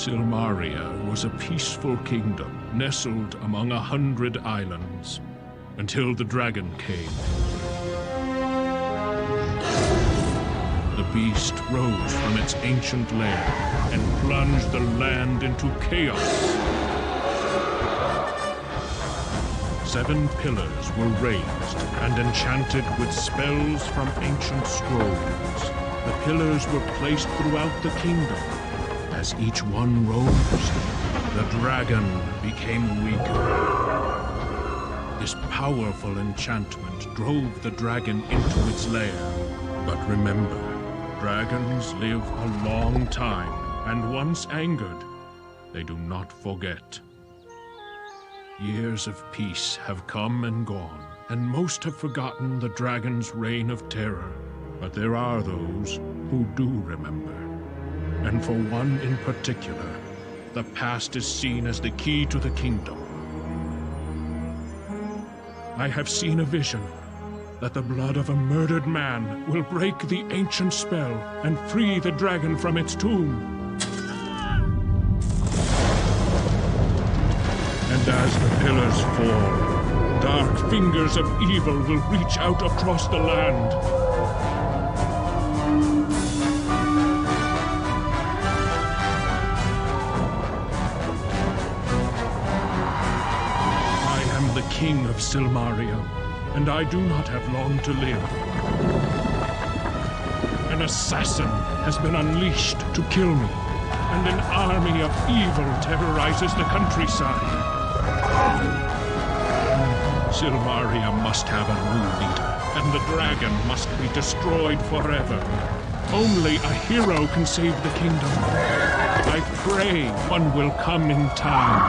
Silmaria was a peaceful kingdom nestled among 100 islands, until the dragon came. The beast rose from its ancient lair and plunged the land into chaos. 7 pillars were raised and enchanted with spells from ancient scrolls. The pillars were placed throughout the kingdom. As each one rose, the dragon became weaker. This powerful enchantment drove the dragon into its lair. But remember, dragons live a long time, and once angered, they do not forget. Years of peace have come and gone, and most have forgotten the dragon's reign of terror. But there are those who do remember. And for one in particular, the past is seen as the key to the kingdom. I have seen a vision that the blood of a murdered man will break the ancient spell and free the dragon from its tomb. And as the pillars fall, dark fingers of evil will reach out across the land. The King of Silmaria, and I do not have long to live. An assassin has been unleashed to kill me, and an army of evil terrorizes the countryside. Silmaria must have a new leader, and the dragon must be destroyed forever. Only a hero can save the kingdom. I pray one will come in time.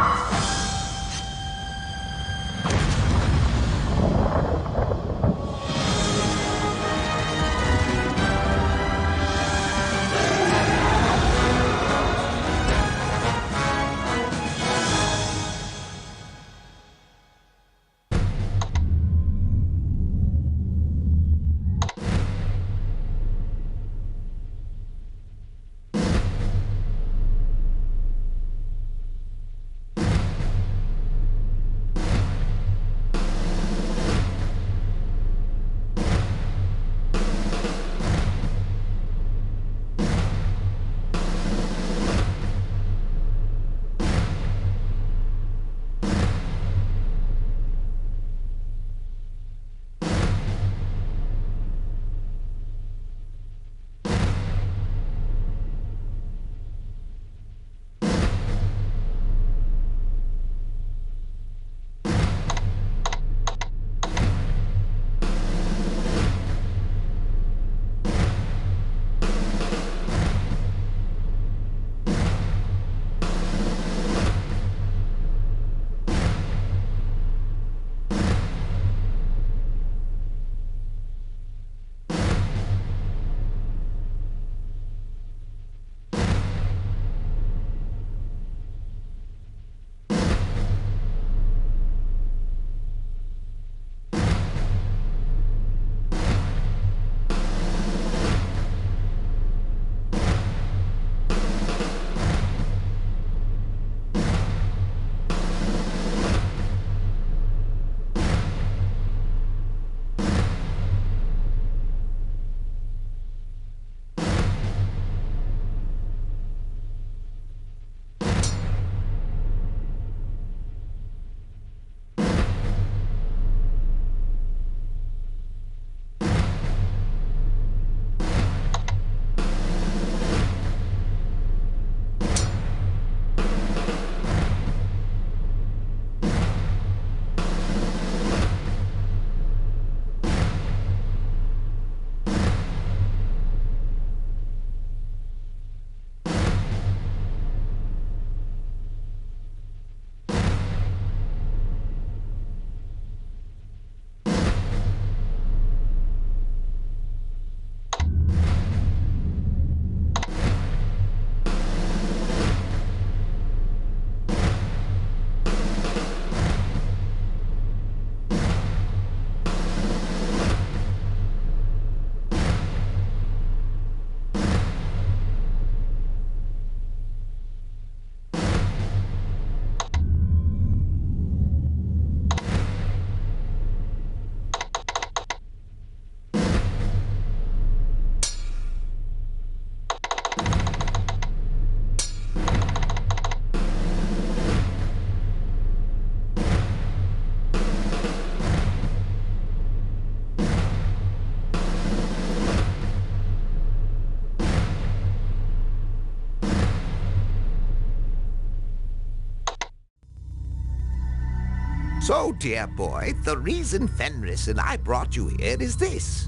So, dear boy, the reason Fenris and I brought you here is this.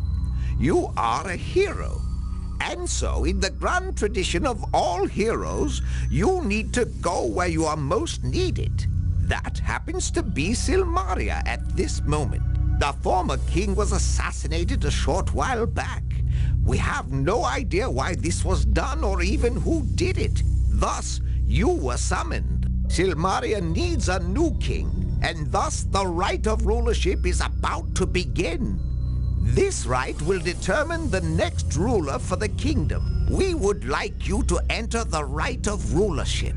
You are a hero. And so, in the grand tradition of all heroes, you need to go where you are most needed. That happens to be Silmaria at this moment. The former king was assassinated a short while back. We have no idea why this was done or even who did it. Thus, you were summoned. Silmaria needs a new king, and thus the right of rulership is about to begin. This right will determine the next ruler for the kingdom. We would like you to enter the right of rulership.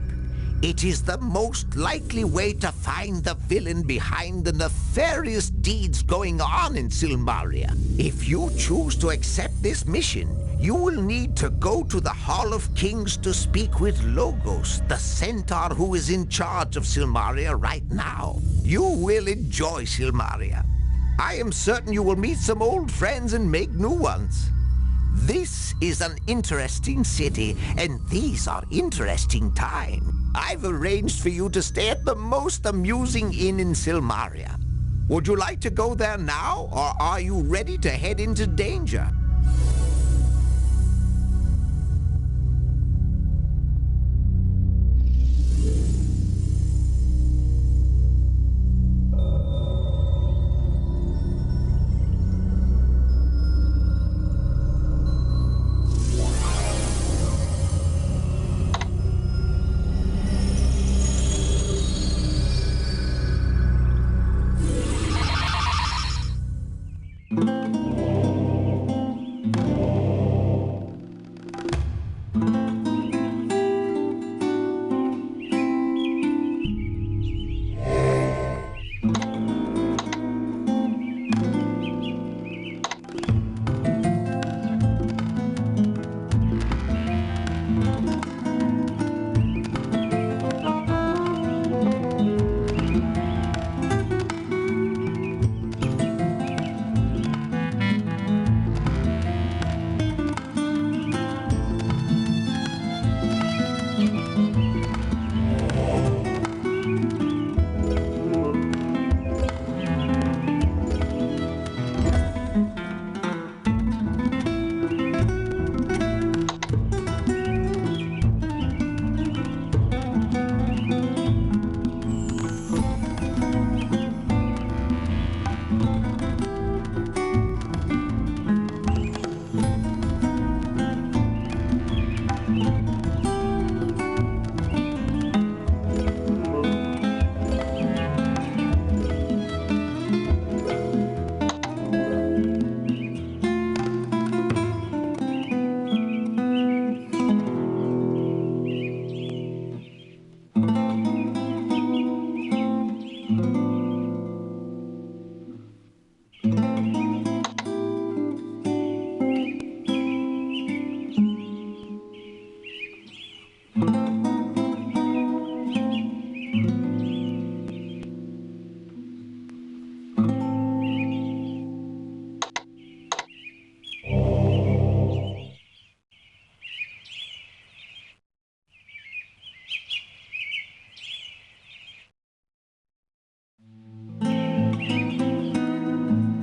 It is the most likely way to find the villain behind the nefarious deeds going on in Silmaria. If you choose to accept this mission, you will need to go to the Hall of Kings to speak with Logos, the centaur who is in charge of Silmaria right now. You will enjoy Silmaria. I am certain you will meet some old friends and make new ones. This is an interesting city, and these are interesting times. I've arranged for you to stay at the most amusing inn in Silmaria. Would you like to go there now, or are you ready to head into danger?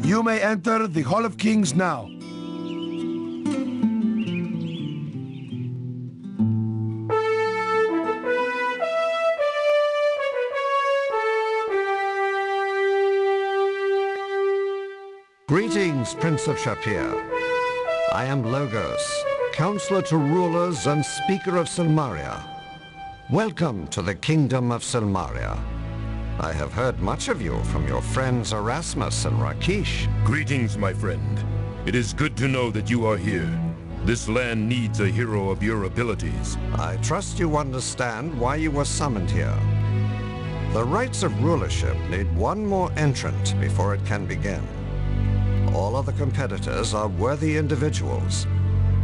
You may enter the Hall of Kings now. Greetings, Prince of Shapir. I am Logos, counselor to rulers and speaker of Silmaria. Welcome to the kingdom of Silmaria. I have heard much of you from your friends Erasmus and Rakesh. Greetings, my friend. It is good to know that you are here. This land needs a hero of your abilities. I trust you understand why you were summoned here. The rights of rulership need one more entrant before it can begin. All other competitors are worthy individuals.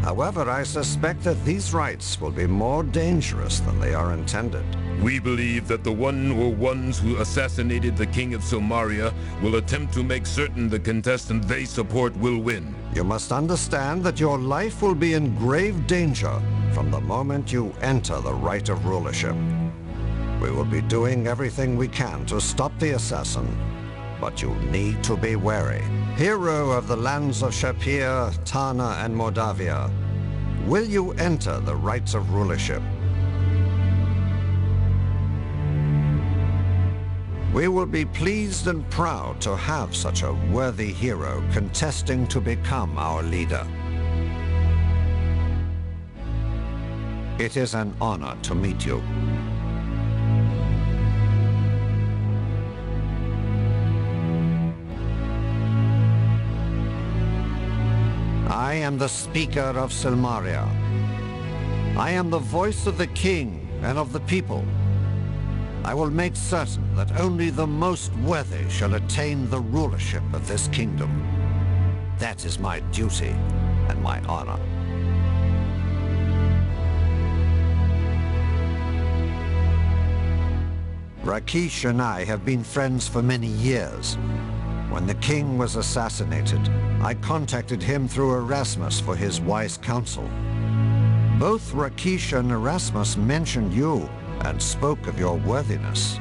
However, I suspect that these rights will be more dangerous than they are intended. We believe that the one or ones who assassinated the King of Silmaria will attempt to make certain the contestant they support will win. You must understand that your life will be in grave danger from the moment you enter the right of rulership. We will be doing everything we can to stop the assassin, but you need to be wary. Hero of the lands of Shapir, Tana, and Moldavia, will you enter the rights of rulership? We will be pleased and proud to have such a worthy hero contesting to become our leader. It is an honor to meet you. I am the Speaker of Silmaria. I am the voice of the king and of the people. I will make certain that only the most worthy shall attain the rulership of this kingdom. That is my duty and my honor. Rakesh and I have been friends for many years. When the king was assassinated, I contacted him through Erasmus for his wise counsel. Both Rakesh and Erasmus mentioned you and spoke of your worthiness.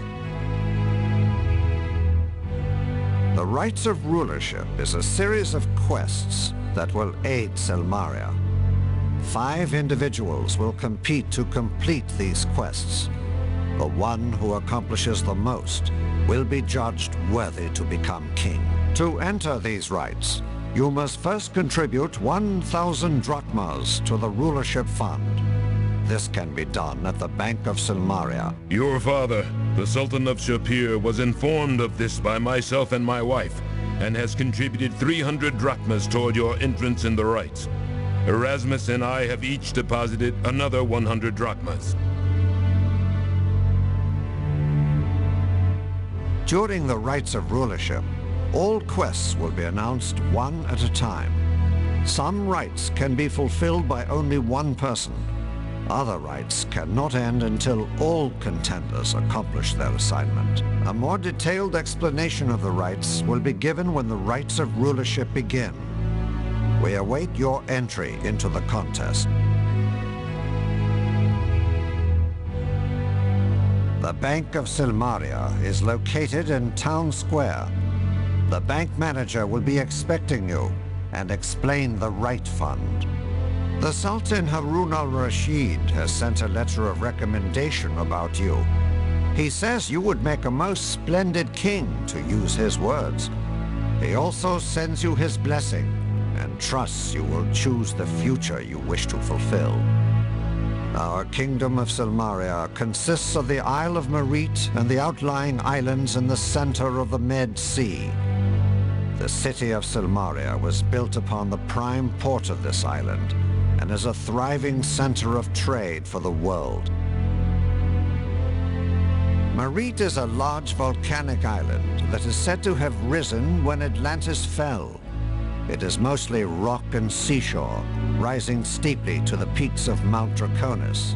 The Rights of Rulership is a series of quests that will aid Silmaria. 5 individuals will compete to complete these quests. The one who accomplishes the most will be judged worthy to become king. To enter these rights, you must first contribute 1,000 drachmas to the rulership fund. This can be done at the Bank of Silmaria. Your father, the Sultan of Shapir, was informed of this by myself and my wife, and has contributed 300 drachmas toward your entrance in the rights. Erasmus and I have each deposited another 100 drachmas. During the Rights of Rulership, all quests will be announced one at a time. Some rights can be fulfilled by only one person. Other rights cannot end until all contenders accomplish their assignment. A more detailed explanation of the rights will be given when the Rights of Rulership begin. We await your entry into the contest. The Bank of Silmaria is located in Town Square. The bank manager will be expecting you and explain the right fund. The Sultan Harun al-Rashid has sent a letter of recommendation about you. He says you would make a most splendid king, to use his words. He also sends you his blessing and trusts you will choose the future you wish to fulfill. Our kingdom of Silmaria consists of the Isle of Marit and the outlying islands in the center of the Med Sea. The city of Silmaria was built upon the prime port of this island and is a thriving center of trade for the world. Marit is a large volcanic island that is said to have risen when Atlantis fell. It is mostly rock and seashore, rising steeply to the peaks of Mount Draconis.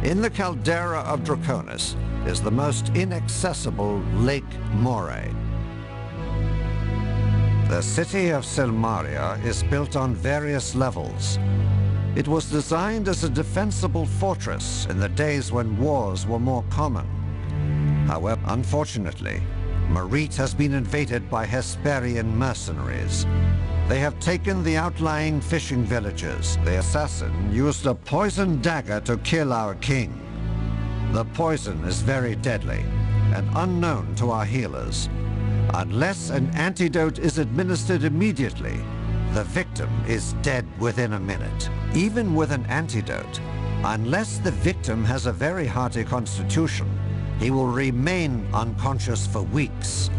In the caldera of Draconis is the most inaccessible Lake Moray. The city of Silmaria is built on various levels. It was designed as a defensible fortress in the days when wars were more common. However, unfortunately, Marit has been invaded by Hesperian mercenaries. They have taken the outlying fishing villages. The assassin used a poison dagger to kill our king. The poison is very deadly and unknown to our healers. Unless an antidote is administered immediately, the victim is dead within a minute. Even with an antidote, unless the victim has a very hearty constitution, he will remain unconscious for weeks.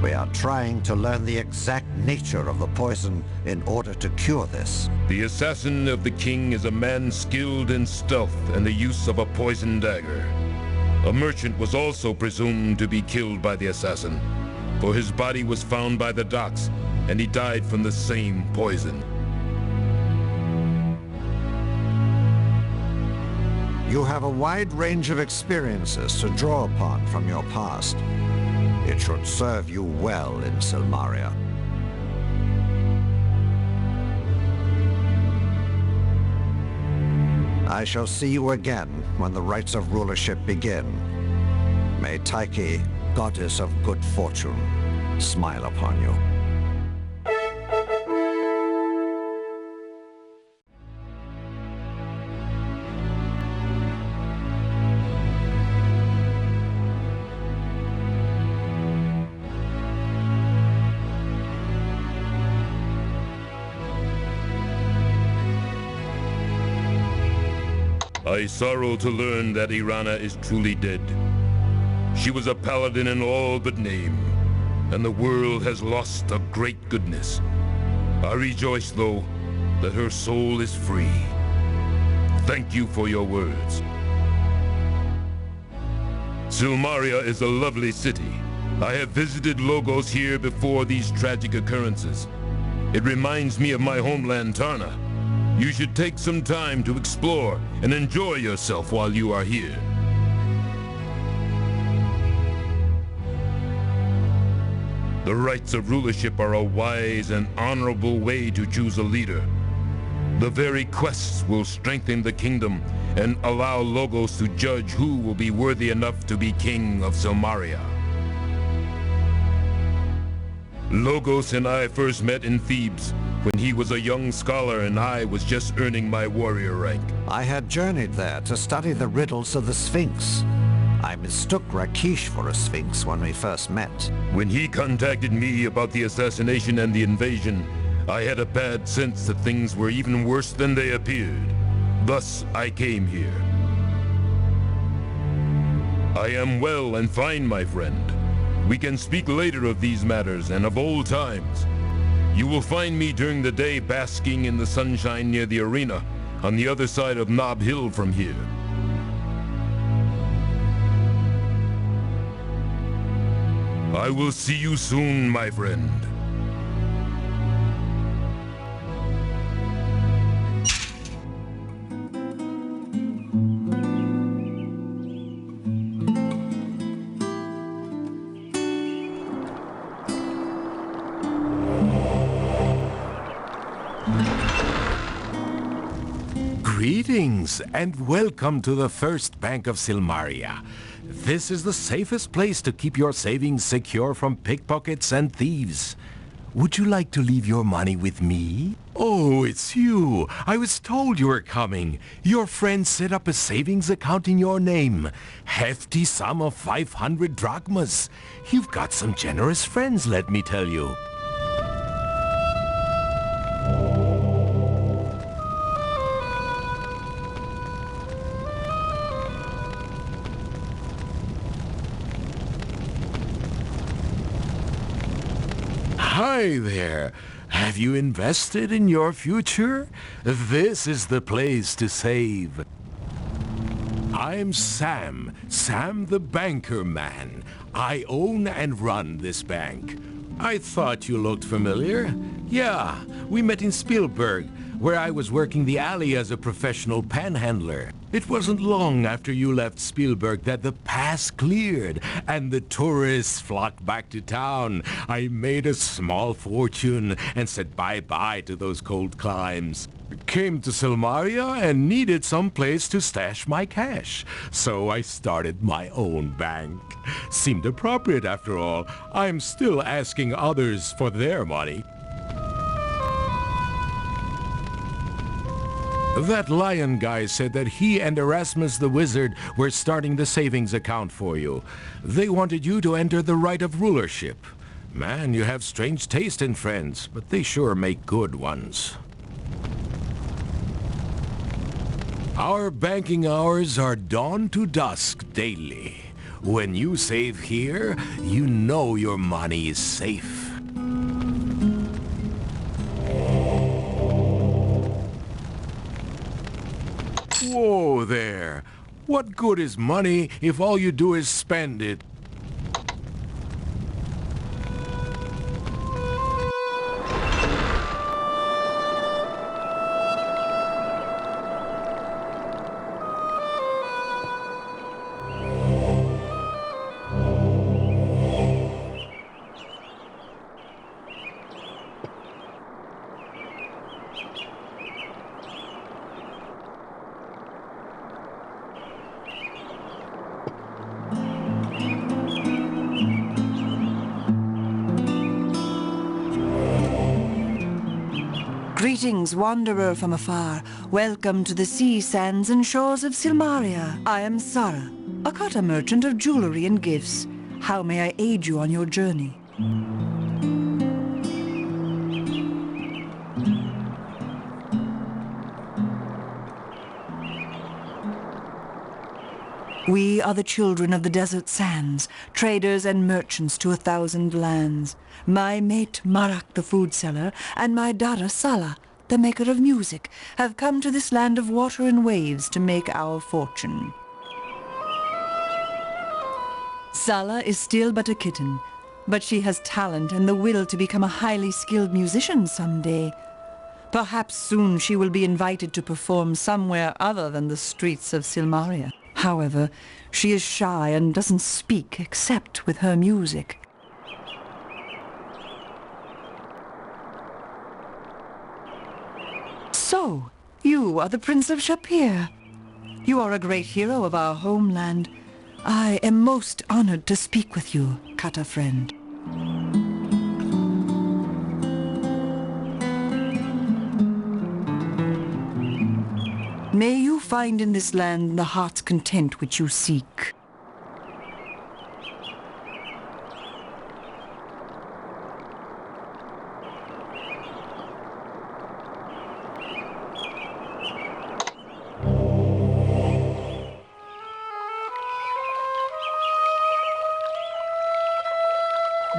We are trying to learn the exact nature of the poison in order to cure this. The assassin of the king is a man skilled in stealth and the use of a poison dagger. A merchant was also presumed to be killed by the assassin, for his body was found by the docks, and he died from the same poison. You have a wide range of experiences to draw upon from your past. It should serve you well in Silmaria. I shall see you again when the rights of rulership begin. May Tyche, goddess of good fortune, smile upon you. I sorrow to learn that Irana is truly dead. She was a paladin in all but name, and the world has lost a great goodness. I rejoice, though, that her soul is free. Thank you for your words. Silmaria is a lovely city. I have visited Logos here before these tragic occurrences. It reminds me of my homeland, Tarna. You should take some time to explore and enjoy yourself while you are here. The rights of rulership are a wise and honorable way to choose a leader. The very quests will strengthen the kingdom and allow Logos to judge who will be worthy enough to be king of Silmaria. Logos and I first met in Thebes, when he was a young scholar and I was just earning my warrior rank. I had journeyed there to study the riddles of the Sphinx. I mistook Rakesh for a Sphinx when we first met. When he contacted me about the assassination and the invasion, I had a bad sense that things were even worse than they appeared. Thus, I came here. I am well and fine, my friend. We can speak later of these matters and of old times. You will find me during the day basking in the sunshine near the arena, on the other side of Nob Hill from here. I will see you soon, my friend. Greetings and welcome to the First Bank of Silmaria. This is the safest place to keep your savings secure from pickpockets and thieves. Would you like to leave your money with me? Oh, it's you. I was told you were coming. Your friend set up a savings account in your name. Hefty sum of 500 drachmas. You've got some generous friends, let me tell you. Hi there. Have you invested in your future? This is the place to save. I'm Sam the banker man. I own and run this bank. I thought you looked familiar. Yeah, we met in Spielberg, where I was working the alley as a professional panhandler. It wasn't long after you left Spielberg that the pass cleared and the tourists flocked back to town. I made a small fortune and said bye-bye to those cold climes. Came to Silmaria and needed some place to stash my cash. So I started my own bank. Seemed appropriate after all. I'm still asking others for their money. That lion guy said that he and Erasmus the wizard were starting the savings account for you. They wanted you to enter the right of rulership. Man, you have strange taste in friends, but they sure make good ones. Our banking hours are dawn to dusk daily. When you save here, you know your money is safe. Whoa there! What good is money if all you do is spend it? Greetings, wanderer from afar. Welcome to the sea sands and shores of Silmaria. I am Sarah, a cutter merchant of jewelry and gifts. How may I aid you on your journey? We are the children of the desert sands, traders and merchants to 1,000 lands. My mate Marak, the food seller, and my daughter Sala, the maker of music, have come to this land of water and waves to make our fortune. Sala is still but a kitten, but she has talent and the will to become a highly skilled musician someday. Perhaps soon she will be invited to perform somewhere other than the streets of Silmaria. However, she is shy and doesn't speak except with her music. So, you are the Prince of Shapir. You are a great hero of our homeland. I am most honored to speak with you, Kata friend. May you find in this land the heart's content which you seek.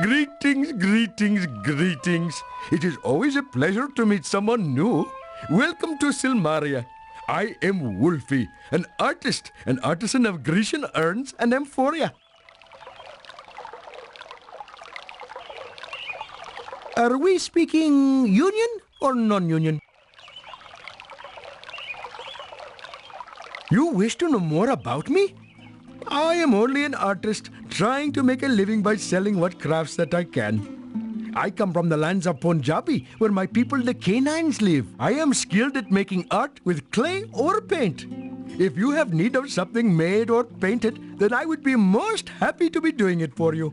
Greetings, greetings, greetings. It is always a pleasure to meet someone new. Welcome to Silmaria. I am Wolfie, an artist, an artisan of Grecian urns and amphoria. Are we speaking union or non-union? You wish to know more about me? I am only an artist trying to make a living by selling what crafts that I can. I come from the lands of Punjabi, where my people, the Canaanites, live. I am skilled at making art with clay or paint. If you have need of something made or painted, then I would be most happy to be doing it for you.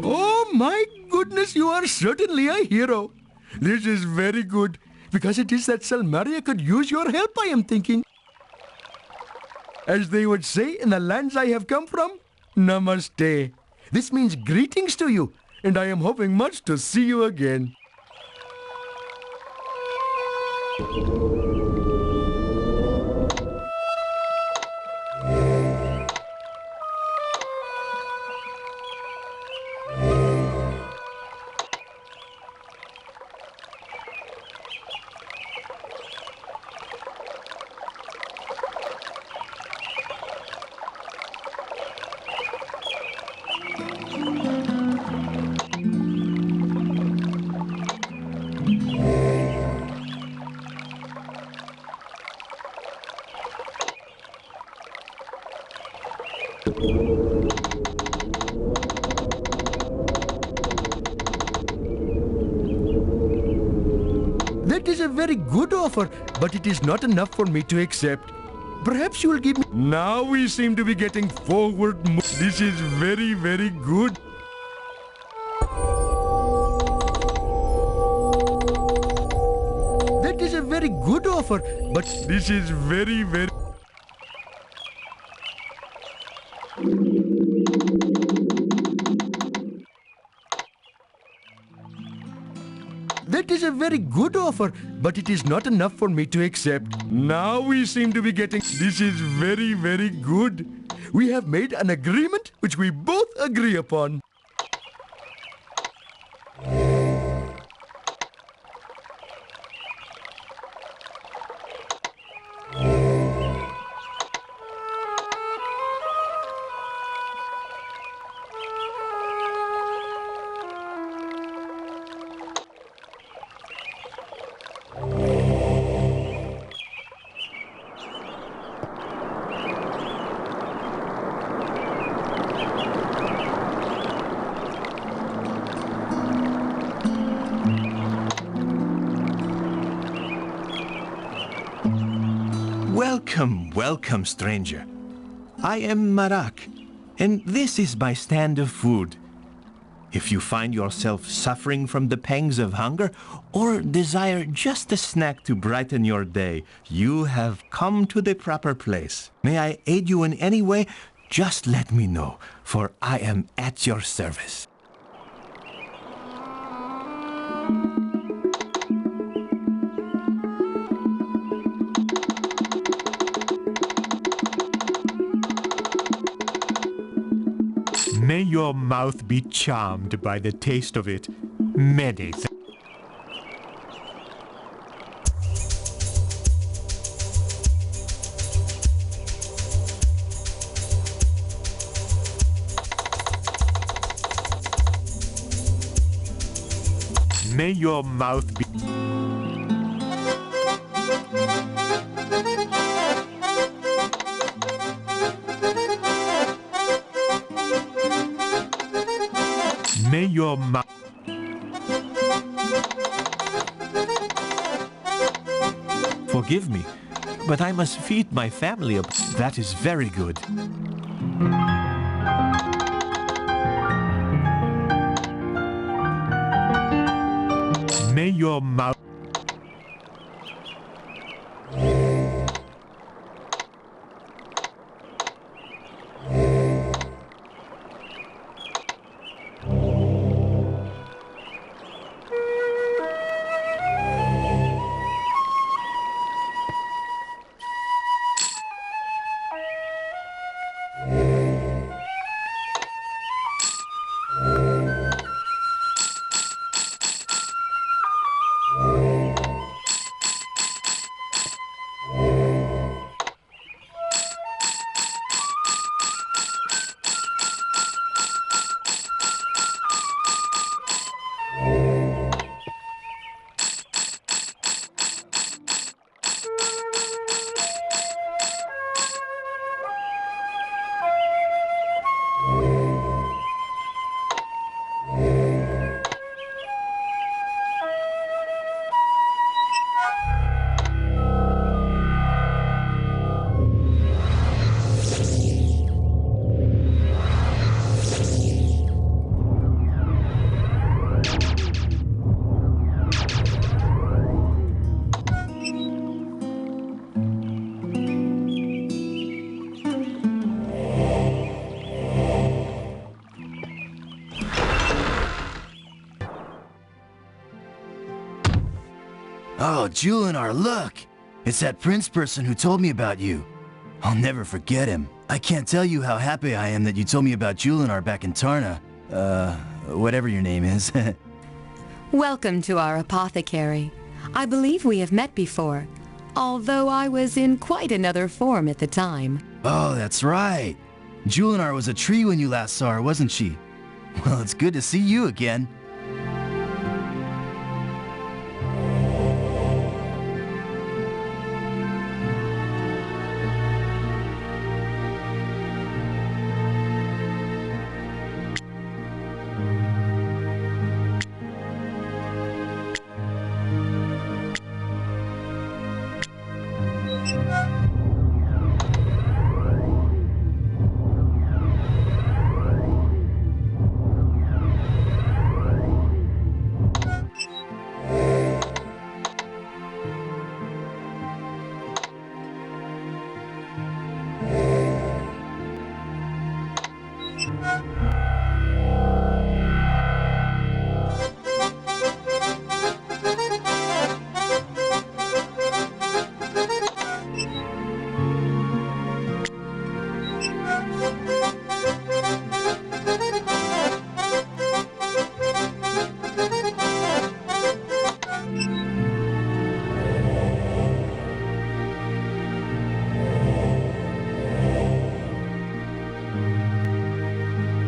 Oh my goodness, you are certainly a hero. This is very good, because it is that Silmaria could use your help, I am thinking. As they would say in the lands I have come from, Namaste. This means greetings to you, and I am hoping much to see you again. That is a very good offer, but it is not enough for me to accept. Perhaps you will give me... Now we seem to be getting forward. This is very, very good. That is a very good offer, but this is very, very... That is a very good offer, but it is not enough for me to accept. Now we seem to be getting... This is very, very good. We have made an agreement which we both agree upon. Welcome, welcome, stranger. I am Marak, and this is my stand of food. If you find yourself suffering from the pangs of hunger or desire just a snack to brighten your day, you have come to the proper place. May I aid you in any way? Just let me know, for I am at your service. May your mouth be charmed by the taste of it. Many thanks. May your mouth be... May your mouth... Forgive me, but I must feed my family. That is very good. May your mouth... Oh, Julinar, look! It's that prince person who told me about you. I'll never forget him. I can't tell you how happy I am that you told me about Julinar back in Tarna. Whatever your name is. Welcome to our apothecary. I believe we have met before, although I was in quite another form at the time. Oh, that's right. Julinar was a tree when you last saw her, wasn't she? Well, it's good to see you again.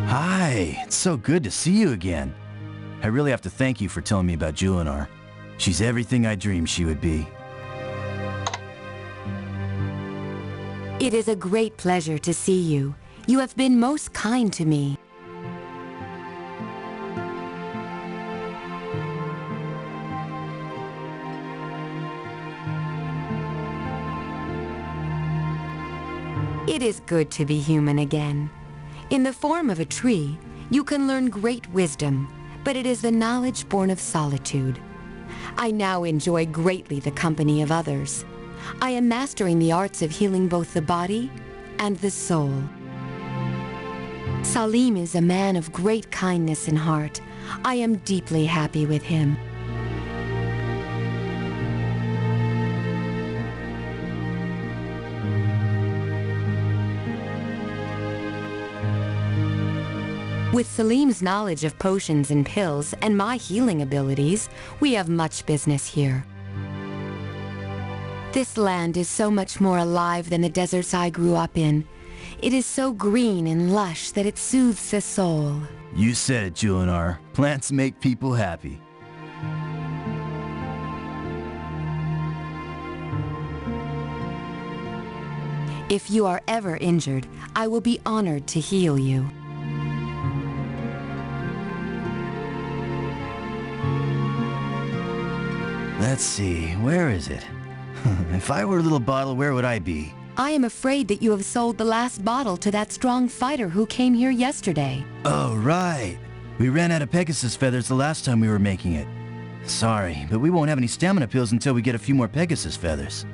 Hi, it's so good to see you again. I really have to thank you for telling me about Julinar. She's everything I dreamed she would be. It is a great pleasure to see you. You have been most kind to me. It is good to be human again. In the form of a tree, You can learn great wisdom, but it is the knowledge born of solitude. I now enjoy greatly the company of others. I am mastering the arts of healing both the body and the soul. Salim is a man of great kindness in heart. I am deeply happy with him. With Salim's knowledge of potions and pills and my healing abilities, we have much business here. This land is so much more alive than the deserts I grew up in. It is so green and lush that it soothes the soul. You said it, Julinar. Plants make people happy. If you are ever injured, I will be honored to heal you. Let's see, where is it? If I were a little bottle, where would I be? I am afraid that you have sold the last bottle to that strong fighter who came here yesterday. Oh, right. We ran out of Pegasus feathers the last time we were making it. Sorry, but we won't have any stamina pills until we get a few more Pegasus feathers.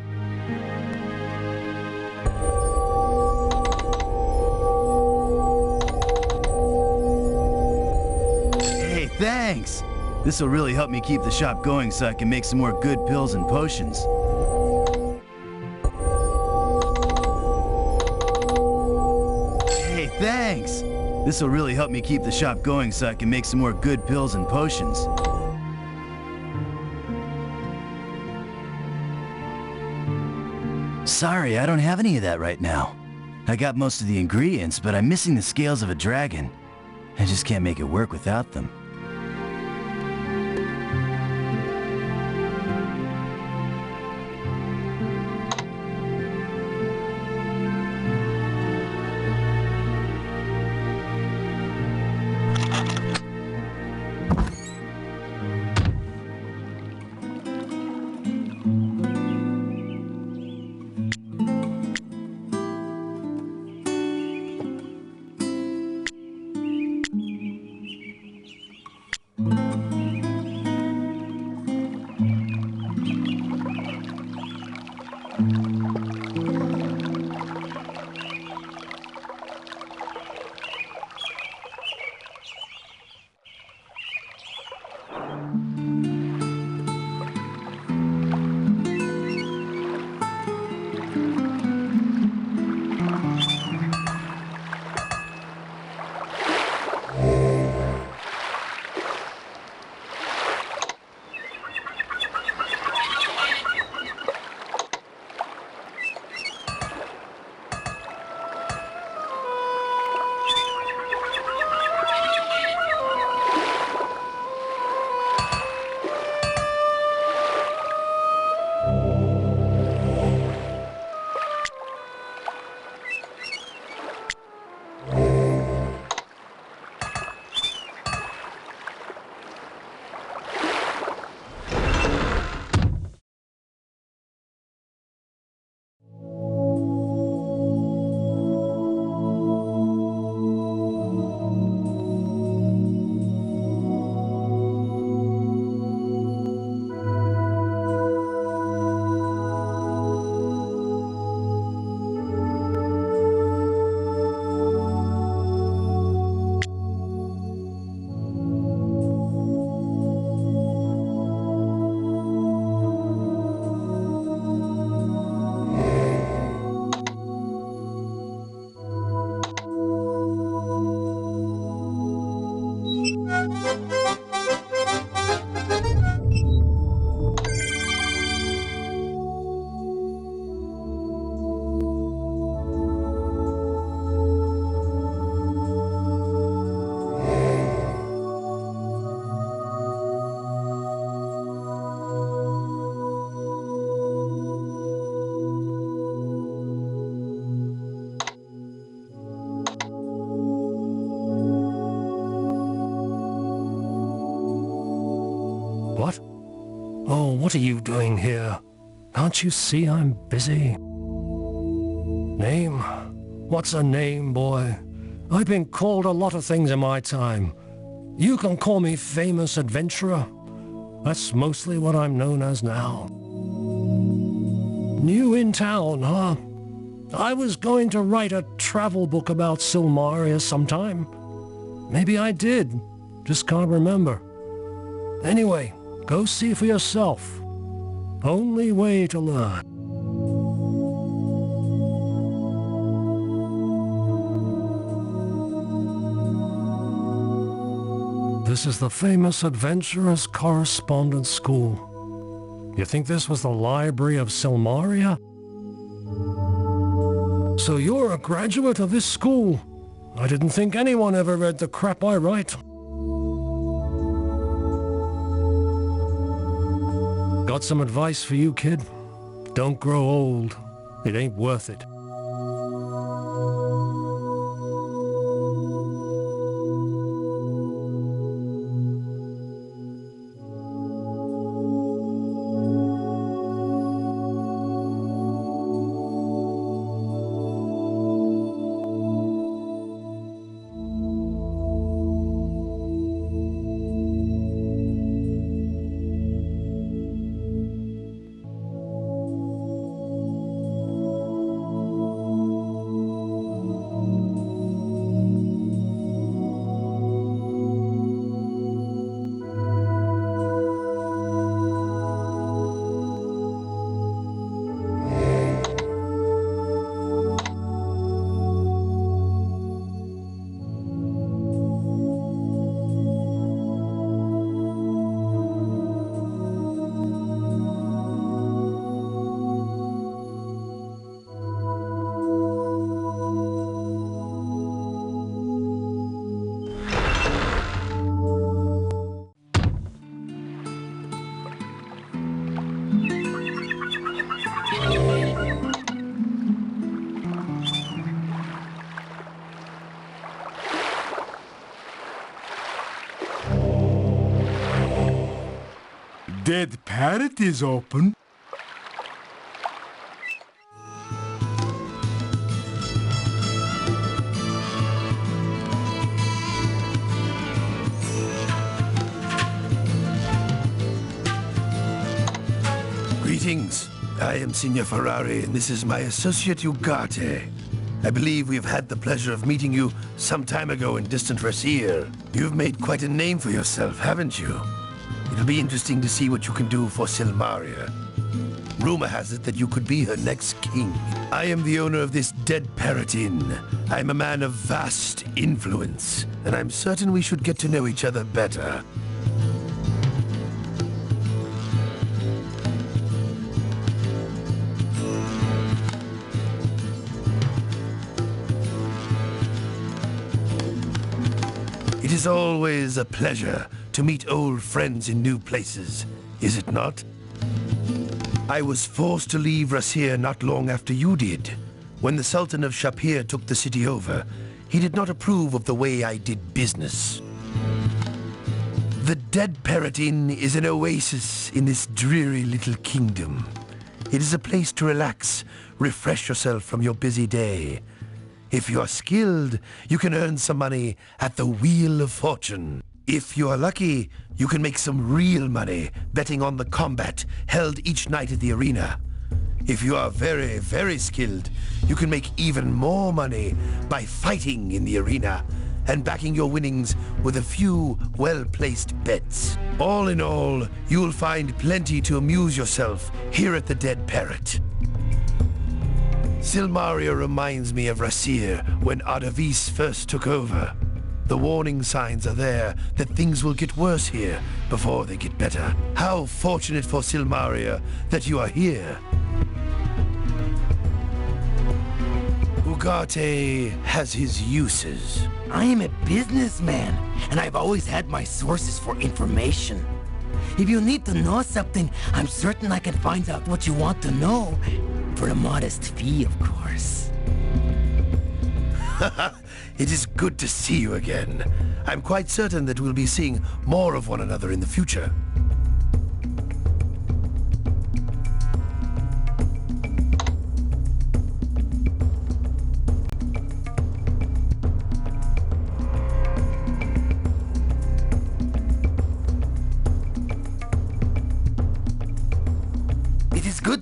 Hey, thanks! This will really help me keep the shop going so I can make some more good pills and potions. Hey, thanks! This will really help me keep the shop going so I can make some more good pills and potions. Sorry, I don't have any of that right now. I got most of the ingredients, but I'm missing the scales of a dragon. I just can't make it work without them. What? Oh, what are you doing here? Can't you see I'm busy? Name? What's a name, boy? I've been called a lot of things in my time. You can call me famous adventurer. That's mostly what I'm known as now. New in town, huh? I was going to write a travel book about Silmaria sometime. Maybe I did. Just can't remember. Anyway, go see for yourself. Only way to learn. This is the famous Adventurers Correspondence School. You think this was the library of Silmaria? So you're a graduate of this school. I didn't think anyone ever read the crap I write. Got some advice for you, kid. Don't grow old. It ain't worth it. Dead Parrot is open. Greetings. I am Signor Ferrari, and this is my associate Ugarte. I believe we've had the pleasure of meeting you some time ago in distant Rasir. You've made quite a name for yourself, haven't you? It'll be interesting to see what you can do for Silmaria. Rumor has it that you could be her next king. I am the owner of this Dead Parrot Inn. I'm a man of vast influence, and I'm certain we should get to know each other better. It is always a pleasure to meet old friends in new places, is it not? I was forced to leave Rasir not long after you did. When the Sultan of Shapir took the city over, he did not approve of the way I did business. The Dead Parrot Inn is an oasis in this dreary little kingdom. It is a place to relax, refresh yourself from your busy day. If you are skilled, you can earn some money at the Wheel of Fortune. If you are lucky, you can make some real money betting on the combat held each night at the arena. If you are very, very skilled, you can make even more money by fighting in the arena and backing your winnings with a few well-placed bets. All in all, you'll find plenty to amuse yourself here at the Dead Parrot. Silmaria reminds me of Rasir when Ardavis first took over. The warning signs are there that things will get worse here before they get better. How fortunate for Silmaria that you are here. Ugarte has his uses. I am a businessman, and I've always had my sources for information. If you need to know something, I'm certain I can find out what you want to know. For a modest fee, of course. It is good to see you again. I'm quite certain that we'll be seeing more of one another in the future.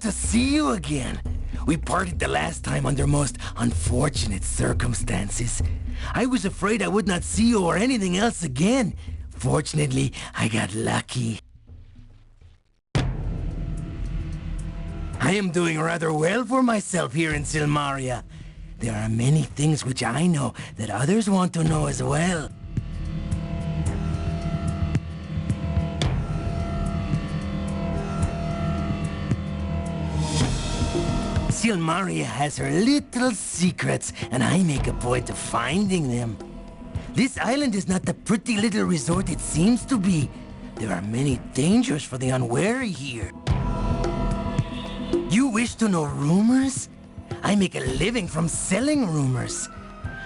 to see you again. We parted the last time under most unfortunate circumstances. I was afraid I would not see you or anything else again. Fortunately, I got lucky. I am doing rather well for myself here in Silmaria. There are many things which I know that others want to know as well. Silmaria has her little secrets, and I make a point of finding them. This island is not the pretty little resort it seems to be. There are many dangers for the unwary here. You wish to know rumors? I make a living from selling rumors.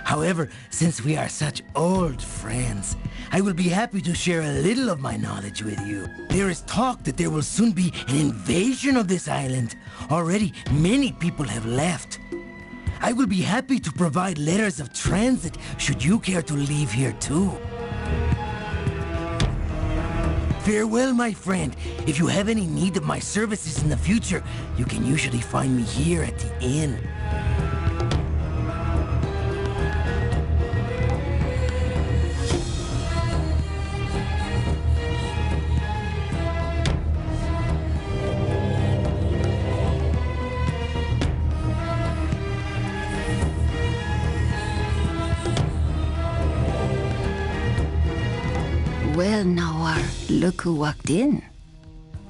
However, since we are such old friends, I will be happy to share a little of my knowledge with you. There is talk that there will soon be an invasion of this island. Already, many people have left. I will be happy to provide letters of transit should you care to leave here too. Farewell, my friend. If you have any need of my services in the future, you can usually find me here at the inn. Well, Nawar, look who walked in.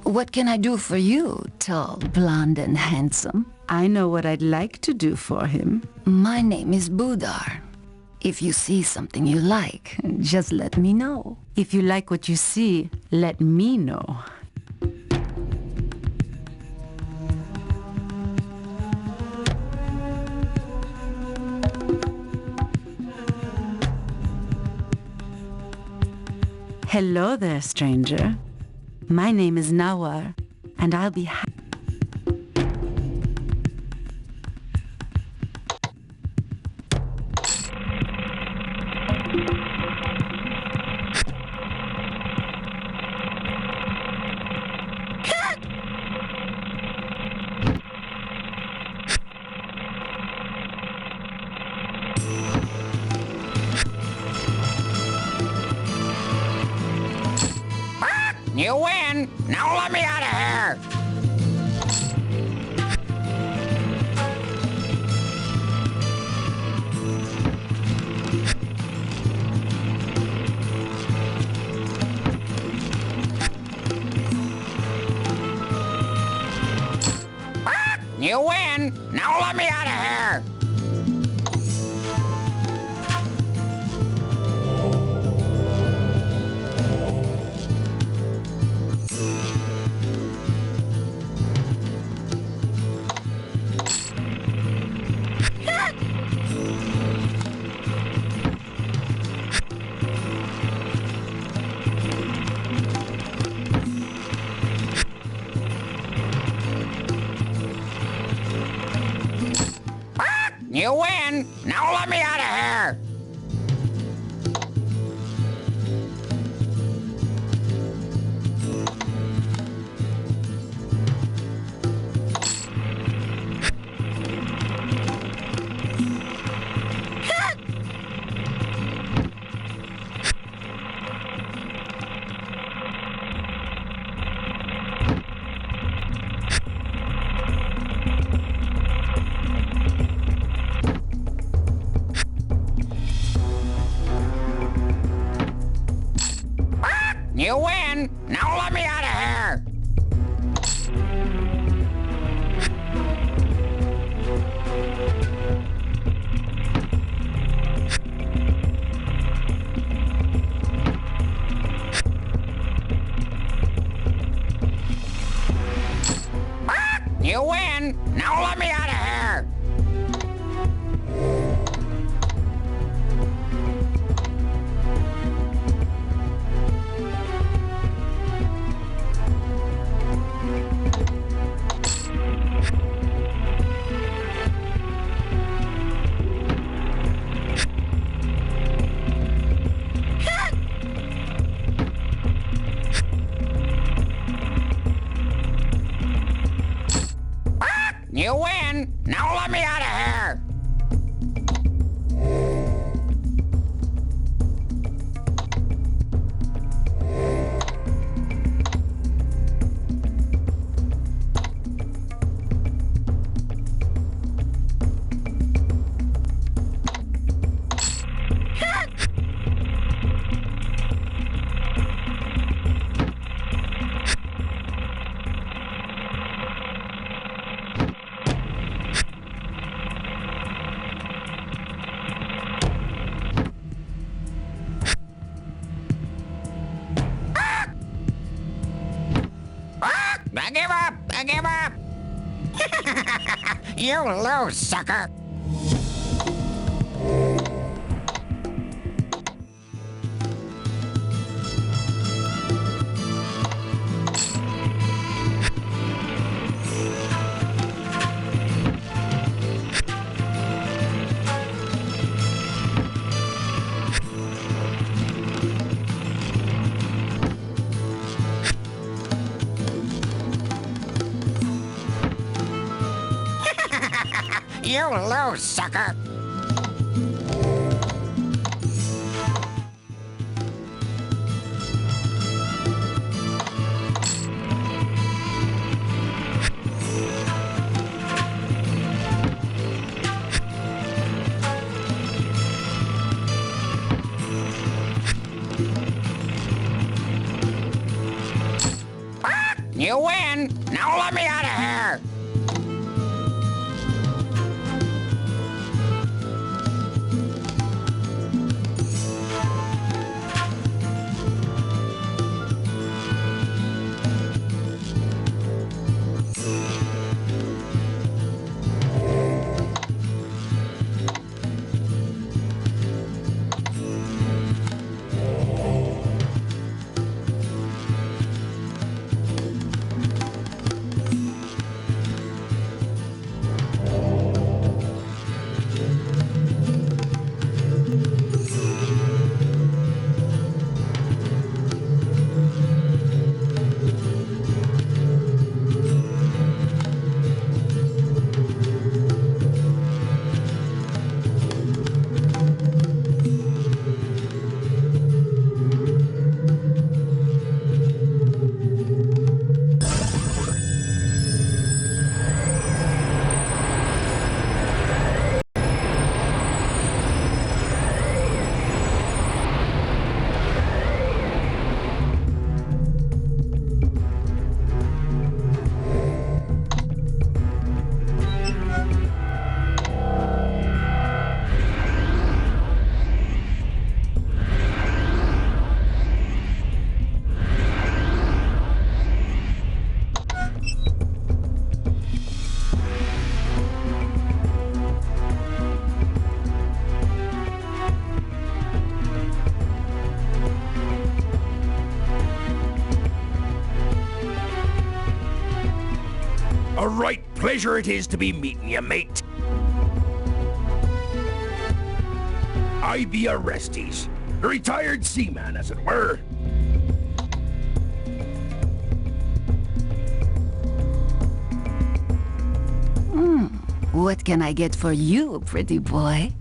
What can I do for you, tall, blonde, and handsome? I know what I'd like to do for him. My name is Budar. If you see something you like, just let me know. If you like what you see, let me know. Hello there, stranger. My name is Nawar, and I'll be happy. You win! Now let me out of here! You win! Now let me out of here! You win! Now let me out of here! You win! Now let me out of here! You win! Now let me out of here! win! Now let me out of here! I give up! I give up! You lose, sucker! You lose, sucker! You win! Now let me out of here! A right pleasure it is to be meeting you, mate. I be a resties, a retired seaman, as it were. What can I get for you, pretty boy?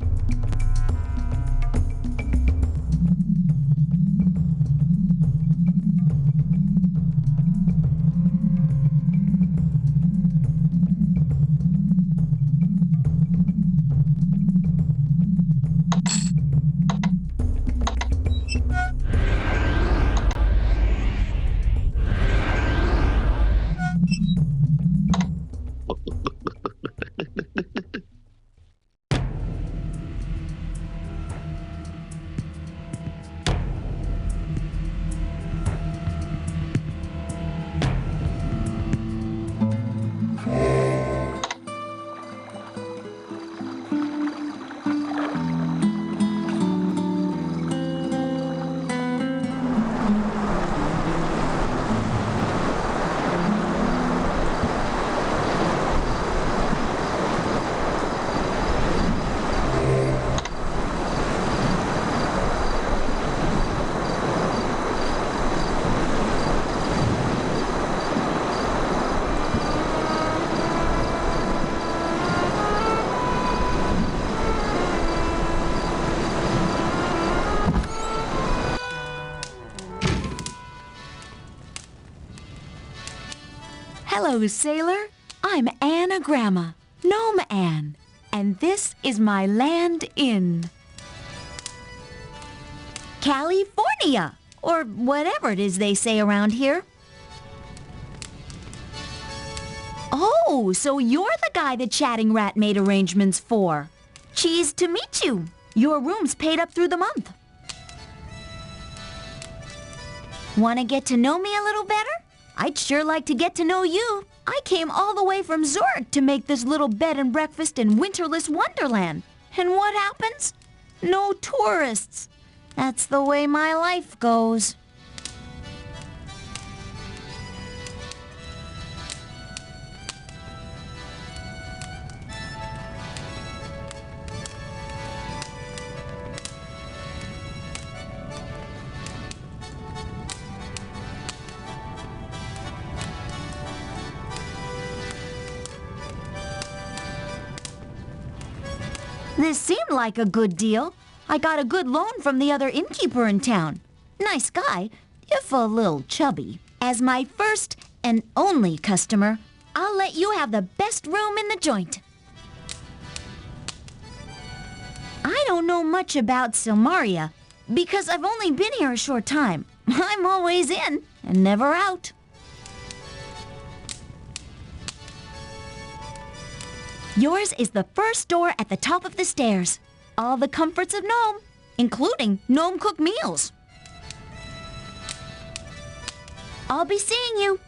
Hello, sailor. I'm Anagramma, Gnome Anne, and this is my land in California, or whatever it is they say around here. Oh, so you're the guy the chatting rat made arrangements for. Cheesed to meet you. Your room's paid up through the month. Want to get to know me a little better? I'd sure like to get to know you. I came all the way from Zurich to make this little bed and breakfast in winterless wonderland. And what happens? No tourists. That's the way my life goes. This seemed like a good deal. I got a good loan from the other innkeeper in town. Nice guy, if a little chubby. As my first and only customer, I'll let you have the best room in the joint. I don't know much about Silmaria, because I've only been here a short time. I'm always in and never out. Yours is the first door at the top of the stairs. All the comforts of Gnome, including gnome-cooked meals. I'll be seeing you.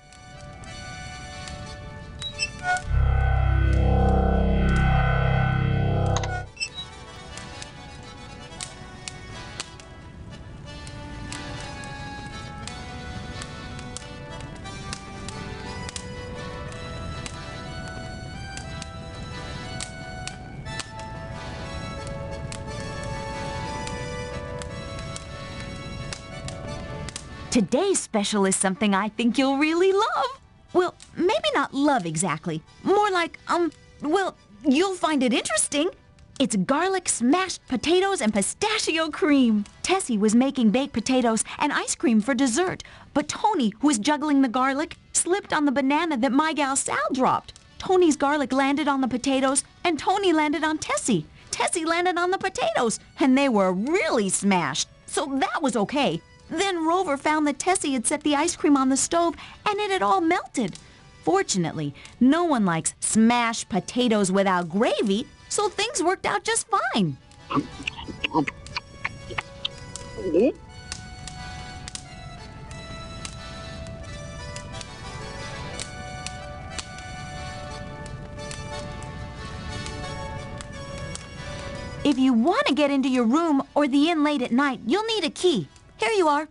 Today's special is something I think you'll really love. Well, maybe not love exactly. More like, well, you'll find it interesting. It's garlic smashed potatoes and pistachio cream. Tessie was making baked potatoes and ice cream for dessert, but Tony, who was juggling the garlic, slipped on the banana that my gal Sal dropped. Tony's garlic landed on the potatoes, and Tony landed on Tessie. Tessie landed on the potatoes, and they were really smashed. So that was okay. Then Rover found that Tessie had set the ice cream on the stove, and it had all melted. Fortunately, no one likes smashed potatoes without gravy, so things worked out just fine. If you want to get into your room or the inn late at night, you'll need a key. Here you are.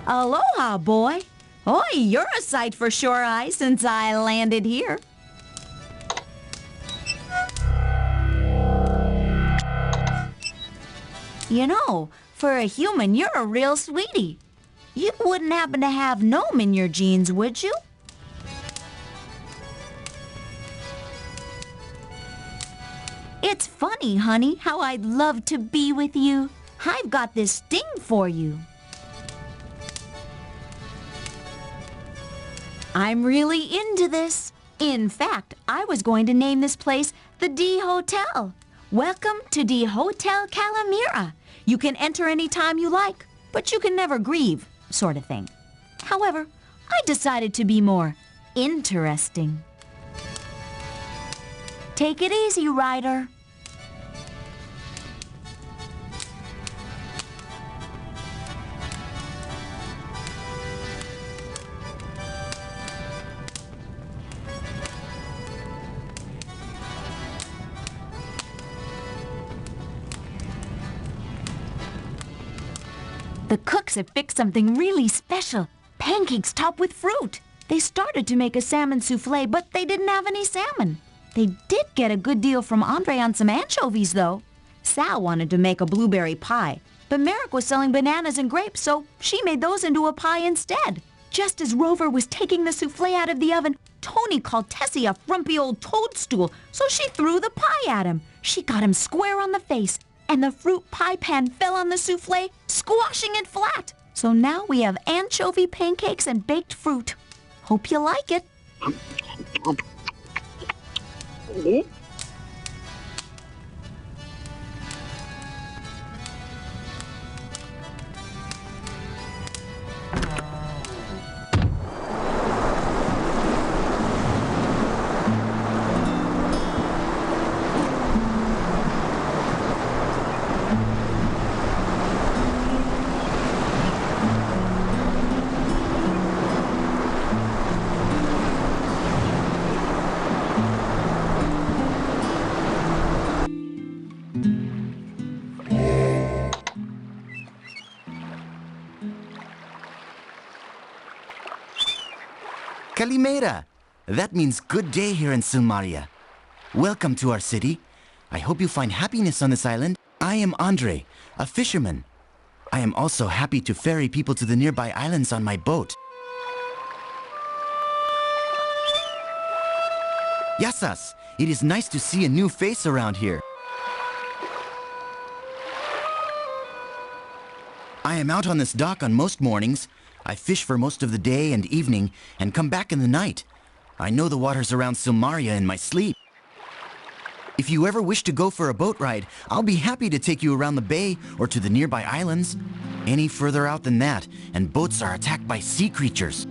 Aloha, boy. Oi, you're a sight for shore eyes since I landed here. You know, for a human, you're a real sweetie. You wouldn't happen to have gnome in your jeans, would you? It's funny, honey, how I'd love to be with you. I've got this thing for you. I'm really into this. In fact, I was going to name this place the D Hotel. Welcome to D Hotel Calamira. You can enter any time you like, but you can never grieve, sort of thing. However, I decided to be more interesting. Take it easy, Ryder. The cooks have fixed something really special. Pancakes topped with fruit. They started to make a salmon souffle, but they didn't have any salmon. They did get a good deal from Andre on some anchovies, though. Sal wanted to make a blueberry pie, but Merrick was selling bananas and grapes, so she made those into a pie instead. Just as Rover was taking the souffle out of the oven, Tony called Tessie a frumpy old toadstool, so she threw the pie at him. She got him square on the face, and the fruit pie pan fell on the souffle, squashing it flat. So now we have anchovy pancakes and baked fruit. Hope you like it. Kalimera! That means good day here in Silmaria. Welcome to our city. I hope you find happiness on this island. I am Andre, a fisherman. I am also happy to ferry people to the nearby islands on my boat. Yasas! It is nice to see a new face around here. I am out on this dock on most mornings. I fish for most of the day and evening and come back in the night. I know the waters around Silmaria in my sleep. If you ever wish to go for a boat ride, I'll be happy to take you around the bay or to the nearby islands. Any further out than that, and boats are attacked by sea creatures.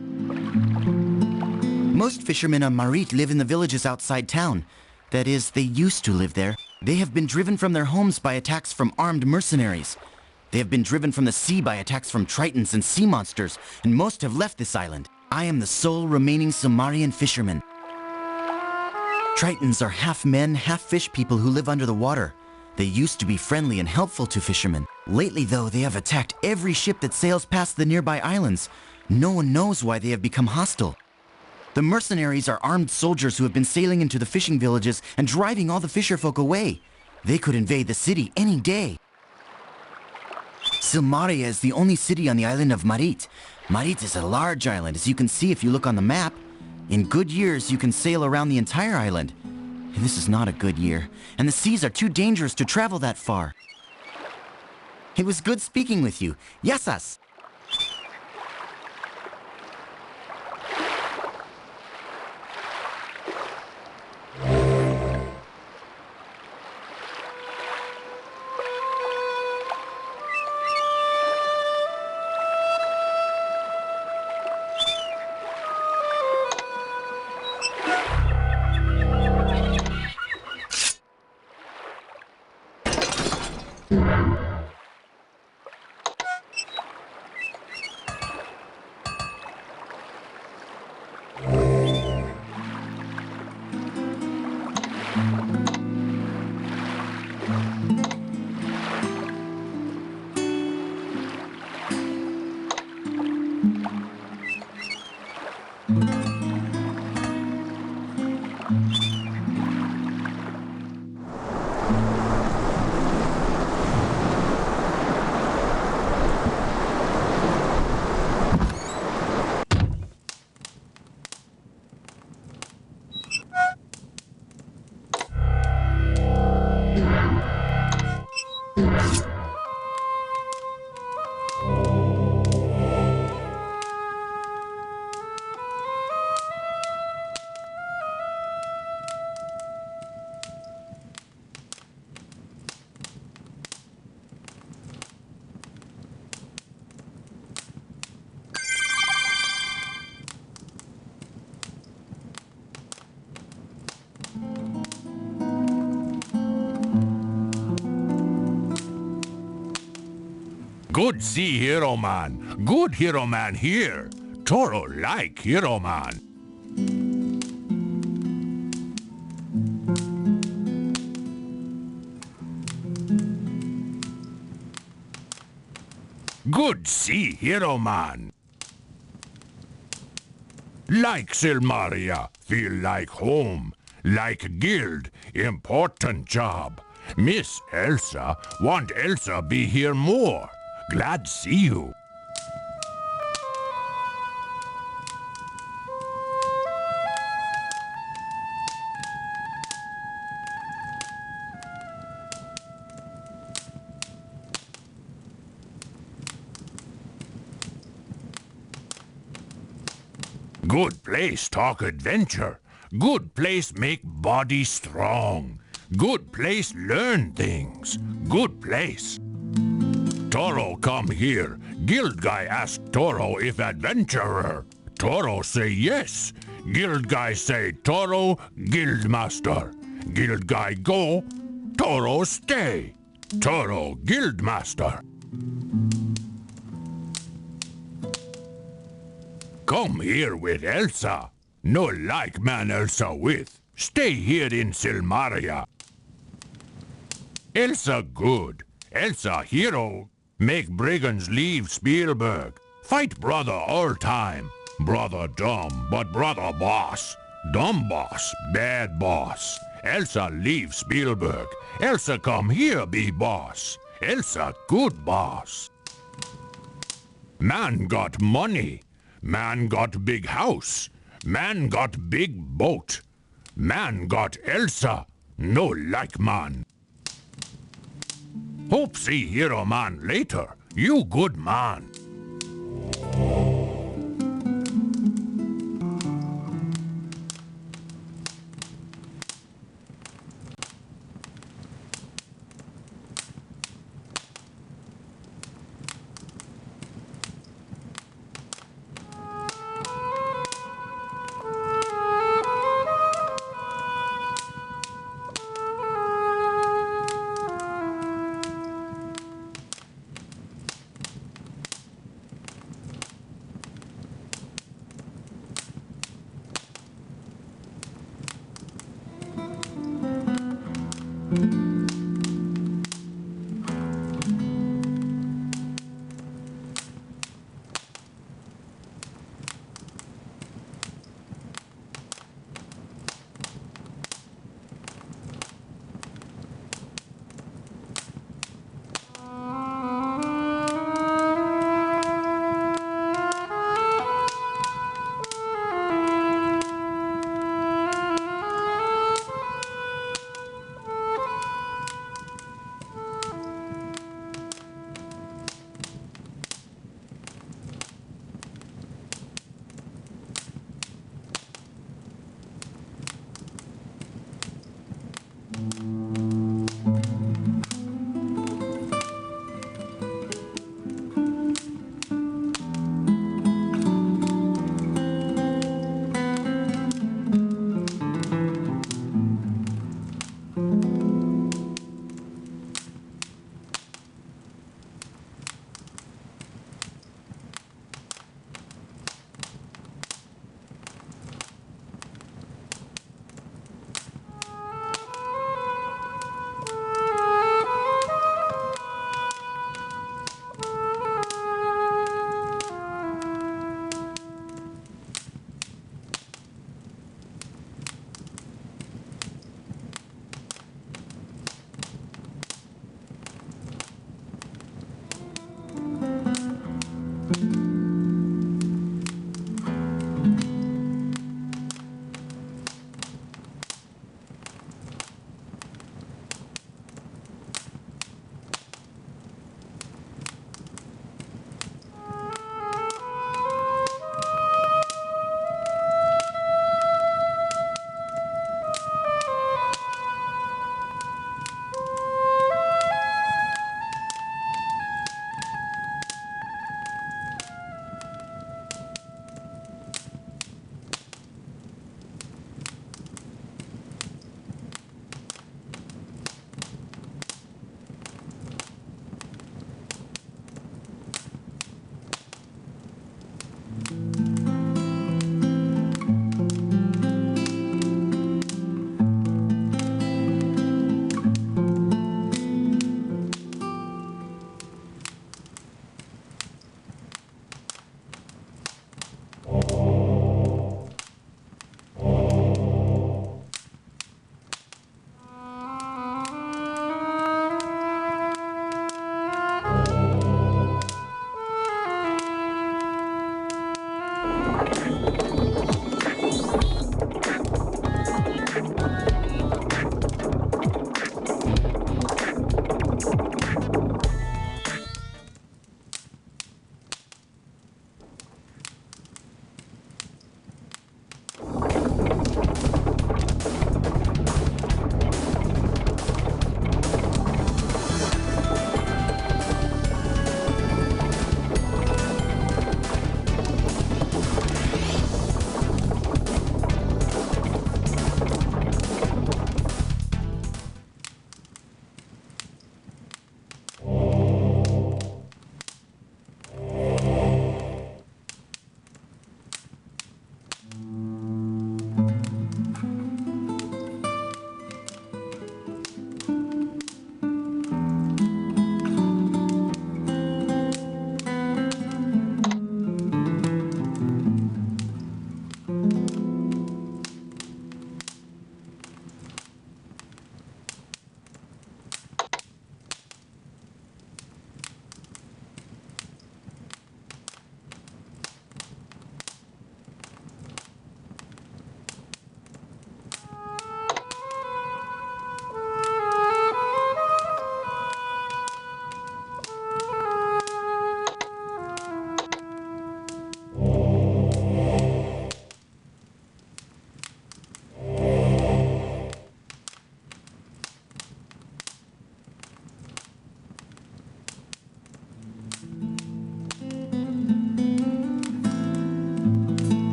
Most fishermen on Marit live in the villages outside town. That is, they used to live there. They have been driven from their homes by attacks from armed mercenaries. They have been driven from the sea by attacks from tritons and sea monsters, and most have left this island. I am the sole remaining Silmarian fisherman. Tritons are half men, half fish people who live under the water. They used to be friendly and helpful to fishermen. Lately, though, they have attacked every ship that sails past the nearby islands. No one knows why they have become hostile. The mercenaries are armed soldiers who have been sailing into the fishing villages and driving all the fisherfolk away. They could invade the city any day. Silmaria is the only city on the island of Marit. Marit is a large island, as you can see if you look on the map. In good years, you can sail around the entire island. And this is not a good year, and the seas are too dangerous to travel that far. It was good speaking with you. Yasas! Good see Hero Man. Good Hero Man here. Toro like Hero Man. Good see Hero Man. Like Silmaria, feel like home. Like guild, important job. Miss Elsa, want Elsa be here more. Glad see you. Good place talk adventure. Good place make body strong. Good place learn things. Good place. Toro come here. Guild guy ask Toro if adventurer. Toro say yes. Guild guy say Toro, guild master. Guild guy go, Toro stay. Toro, guild master. Come here with Elsa. No like man Elsa with. Stay here in Silmaria. Elsa good. Elsa hero. Make Brigands leave Spielberg. Fight brother all time. Brother dumb, but brother boss. Dumb boss, bad boss. Elsa leave Spielberg. Elsa come here be boss. Elsa good boss. Man got money. Man got big house. Man got big boat. Man got Elsa. No like man. Hope see Hero Man later. You good man.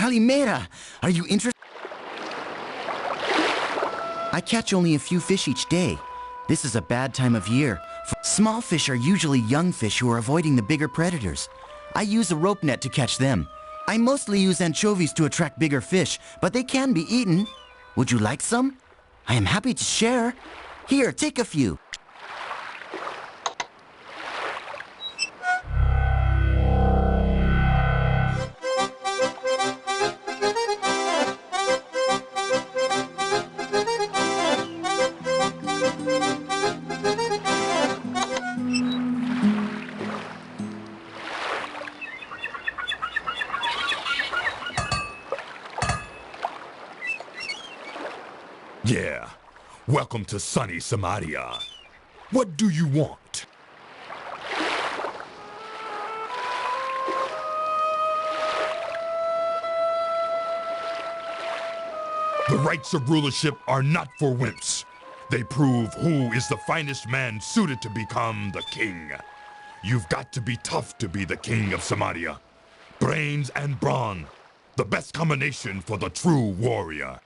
Calimera, are you interested? I catch only a few fish each day. This is a bad time of year. Small fish are usually young fish who are avoiding the bigger predators. I use a rope net to catch them. I mostly use anchovies to attract bigger fish, but they can be eaten. Would you like some? I am happy to share. Here, take a few. Yeah. Welcome to sunny Silmaria. What do you want? The rights of rulership are not for wimps. They prove who is the finest man suited to become the king. You've got to be tough to be the king of Silmaria. Brains and brawn, the best combination for the true warrior.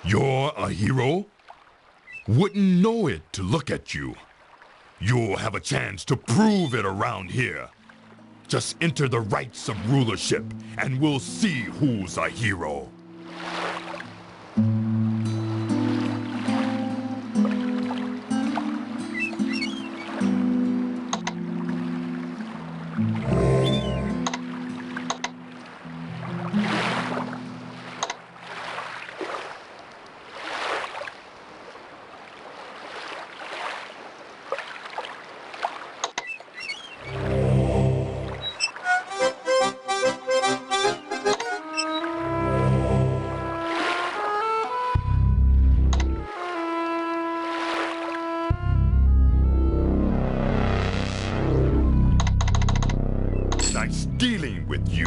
You're a hero? Wouldn't know it to look at you. You'll have a chance to prove it around here. Just enter the rights of rulership and we'll see who's a hero. Nice dealing with you.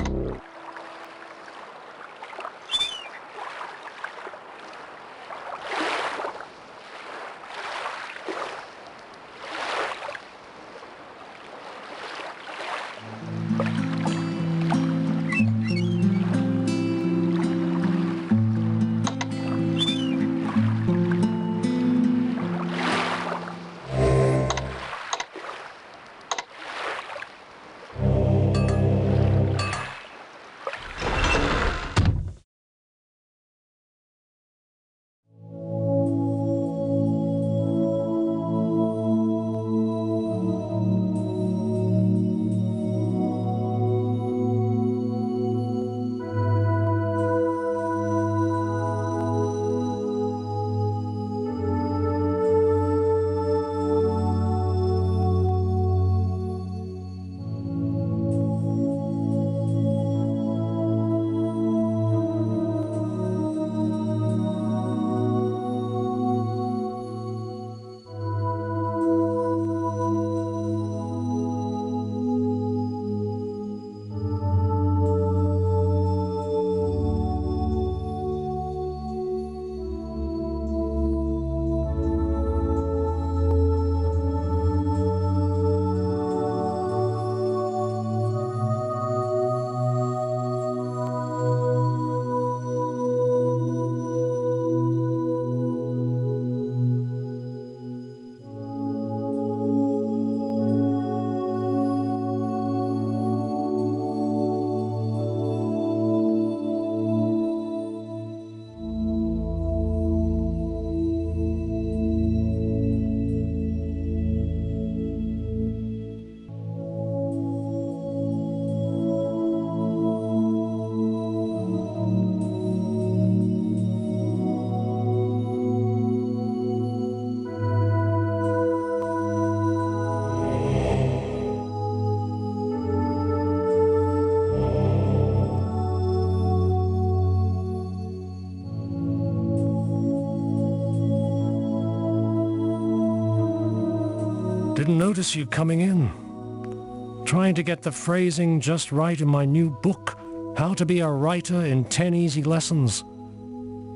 Didn't notice you coming in. Trying to get the phrasing just right in my new book, How to Be a Writer in 10 Easy Lessons.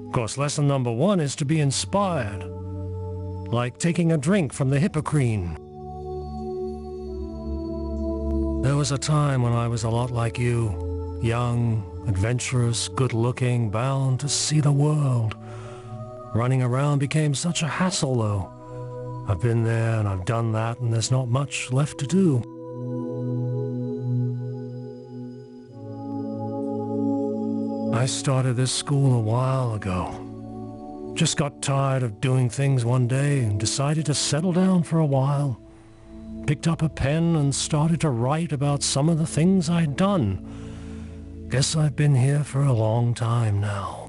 Of course, lesson number 1 is to be inspired. Like taking a drink from the Hippocrene. There was a time when I was a lot like you. Young, adventurous, good-looking, bound to see the world. Running around became such a hassle, though. I've been there and I've done that, and there's not much left to do. I started this school a while ago. Just got tired of doing things one day and decided to settle down for a while. Picked up a pen and started to write about some of the things I'd done. Guess I've been here for a long time now.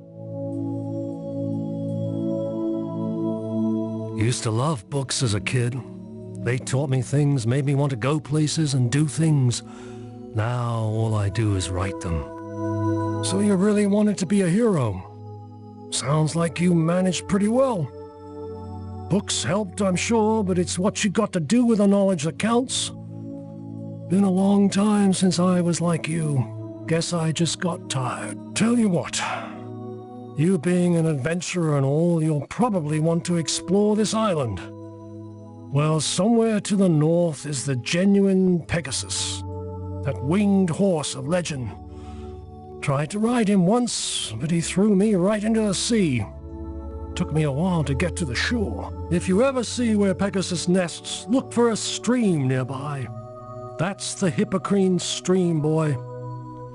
Used to love books as a kid. They taught me things, made me want to go places and do things. Now all I do is write them. So you really wanted to be a hero? Sounds like you managed pretty well. Books helped, I'm sure, but it's what you got to do with the knowledge that counts. Been a long time since I was like you. Guess I just got tired. Tell you what, you being an adventurer and all, you'll probably want to explore this island. Well, somewhere to the north is the genuine Pegasus, that winged horse of legend. Tried to ride him once, but he threw me right into the sea. Took me a while to get to the shore. If you ever see where Pegasus nests, look for a stream nearby. That's the Hippocrene stream, boy.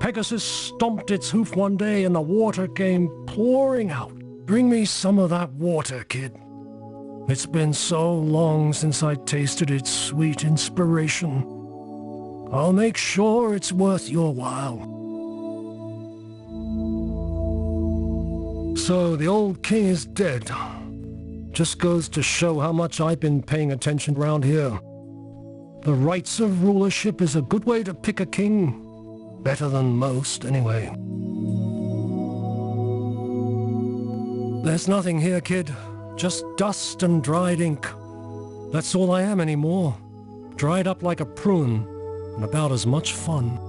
Pegasus stomped its hoof one day and the water came pouring out. Bring me some of that water, kid. It's been so long since I tasted its sweet inspiration. I'll make sure it's worth your while. So the old king is dead. Just goes to show how much I've been paying attention around here. The rights of rulership is a good way to pick a king. Better than most, anyway. There's nothing here, kid. Just dust and dried ink. That's all I am anymore. Dried up like a prune, and about as much fun.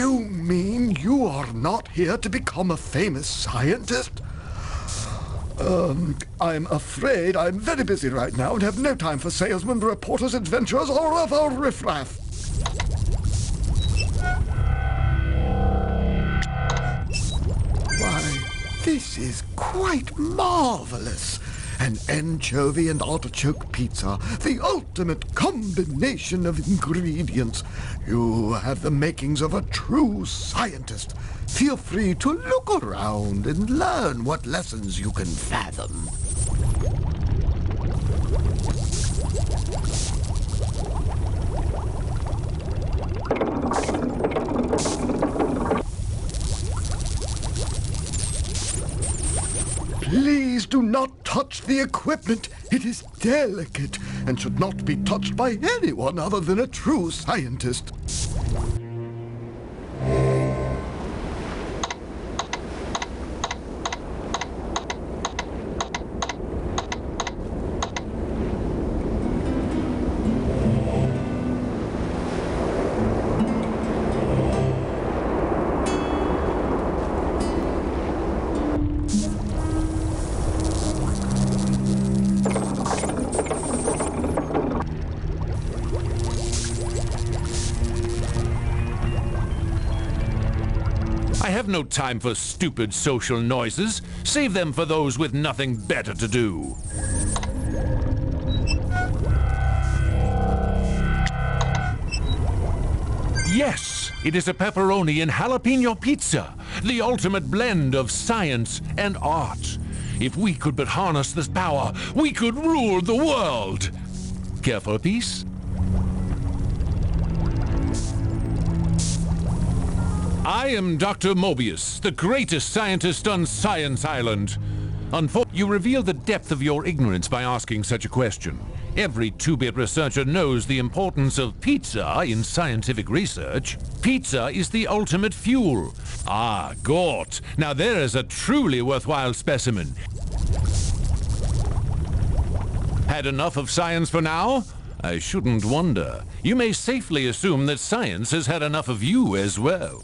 You mean you are not here to become a famous scientist? I'm afraid I'm very busy right now and have no time for salesmen, reporters, adventurers, or other riffraff. Why, this is quite marvelous. An anchovy and artichoke pizza, the ultimate combination of ingredients. You have the makings of a true scientist. Feel free to look around and learn what lessons you can fathom. Please do not touch the equipment. It is delicate and should not be touched by anyone other than a true scientist. I have no time for stupid social noises. Save them for those with nothing better to do. Yes, it is a pepperoni and jalapeno pizza, the ultimate blend of science and art. If we could but harness this power, we could rule the world. Care for a piece? I am Dr. Mobius, the greatest scientist on Science Island. You reveal the depth of your ignorance by asking such a question. Every two-bit researcher knows the importance of pizza in scientific research. Pizza is the ultimate fuel. Ah, Gort. Now there is a truly worthwhile specimen. Had enough of science for now? I shouldn't wonder. You may safely assume that science has had enough of you as well.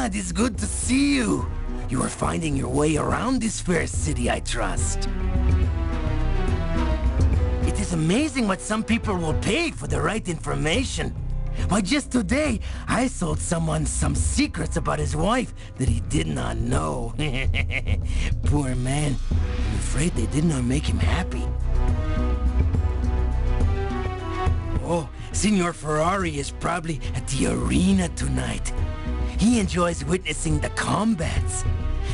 It is good to see you. You are finding your way around this fair city, I trust. It is amazing what some people will pay for the right information. Why, just today, I sold someone some secrets about his wife that he did not know. Poor man. I'm afraid they did not make him happy. Oh, Signor Ferrari is probably at the arena tonight. He enjoys witnessing the combats.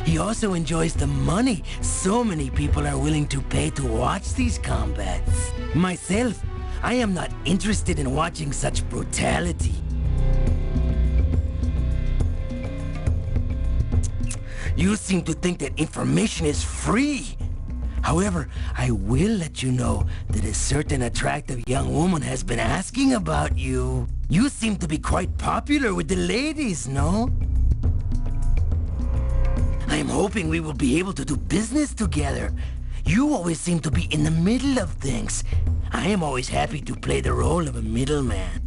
He also enjoys the money so many people are willing to pay to watch these combats. Myself, I am not interested in watching such brutality. You seem to think that information is free. However, I will let you know that a certain attractive young woman has been asking about you. You seem to be quite popular with the ladies, no? I am hoping we will be able to do business together. You always seem to be in the middle of things. I am always happy to play the role of a middleman.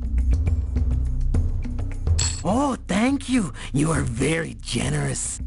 Oh, thank you. You are very generous.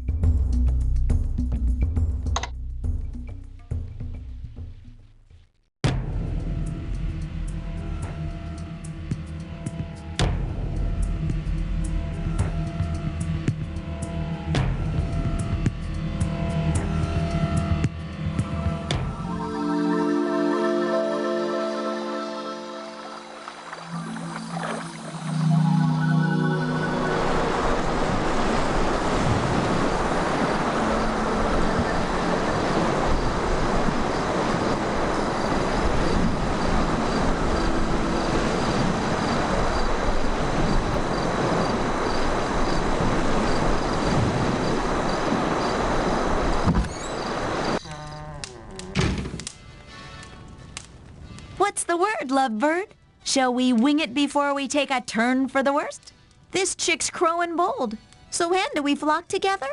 What's the word, lovebird? Shall we wing it before we take a turn for the worst? This chick's crowing bold. So when do we flock together?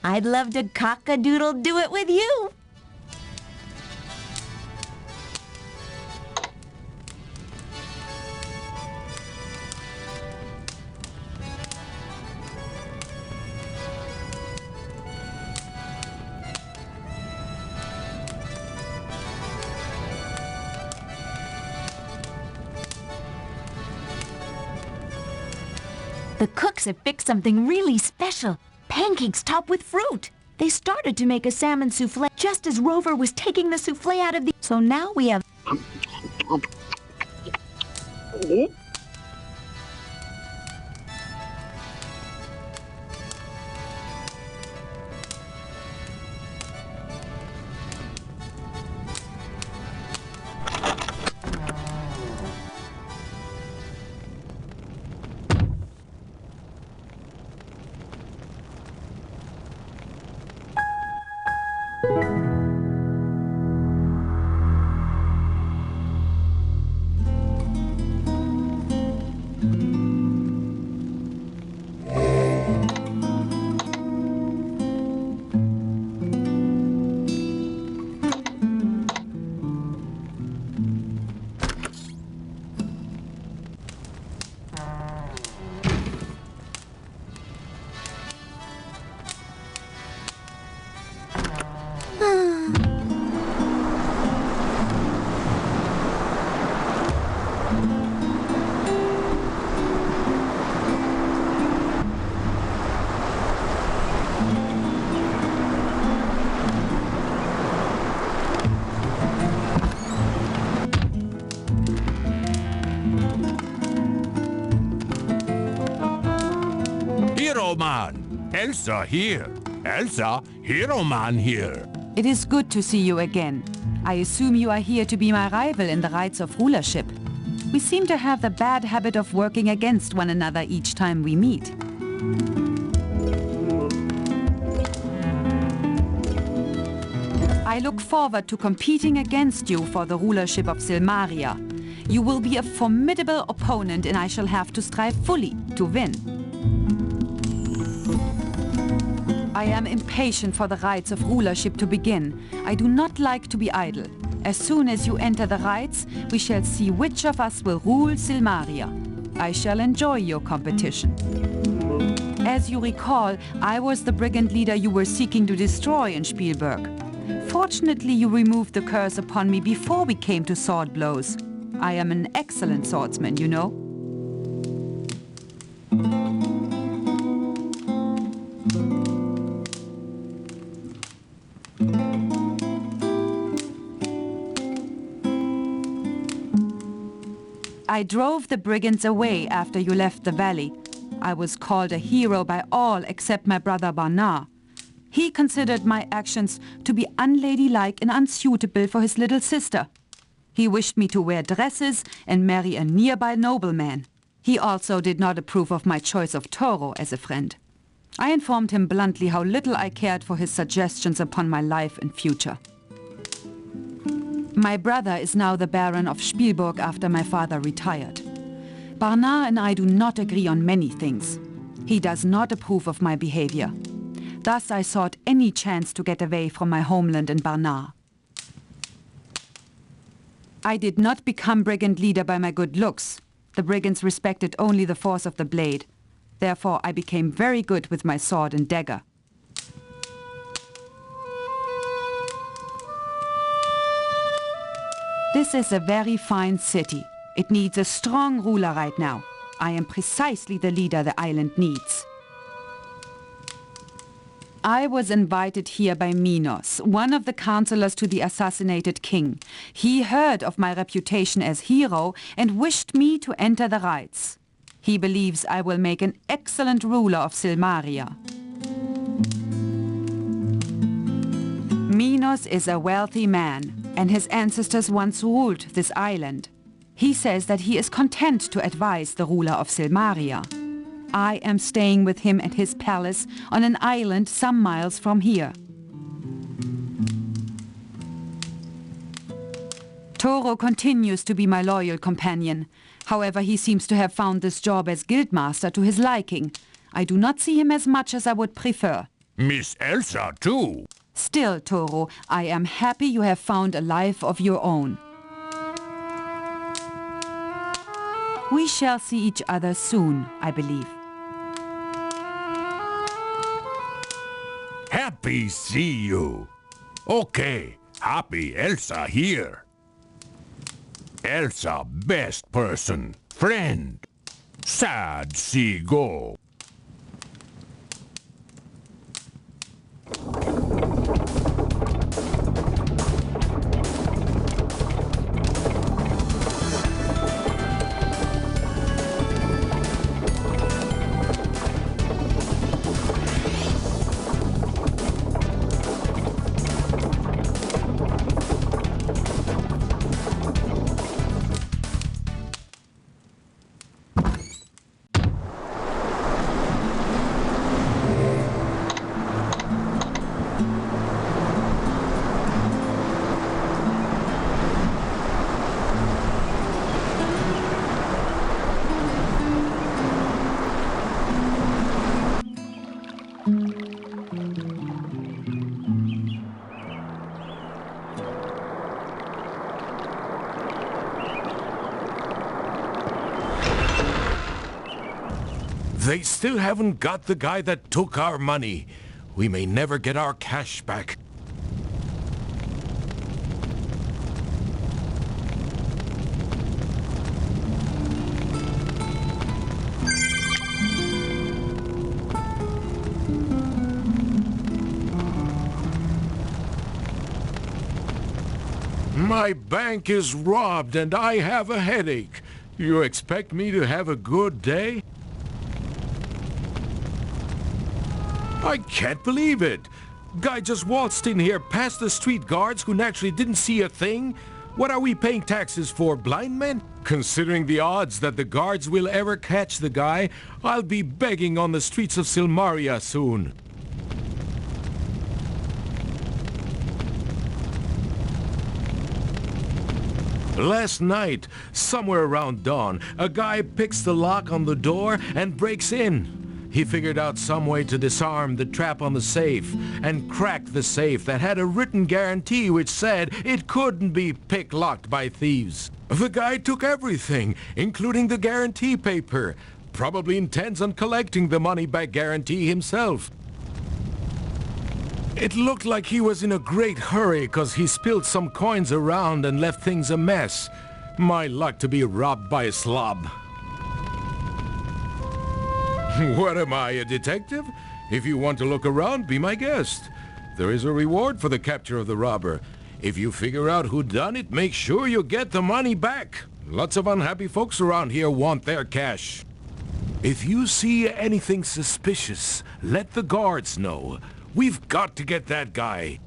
I'd love to cock-a-doodle-do it with you. The cooks have fixed something really special. Pancakes topped with fruit. They started to make a salmon souffle just as Rover was taking the souffle out of the... So now we have... Hero Man! Elsa here! Elsa, Hero Man here! It is good to see you again. I assume you are here to be my rival in the rights of rulership. We seem to have the bad habit of working against one another each time we meet. I look forward to competing against you for the rulership of Silmaria. You will be a formidable opponent and I shall have to strive fully to win. I am impatient for the rites of rulership to begin. I do not like to be idle. As soon as you enter the rites, we shall see which of us will rule Silmaria. I shall enjoy your competition. As you recall, I was the brigand leader you were seeking to destroy in Spielberg. Fortunately, you removed the curse upon me before we came to sword blows. I am an excellent swordsman, you know. I drove the brigands away after you left the valley. I was called a hero by all except my brother Bernard. He considered my actions to be unladylike and unsuitable for his little sister. He wished me to wear dresses and marry a nearby nobleman. He also did not approve of my choice of Toro as a friend. I informed him bluntly how little I cared for his suggestions upon my life and future. My brother is now the Baron of Spielberg after my father retired. Bernard and I do not agree on many things. He does not approve of my behavior. Thus I sought any chance to get away from my homeland in Bernard. I did not become brigand leader by my good looks. The brigands respected only the force of the blade. Therefore, I became very good with my sword and dagger. This is a very fine city. It needs a strong ruler right now. I am precisely the leader the island needs. I was invited here by Minos, one of the counselors to the assassinated king. He heard of my reputation as hero and wished me to enter the rites. He believes I will make an excellent ruler of Silmaria. Minos is a wealthy man, and his ancestors once ruled this island. He says that he is content to advise the ruler of Silmaria. I am staying with him at his palace on an island some miles from here. Toro continues to be my loyal companion. However, he seems to have found this job as guildmaster to his liking. I do not see him as much as I would prefer. Miss Elsa, too. Still, Toro, I am happy you have found a life of your own. We shall see each other soon, I believe. Happy see you. Okay, happy Elsa here. Elsa, best person, friend. Sad see go. They still haven't got the guy that took our money. We may never get our cash back. My bank is robbed and I have a headache. You expect me to have a good day? I can't believe it. Guy just waltzed in here past the street guards who naturally didn't see a thing. What are we paying taxes for, blind men? Considering the odds that the guards will ever catch the guy, I'll be begging on the streets of Silmaria soon. Last night, somewhere around dawn, a guy picks the lock on the door and breaks in. He figured out some way to disarm the trap on the safe and crack the safe that had a written guarantee which said it couldn't be pick-locked by thieves. The guy took everything, including the guarantee paper. Probably intends on collecting the money-back guarantee himself. It looked like he was in a great hurry because he spilled some coins around and left things a mess. My luck to be robbed by a slob. What am I, a detective? If you want to look around, be my guest. There is a reward for the capture of the robber. If you figure out who done it, make sure you get the money back. Lots of unhappy folks around here want their cash. If you see anything suspicious, let the guards know. We've got to get that guy.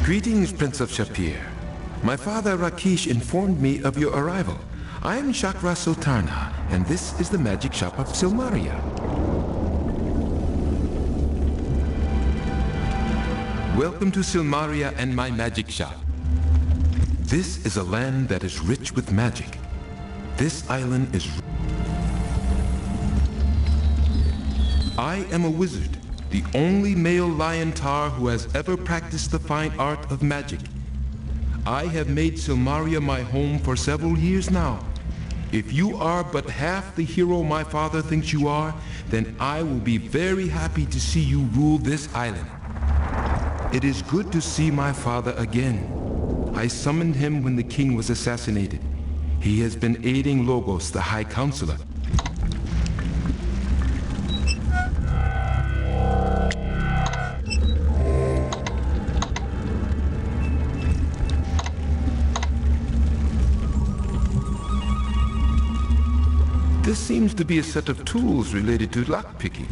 Greetings, Prince of Shapir. My father Rakesh informed me of your arrival. I am Chakra Sultana, and this is the magic shop of Silmaria. Welcome to Silmaria and my magic shop. This is a land that is rich with magic. This island is... I am a wizard, the only male lion tar who has ever practiced the fine art of magic. I have made Silmaria my home for several years now. If you are but half the hero my father thinks you are, then I will be very happy to see you rule this island. It is good to see my father again. I summoned him when the king was assassinated. He has been aiding Logos, the High Counselor. This seems to be a set of tools related to lockpicking.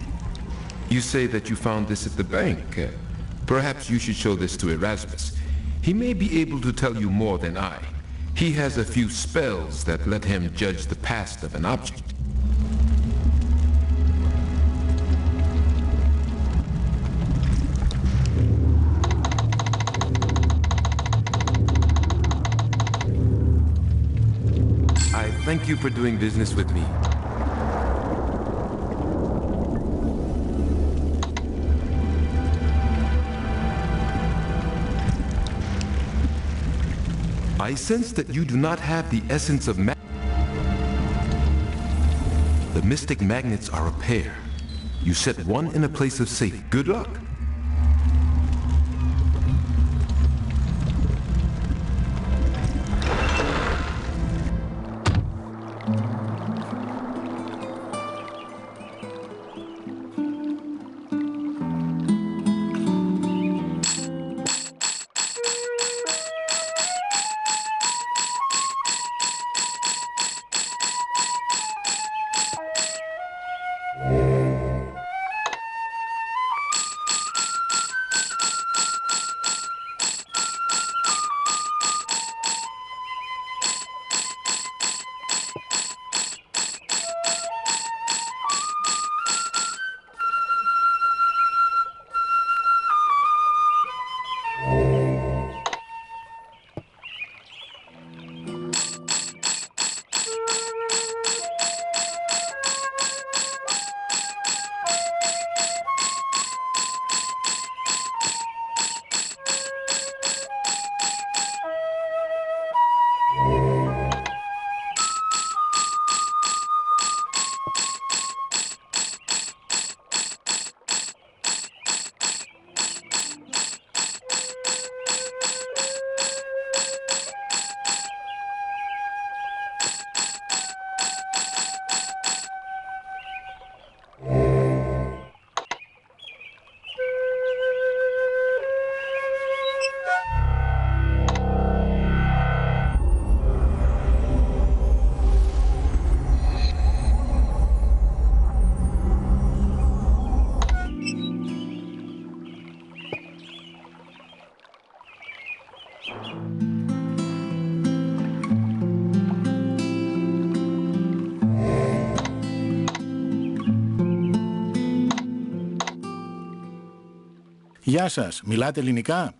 You say that you found this at the bank. Perhaps you should show this to Erasmus. He may be able to tell you more than I. He has a few spells that let him judge the past of an object. I thank you for doing business with me. I sense that you do not have the essence of magic. The mystic magnets are a pair. You set one in a place of safety. Good luck. Γεια σας, μιλάτε ελληνικά?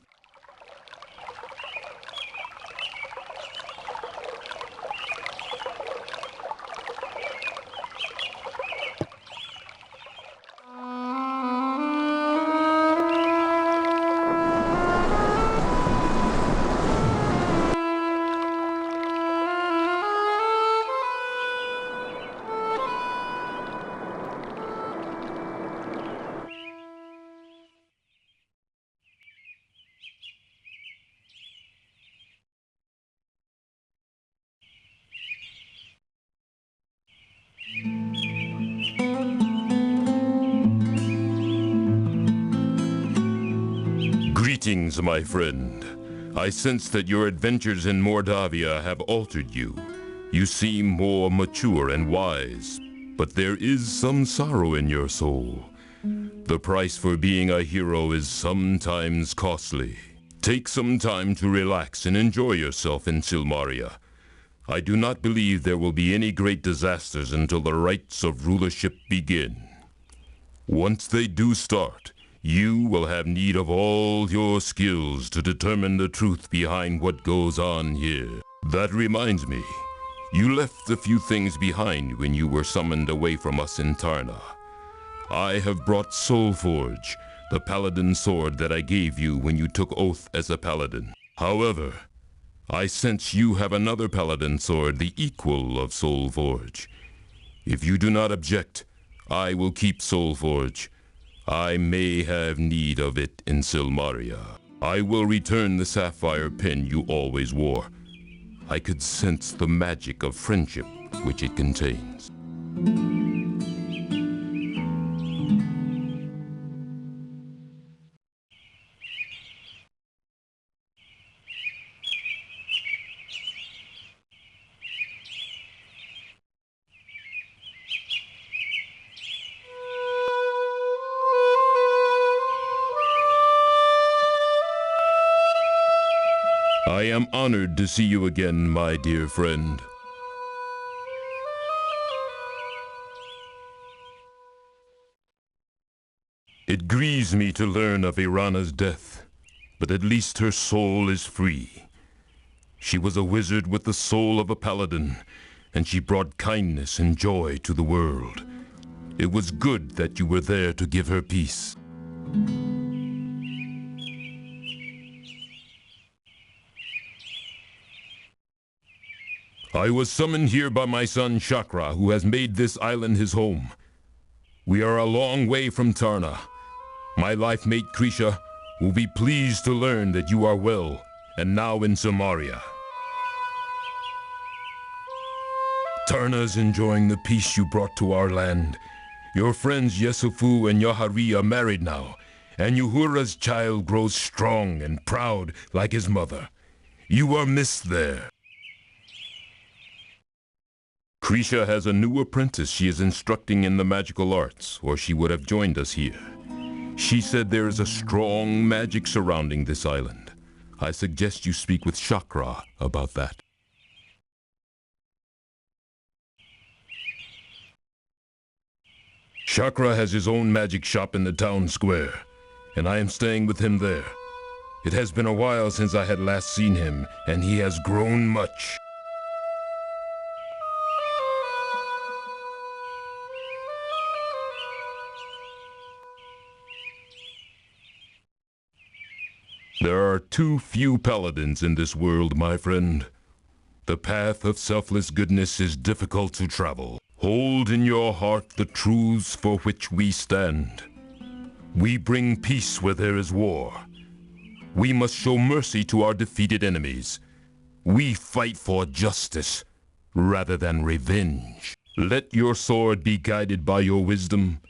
Greetings, my friend. I sense that your adventures in Mordavia have altered you. You seem more mature and wise, but there is some sorrow in your soul. The price for being a hero is sometimes costly. Take some time to relax and enjoy yourself in Silmaria. I do not believe there will be any great disasters until the rites of rulership begin. Once they do start, you will have need of all your skills to determine the truth behind what goes on here. That reminds me, you left a few things behind when you were summoned away from us in Tarna. I have brought Soulforge, the Paladin sword that I gave you when you took oath as a Paladin. However, I sense you have another Paladin sword, the equal of Soulforge. If you do not object, I will keep Soulforge. I may have need of it in Silmaria. I will return the sapphire pin you always wore. I could sense the magic of friendship which it contains. I am honored to see you again, my dear friend. It grieves me to learn of Irana's death, but at least her soul is free. She was a wizard with the soul of a paladin, and she brought kindness and joy to the world. It was good that you were there to give her peace. I was summoned here by my son Chakra, who has made this island his home. We are a long way from Tarna. My life mate Krisha will be pleased to learn that you are well, and now in Silmaria. Tarna is enjoying the peace you brought to our land. Your friends Yesufu and Yahari are married now, and Uhura's child grows strong and proud like his mother. You are missed there. Krisha has a new apprentice she is instructing in the magical arts, or she would have joined us here. She said there is a strong magic surrounding this island. I suggest you speak with Chakra about that. Chakra has his own magic shop in the town square, and I am staying with him there. It has been a while since I had last seen him, and he has grown much. There are too few paladins in this world, my friend. The path of selfless goodness is difficult to travel. Hold in your heart the truths for which we stand. We bring peace where there is war. We must show mercy to our defeated enemies. We fight for justice rather than revenge. Let your sword be guided by your wisdom,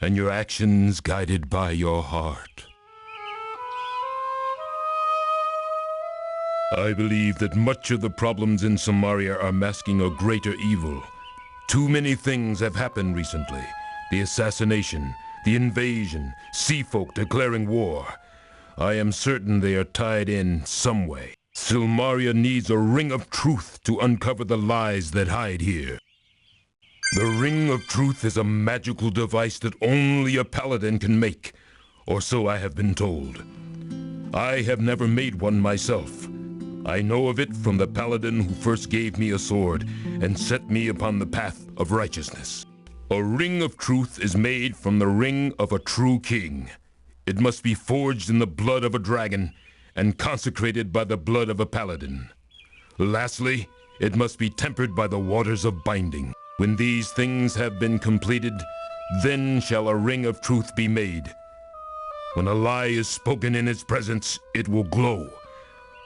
and your actions guided by your heart. I believe that much of the problems in Silmaria are masking a greater evil. Too many things have happened recently. The assassination, the invasion, sea folk declaring war. I am certain they are tied in some way. Silmaria needs a ring of truth to uncover the lies that hide here. The ring of truth is a magical device that only a paladin can make, or so I have been told. I have never made one myself. I know of it from the paladin who first gave me a sword and set me upon the path of righteousness. A ring of truth is made from the ring of a true king. It must be forged in the blood of a dragon and consecrated by the blood of a paladin. Lastly, it must be tempered by the waters of binding. When these things have been completed, then shall a ring of truth be made. When a lie is spoken in its presence, it will glow.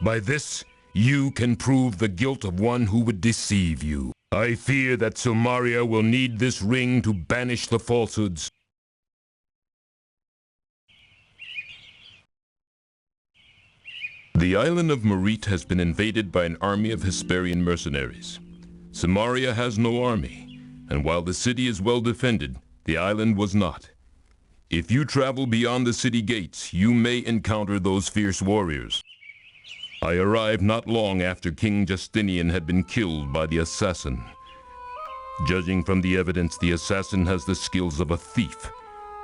By this, you can prove the guilt of one who would deceive you. I fear that Silmaria will need this ring to banish the falsehoods. The island of Merit has been invaded by an army of Hesperian mercenaries. Silmaria has no army, and while the city is well defended, the island was not. If you travel beyond the city gates, you may encounter those fierce warriors. I arrived not long after King Justinian had been killed by the assassin. Judging from the evidence, the assassin has the skills of a thief,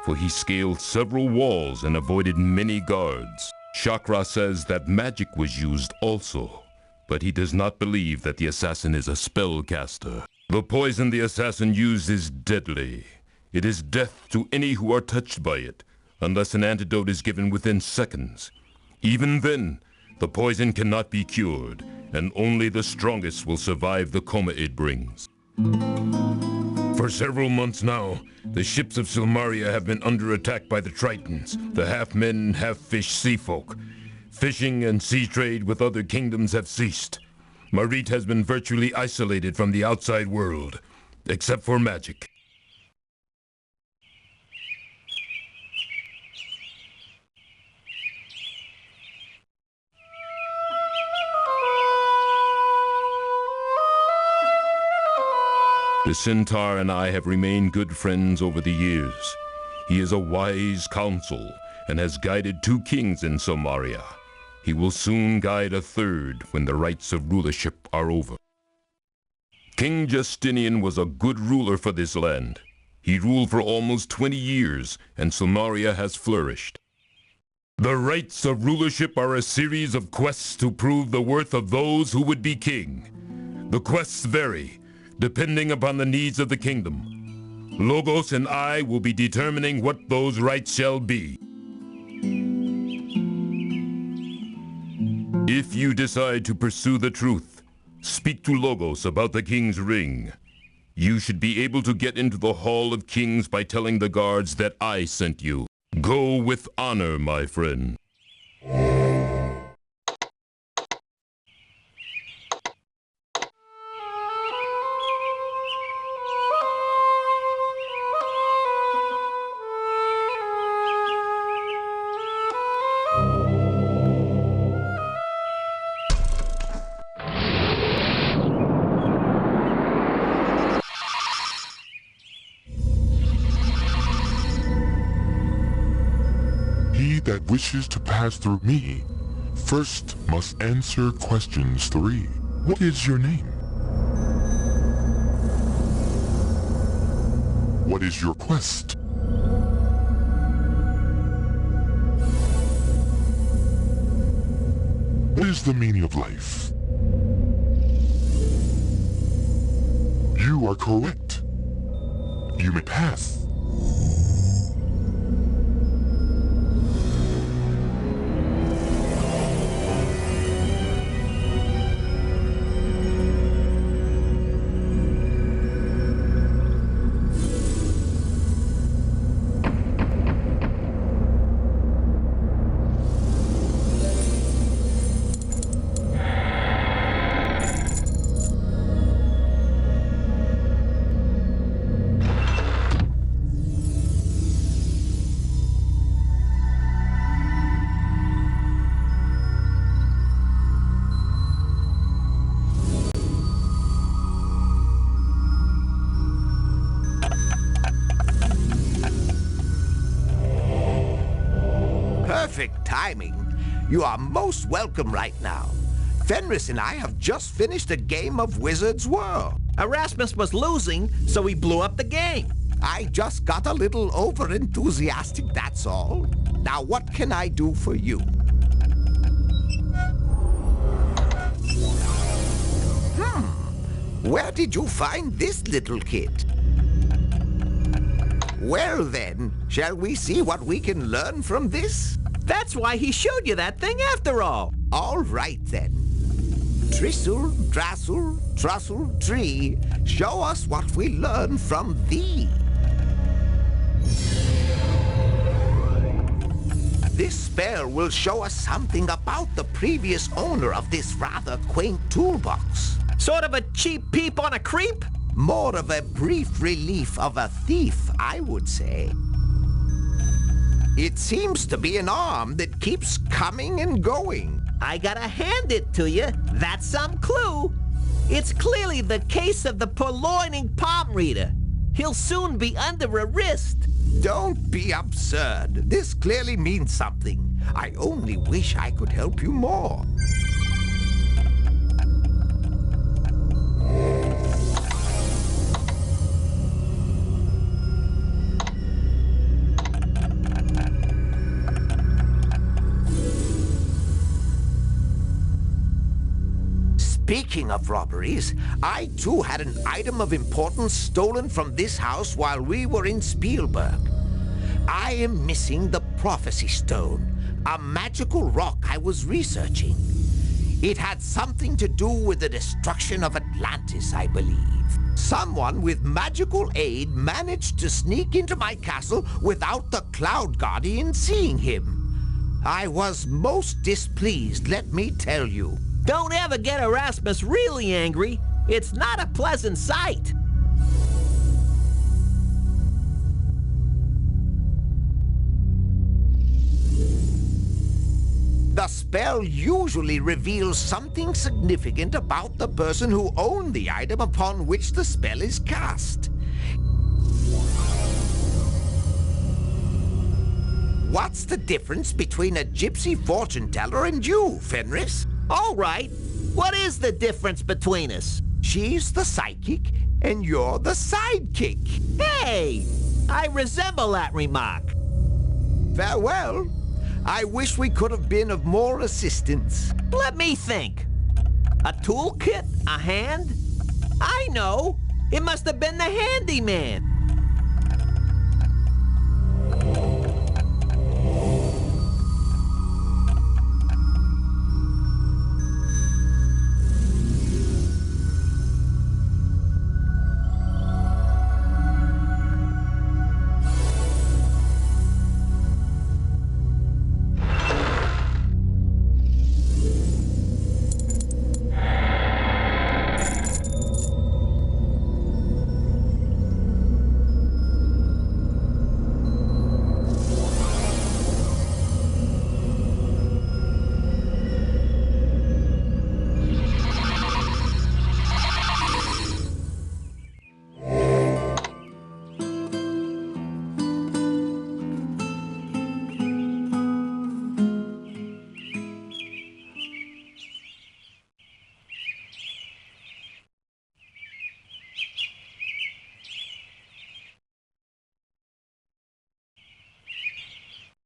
for he scaled several walls and avoided many guards. Chakra says that magic was used also, but he does not believe that the assassin is a spellcaster. The poison the assassin used is deadly. It is death to any who are touched by it, unless an antidote is given within seconds. Even then, the poison cannot be cured, and only the strongest will survive the coma it brings. For several months now, the ships of Silmaria have been under attack by the Tritons, the half-men, half-fish sea folk. Fishing and sea trade with other kingdoms have ceased. Marit has been virtually isolated from the outside world, except for magic. The Centaur and I have remained good friends over the years. He is a wise counsel and has guided 2 kings in Silmaria. He will soon guide a 3rd when the rites of rulership are over. King Justinian was a good ruler for this land. He ruled for almost 20 years, and Silmaria has flourished. The rites of rulership are a series of quests to prove the worth of those who would be king. The quests vary, depending upon the needs of the kingdom. Logos and I will be determining what those rites shall be. If you decide to pursue the truth, speak to Logos about the king's ring. You should be able to get into the Hall of Kings by telling the guards that I sent you. Go with honor, my friend. He that wishes to pass through me first must answer questions 3. What is your name? What is your quest? What is the meaning of life? You are correct. You may pass. Perfect timing. You are most welcome right now. Fenris and I have just finished a game of Wizard's World. Erasmus was losing, so he blew up the game. I just got a little over-enthusiastic, that's all. Now what can I do for you? Where did you find this little kid? Well then, shall we see what we can learn from this? That's why he showed you that thing after all. All right then. Tristle, Drassel, Trussel, Tree, show us what we learn from thee. This spell will show us something about the previous owner of this rather quaint toolbox. Sort of a cheap peep on a creep? More of a brief relief of a thief, I would say. It seems to be an arm that keeps coming and going. I gotta hand it to you. That's some clue. It's clearly the case of the purloining palm reader. He'll soon be under arrest. Don't be absurd. This clearly means something. I only wish I could help you more. Speaking of robberies, I too had an item of importance stolen from this house while we were in Spielberg. I am missing the Prophecy Stone, a magical rock I was researching. It had something to do with the destruction of Atlantis, I believe. Someone with magical aid managed to sneak into my castle without the Cloud Guardian seeing him. I was most displeased, let me tell you. Don't ever get Erasmus really angry. It's not a pleasant sight. The spell usually reveals something significant about the person who owned the item upon which the spell is cast. What's the difference between a gypsy fortune teller and you, Fenris? All right. What is the difference between us? She's the psychic, and you're the sidekick. Hey! I resemble that remark. Farewell. I wish we could have been of more assistance. Let me think. A toolkit? A hand? I know. It must have been the handyman.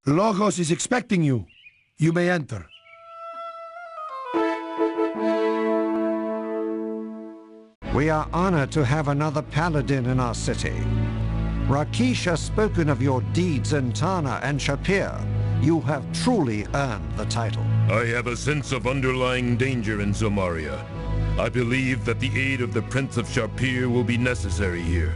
Logos is expecting you. You may enter. We are honored to have another Paladin in our city. Rakesh has spoken of your deeds in Tana and Shapir. You have truly earned the title. I have a sense of underlying danger in Silmaria. I believe that the aid of the Prince of Shapir will be necessary here.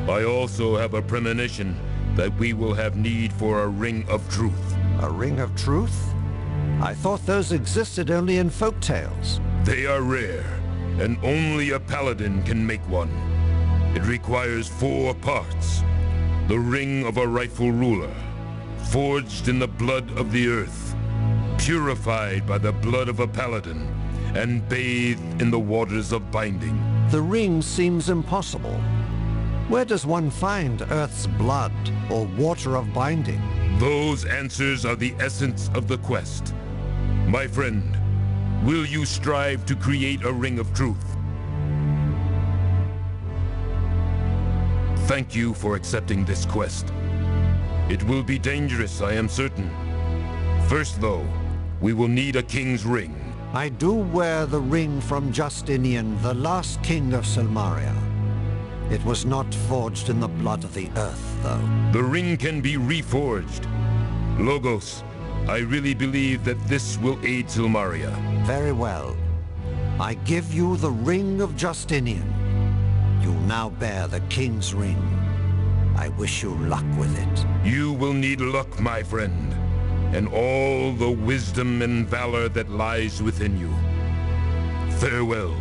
I also have a premonition that we will have need for a Ring of Truth. A Ring of Truth? I thought those existed only in folk tales. They are rare, and only a paladin can make one. It requires 4 parts. The ring of a rightful ruler, forged in the blood of the earth, purified by the blood of a paladin, and bathed in the waters of binding. The ring seems impossible. Where does one find Earth's blood or water of binding? Those answers are the essence of the quest. My friend, will you strive to create a Ring of Truth? Thank you for accepting this quest. It will be dangerous, I am certain. First, though, we will need a king's ring. I do wear the ring from Justinian, the last king of Silmaria. It was not forged in the blood of the earth, though. The ring can be reforged. Logos, I really believe that this will aid Silmaria. Very well. I give you the Ring of Justinian. You now bear the King's Ring. I wish you luck with it. You will need luck, my friend, and all the wisdom and valor that lies within you. Farewell.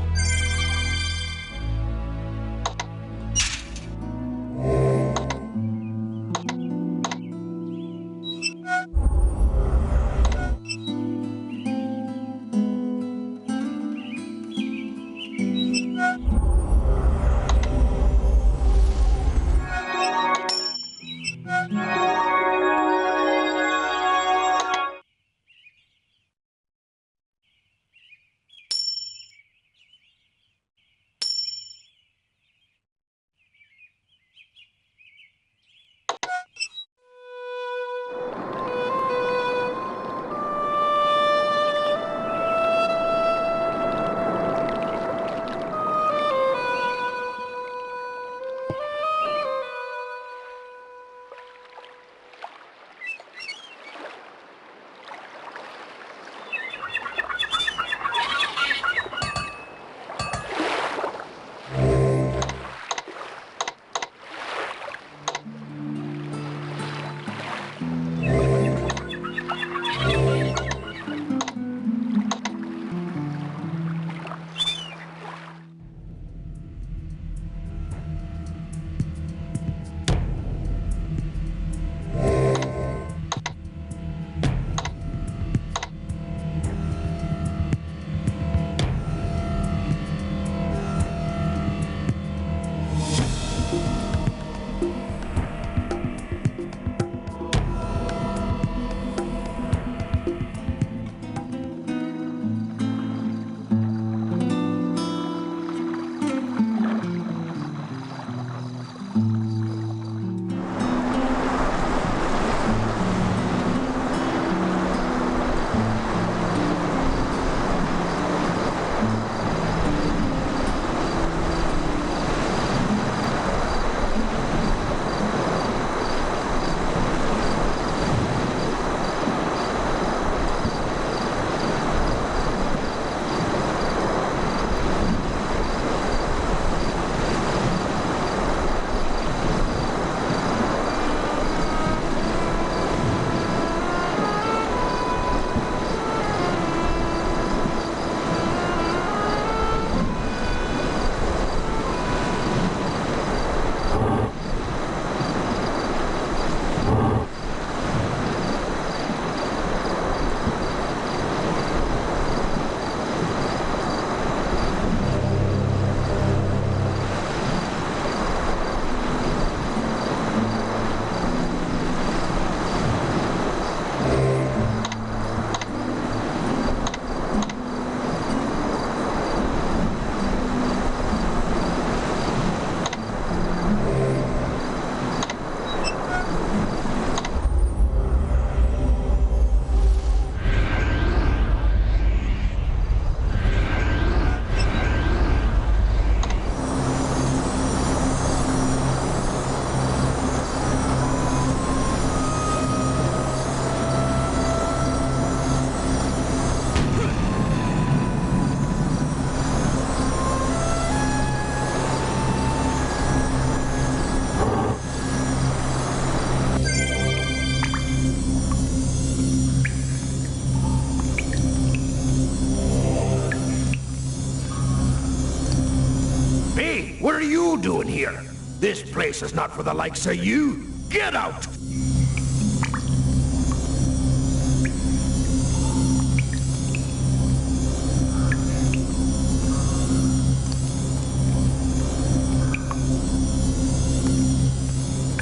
What are you doing here? This place is not for the likes of you. Get out!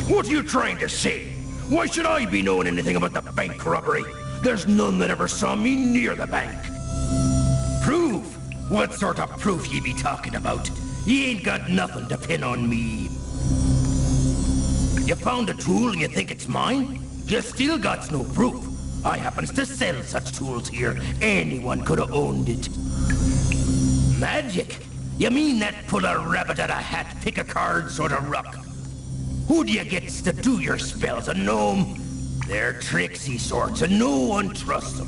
What are you trying to say? Why should I be knowing anything about the bank robbery? There's none that ever saw me near the bank. Proof? What sort of proof ye be talking about? Ye ain't got nothing to pin on me. You found a tool and you think it's mine? You still got no proof. I happens to sell such tools here. Anyone could have owned it. Magic? You mean that pull a rabbit out of a hat, pick a card sort of ruck? Who do you get to do your spells? A gnome? They're tricksy sorts, and no one trusts them.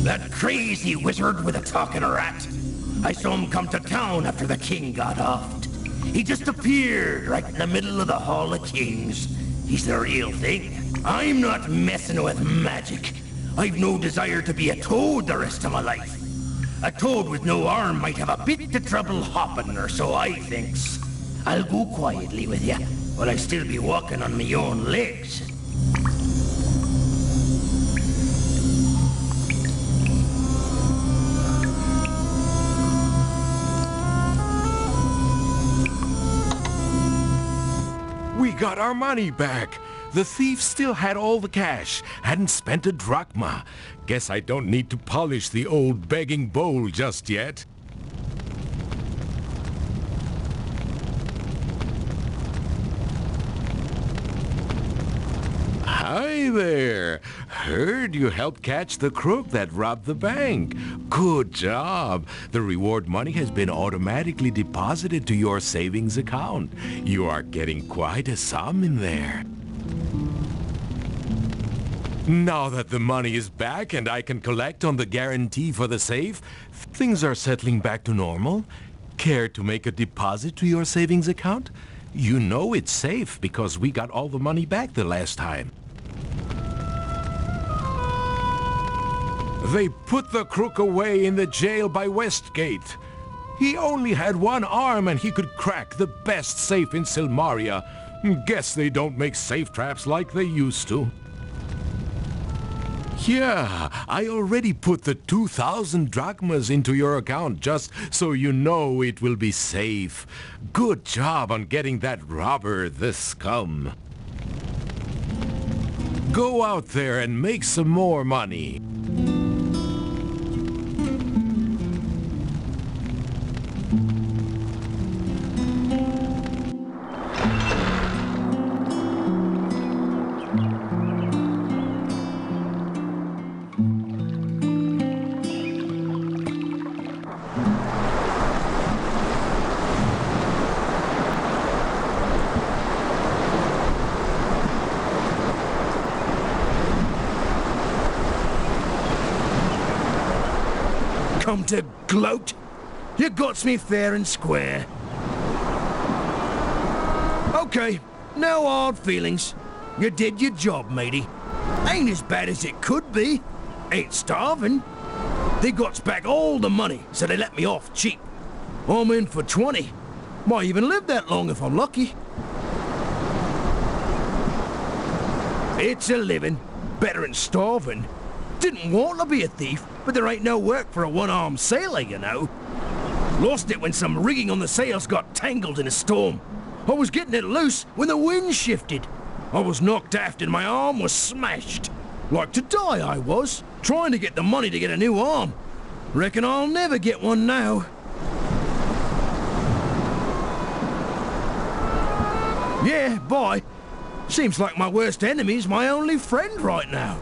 That crazy wizard with a talking rat. I saw him come to town after the king got offed. He just appeared right in the middle of the Hall of Kings. He's the real thing. I'm not messing with magic. I've no desire to be a toad the rest of my life. A toad with no arm might have a bit of trouble hopping, or so I thinks. I'll go quietly with you, but I still be walking on my own legs. We got our money back. The thief still had all the cash, hadn't spent a drachma. Guess I don't need to polish the old begging bowl just yet. Hi there. Heard you helped catch the crook that robbed the bank. Good job. The reward money has been automatically deposited to your savings account. You are getting quite a sum in there. Now that the money is back and I can collect on the guarantee for the safe, things are settling back to normal. Care to make a deposit to your savings account? You know it's safe because we got all the money back the last time. They put the crook away in the jail by Westgate. He only had one arm and he could crack the best safe in Silmaria. Guess they don't make safe traps like they used to. Yeah, I already put the 2,000 drachmas into your account just so you know it will be safe. Good job on getting that robber the scum. Go out there and make some more money. Come to gloat? You got me fair and square. Okay, no hard feelings. You did your job, matey. Ain't as bad as it could be. Ain't starving. They got back all the money, so they let me off cheap. I'm in for 20. Might even live that long if I'm lucky. It's a living. Better than starving. Didn't want to be a thief, but there ain't no work for a one-armed sailor, you know. Lost it when some rigging on the sails got tangled in a storm. I was getting it loose when the wind shifted. I was knocked aft and my arm was smashed. Like to die I was, trying to get the money to get a new arm. Reckon I'll never get one now. Yeah, bye. Seems like my worst enemy's my only friend right now.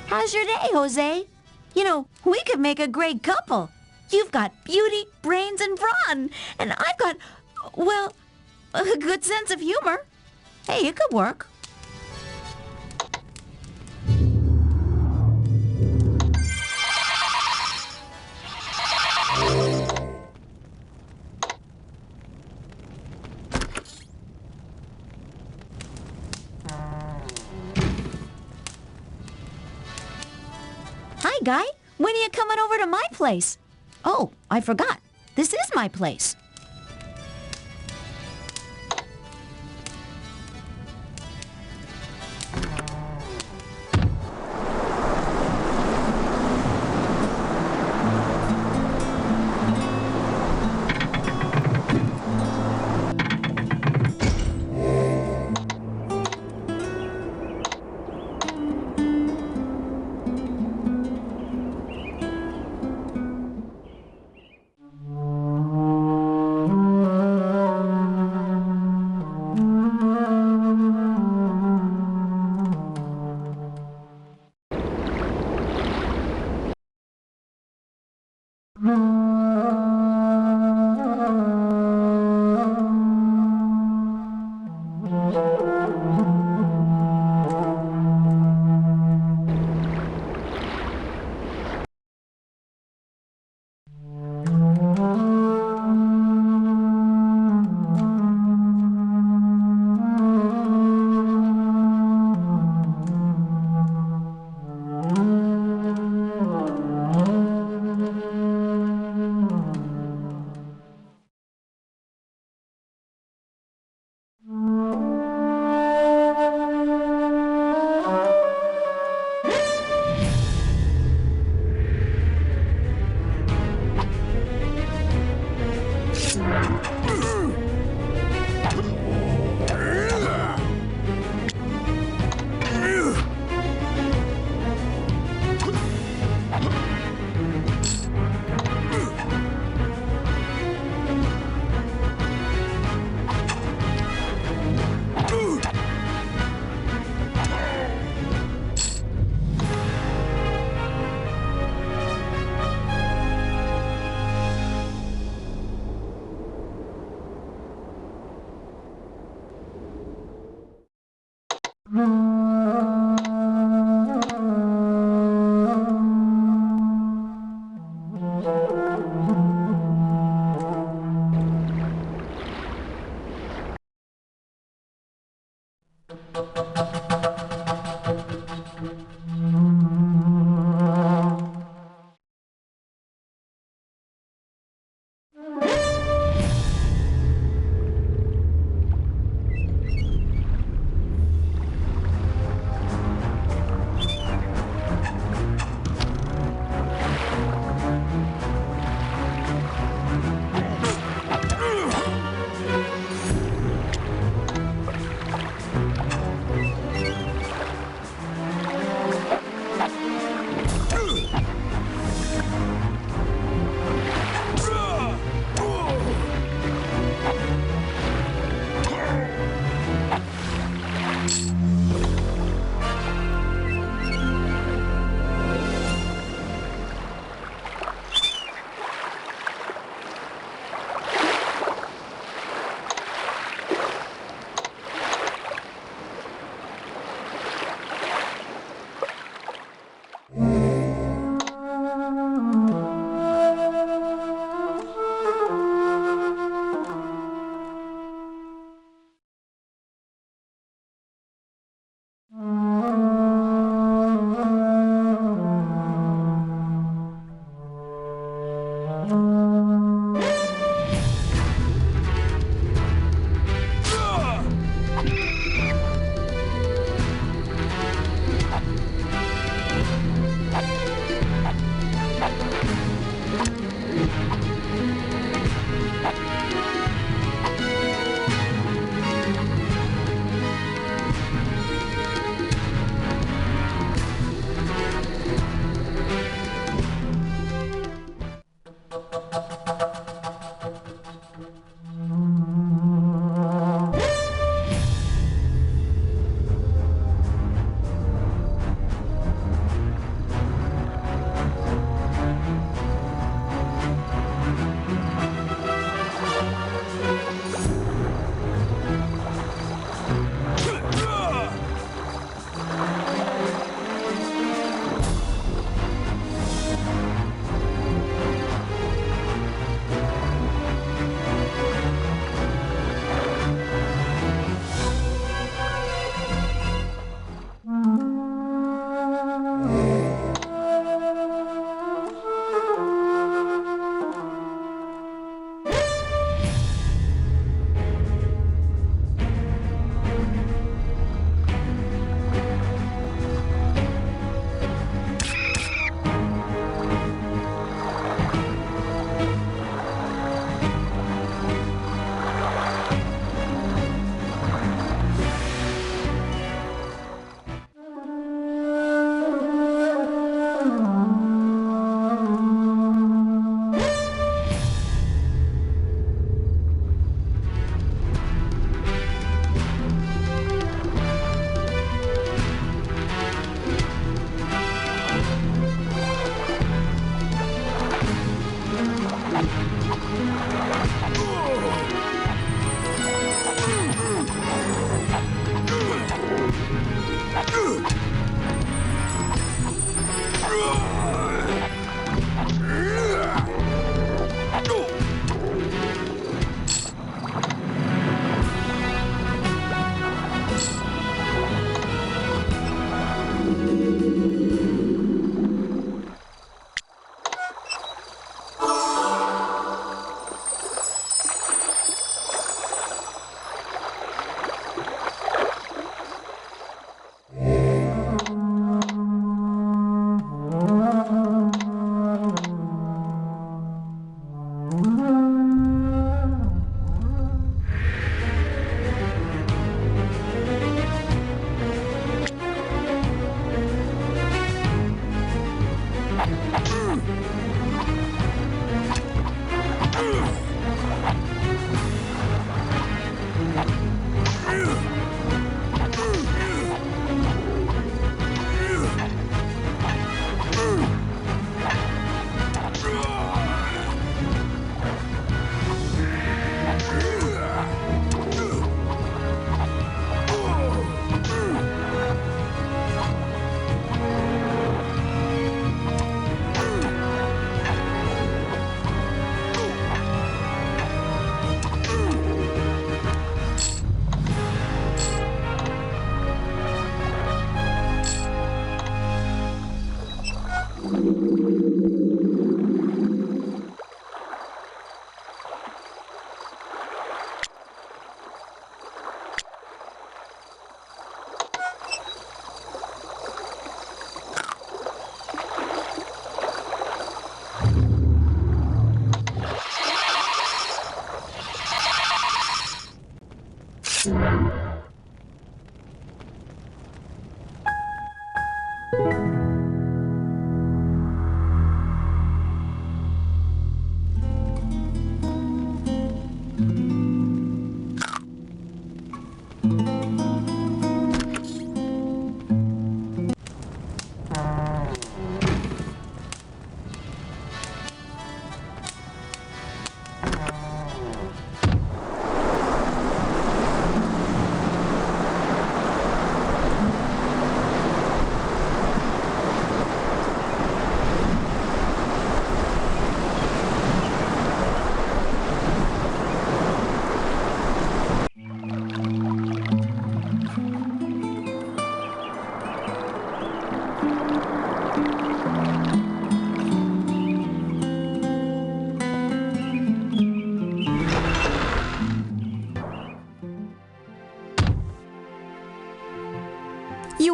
How's your day, Jose? You know, we could make a great couple. You've got beauty, brains, and brawn. And I've got, well, a good sense of humor. Hey, it could work. Hi, Guy. When are you coming over to my place? Oh, I forgot. This is my place.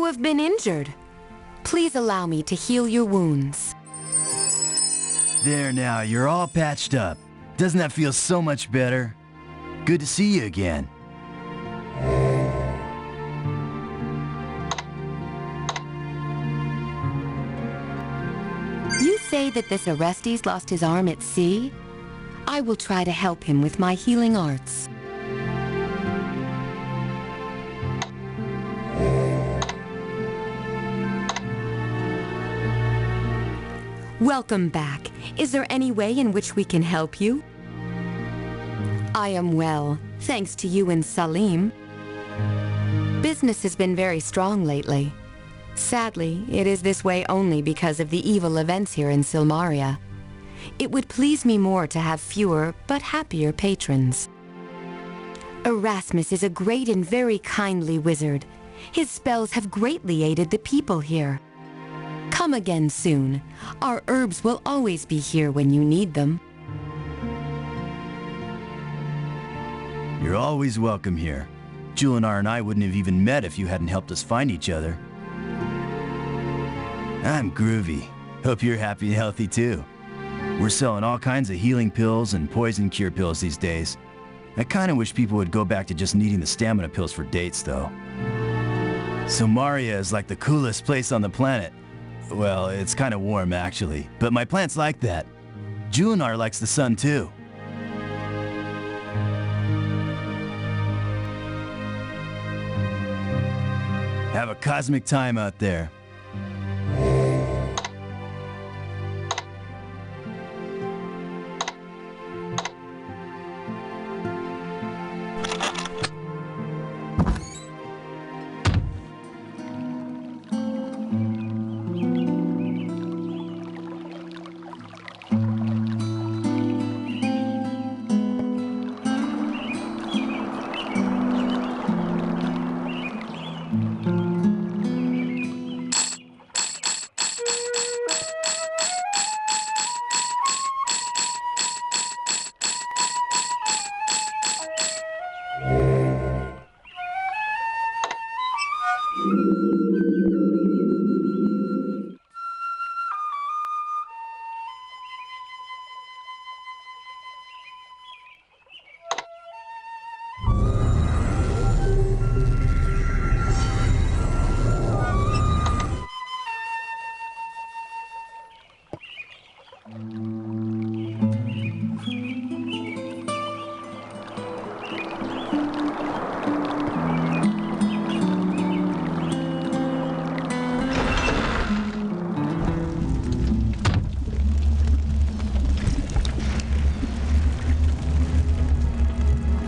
You have been injured. Please allow me to heal your wounds. There now, you're all patched up. Doesn't that feel so much better? Good to see you again. You say that this Orestes lost his arm at sea? I will try to help him with my healing arts. Welcome back. Is there any way in which we can help you? I am well, thanks to you and Salim. Business has been very strong lately. Sadly, it is this way only because of the evil events here in Silmaria. It would please me more to have fewer, but happier patrons. Erasmus is a great and very kindly wizard. His spells have greatly aided the people here. Come again soon. Our herbs will always be here when you need them. You're always welcome here. Julinar and I wouldn't have even met if you hadn't helped us find each other. I'm groovy. Hope you're happy and healthy too. We're selling all kinds of healing pills and poison cure pills these days. I kinda wish people would go back to just needing the stamina pills for dates though. Silmaria is like the coolest place on the planet. Well, it's kinda warm actually, but my plants like that. Julinar likes the sun too. Have a cosmic time out there.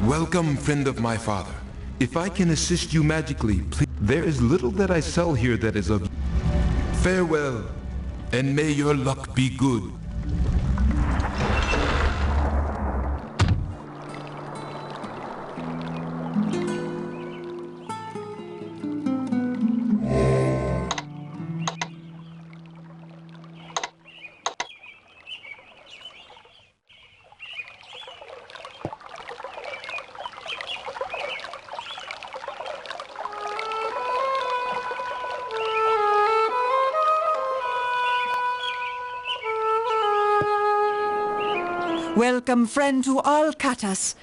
Welcome, friend of my father. If I can assist you magically, please. There is little that I sell here that is of... Farewell, and may your luck be good. Welcome, friend, to all Katas.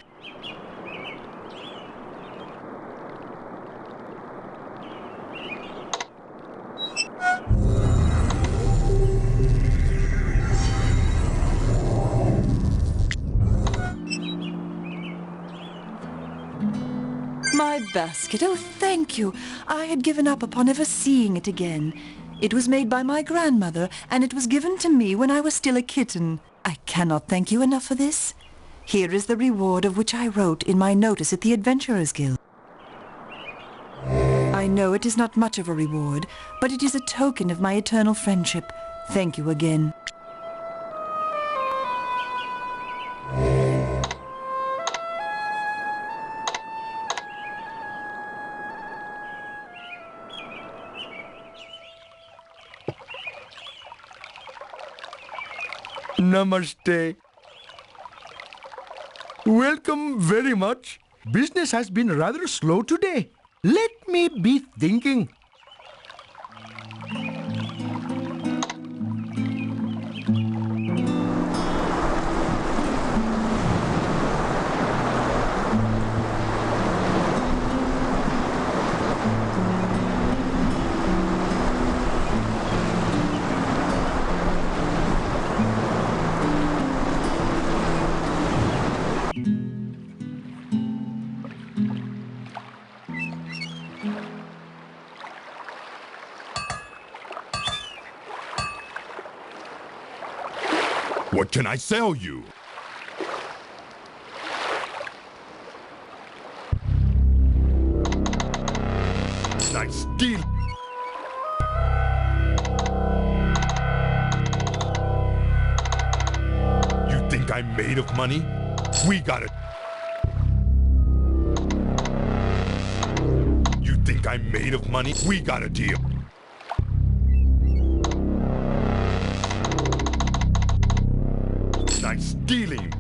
My basket, oh thank you. I had given up upon ever seeing it again. It was made by my grandmother, and it was given to me when I was still a kitten. I cannot thank you enough for this. Here is the reward of which I wrote in my notice at the Adventurers Guild. I know it is not much of a reward, but it is a token of my eternal friendship. Thank you again. Namaste. Welcome very much. Business has been rather slow today. Let me be thinking. What can I sell you? Nice deal. You think I'm made of money? We got it. You think I'm made of money? We got a deal. Nice dealing.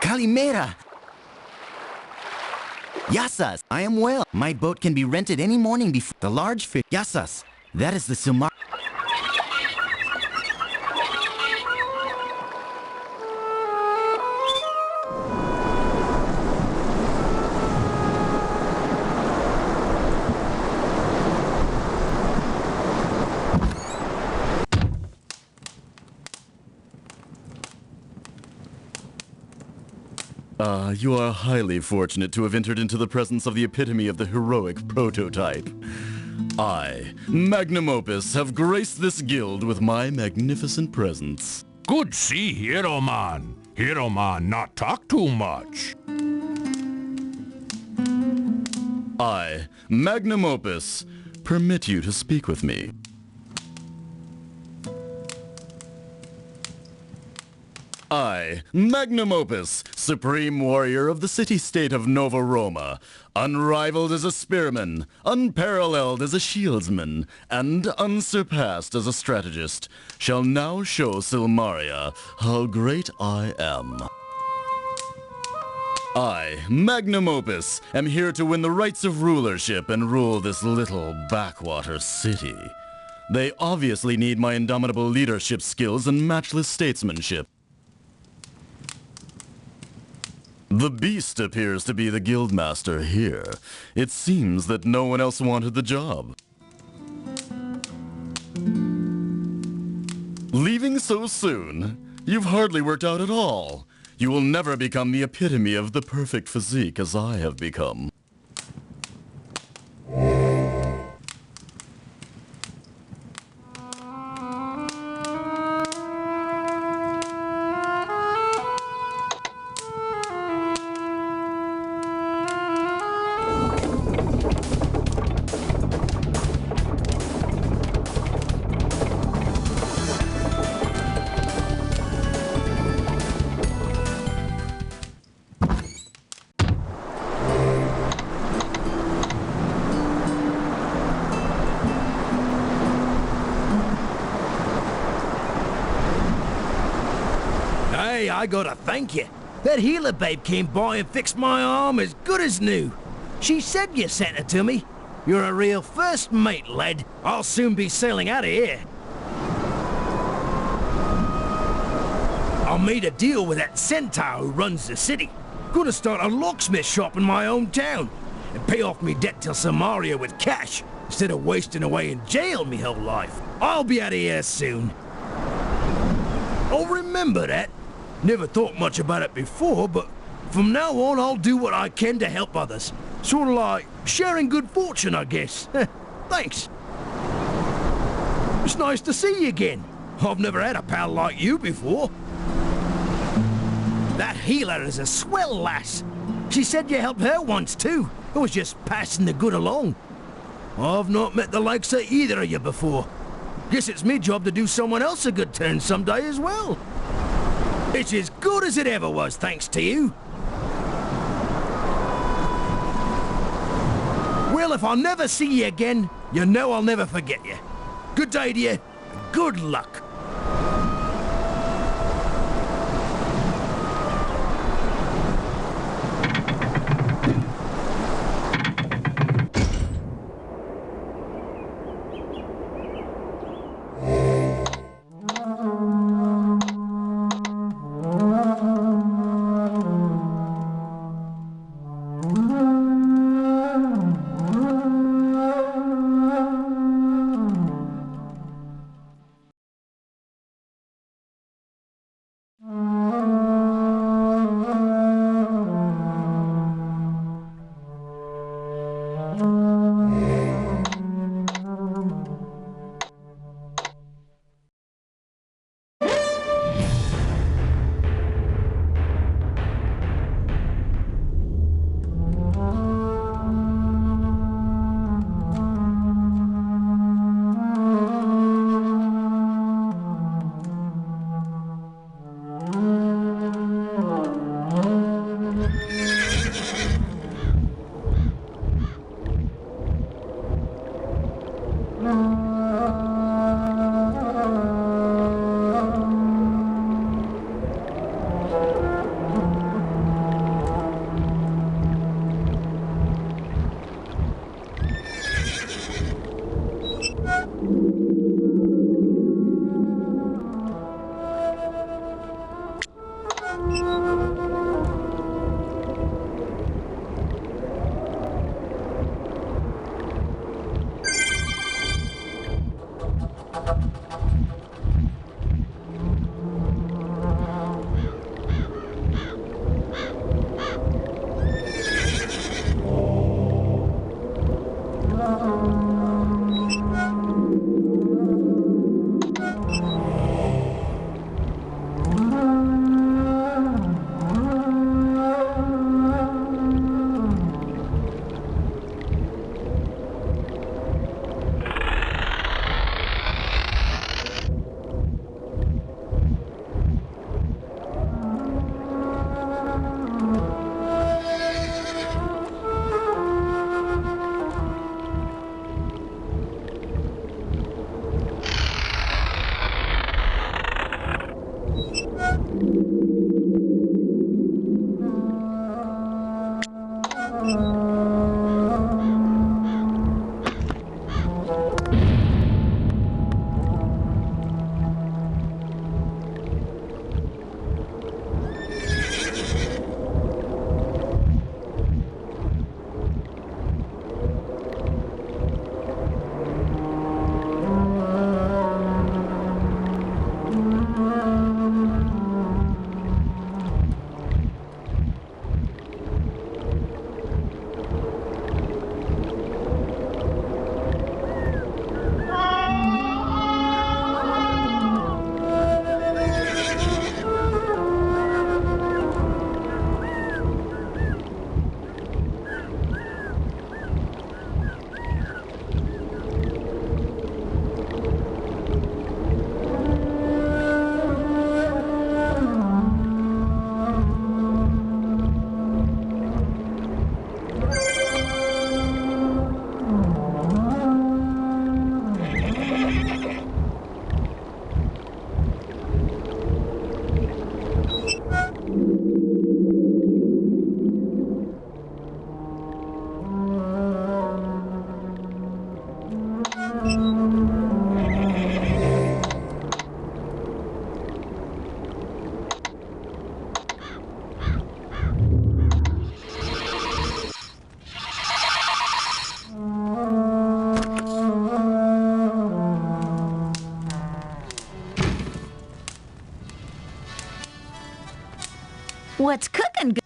Calimera! Yasas, I am well. My boat can be rented any morning before the large fish. Yasas, that is the Silmaria. You are highly fortunate to have entered into the presence of the epitome of the heroic prototype. I, Magnum Opus, have graced this guild with my magnificent presence. Good see, Hero Man. Hero Man, not talk too much. I, Magnum Opus, permit you to speak with me. I, Magnum Opus, Supreme Warrior of the city-state of Nova Roma, unrivaled as a spearman, unparalleled as a shieldsman, and unsurpassed as a strategist, shall now show Silmaria how great I am. I, Magnum Opus, am here to win the rights of rulership and rule this little backwater city. They obviously need my indomitable leadership skills and matchless statesmanship. The beast appears to be the guildmaster here. It seems that no one else wanted the job. Leaving so soon? You've hardly worked out at all. You will never become the epitome of the perfect physique as I have become. Hey, I gotta thank you. That healer babe came by and fixed my arm as good as new. She said you sent her to me. You're a real first mate, lad. I'll soon be sailing out of here. I'll made a deal with that centaur who runs the city. Gonna start a locksmith shop in my hometown and pay off me debt to Silmaria with cash instead of wasting away in jail me whole life. I'll be out of here soon. I'll remember that. Never thought much about it before, but from now on I'll do what I can to help others. Sort of like sharing good fortune, I guess. Thanks. It's nice to see you again. I've never had a pal like you before. That healer is a swell lass. She said you helped her once too. I was just passing the good along. I've not met the likes of either of you before. Guess it's me job to do someone else a good turn someday as well. It's as good as it ever was, thanks to you. Well, if I never see you again, you know I'll never forget you. Good day to you. Good luck. What's cooking?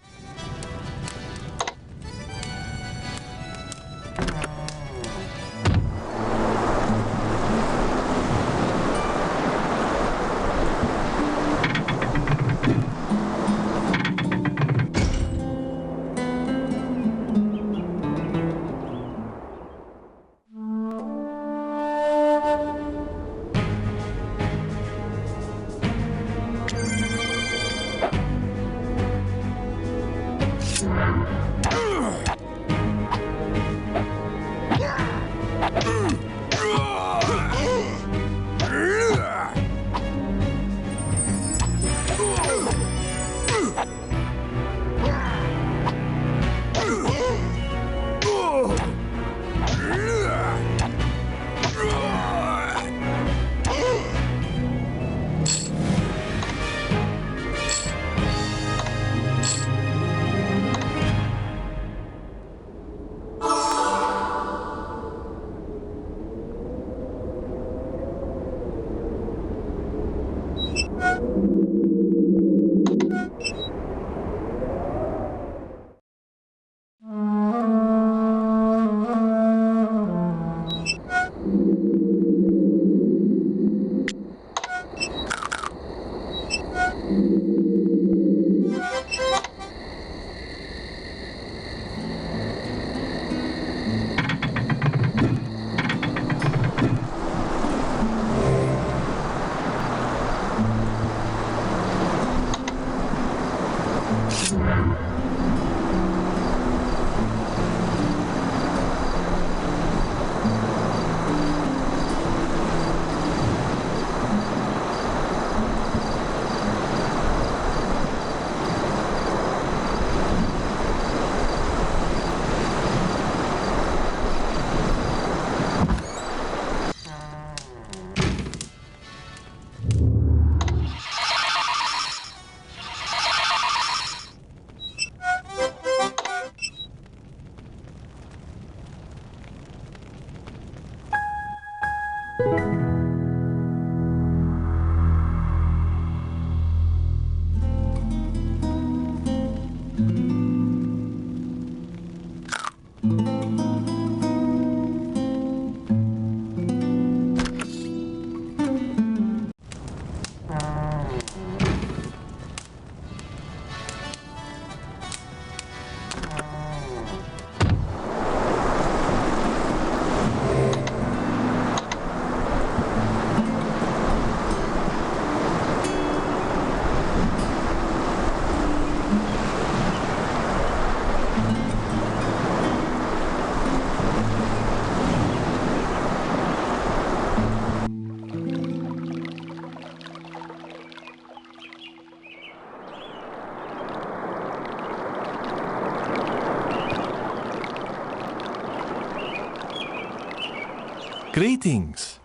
Greetings.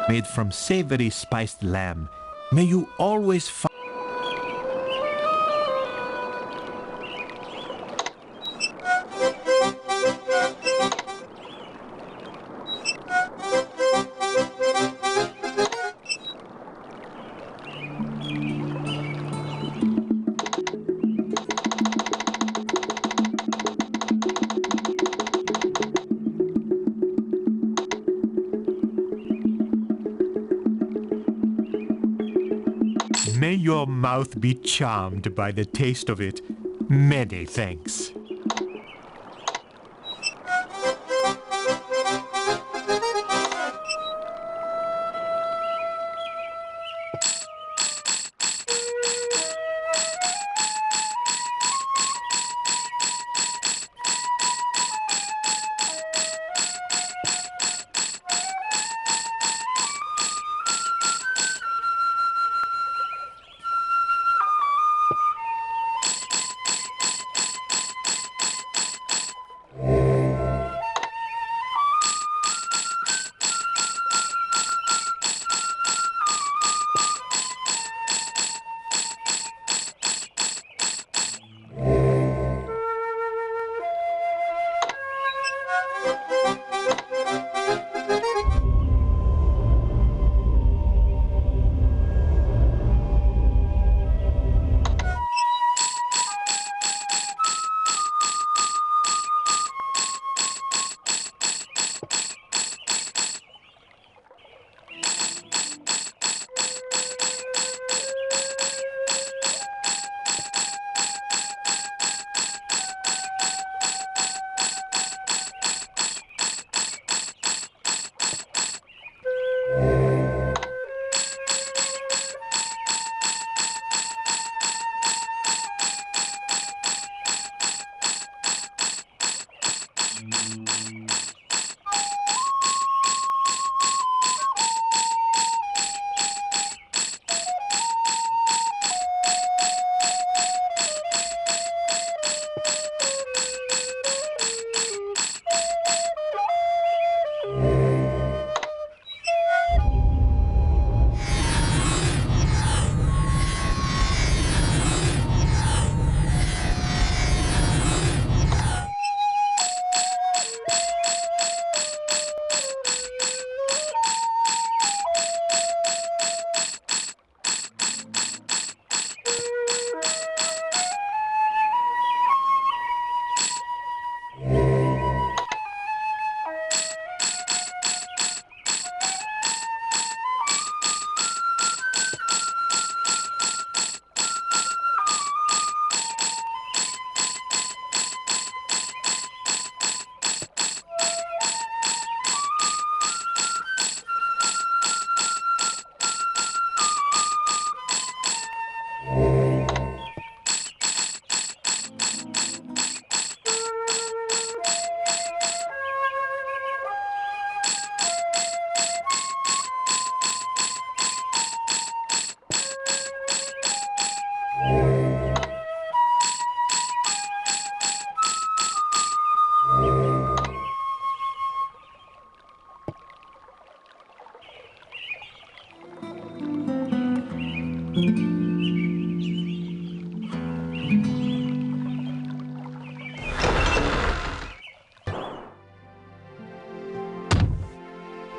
Made from savory spiced lamb, may you always find... May your mouth be charmed by the taste of it. Many thanks.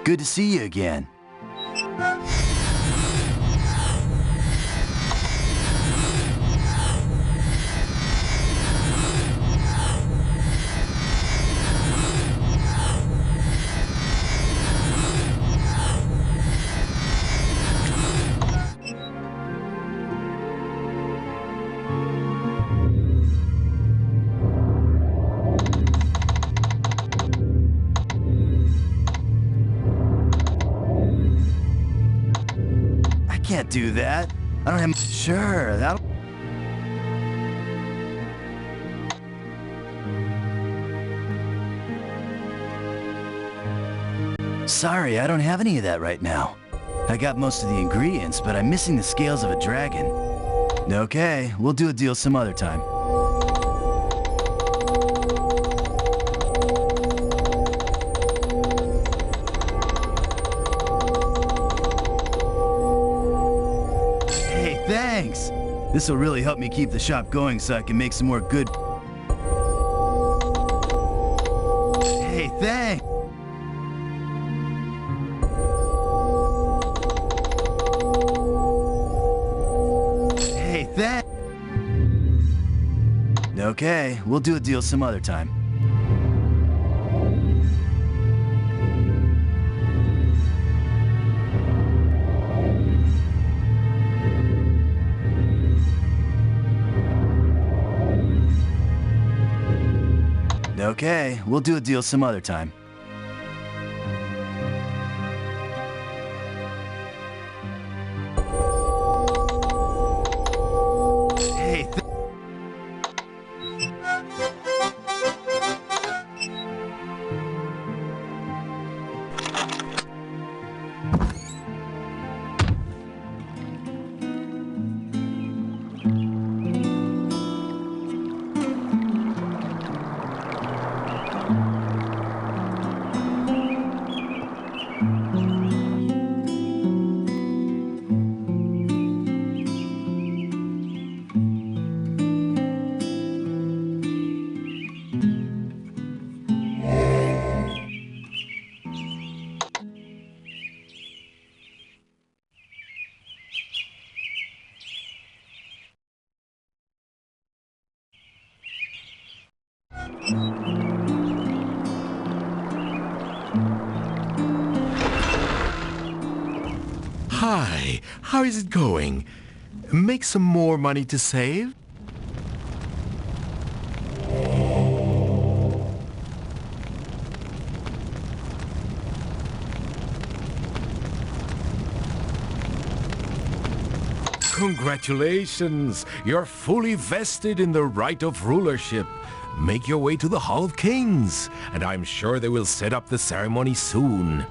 Good to see you again. Can't do that. I don't have... Sure, that'll... Sorry, I don't have any of that right now. I got most of the ingredients, but I'm missing the scales of a dragon. Okay, we'll do a deal some other time. This will really help me keep the shop going so I can make some more good... Hey, thanks! Hey, thanks! Okay, we'll do a deal some other time. Okay, we'll do a deal some other time. Hey, Hi, how is it going? Make some more money to save? Congratulations! You're fully vested in the right of rulership. Make your way to the Hall of Kings, and I'm sure they will set up the ceremony soon.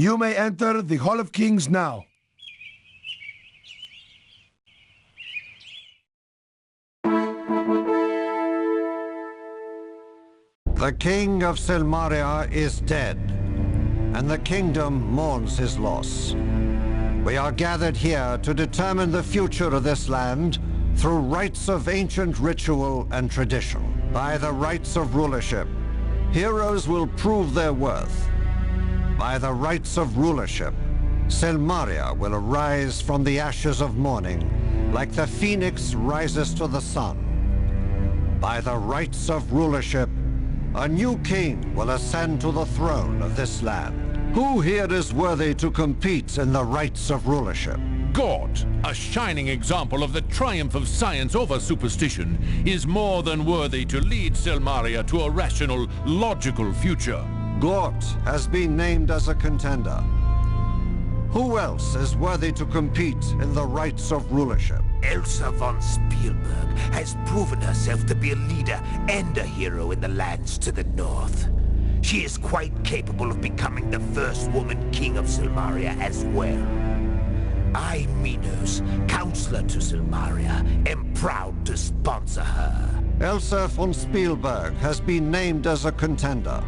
You may enter the Hall of Kings now. The king of Silmaria is dead, and the kingdom mourns his loss. We are gathered here to determine the future of this land through rites of ancient ritual and tradition. By the rites of rulership, heroes will prove their worth. By the rites of rulership, Silmaria will arise from the ashes of mourning, like the phoenix rises to the sun. By the rites of rulership, a new king will ascend to the throne of this land. Who here is worthy to compete in the rites of rulership? God, a shining example of the triumph of science over superstition, is more than worthy to lead Silmaria to a rational, logical future. Gort has been named as a contender. Who else is worthy to compete in the rites of rulership? Elsa von Spielberg has proven herself to be a leader and a hero in the lands to the north. She is quite capable of becoming the first woman king of Silmaria as well. I, Minos, counselor to Silmaria, am proud to sponsor her. Elsa von Spielberg has been named as a contender.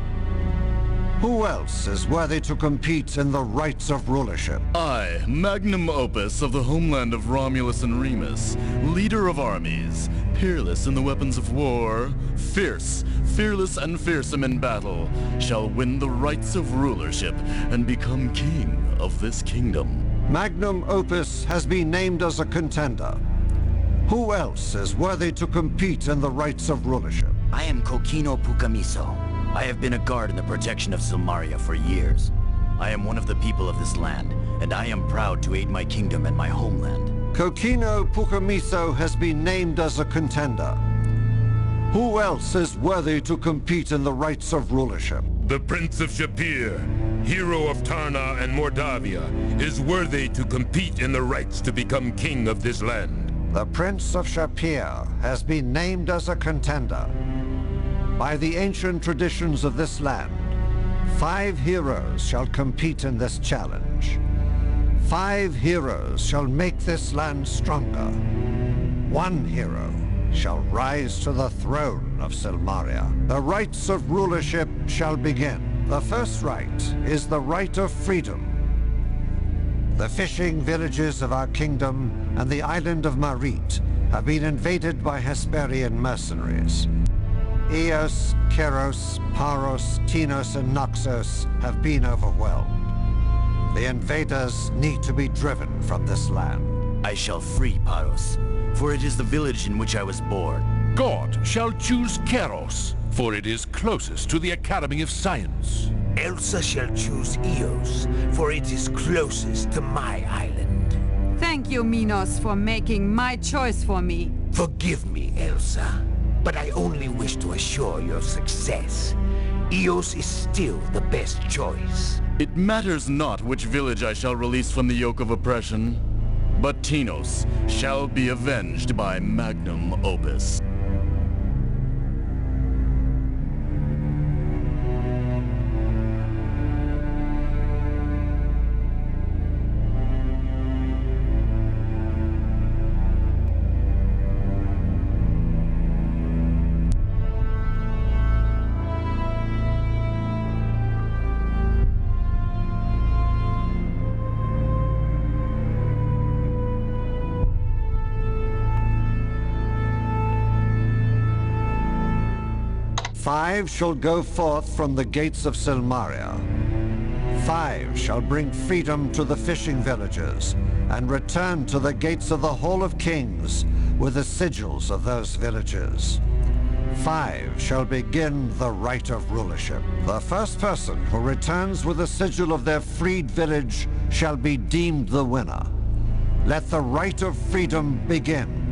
Who else is worthy to compete in the rites of rulership? I, magnum opus of the homeland of Romulus and Remus, leader of armies, peerless in the weapons of war, fierce, fearless and fearsome in battle, shall win the rights of rulership and become king of this kingdom. Magnum opus has been named as a contender. Who else is worthy to compete in the rites of rulership? I am Kokino Pukamiso. I have been a guard in the protection of Silmaria for years. I am one of the people of this land, and I am proud to aid my kingdom and my homeland. Kokino Pukamiso has been named as a contender. Who else is worthy to compete in the rites of rulership? The Prince of Shapir, hero of Tarna and Mordavia, is worthy to compete in the rites to become king of this land. The Prince of Shapir has been named as a contender. By the ancient traditions of this land, 5 heroes shall compete in this challenge. 5 heroes shall make this land stronger. 1 hero shall rise to the throne of Silmaria. The rights of rulership shall begin. The first right is the right of freedom. The fishing villages of our kingdom and the island of Marit have been invaded by Hesperian mercenaries. Eos, Keros, Paros, Tinos, and Noxos have been overwhelmed. The invaders need to be driven from this land. I shall free Paros, for it is the village in which I was born. God shall choose Keros, for it is closest to the Academy of Science. Elsa shall choose Eos, for it is closest to my island. Thank you, Minos, for making my choice for me. Forgive me, Elsa, but I only wish to assure your success. Eos is still the best choice. It matters not which village I shall release from the yoke of oppression, but Tinos shall be avenged by magnum opus. Five shall go forth from the gates of Silmaria. 5 shall bring freedom to the fishing villages and return to the gates of the Hall of Kings with the sigils of those villages. 5 shall begin the right of rulership. The first person who returns with the sigil of their freed village shall be deemed the winner. Let the right of freedom begin.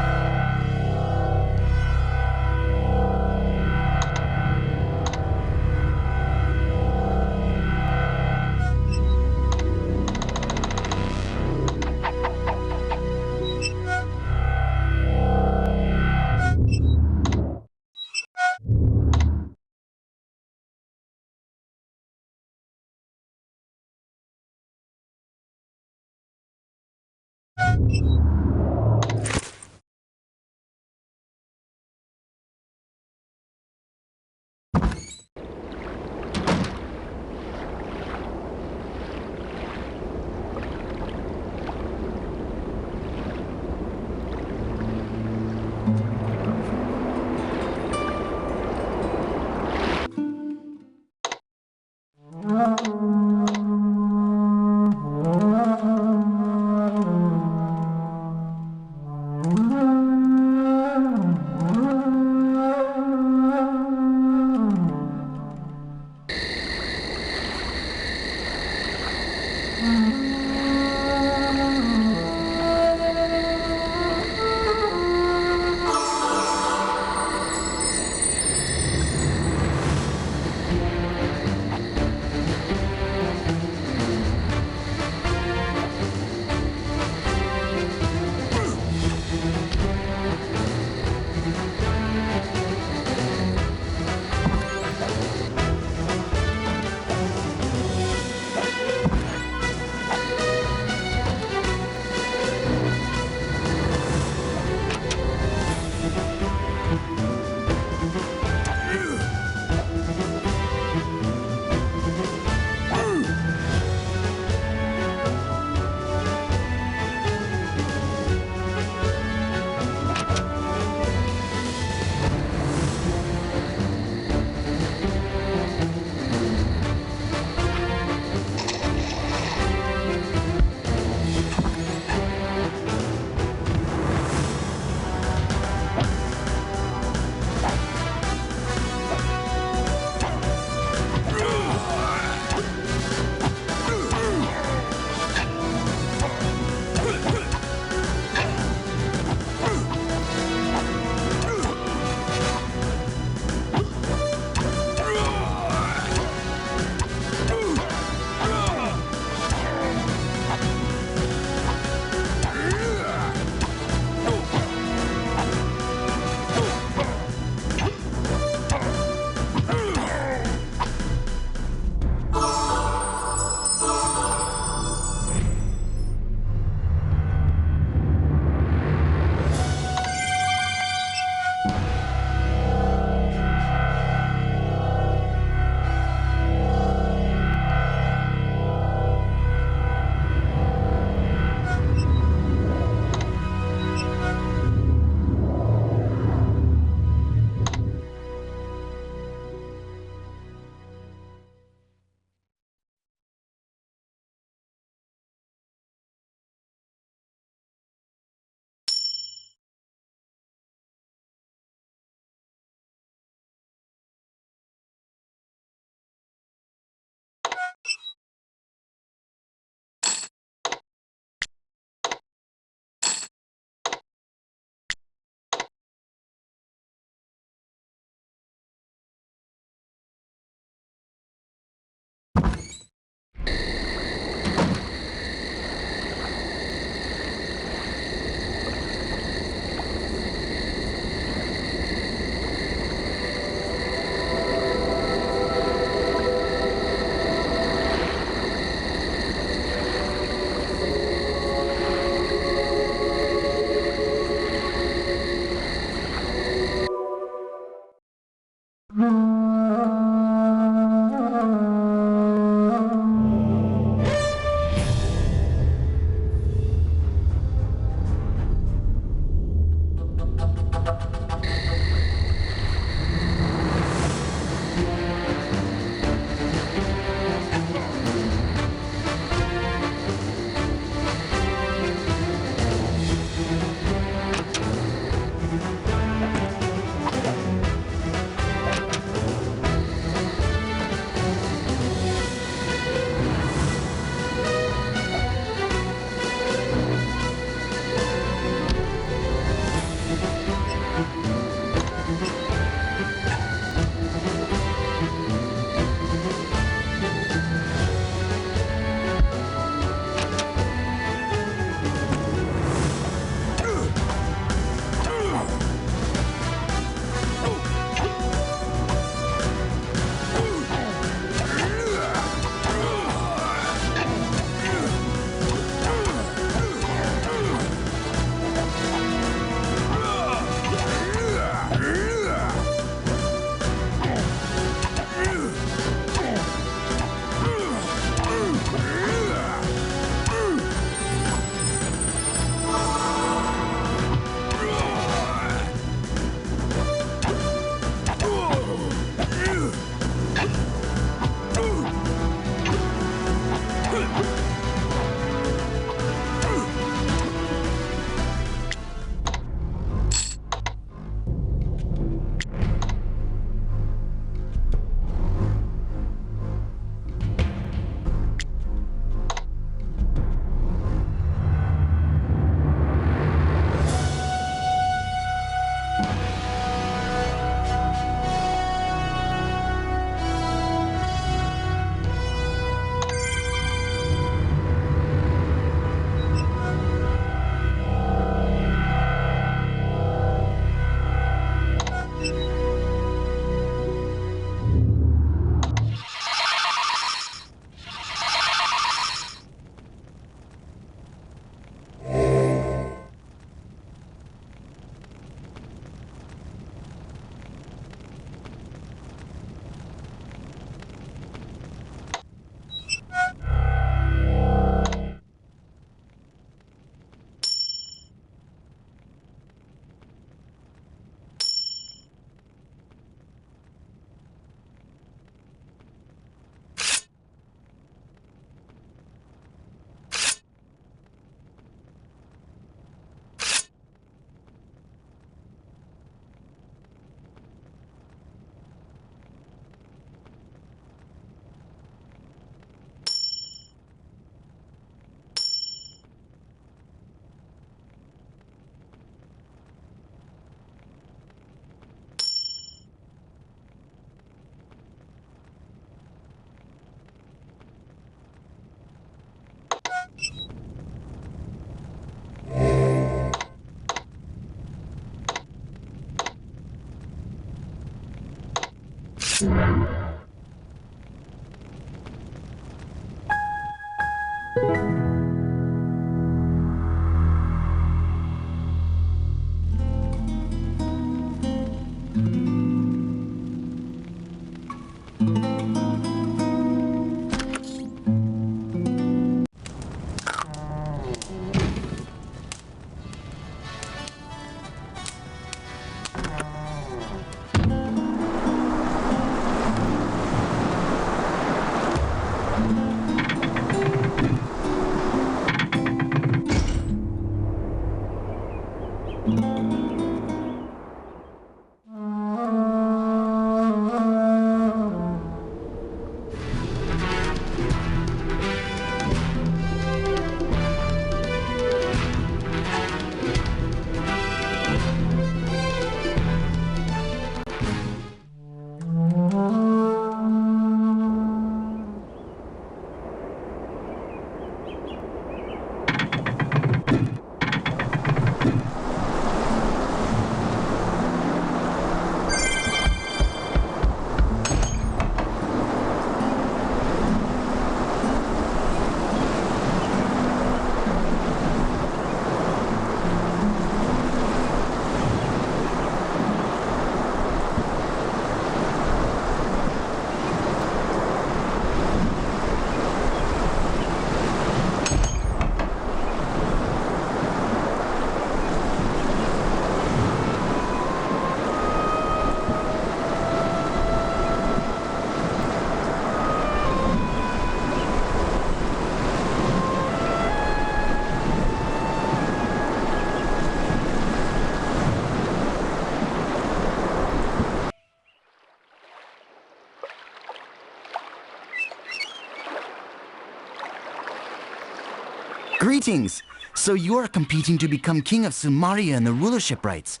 Greetings! So you are competing to become king of Silmaria and the rulership rights.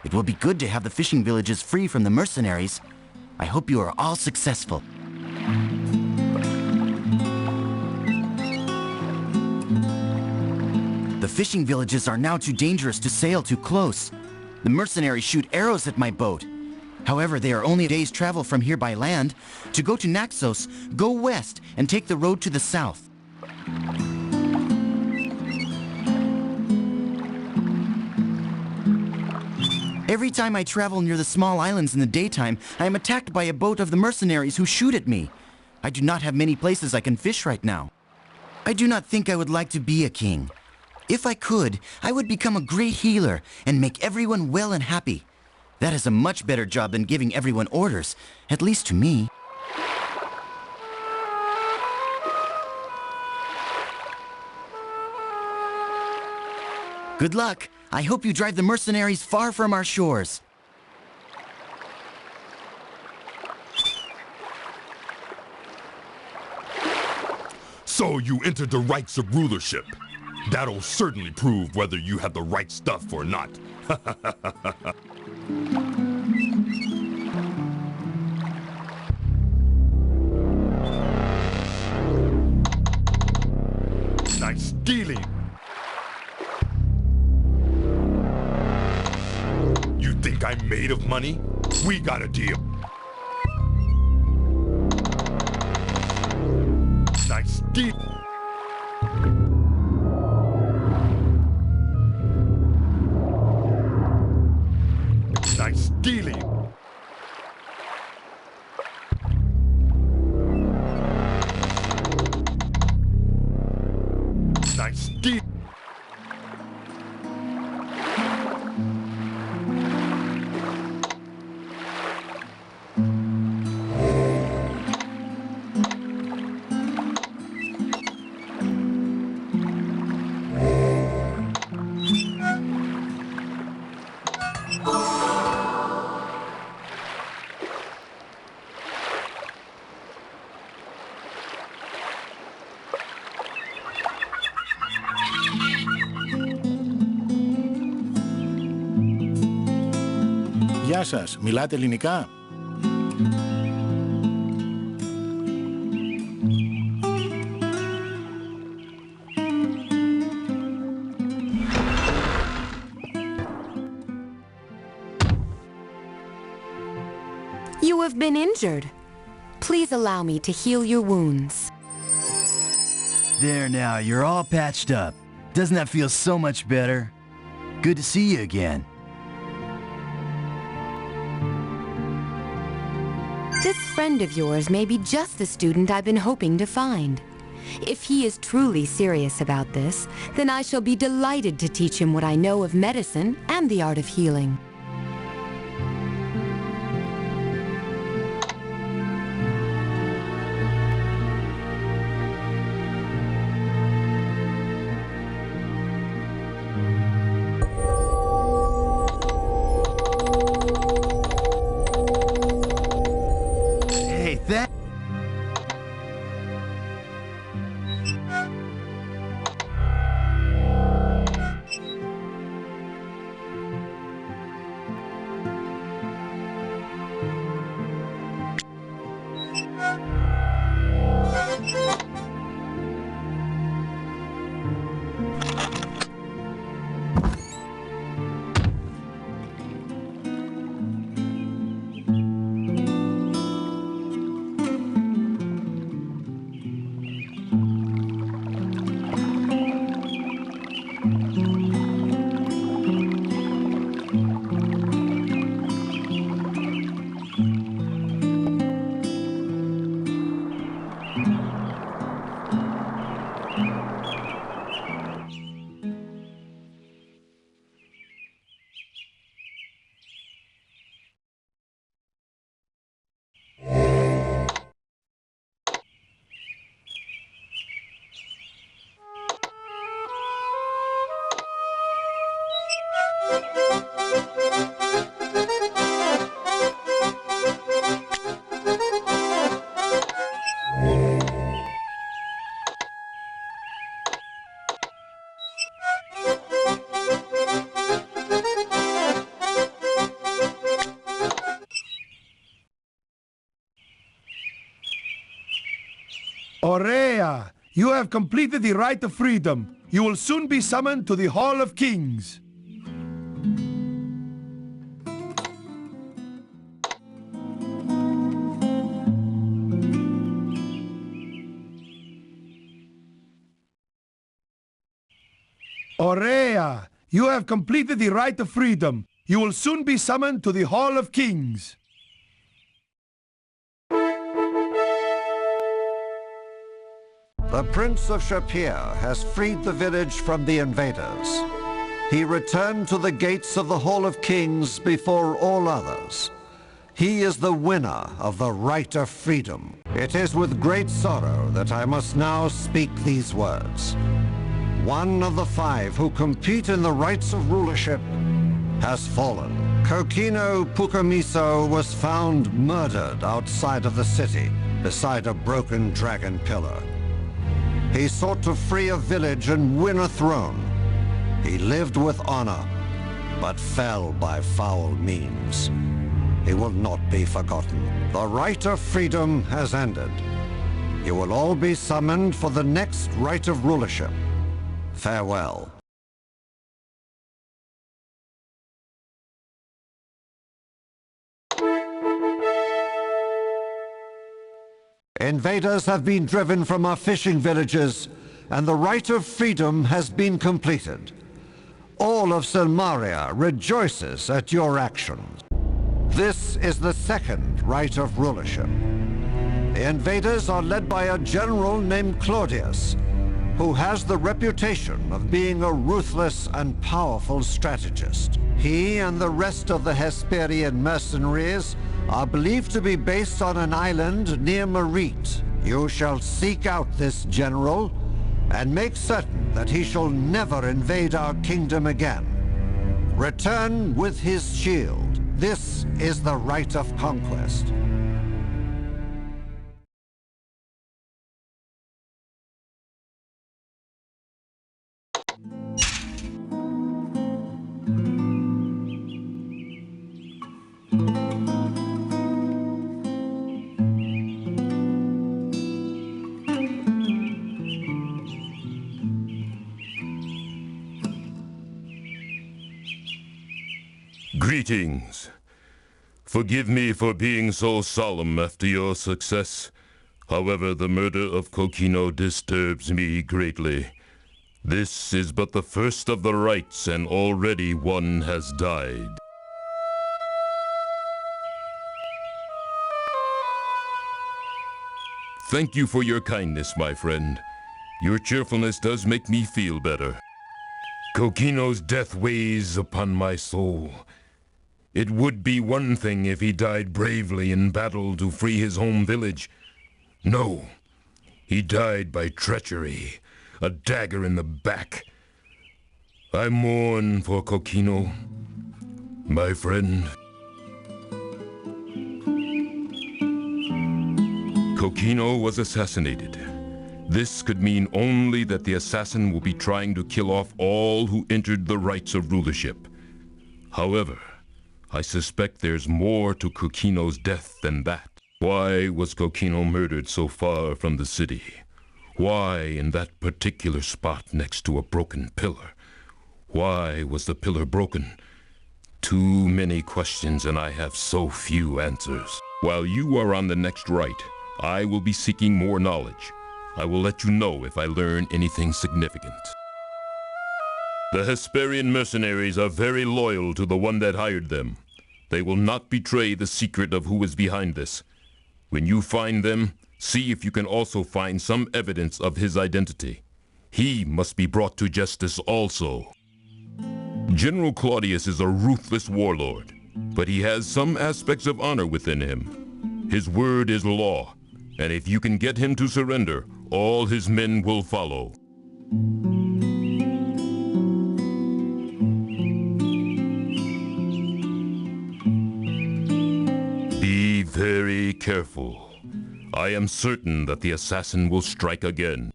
It will be good to have the fishing villages free from the mercenaries. I hope you are all successful. The fishing villages are now too dangerous to sail too close. The mercenaries shoot arrows at my boat. However, they are only a day's travel from here by land. To go to Naxos, go west and take the road to the south. Every time I travel near the small islands in the daytime, I am attacked by a boat of the mercenaries who shoot at me. I do not have many places I can fish right now. I do not think I would like to be a king. If I could, I would become a great healer and make everyone well and happy. That is a much better job than giving everyone orders, at least to me. Good luck. I hope you drive the mercenaries far from our shores. So you entered the rights of rulership. That'll certainly prove whether you have the right stuff or not. Nice dealing. You think I'm made of money? We got a deal. Nice deal. Nice dealing. Nice deal. Γεια σας, μιλάτε ελληνικά? You have been injured. Please allow me to heal your wounds. There now, you're all patched up. Doesn't that feel so much better? Good to see you again. This friend of yours may be just the student I've been hoping to find. If he is truly serious about this, then I shall be delighted to teach him what I know of medicine and the art of healing. Hey, that... Aurea, you have completed the rite of freedom. You will soon be summoned to the Hall of Kings. Aurea, you have completed the rite of freedom. You will soon be summoned to the Hall of Kings. The Prince of Shapir has freed the village from the invaders. He returned to the gates of the Hall of Kings before all others. He is the winner of the right of freedom. It is with great sorrow that I must now speak these words. One of the 5 who compete in the rights of rulership has fallen. Kokino Pukumiso was found murdered outside of the city beside a broken dragon pillar. He sought to free a village and win a throne. He lived with honor, but fell by foul means. He will not be forgotten. The right of freedom has ended. You will all be summoned for the next right of rulership. Farewell. Invaders have been driven from our fishing villages, and the right of freedom has been completed. All of Silmaria rejoices at your actions. This is the second right of rulership. The invaders are led by a general named Claudius, who has the reputation of being a ruthless and powerful strategist. He and the rest of the Hesperian mercenaries are believed to be based on an island near Merite. You shall seek out this general and make certain that he shall never invade our kingdom again. Return with his shield. This is the right of conquest. Greetings. Forgive me for being so solemn after your success. However, the murder of Kokino disturbs me greatly. This is but the first of the rites, and already one has died. Thank you for your kindness, my friend. Your cheerfulness does make me feel better. Kokino's death weighs upon my soul. It would be one thing if he died bravely in battle to free his home village. No, he died by treachery, a dagger in the back. I mourn for Kokino, my friend. Kokino was assassinated. This could mean only that the assassin will be trying to kill off all who entered the rites of rulership. However, I suspect there's more to Kokino's death than that. Why was Kokino murdered so far from the city? Why in that particular spot next to a broken pillar? Why was the pillar broken? Too many questions, and I have so few answers. While you are on the next rite, I will be seeking more knowledge. I will let you know if I learn anything significant. The Hesperian mercenaries are very loyal to the one that hired them. They will not betray the secret of who is behind this. When you find them, see if you can also find some evidence of his identity. He must be brought to justice also. General Claudius is a ruthless warlord, but he has some aspects of honor within him. His word is law, and if you can get him to surrender, all his men will follow. Be very careful. I am certain that the assassin will strike again.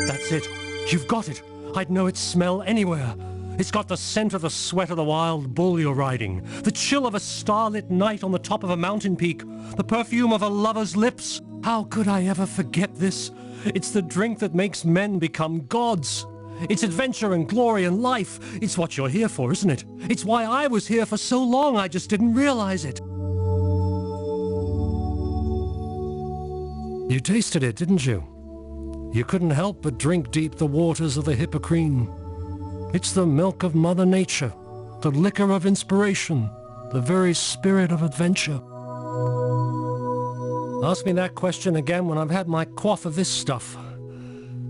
That's it. You've got it. I'd know its smell anywhere. It's got the scent of the sweat of the wild bull you're riding, the chill of a starlit night on the top of a mountain peak, the perfume of a lover's lips. How could I ever forget this? It's the drink that makes men become gods. It's adventure and glory and life. It's what you're here for, isn't it? It's why I was here for so long, I just didn't realize it. You tasted it, didn't you? You couldn't help but drink deep the waters of the Hippocrene. It's the milk of Mother Nature, the liquor of inspiration, the very spirit of adventure. Ask me that question again when I've had my quaff of this stuff.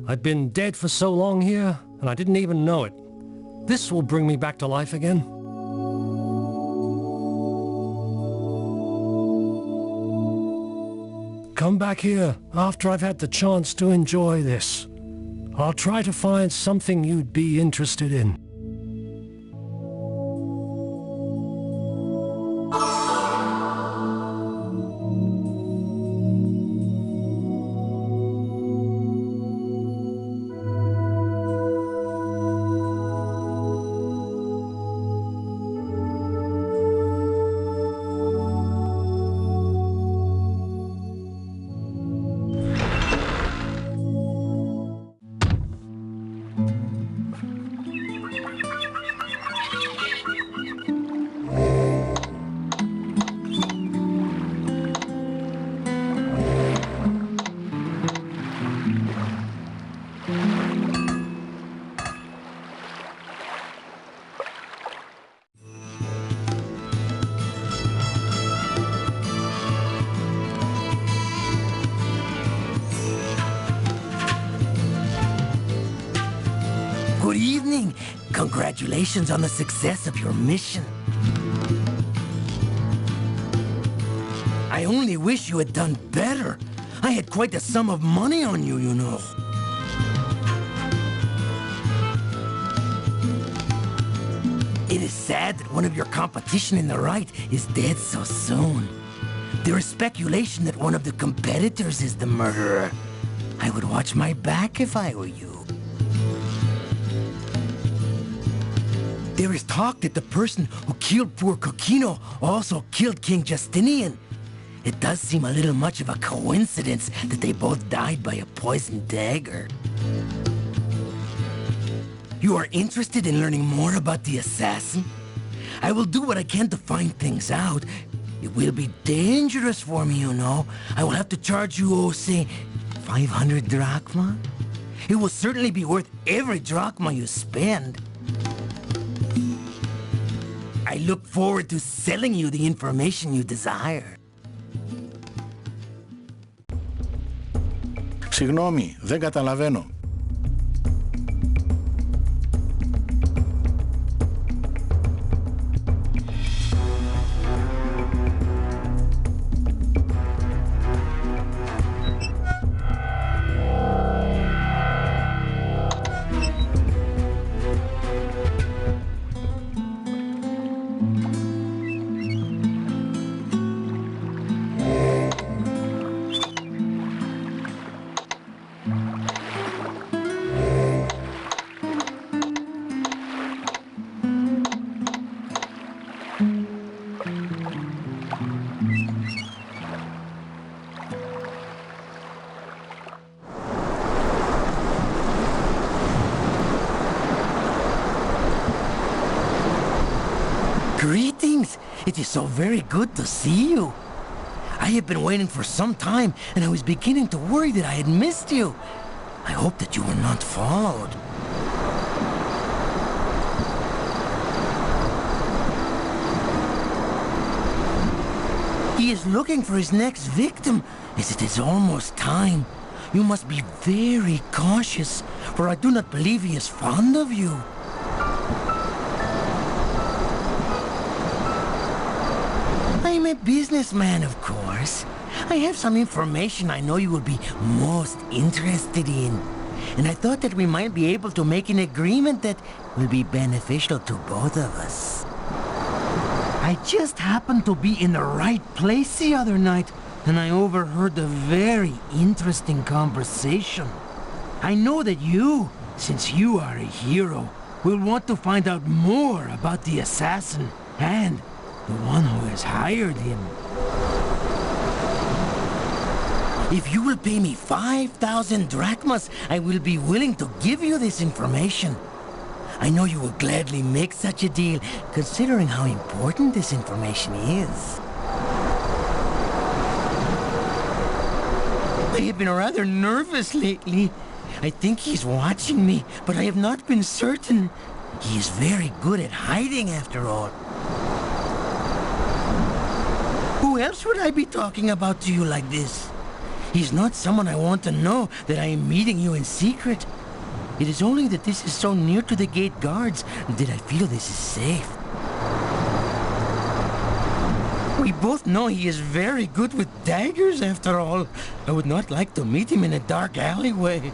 I've been dead for so long here, and I didn't even know it. This will bring me back to life again. Come back here after I've had the chance to enjoy this. I'll try to find something you'd be interested in. Good evening. Congratulations on the success of your mission. I only wish you had done better. I had quite a sum of money on you, you know. It is sad that one of your competition in the right is dead so soon. There is speculation that one of the competitors is the murderer. I would watch my back if I were you. There is talk that the person who killed poor Coquino also killed King Justinian. It does seem a little much of a coincidence that they both died by a poisoned dagger. You are interested in learning more about the assassin? I will do what I can to find things out. It will be dangerous for me, you know. I will have to charge you, oh, say, 500 drachma? It will certainly be worth every drachma you spend. I look forward to selling you the information you desire. Συγγνώμη, δεν καταλαβαίνω. Greetings! It is so very good to see you. I have been waiting for some time, and I was beginning to worry that I had missed you. I hope that you were not followed. He is looking for his next victim, as it is almost time. You must be very cautious, for I do not believe he is fond of you. I'm a businessman, of course. I have some information I know you will be most interested in. And I thought that we might be able to make an agreement that will be beneficial to both of us. I just happened to be in the right place the other night, and I overheard a very interesting conversation. I know that you, since you are a hero, will want to find out more about the assassin and the one who has hired him. If you will pay me 5,000 drachmas, I will be willing to give you this information. I know you will gladly make such a deal, considering how important this information is. I have been rather nervous lately. I think he's watching me, but I have not been certain. He is very good at hiding, after all. Who else would I be talking about to you like this? He's not someone I want to know that I am meeting you in secret. It is only that this is so near to the gate guards that I feel this is safe. We both know he is very good with daggers, after all. I would not like to meet him in a dark alleyway.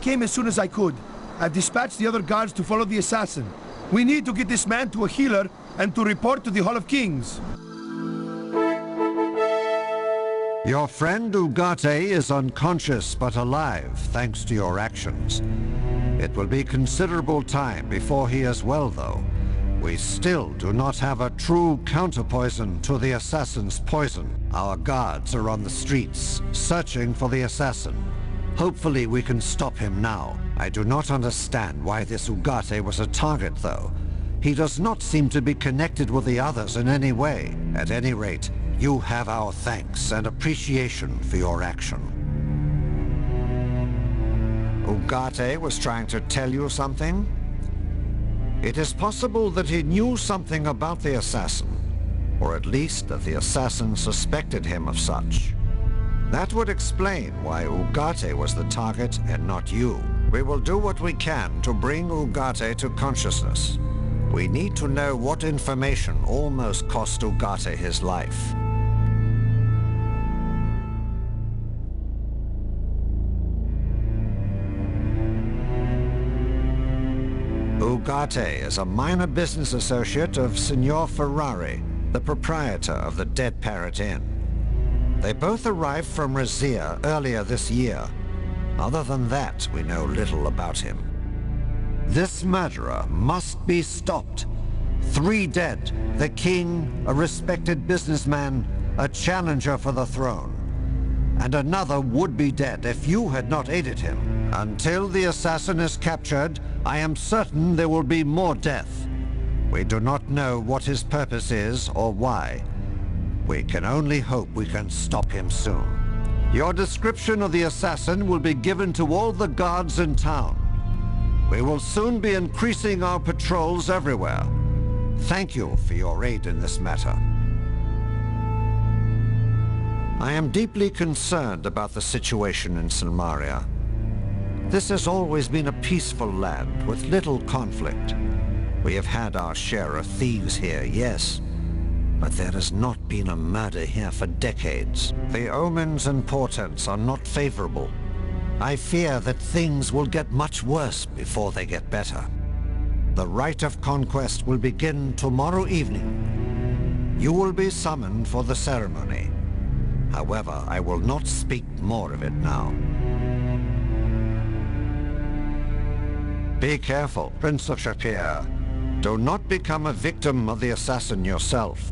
came as soon as I could. I've dispatched the other guards to follow the assassin. We need to get this man to a healer and to report to the Hall of Kings. Your friend Ugarte is unconscious but alive, thanks to your actions. It will be considerable time before he is well, though. We still do not have a true counterpoison to the assassin's poison. Our guards are on the streets, searching for the assassin. Hopefully we can stop him now. I do not understand why this Ugarte was a target, though. He does not seem to be connected with the others in any way. At any rate, you have our thanks and appreciation for your action. Ugarte was trying to tell you something? It is possible that he knew something about the assassin, or at least that the assassin suspected him of such. That would explain why Ugarte was the target and not you. We will do what we can to bring Ugarte to consciousness. We need to know what information almost cost Ugarte his life. Ugarte is a minor business associate of Signor Ferrari, the proprietor of the Dead Parrot Inn. They both arrived from Razia earlier this year. Other than that, we know little about him. This murderer must be stopped. 3 dead, the king, a respected businessman, a challenger for the throne. And another would be dead if you had not aided him. Until the assassin is captured, I am certain there will be more death. We do not know what his purpose is or why. We can only hope we can stop him soon. Your description of the assassin will be given to all the guards in town. We will soon be increasing our patrols everywhere. Thank you for your aid in this matter. I am deeply concerned about the situation in Silmaria. This has always been a peaceful land with little conflict. We have had our share of thieves here, yes, but there has not been a murder here for decades. The omens and portents are not favorable. I fear that things will get much worse before they get better. The rite of conquest will begin tomorrow evening. You will be summoned for the ceremony. However, I will not speak more of it now. Be careful, Prince of Shapir. Do not become a victim of the assassin yourself.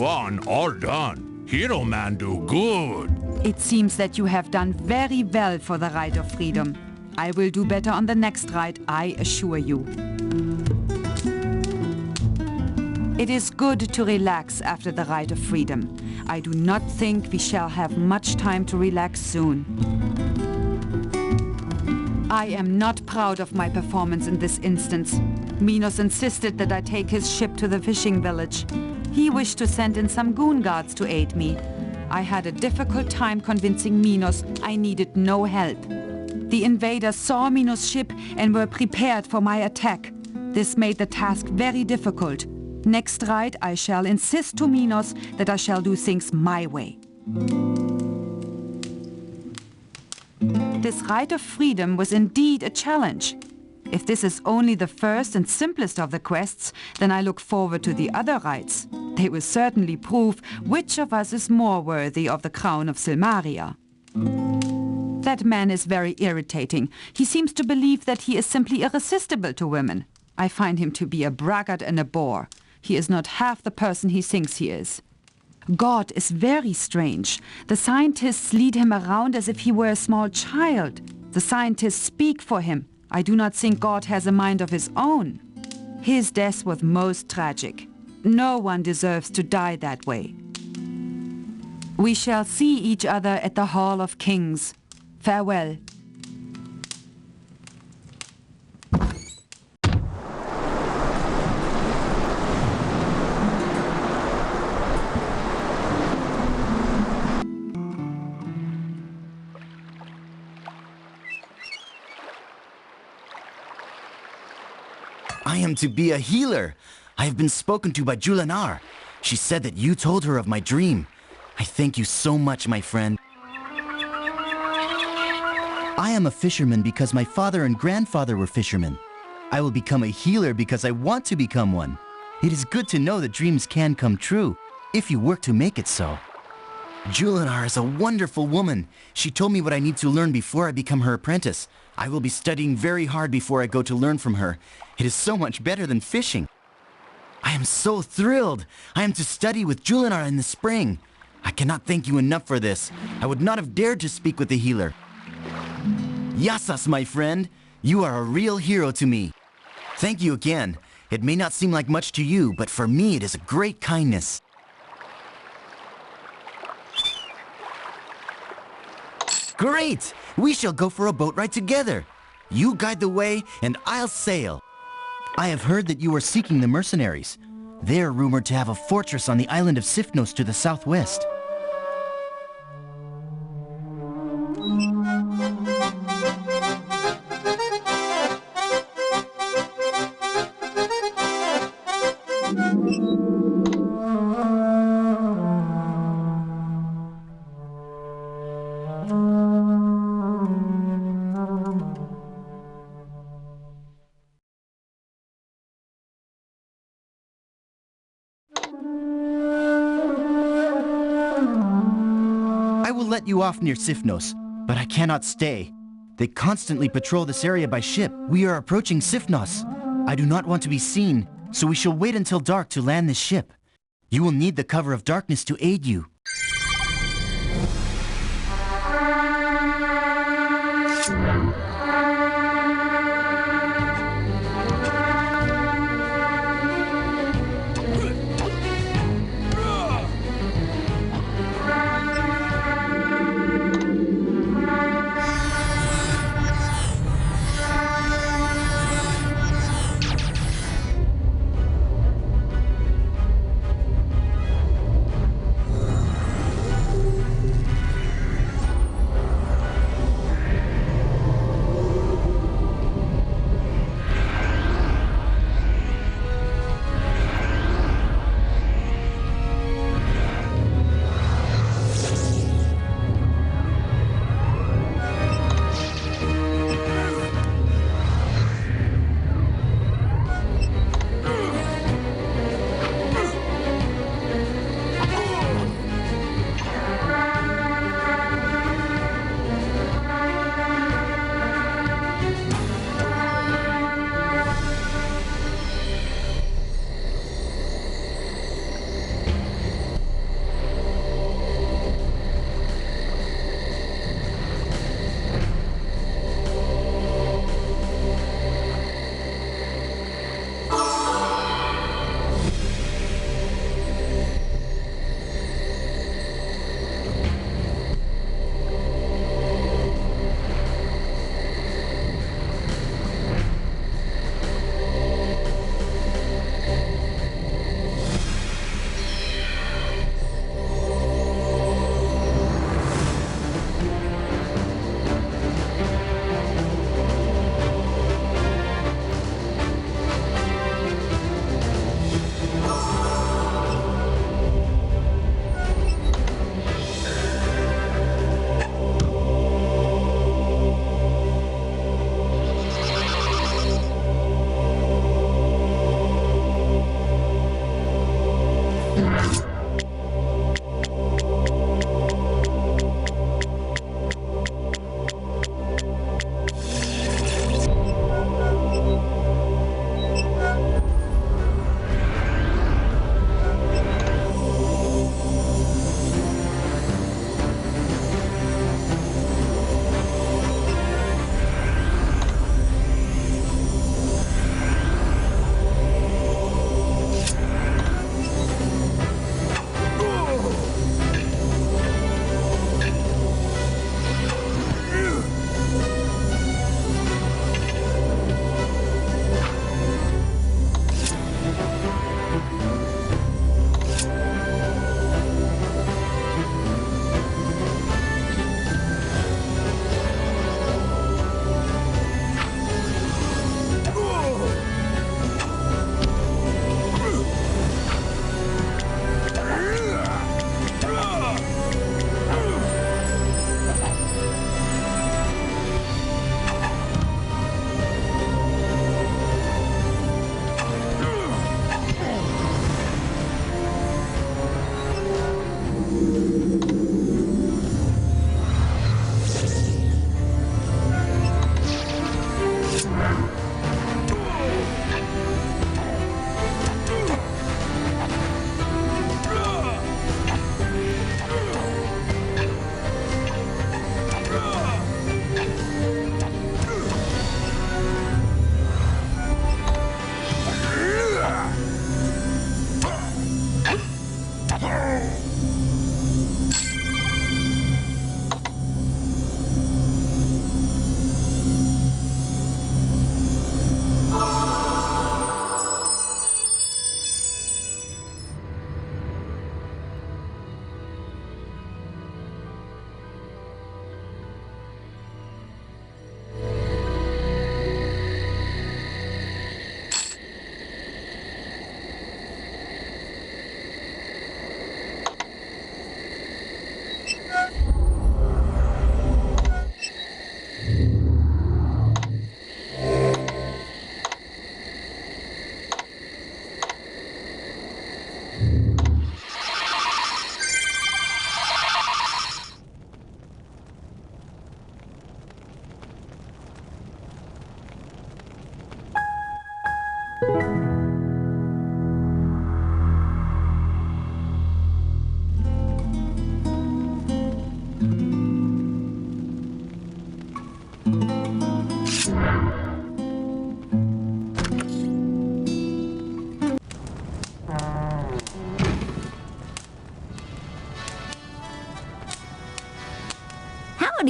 One, all done. Hero man do good. It seems that you have done very well for the Rite of Freedom. I will do better on the next rite, I assure you. It is good to relax after the Rite of Freedom. I do not think we shall have much time to relax soon. I am not proud of my performance in this instance. Minos insisted that I take his ship to the fishing village. He wished to send in some goon guards to aid me. I had a difficult time convincing Minos I needed no help. The invaders saw Minos' ship and were prepared for my attack. This made the task very difficult. Next rite, I shall insist to Minos that I shall do things my way. This Rite of Freedom was indeed a challenge. If this is only the first and simplest of the quests, then I look forward to the other rites. They will certainly prove which of us is more worthy of the crown of Silmaria. That man is very irritating. He seems to believe that he is simply irresistible to women. I find him to be a braggart and a bore. He is not half the person he thinks he is. God is very strange. The scientists lead him around as if he were a small child. The scientists speak for him. I do not think God has a mind of his own. His death was most tragic. No one deserves to die that way. We shall see each other at the Hall of Kings. Farewell. I am to be a healer. I have been spoken to by Julinar. She said that you told her of my dream. I thank you so much, my friend. I am a fisherman because my father and grandfather were fishermen. I will become a healer because I want to become one. It is good to know that dreams can come true, if you work to make it so. Julinar is a wonderful woman. She told me what I need to learn before I become her apprentice. I will be studying very hard before I go to learn from her. It is so much better than fishing. I am so thrilled. I am to study with Julinar in the spring. I cannot thank you enough for this. I would not have dared to speak with the healer. Yassas, my friend. You are a real hero to me. Thank you again. It may not seem like much to you, but for me it is a great kindness. Great! We shall go for a boat ride together. You guide the way, and I'll sail. I have heard that you are seeking the mercenaries. They are rumored to have a fortress on the island of Sifnos to the southwest. I will let you off near Sifnos, but I cannot stay. They constantly patrol this area by ship. We are approaching Sifnos. I do not want to be seen, so we shall wait until dark to land this ship. You will need the cover of darkness to aid you.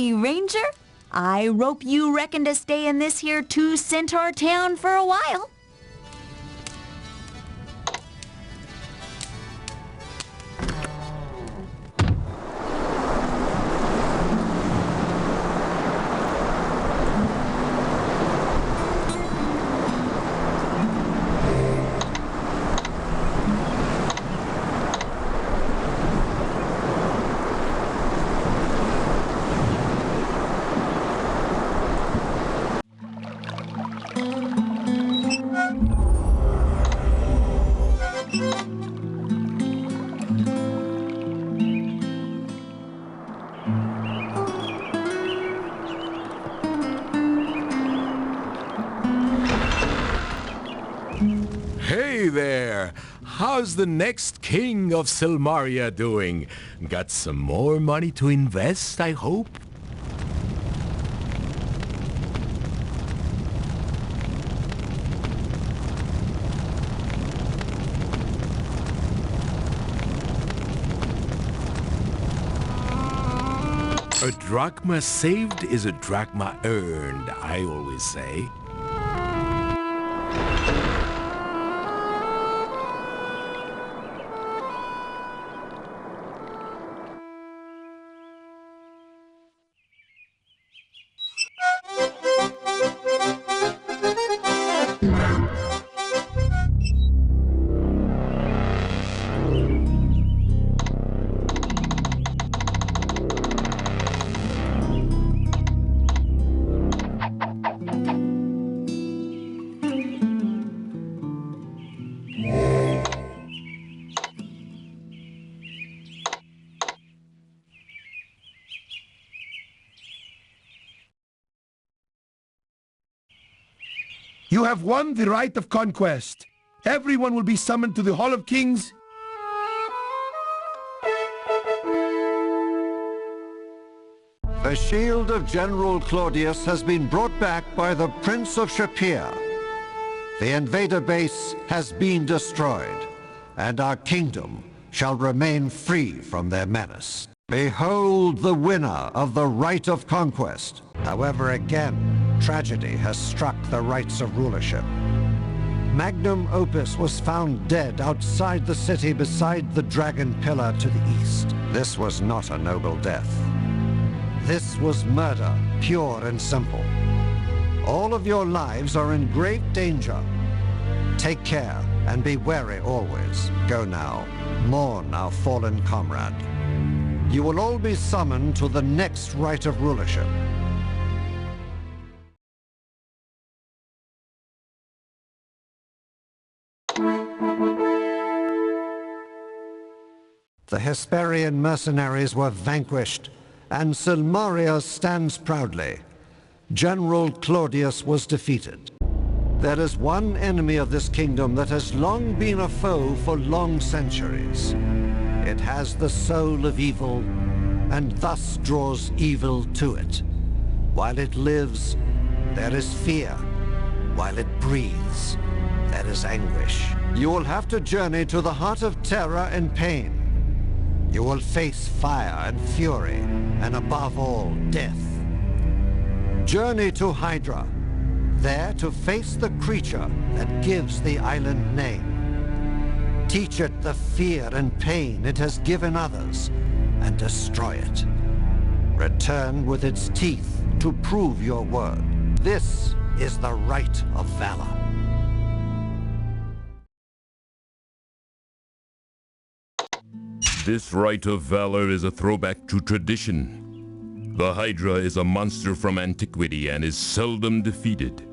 Howdy, Ranger. I rope you reckon to stay in this here 2-centaur town for a while. Hey there! How's the next king of Silmaria doing? Got some more money to invest, I hope? A drachma saved is a drachma earned, I always say. You have won the right of conquest. Everyone will be summoned to the Hall of Kings. The shield of General Claudius has been brought back by the Prince of Shapir. The invader base has been destroyed, and our kingdom shall remain free from their menace. Behold the winner of the right of conquest. However, again, tragedy has struck the rights of rulership. Magnum Opus was found dead outside the city beside the dragon pillar to the east. This was not a noble death. This was murder, pure and simple. All of your lives are in great danger. Take care and be wary always. Go now, mourn our fallen comrade. You will all be summoned to the next rite of rulership. The Hesperian mercenaries were vanquished, and Silmaria stands proudly. General Claudius was defeated. There is one enemy of this kingdom that has long been a foe for long centuries. It has the soul of evil, and thus draws evil to it. While it lives, there is fear. While it breathes, there is anguish. You will have to journey to the heart of terror and pain. You will face fire and fury, and above all, death. Journey to Hydra, there to face the creature that gives the island name. Teach it the fear and pain it has given others, and destroy it. Return with its teeth to prove your word. This is the right of valor. This rite of valor is a throwback to tradition. The Hydra is a monster from antiquity and is seldom defeated.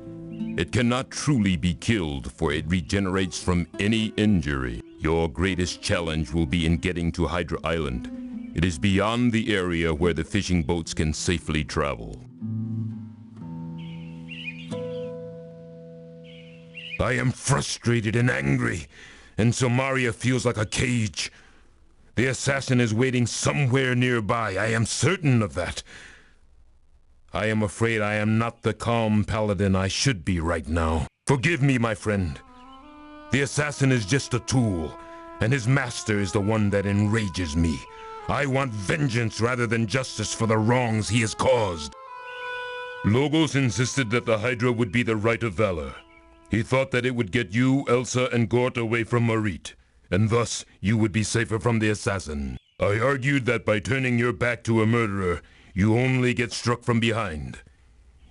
It cannot truly be killed, for it regenerates from any injury. Your greatest challenge will be in getting to Hydra Island. It is beyond the area where the fishing boats can safely travel. I am frustrated and angry, and Silmaria feels like a cage. The assassin is waiting somewhere nearby. I am certain of that. I am afraid I am not the calm paladin I should be right now. Forgive me, my friend. The assassin is just a tool, and his master is the one that enrages me. I want vengeance rather than justice for the wrongs he has caused. Logos insisted that the Hydra would be the right of valor. He thought that it would get you, Elsa, and Gort away from Marit, and thus you would be safer from the assassin. I argued that by turning your back to a murderer, you only get struck from behind.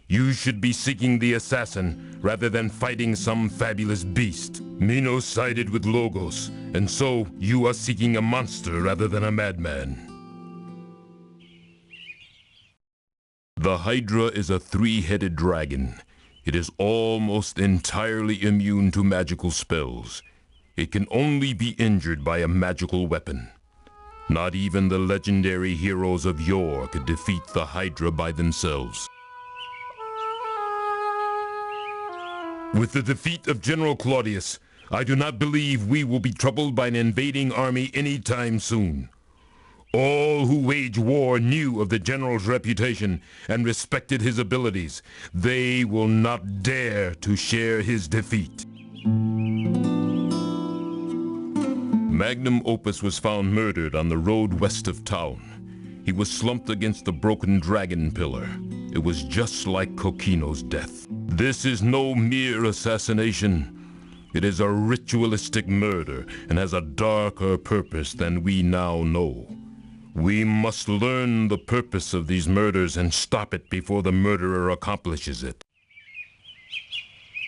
You should be seeking the assassin rather than fighting some fabulous beast. Minos sided with Logos, and so you are seeking a monster rather than a madman. The Hydra is a three-headed dragon. It is almost entirely immune to magical spells. It can only be injured by a magical weapon. Not even the legendary heroes of yore could defeat the Hydra by themselves. With the defeat of General Claudius, I do not believe we will be troubled by an invading army anytime soon. All who wage war knew of the general's reputation and respected his abilities. They will not dare to share his defeat. Magnum Opus was found murdered on the road west of town. He was slumped against the broken dragon pillar. It was just like Kokino's death. This is no mere assassination. It is a ritualistic murder and has a darker purpose than we now know. We must learn the purpose of these murders and stop it before the murderer accomplishes it.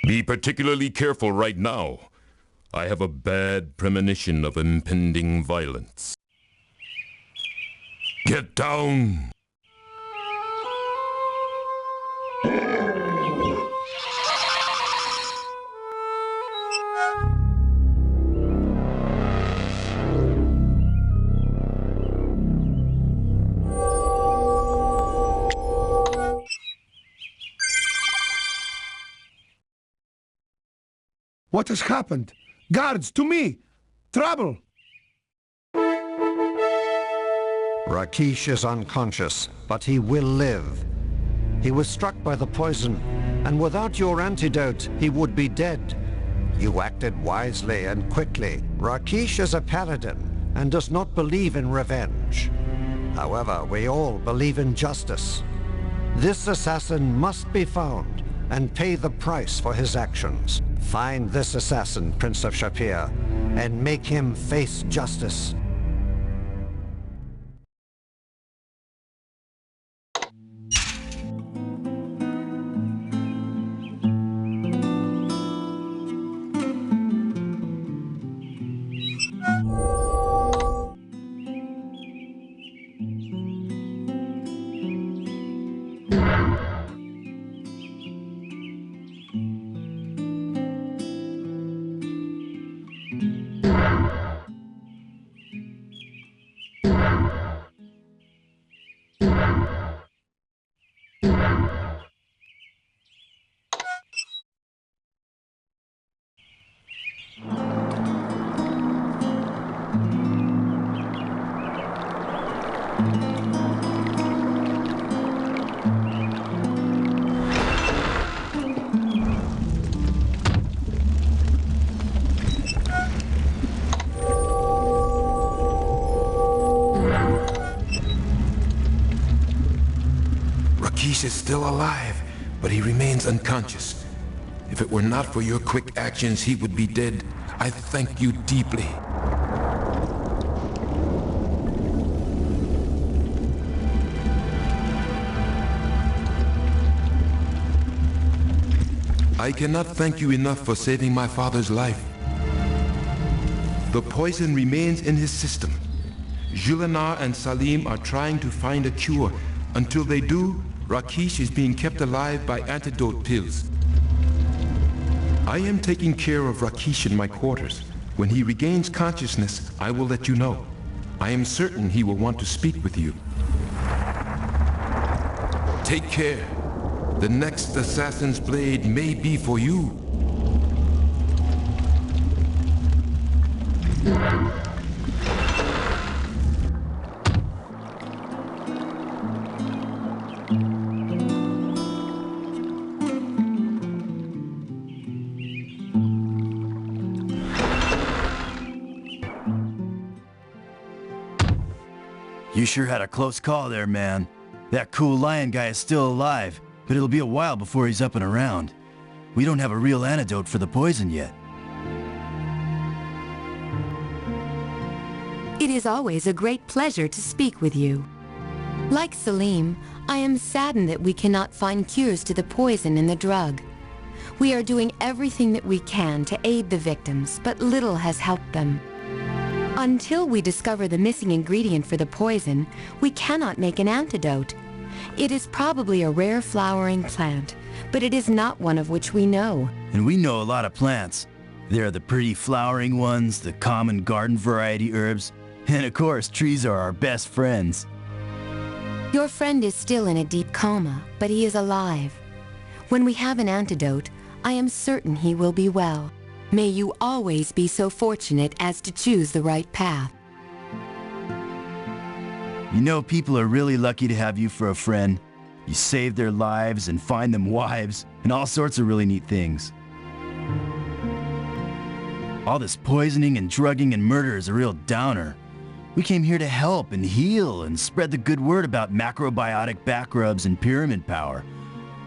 Be particularly careful right now. I have a bad premonition of impending violence. Get down! What has happened? Guards, to me! Trouble! Rakesh is unconscious, but he will live. He was struck by the poison, and without your antidote, he would be dead. You acted wisely and quickly. Rakesh is a paladin and does not believe in revenge. However, we all believe in justice. This assassin must be found and pay the price for his actions. Find this assassin, Prince of Shapir, and make him face justice. Rakesh is still alive, but he remains unconscious. If it were not for your quick actions, he would be dead. I thank you deeply. I cannot thank you enough for saving my father's life. The poison remains in his system. Julinar and Salim are trying to find a cure. Until they do, Rakesh is being kept alive by antidote pills. I am taking care of Rakesh in my quarters. When he regains consciousness, I will let you know. I am certain he will want to speak with you. Take care. The next assassin's blade may be for you. You sure had a close call there, man. That cool lion guy is still alive, but it'll be a while before he's up and around. We don't have a real antidote for the poison yet. It is always a great pleasure to speak with you. Like Selim, I am saddened that we cannot find cures to the poison in the drug. We are doing everything that we can to aid the victims, but little has helped them. Until we discover the missing ingredient for the poison, we cannot make an antidote. It is probably a rare flowering plant, but it is not one of which we know. And we know a lot of plants. There are the pretty flowering ones, the common garden variety herbs, and of course, trees are our best friends. Your friend is still in a deep coma, but he is alive. When we have an antidote, I am certain he will be well. May you always be so fortunate as to choose the right path. You know, people are really lucky to have you for a friend. You save their lives and find them wives, and all sorts of really neat things. All this poisoning and drugging and murder is a real downer. We came here to help and heal and spread the good word about macrobiotic back rubs and pyramid power.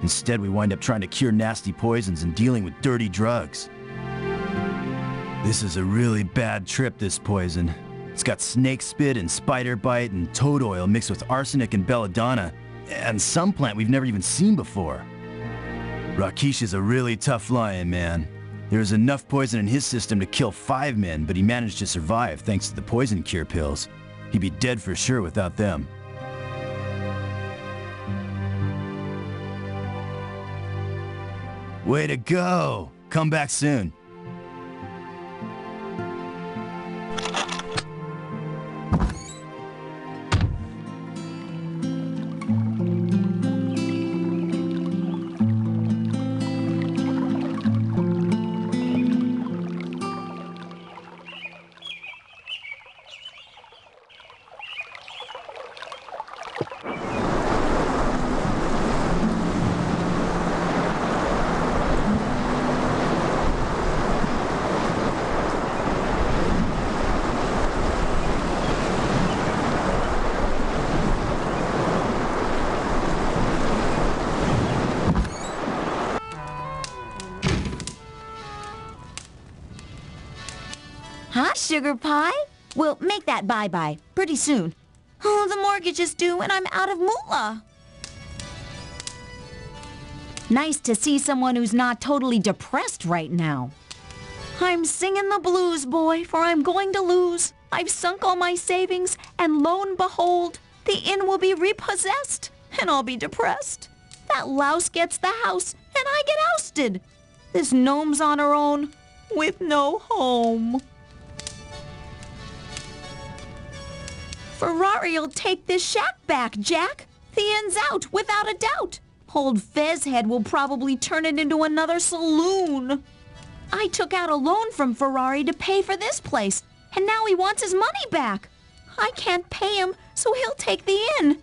Instead, we wind up trying to cure nasty poisons and dealing with dirty drugs. This is a really bad trip, this poison. It's got snake spit and spider bite and toad oil mixed with arsenic and belladonna, and some plant we've never even seen before. Rakesh is a really tough lion, man. There was enough poison in his system to kill 5 men, but he managed to survive thanks to the poison cure pills. He'd be dead for sure without them. Way to go! Come back soon. Huh, sugar pie? We'll make that bye-bye pretty soon. Oh, the mortgage is due and I'm out of moolah. Nice to see someone who's not totally depressed right now. I'm singing the blues, boy, for I'm going to lose. I've sunk all my savings, and lo and behold, the inn will be repossessed, and I'll be depressed. That louse gets the house, and I get ousted. This gnome's on her own, with no home. Ferrari'll take this shack back, Jack. The inn's out, without a doubt. Old Fezhead will probably turn it into another saloon. I took out a loan from Ferrari to pay for this place, and now he wants his money back. I can't pay him, so he'll take the inn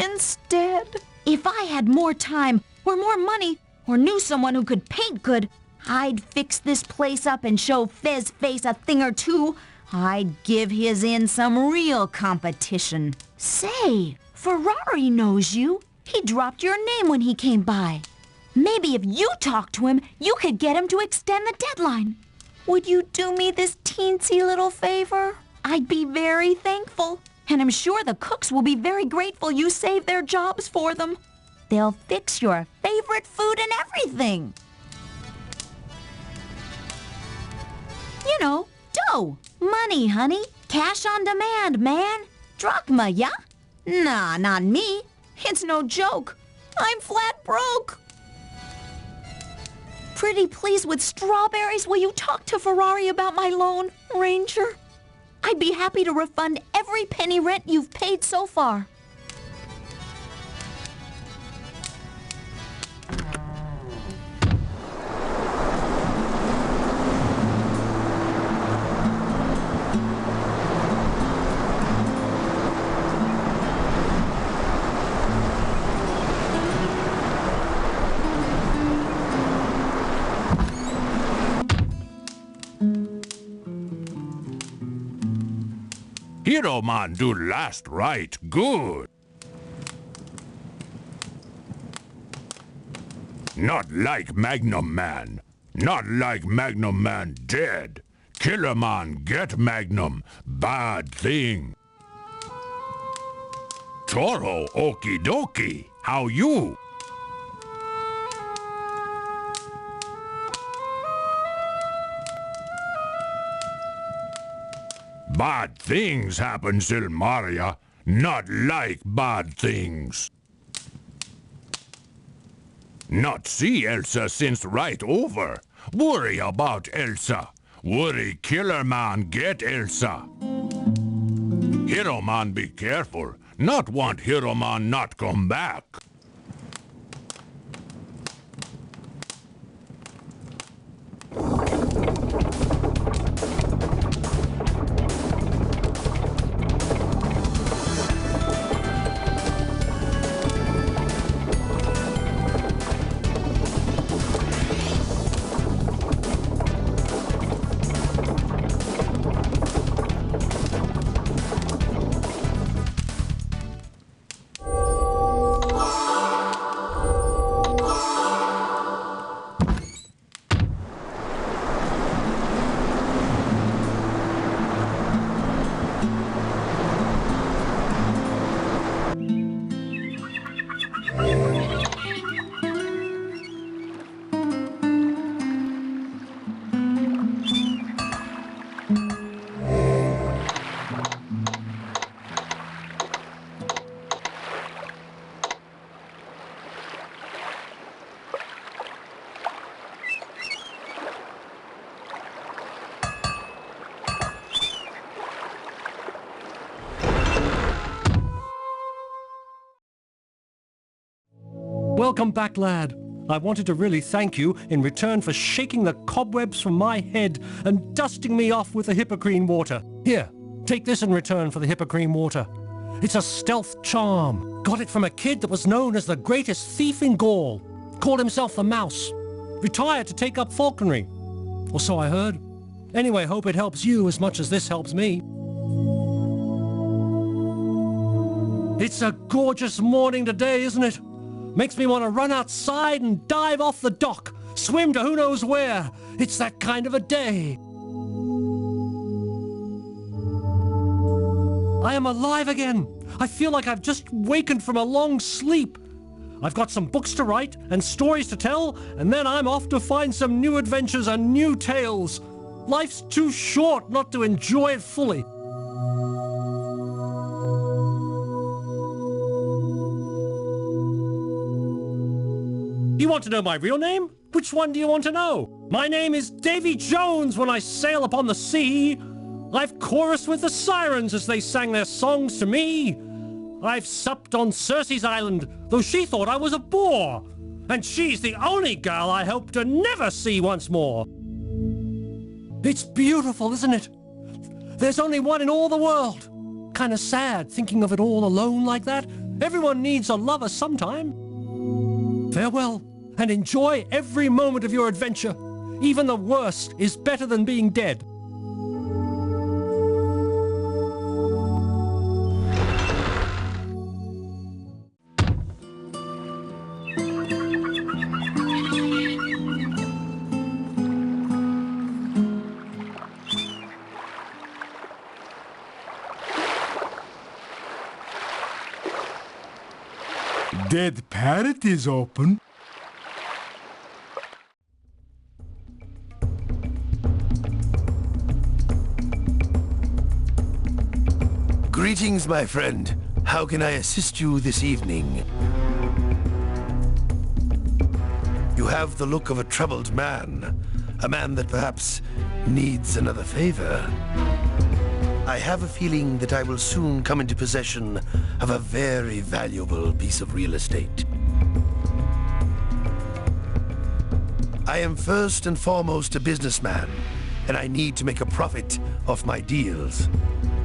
instead. If I had more time, or more money, or knew someone who could paint good, I'd fix this place up and show Fezface a thing or two. I'd give his inn some real competition. Say, Ferrari knows you. He dropped your name when he came by. Maybe if you talk to him, you could get him to extend the deadline. Would you do me this teensy little favor? I'd be very thankful. And I'm sure the cooks will be very grateful you saved their jobs for them. They'll fix your favorite food and everything. You know, dough, money, honey. Cash on demand, man. Drachma, yeah? Nah, not me. It's no joke. I'm flat broke. Pretty pleased with strawberries, will you talk to Ferrari about my loan, Ranger? I'd be happy to refund every penny rent you've paid so far. Hero man do last right good. Not like Magnum Man. Not like Magnum Man dead. Killer man get Magnum. Bad thing. Toro okie dokie. How you? Bad things happen, Silmaria. Not like bad things. Not see Elsa since right over. Worry about Elsa. Worry killer man get Elsa. Hero man be careful. Not want hero man not come back. Welcome back, lad. I wanted to really thank you in return for shaking the cobwebs from my head and dusting me off with the Hippocrene water. Here, take this in return for the Hippocrene water. It's a stealth charm. Got it from a kid that was known as the greatest thief in Gaul. Called himself the Mouse. Retired to take up falconry. Or so I heard. Anyway, hope it helps you as much as this helps me. It's a gorgeous morning today, isn't it? Makes me want to run outside and dive off the dock, swim to who knows where. It's that kind of a day. I am alive again. I feel like I've just wakened from a long sleep. I've got some books to write and stories to tell, and then I'm off to find some new adventures and new tales. Life's too short not to enjoy it fully. You want to know my real name? Which one do you want to know? My name is Davy Jones when I sail upon the sea. I've chorused with the sirens as they sang their songs to me. I've supped on Circe's island, though she thought I was a bore. And she's the only girl I hope to never see once more. It's beautiful, isn't it? There's only one in all the world. Kinda sad thinking of it all alone like that. Everyone needs a lover sometime. Farewell, and enjoy every moment of your adventure. Even the worst is better than being dead. Dead Parrot is open. Greetings, my friend. How can I assist you this evening? You have the look of a troubled man. A man that perhaps needs another favor. I have a feeling that I will soon come into possession of a very valuable piece of real estate. I am first and foremost a businessman, and I need to make a profit off my deals.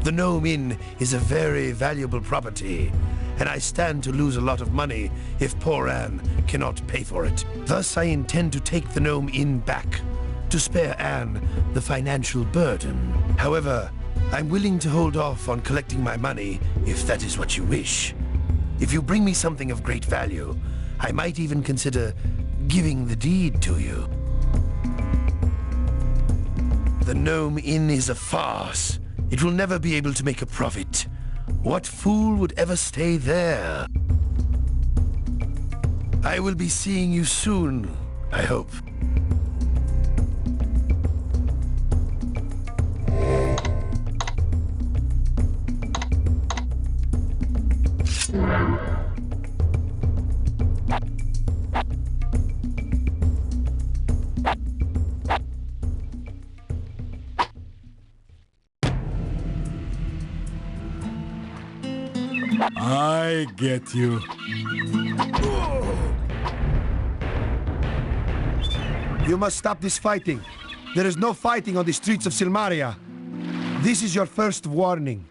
The Gnome Inn is a very valuable property, and I stand to lose a lot of money if poor Anne cannot pay for it. Thus, I intend to take the Gnome Inn back, to spare Anne the financial burden. However, I'm willing to hold off on collecting my money if that is what you wish. If you bring me something of great value, I might even consider giving the deed to you. The Gnome Inn is a farce. It will never be able to make a profit. What fool would ever stay there? I will be seeing you soon, I hope. I get you. You must stop this fighting. There is no fighting on the streets of Silmaria. This is your first warning.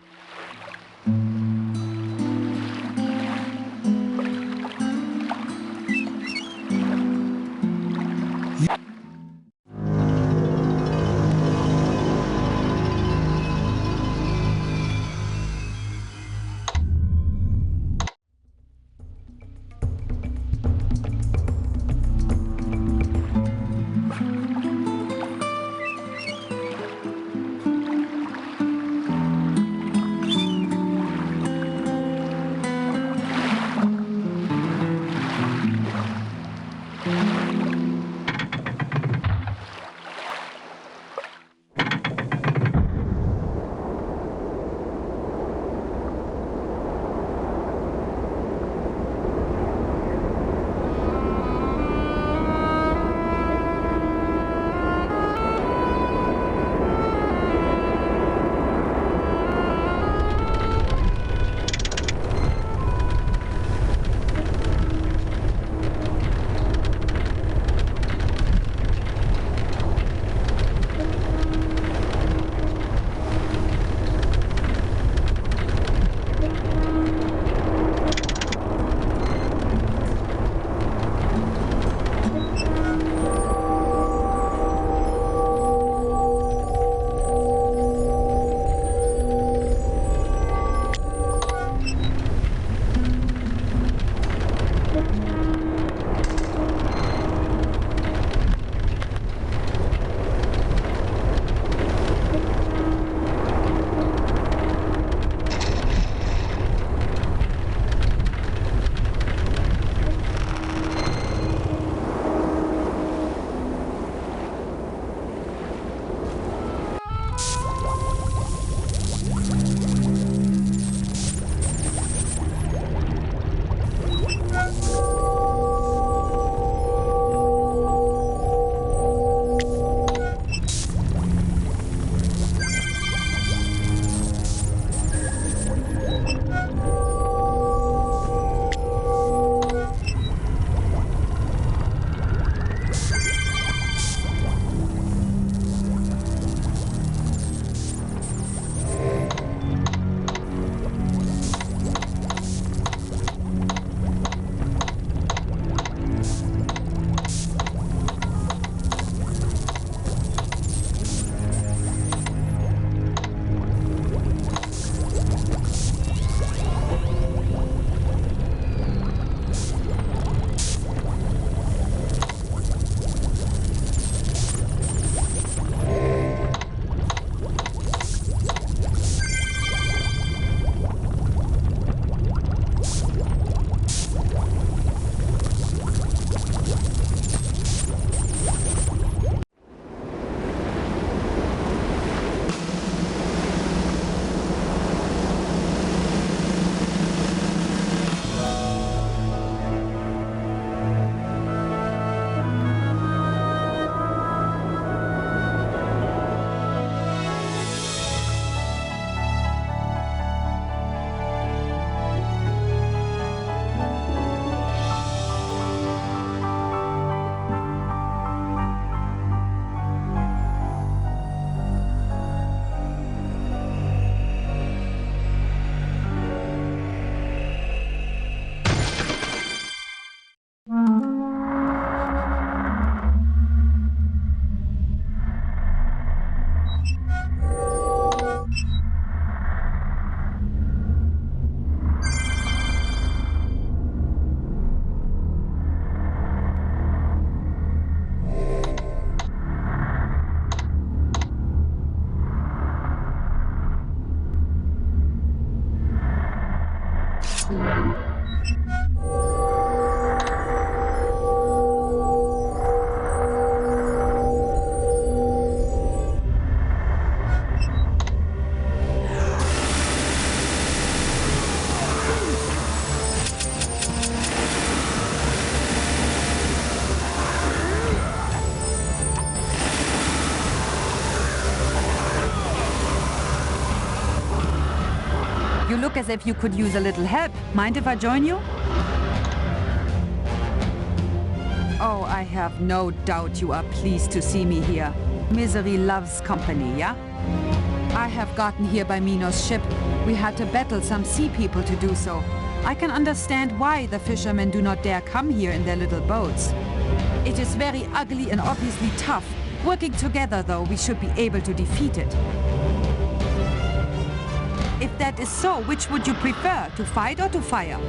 look as if you could use a little help. Mind if I join you? Oh, I have no doubt you are pleased to see me here. Misery loves company, yeah? I have gotten here by Minos' ship. We had to battle some sea people to do so. I can understand why the fishermen do not dare come here in their little boats. It is very ugly and obviously tough. Working together, though, we should be able to defeat it. If that is so, which would you prefer, to fight or to fire?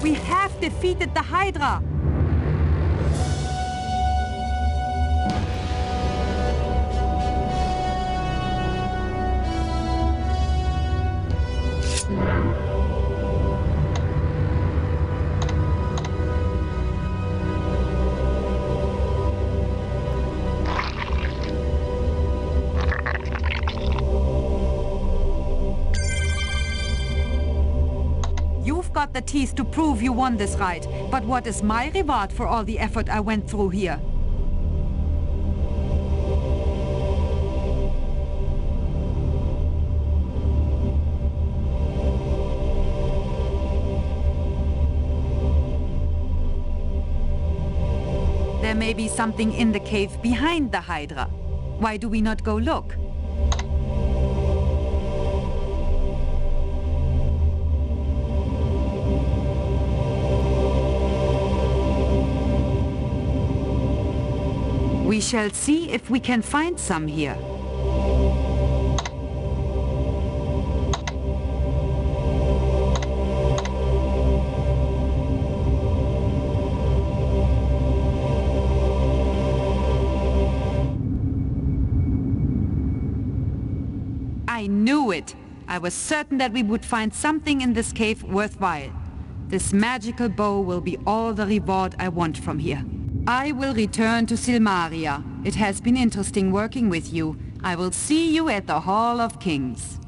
We have defeated the Hydra! Got the teeth to prove you won this ride, but what is my reward for all the effort I went through here? There may be something in the cave behind the Hydra. Why do we not go look? We shall see if we can find some here. I knew it! I was certain that we would find something in this cave worthwhile. This magical bow will be all the reward I want from here. I will return to Silmaria. It has been interesting working with you. I will see you at the Hall of Kings.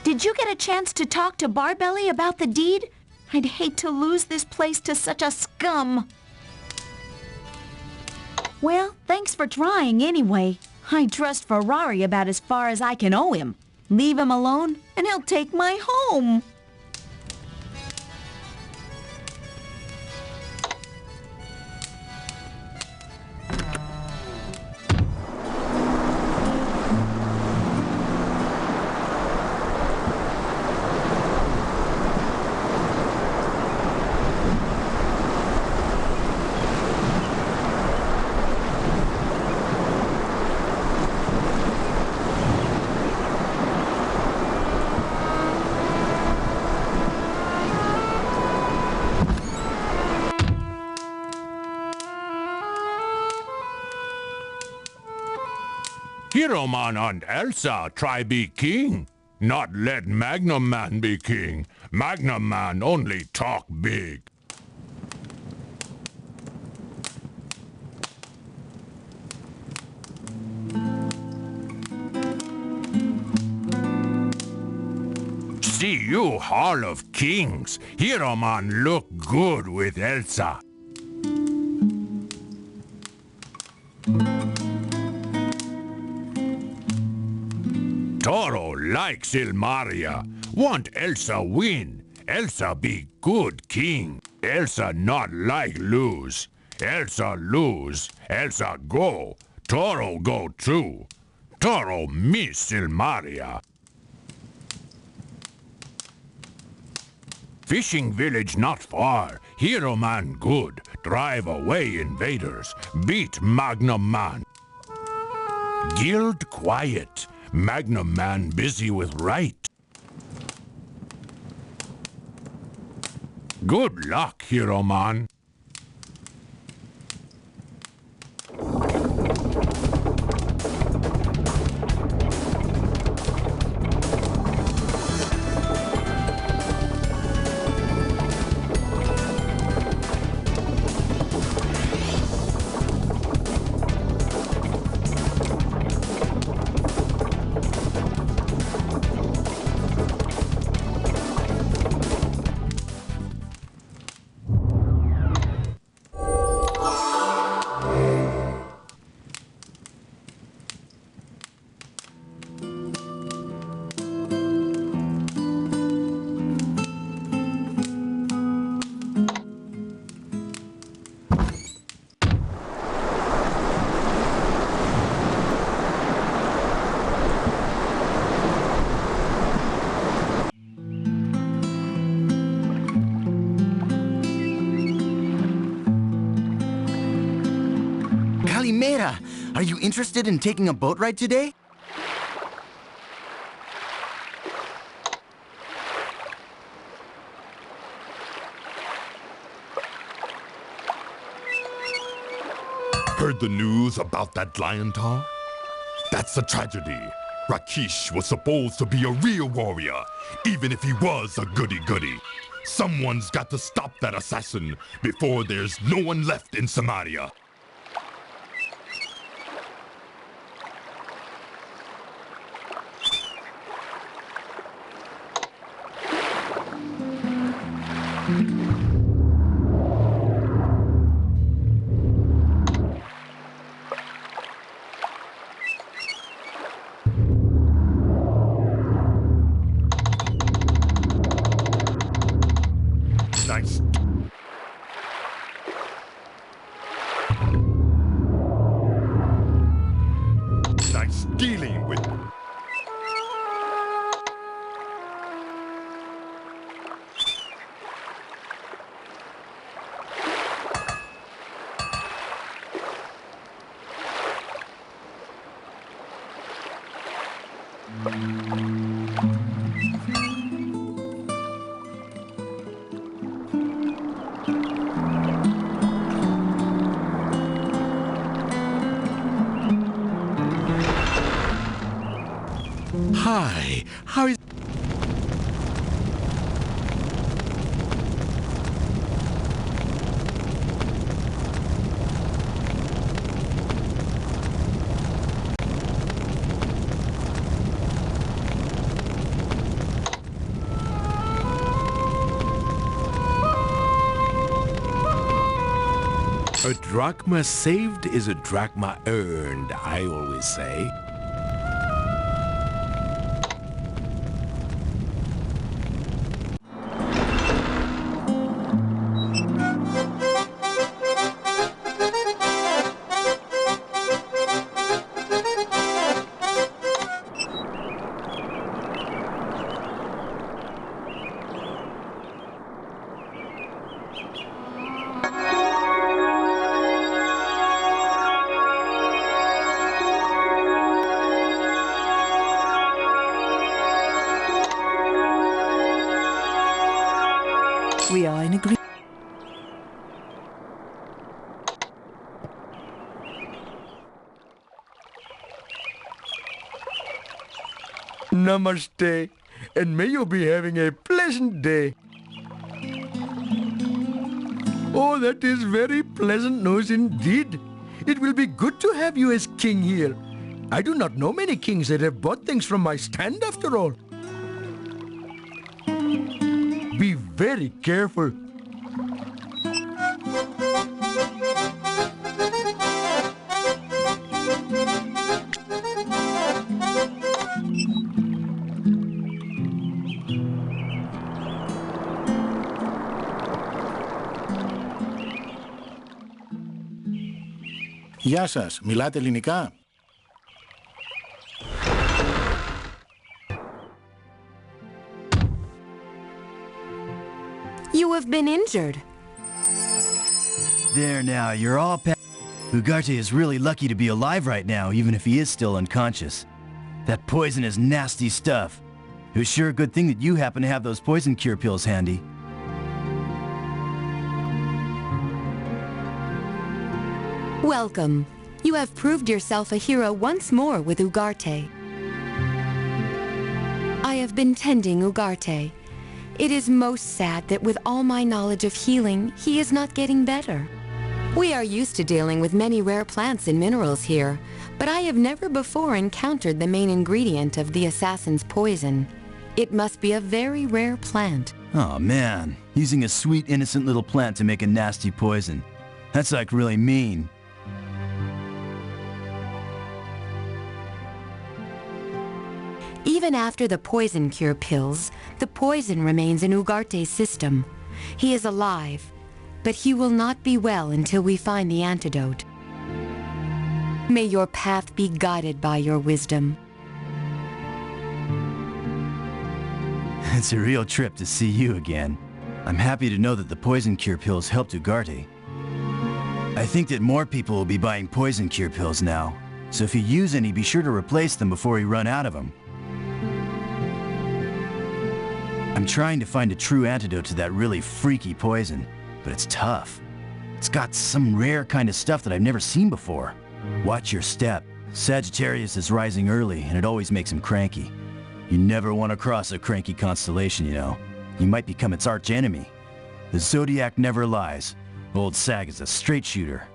Did you get a chance to talk to Barbelly about the deed? I'd hate to lose this place to such a scum. Well, thanks for trying anyway. I trust Ferrari about as far as I can owe him. Leave him alone, and he'll take my home. Hero Man and Elsa try be king. Not let Magnum Man be king. Magnum Man only talk big. See you, Hall of Kings. Hero Man look good with Elsa. Toro like Silmaria. Want Elsa win. Elsa be good king. Elsa not like lose. Elsa lose. Elsa go. Toro go too. Toro miss Silmaria. Fishing village not far. Hero Man good. Drive away invaders. Beat Magnum Man. Guild quiet. Magnum Man busy with right. Good luck, Hero Man. Calimera, are you interested in taking a boat ride today? Heard the news about that lion tar? That's a tragedy. Rakesh was supposed to be a real warrior, even if he was a goody-goody. Someone's got to stop that assassin before there's no one left in Silmaria. Hi, how is... A drachma saved is a drachma earned, I always say. We are in agreement. Namaste, and may you be having a pleasant day. Oh, that is very pleasant news indeed. It will be good to have you as king here. I do not know many kings that have bought things from my stand after all. Be very careful. Γεια σας, μιλάτε ελληνικά? You have been injured. There now, you're all Ugarte is really lucky to be alive right now, even if he is still unconscious. That poison is nasty stuff. It was sure a good thing that you happen to have those poison cure pills handy. Welcome. You have proved yourself a hero once more with Ugarte. I have been tending Ugarte. It is most sad that with all my knowledge of healing, he is not getting better. We are used to dealing with many rare plants and minerals here, but I have never before encountered the main ingredient of the assassin's poison. It must be a very rare plant. Oh man, using a sweet innocent little plant to make a nasty poison. That's like really mean. Even after the poison cure pills, the poison remains in Ugarte's system. He is alive, but he will not be well until we find the antidote. May your path be guided by your wisdom. It's a real trip to see you again. I'm happy to know that the poison cure pills helped Ugarte. I think that more people will be buying poison cure pills now, so if you use any, be sure to replace them before you run out of them. I'm trying to find a true antidote to that really freaky poison, but it's tough. It's got some rare kind of stuff that I've never seen before. Watch your step. Sagittarius is rising early, and it always makes him cranky. You never want to cross a cranky constellation, you know. You might become its arch enemy. The Zodiac never lies. Old Sag is a straight shooter.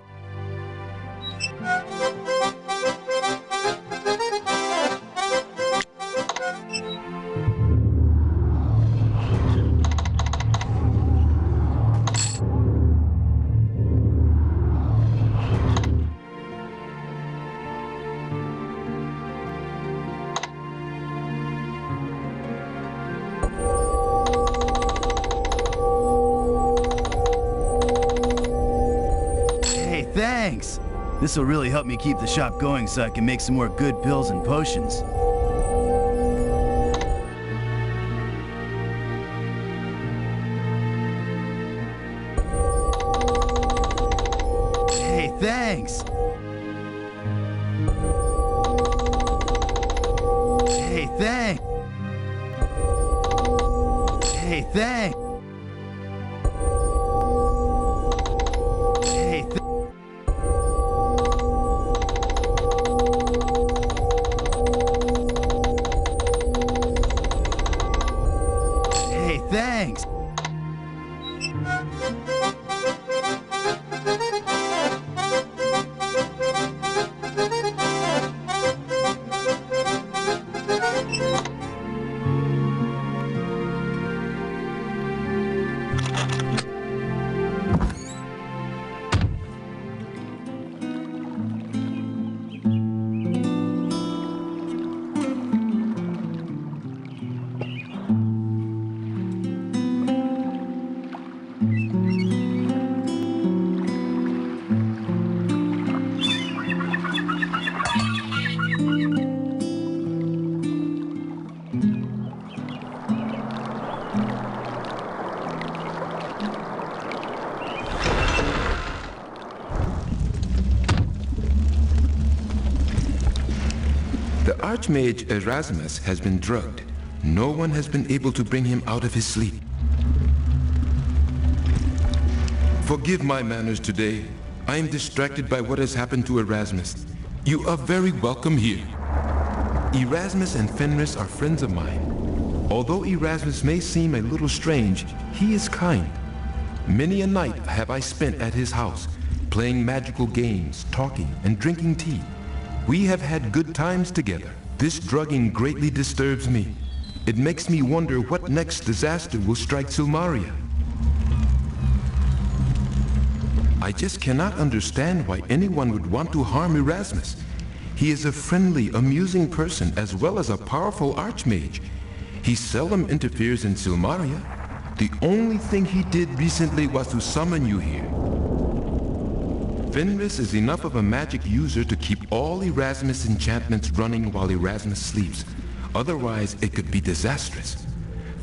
Thanks! This will really help me keep the shop going so I can make some more good pills and potions. Hey, thanks! Hey, thanks! Hey, thanks! Archmage Erasmus has been drugged. No one has been able to bring him out of his sleep. Forgive my manners today. I am distracted by what has happened to Erasmus. You are very welcome here. Erasmus and Fenris are friends of mine. Although Erasmus may seem a little strange, he is kind. Many a night have I spent at his house, playing magical games, talking, and drinking tea. We have had good times together. This drugging greatly disturbs me. It makes me wonder what next disaster will strike Silmaria. I just cannot understand why anyone would want to harm Erasmus. He is a friendly, amusing person as well as a powerful archmage. He seldom interferes in Silmaria. The only thing he did recently was to summon you here. Fenris is enough of a magic user to keep all Erasmus enchantments running while Erasmus sleeps. Otherwise, it could be disastrous.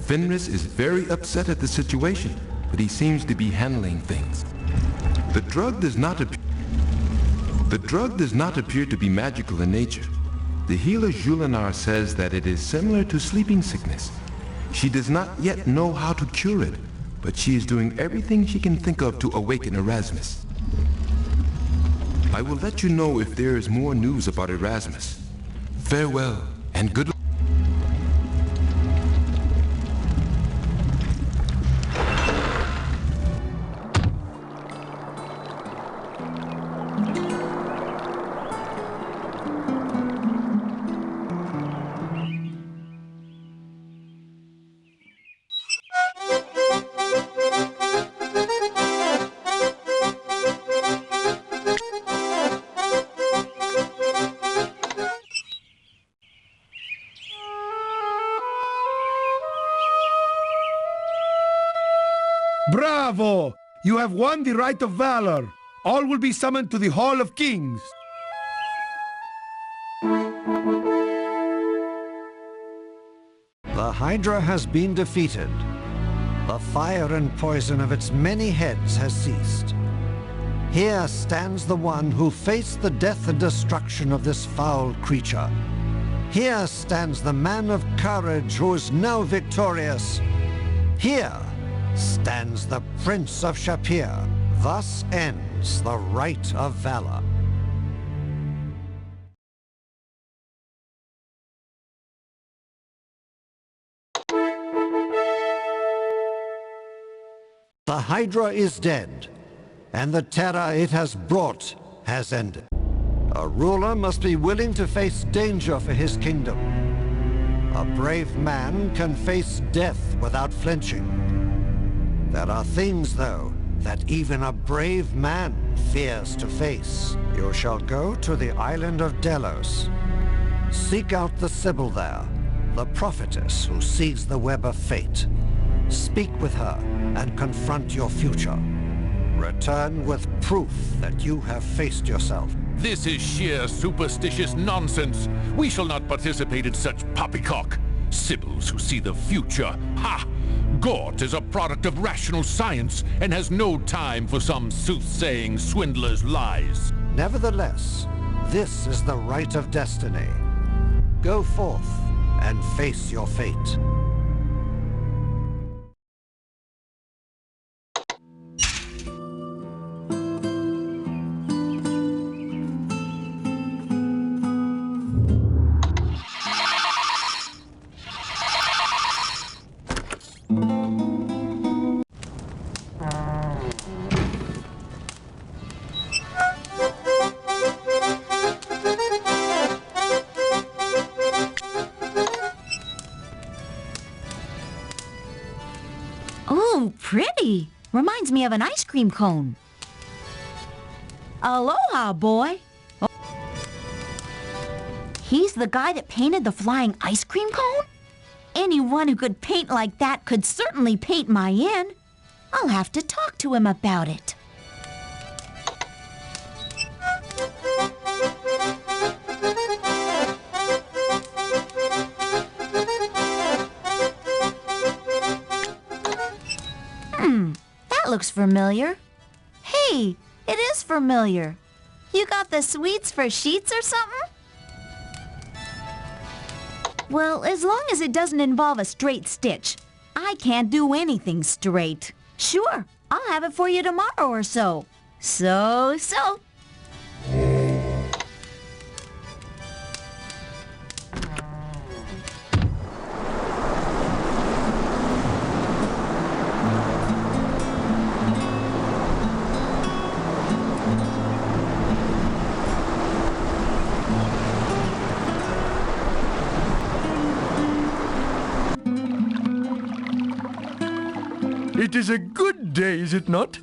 Fenris is very upset at the situation, but he seems to be handling things. The drug does not appear to be magical in nature. The healer Julinar says that it is similar to sleeping sickness. She does not yet know how to cure it, but she is doing everything she can think of to awaken Erasmus. I will let you know if there is more news about Erasmus. Farewell, and good luck. Bravo! You have won the right of valor. All will be summoned to the Hall of Kings. The Hydra has been defeated. The fire and poison of its many heads has ceased. Here stands the one who faced the death and destruction of this foul creature. Here stands the man of courage who is now victorious. Here stands the Prince of Shapir. Thus ends the Rite of Valor. The Hydra is dead, and the terror it has brought has ended. A ruler must be willing to face danger for his kingdom. A brave man can face death without flinching. There are things, though, that even a brave man fears to face. You shall go to the island of Delos. Seek out the Sibyl there, the prophetess who sees the web of fate. Speak with her and confront your future. Return with proof that you have faced yourself. This is sheer superstitious nonsense. We shall not participate in such poppycock. Sibyls who see the future. Ha! Gort is a product of rational science and has no time for some soothsaying swindler's lies. Nevertheless, this is the right of destiny. Go forth and face your fate. Oh, pretty. Reminds me of an ice cream cone. Aloha, boy. Oh. He's the guy that painted the flying ice cream cone? Anyone who could paint like that could certainly paint my inn. I'll have to talk to him about it. That looks familiar. Hey, it is familiar. You got the sweets for sheets or something? Well, as long as it doesn't involve a straight stitch. I can't do anything straight. Sure, I'll have it for you tomorrow or so. So. It is a good day, is it not?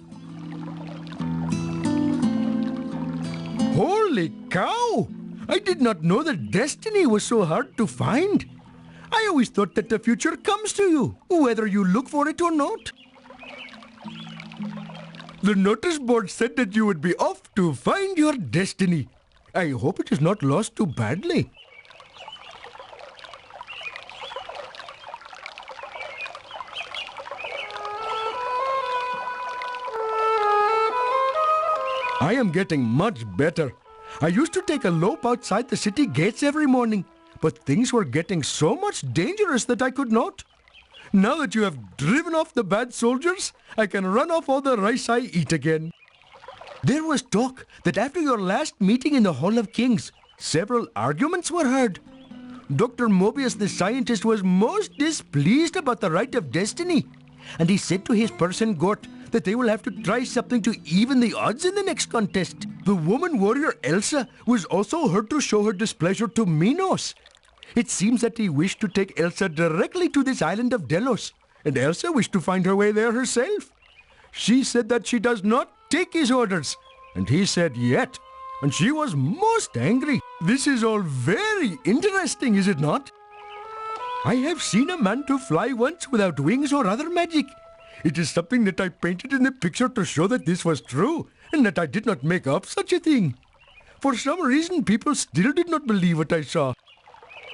Holy cow! I did not know that destiny was so hard to find. I always thought that the future comes to you, whether you look for it or not. The notice board said that you would be off to find your destiny. I hope it is not lost too badly. I am getting much better. I used to take a lope outside the city gates every morning, but things were getting so much dangerous that I could not. Now that you have driven off the bad soldiers, I can run off all the rice I eat again. There was talk that after your last meeting in the Hall of Kings, several arguments were heard. Dr. Mobius the scientist was most displeased about the right of destiny, and he said to his person Gort that they will have to try something to even the odds in the next contest. The woman warrior Elsa was also heard to show her displeasure to Minos. It seems that he wished to take Elsa directly to this island of Delos, and Elsa wished to find her way there herself. She said that she does not take his orders, and he said yet, and she was most angry. This is all very interesting, is it not? I have seen a man to fly once without wings or other magic. It is something that I painted in the picture to show that this was true, and that I did not make up such a thing. For some reason, people still did not believe what I saw.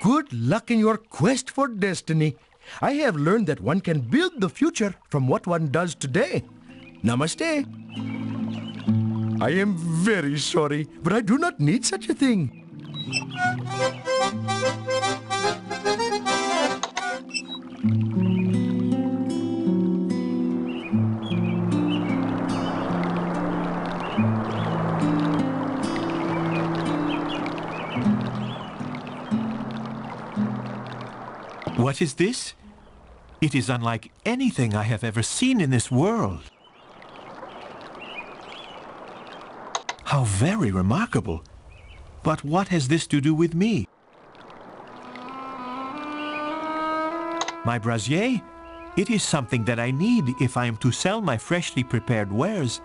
Good luck in your quest for destiny. I have learned that one can build the future from what one does today. Namaste. I am very sorry, but I do not need such a thing. What is this? It is unlike anything I have ever seen in this world. How very remarkable. But what has this to do with me? My brazier? It is something that I need if I am to sell my freshly prepared wares.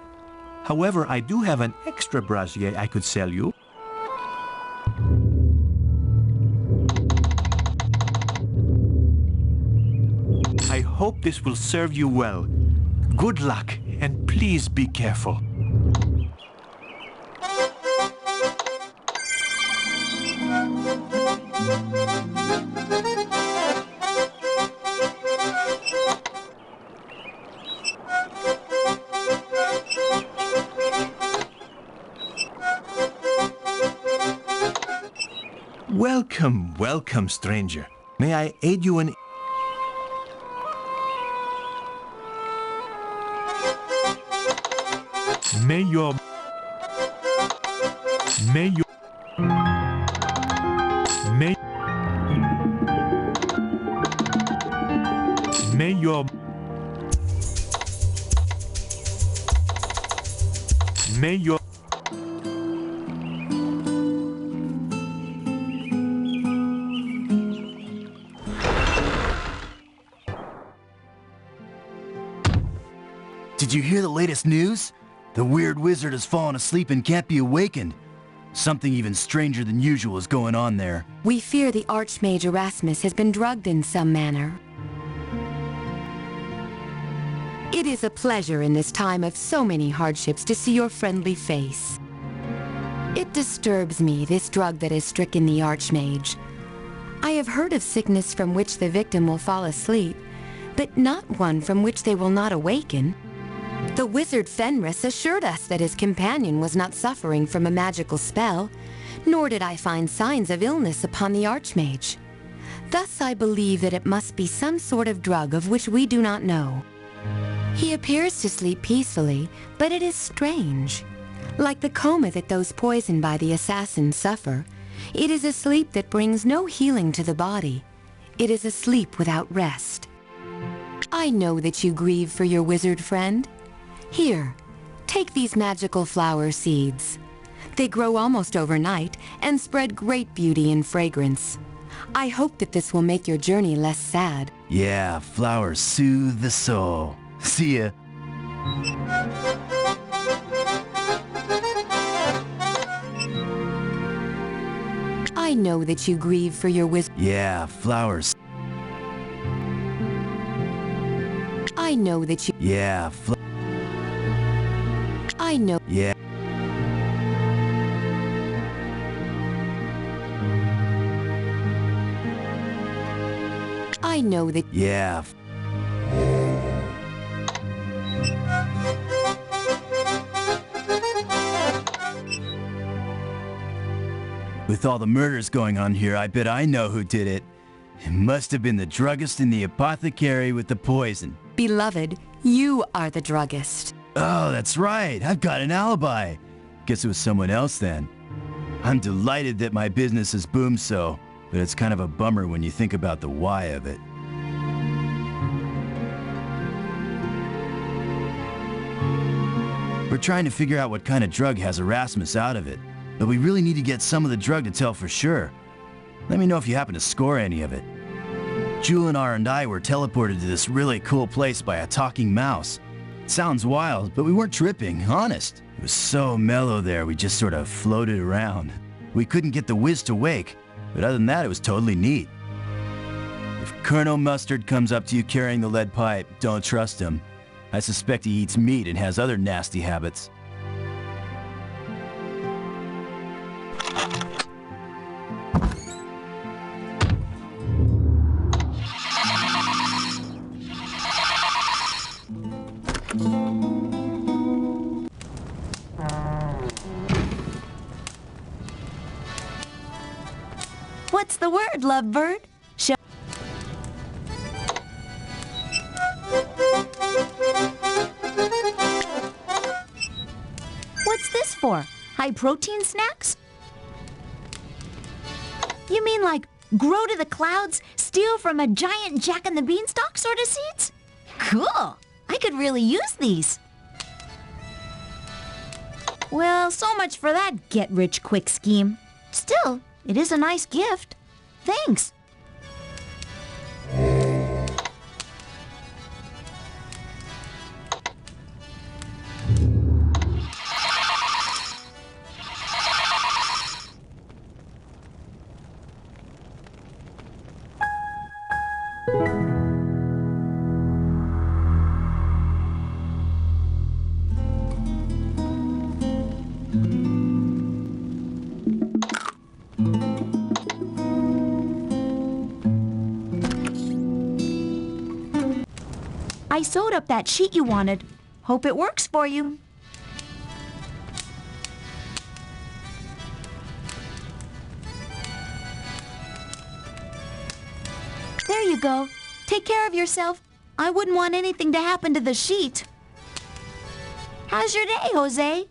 However, I do have an extra brazier I could sell you. I hope this will serve you well. Good luck, and please be careful. Welcome, welcome, stranger. May I aid you in... May your... May your... May... May your... May your... Did you hear the latest news? The weird wizard has fallen asleep and can't be awakened. Something even stranger than usual is going on there. We fear the Archmage Erasmus has been drugged in some manner. It is a pleasure in this time of so many hardships to see your friendly face. It disturbs me, this drug that has stricken the Archmage. I have heard of sickness from which the victim will fall asleep, but not one from which they will not awaken. The wizard Fenris assured us that his companion was not suffering from a magical spell, nor did I find signs of illness upon the Archmage. Thus I believe that it must be some sort of drug of which we do not know. He appears to sleep peacefully, but it is strange. Like the coma that those poisoned by the assassin suffer, it is a sleep that brings no healing to the body. It is a sleep without rest. I know that you grieve for your wizard friend. Here, take these magical flower seeds. They grow almost overnight and spread great beauty and fragrance. I hope that this will make your journey less sad. Yeah, flowers soothe the soul. See ya. I know that you grieve for your wizard. Yeah, flowers. I know that you. Yeah, I know. Yeah. I know that. Yeah. With all the murders going on here, I bet I know who did it. It must have been the druggist and the apothecary with the poison. Beloved, you are the druggist. Oh, that's right. I've got an alibi. Guess it was someone else then. I'm delighted that my business has boomed so, but it's kind of a bummer when you think about the why of it. We're trying to figure out what kind of drug has Erasmus out of it, but we really need to get some of the drug to tell for sure. Let me know if you happen to score any of it. Julinar and I were teleported to this really cool place by a talking mouse. It sounds wild, but we weren't tripping, honest. It was so mellow there, we just sort of floated around. We couldn't get the whiz to wake, but other than that, it was totally neat. If Colonel Mustard comes up to you carrying the lead pipe, don't trust him. I suspect he eats meat and has other nasty habits. What's the word, lovebird? What's this for? High-protein snacks? You mean like grow to the clouds, steal from a giant Jack-and-the-Beanstalk sort of seeds? Cool! I could really use these. Well, so much for that get-rich-quick scheme. Still, it is a nice gift. Thanks. I sewed up that sheet you wanted. Hope it works for you. There you go. Take care of yourself. I wouldn't want anything to happen to the sheet. How's your day, Jose?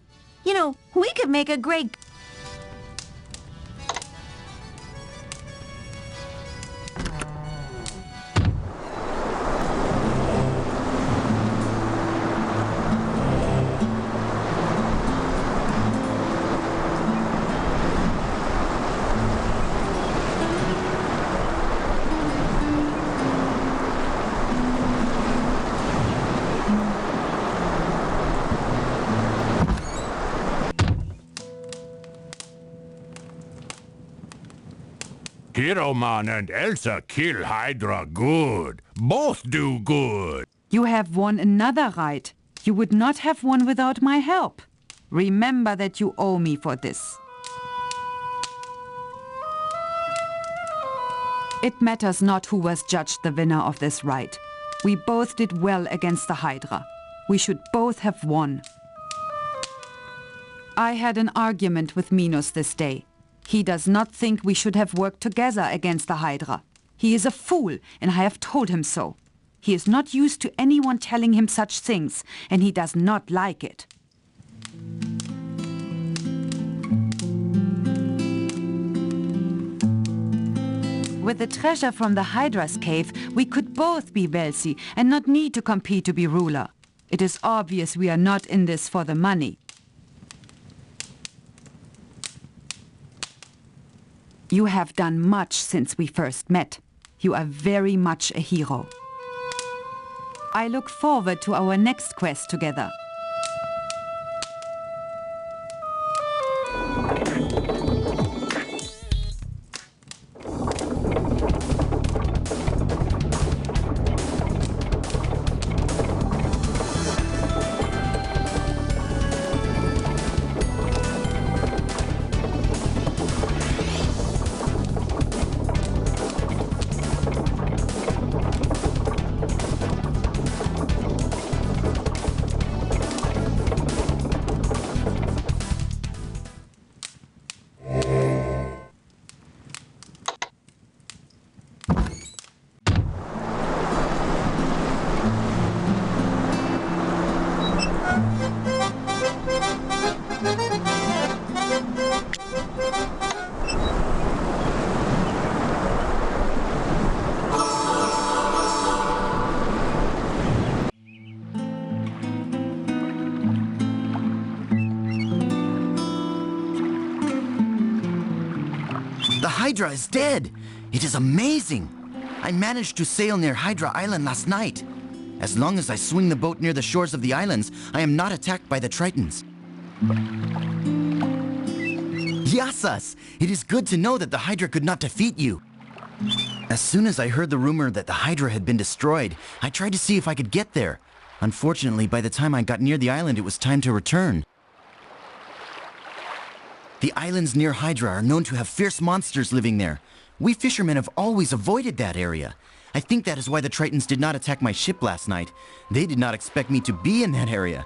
You know, we could make a great... Hero Man and Elsa kill Hydra good. Both do good. You have won another right. You would not have won without my help. Remember that you owe me for this. It matters not who was judged the winner of this right. We both did well against the Hydra. We should both have won. I had an argument with Minos this day. He does not think we should have worked together against the Hydra. He is a fool, and I have told him so. He is not used to anyone telling him such things, and he does not like it. With the treasure from the Hydra's cave, we could both be wealthy and not need to compete to be ruler. It is obvious we are not in this for the money. You have done much since we first met. You are very much a hero. I look forward to our next quest together. The Hydra is dead! It is amazing! I managed to sail near Hydra Island last night. As long as I swing the boat near the shores of the islands, I am not attacked by the Tritons. Yasas! It is good to know that the Hydra could not defeat you. As soon as I heard the rumor that the Hydra had been destroyed, I tried to see if I could get there. Unfortunately, by the time I got near the island, it was time to return. The islands near Hydra are known to have fierce monsters living there. We fishermen have always avoided that area. I think that is why the Tritons did not attack my ship last night. They did not expect me to be in that area.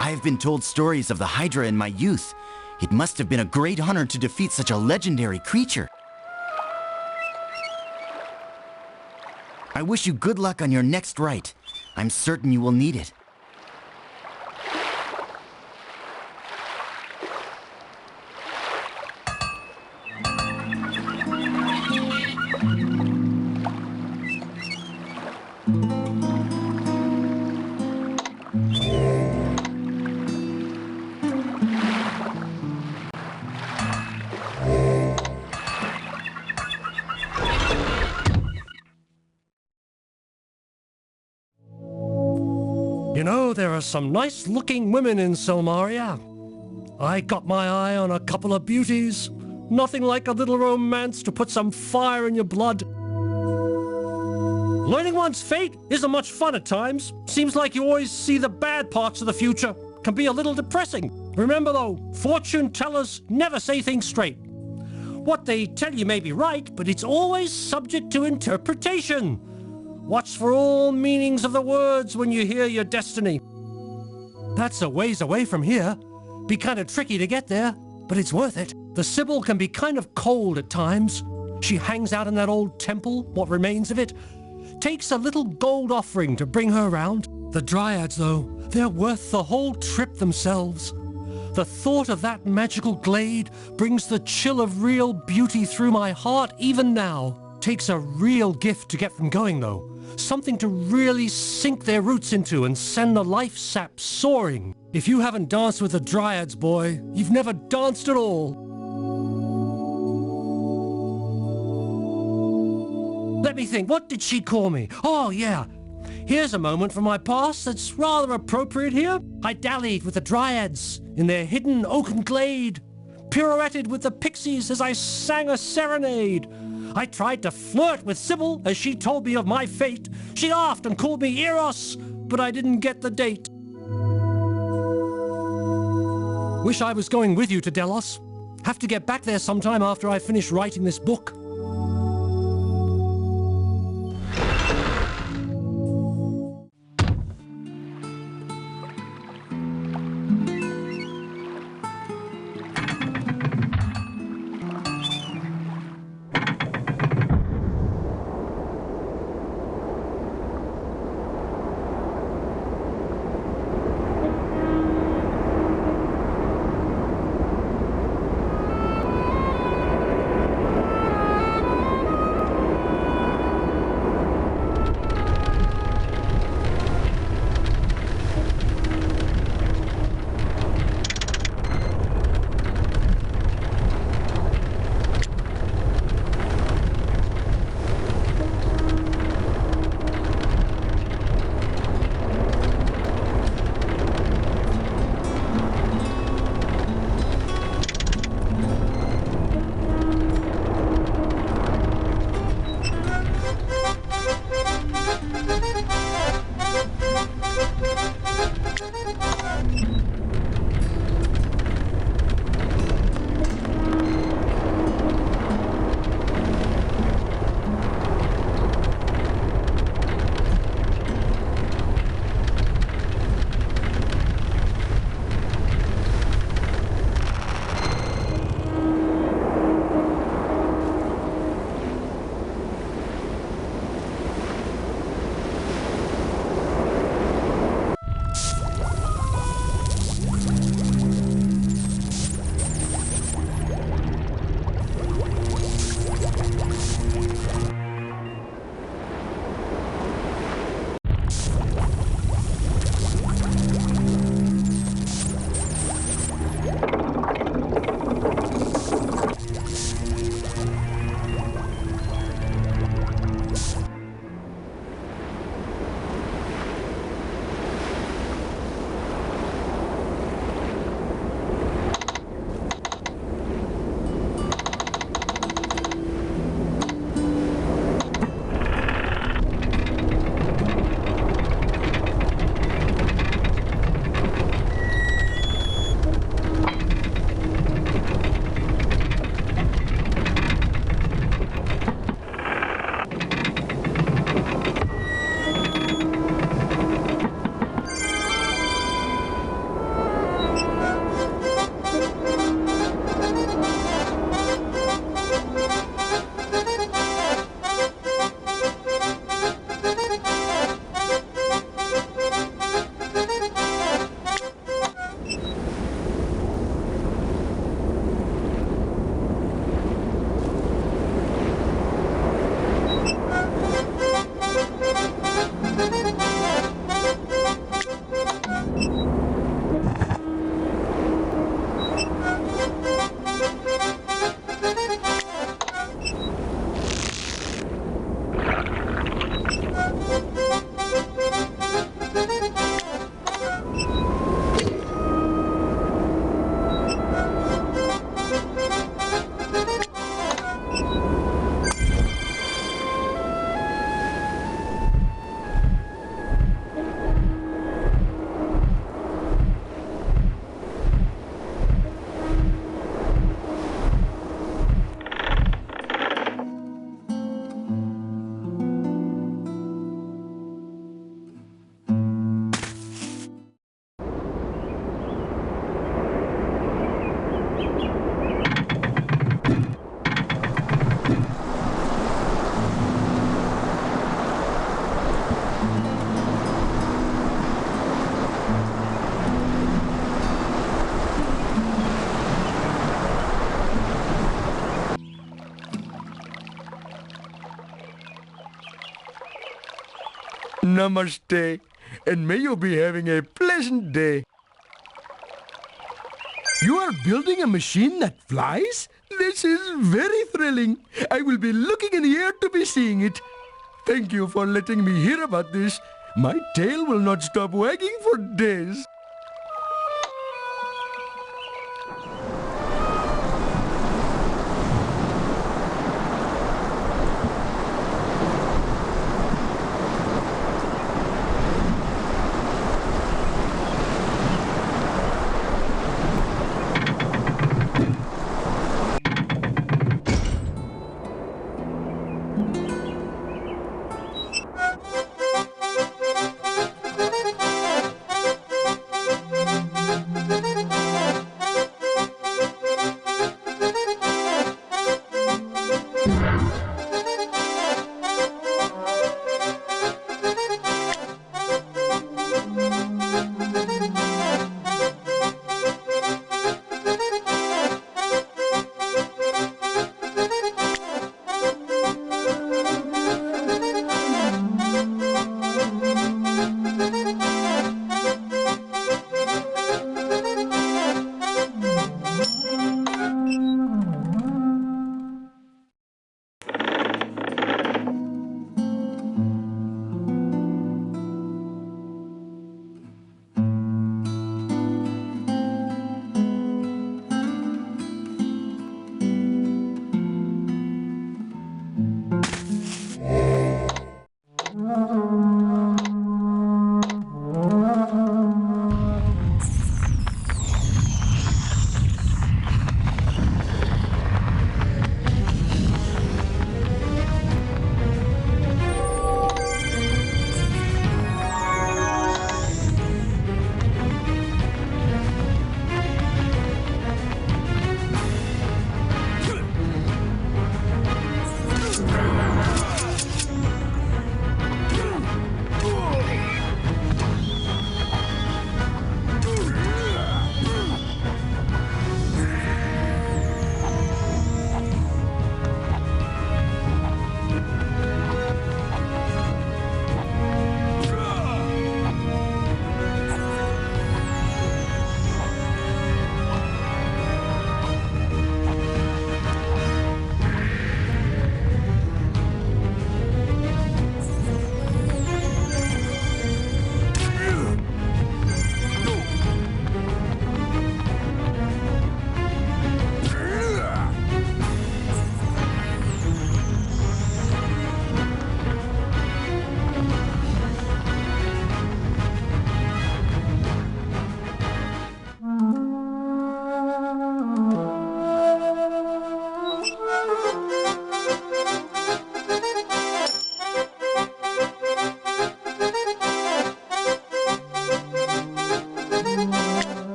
I have been told stories of the Hydra in my youth. It must have been a great honor to defeat such a legendary creature. I wish you good luck on your next rite. I'm certain you will need it. You know, there are some nice-looking women in Silmaria. I got my eye on a couple of beauties. Nothing like a little romance to put some fire in your blood. Learning one's fate isn't much fun at times. Seems like you always see the bad parts of the future. Can be a little depressing. Remember though, fortune tellers never say things straight. What they tell you may be right, but it's always subject to interpretation. Watch for all meanings of the words when you hear your destiny. That's a ways away from here. Be kind of tricky to get there, but it's worth it. The Sibyl can be kind of cold at times. She hangs out in that old temple, what remains of it. Takes a little gold offering to bring her around. The Dryads, though, they're worth the whole trip themselves. The thought of that magical glade brings the chill of real beauty through my heart even now. Takes a real gift to get them going, though. Something to really sink their roots into and send the life sap soaring. If you haven't danced with the Dryads, boy, you've never danced at all. Let me think, what did she call me? Oh, yeah. Here's a moment from my past that's rather appropriate here. I dallied with the Dryads in their hidden oaken glade, pirouetted with the pixies as I sang a serenade. I tried to flirt with Sibyl as she told me of my fate. She laughed and called me Eros, but I didn't get the date. Wish I was going with you to Delos. Have to get back there sometime after I finish writing this book. Namaste. And may you be having a pleasant day. You are building a machine that flies? This is very thrilling. I will be looking in the air to be seeing it. Thank you for letting me hear about this. My tail will not stop wagging for days.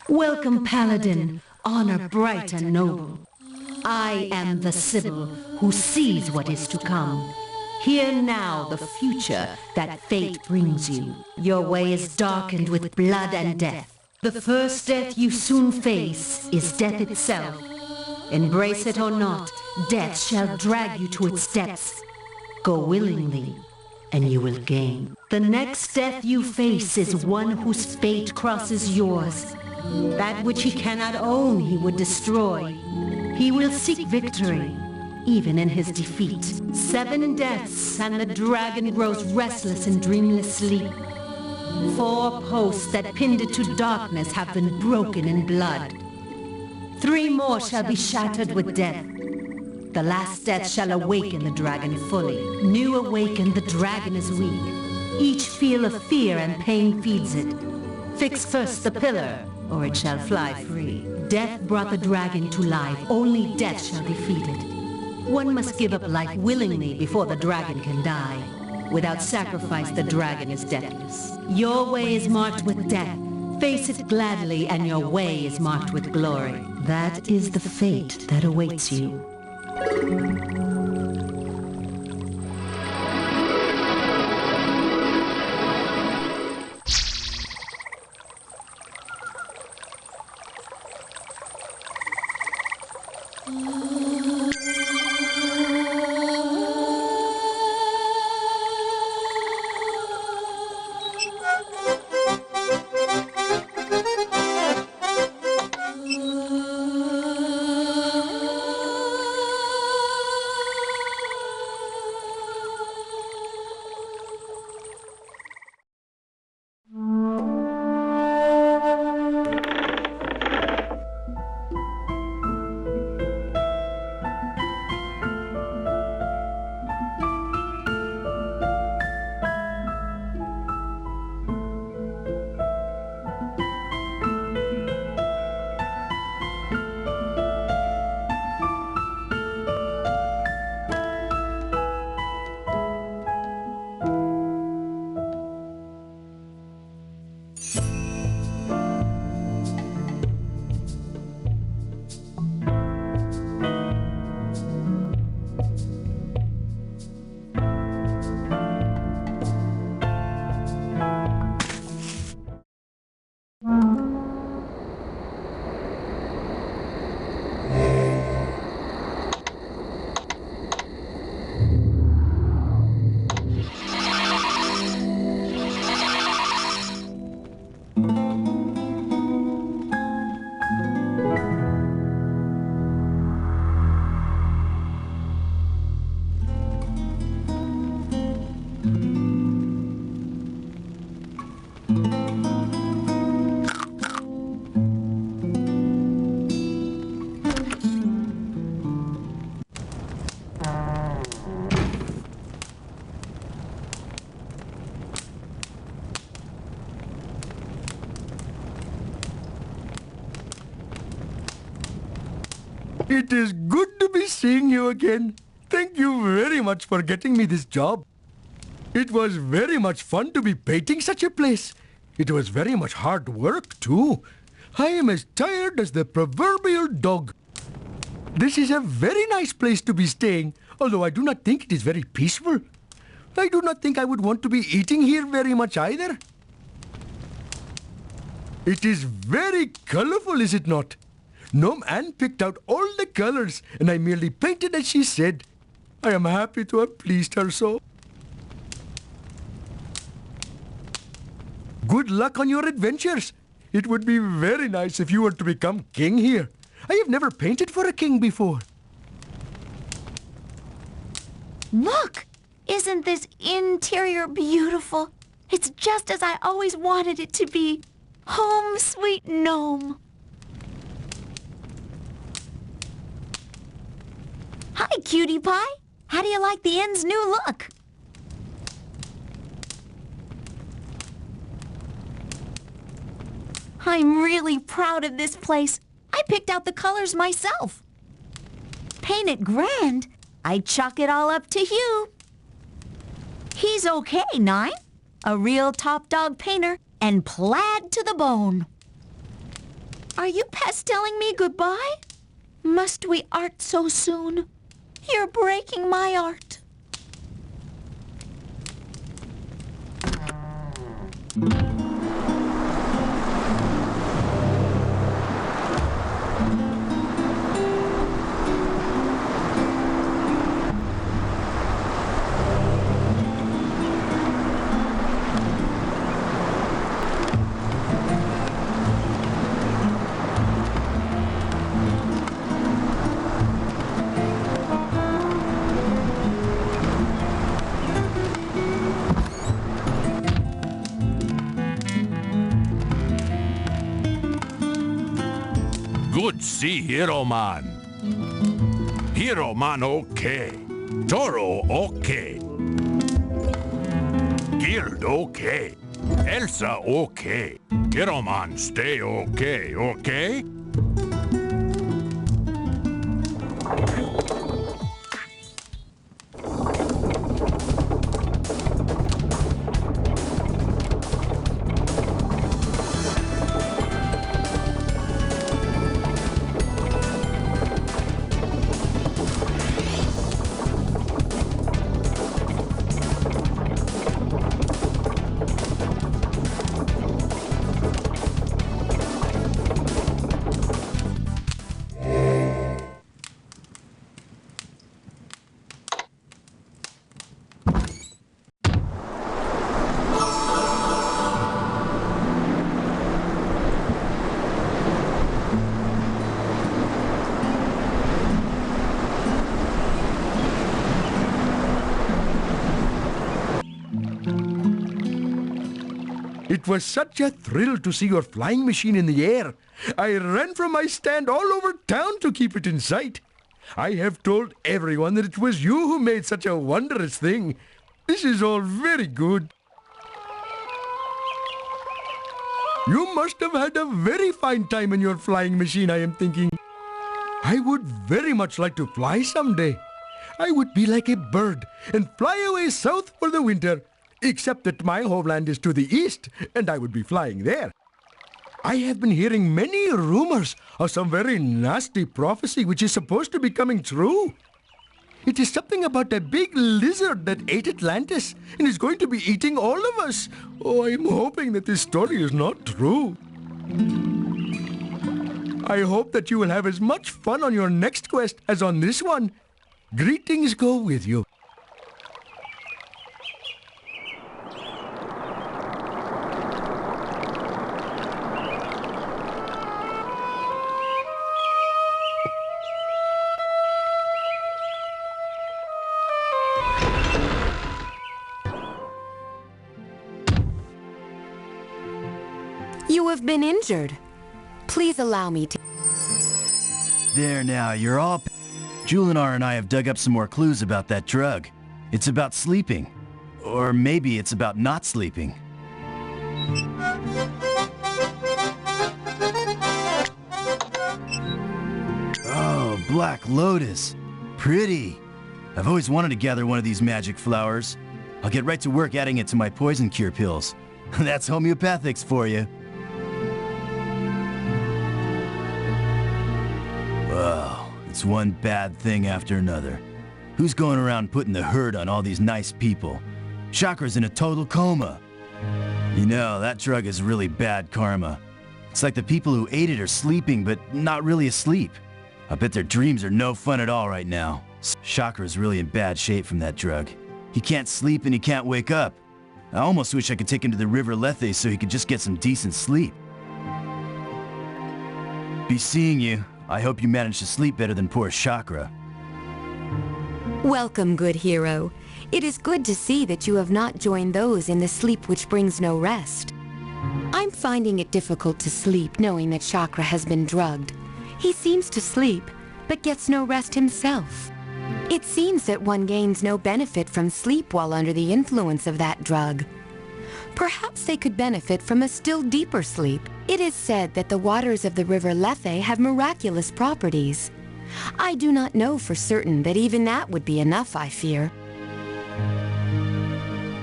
Welcome, Paladin, honor bright and noble. I am the Sibyl, who sees what is to come. Hear now the future that fate brings you. Your way is darkened with blood and death. The first death you soon face is death itself. Embrace it or not, death shall drag you to its depths. Go willingly, and you will gain. The next death you face is one whose fate crosses yours. That which he cannot own, he would destroy. He will seek victory, even in his defeat. 7 deaths, and the dragon grows restless in dreamless sleep. 4 posts that pinned it to darkness have been broken in blood. 3 more shall be shattered with death. The last death shall awaken the dragon fully. New awakened, the dragon is weak. Each feel of fear and pain feeds it. Fix first the pillar, or it shall fly free. Death brought the dragon to life. Only death shall defeat it. One must give up life willingly before the dragon can die. Without sacrifice, the dragon is deathless. Your way is marked with death. Face it gladly, and your way is marked with glory. That is the fate that awaits you. It is good to be seeing you again. Thank you very much for getting me this job. It was very much fun to be painting such a place. It was very much hard work, too. I am as tired as the proverbial dog. This is a very nice place to be staying, although I do not think it is very peaceful. I do not think I would want to be eating here very much either. It is very colorful, is it not? Gnome Anne picked out all the colors, and I merely painted as she said. I am happy to have pleased her so. Good luck on your adventures. It would be very nice if you were to become king here. I have never painted for a king before. Look! Isn't this interior beautiful? It's just as I always wanted it to be. Home, sweet gnome. Hi, cutie pie. How do you like the inn's new look? I'm really proud of this place. I picked out the colors myself. Paint it grand. I chalk it all up to Hugh. He's okay, Nine. A real top dog painter and plaid to the bone. Are you pastelling me goodbye? Must we art so soon? You're breaking my art. Good see Hero Man. Hero Man okay. Toro okay. Guild okay. Elsa okay. Hero Man stay okay, okay? It was such a thrill to see your flying machine in the air. I ran from my stand all over town to keep it in sight. I have told everyone that it was you who made such a wondrous thing. This is all very good. You must have had a very fine time in your flying machine, I am thinking. I would very much like to fly someday. I would be like a bird and fly away south for the winter, except that my homeland is to the east, and I would be flying there. I have been hearing many rumors of some very nasty prophecy which is supposed to be coming true. It is something about a big lizard that ate Atlantis and is going to be eating all of us. Oh, I'm hoping that this story is not true. I hope that you will have as much fun on your next quest as on this one. Greetings go with you. You have been injured. Please allow me to... There now, you're all... Julinar and I have dug up some more clues about that drug. It's about sleeping. Or maybe it's about not sleeping. Oh, Black Lotus. Pretty. I've always wanted to gather one of these magic flowers. I'll get right to work adding it to my poison cure pills. That's homeopathics for you. Wow, it's one bad thing after another. Who's going around putting the hurt on all these nice people? Chakra's in a total coma. You know, that drug is really bad karma. It's like the people who ate it are sleeping, but not really asleep. I bet their dreams are no fun at all right now. Chakra's really in bad shape from that drug. He can't sleep and he can't wake up. I almost wish I could take him to the River Lethe so he could just get some decent sleep. Be seeing you. I hope you manage to sleep better than poor Chakra. Welcome, good hero. It is good to see that you have not joined those in the sleep which brings no rest. I'm finding it difficult to sleep knowing that Chakra has been drugged. He seems to sleep, but gets no rest himself. It seems that one gains no benefit from sleep while under the influence of that drug. Perhaps they could benefit from a still deeper sleep. It is said that the waters of the river Lethe have miraculous properties. I do not know for certain that even that would be enough, I fear.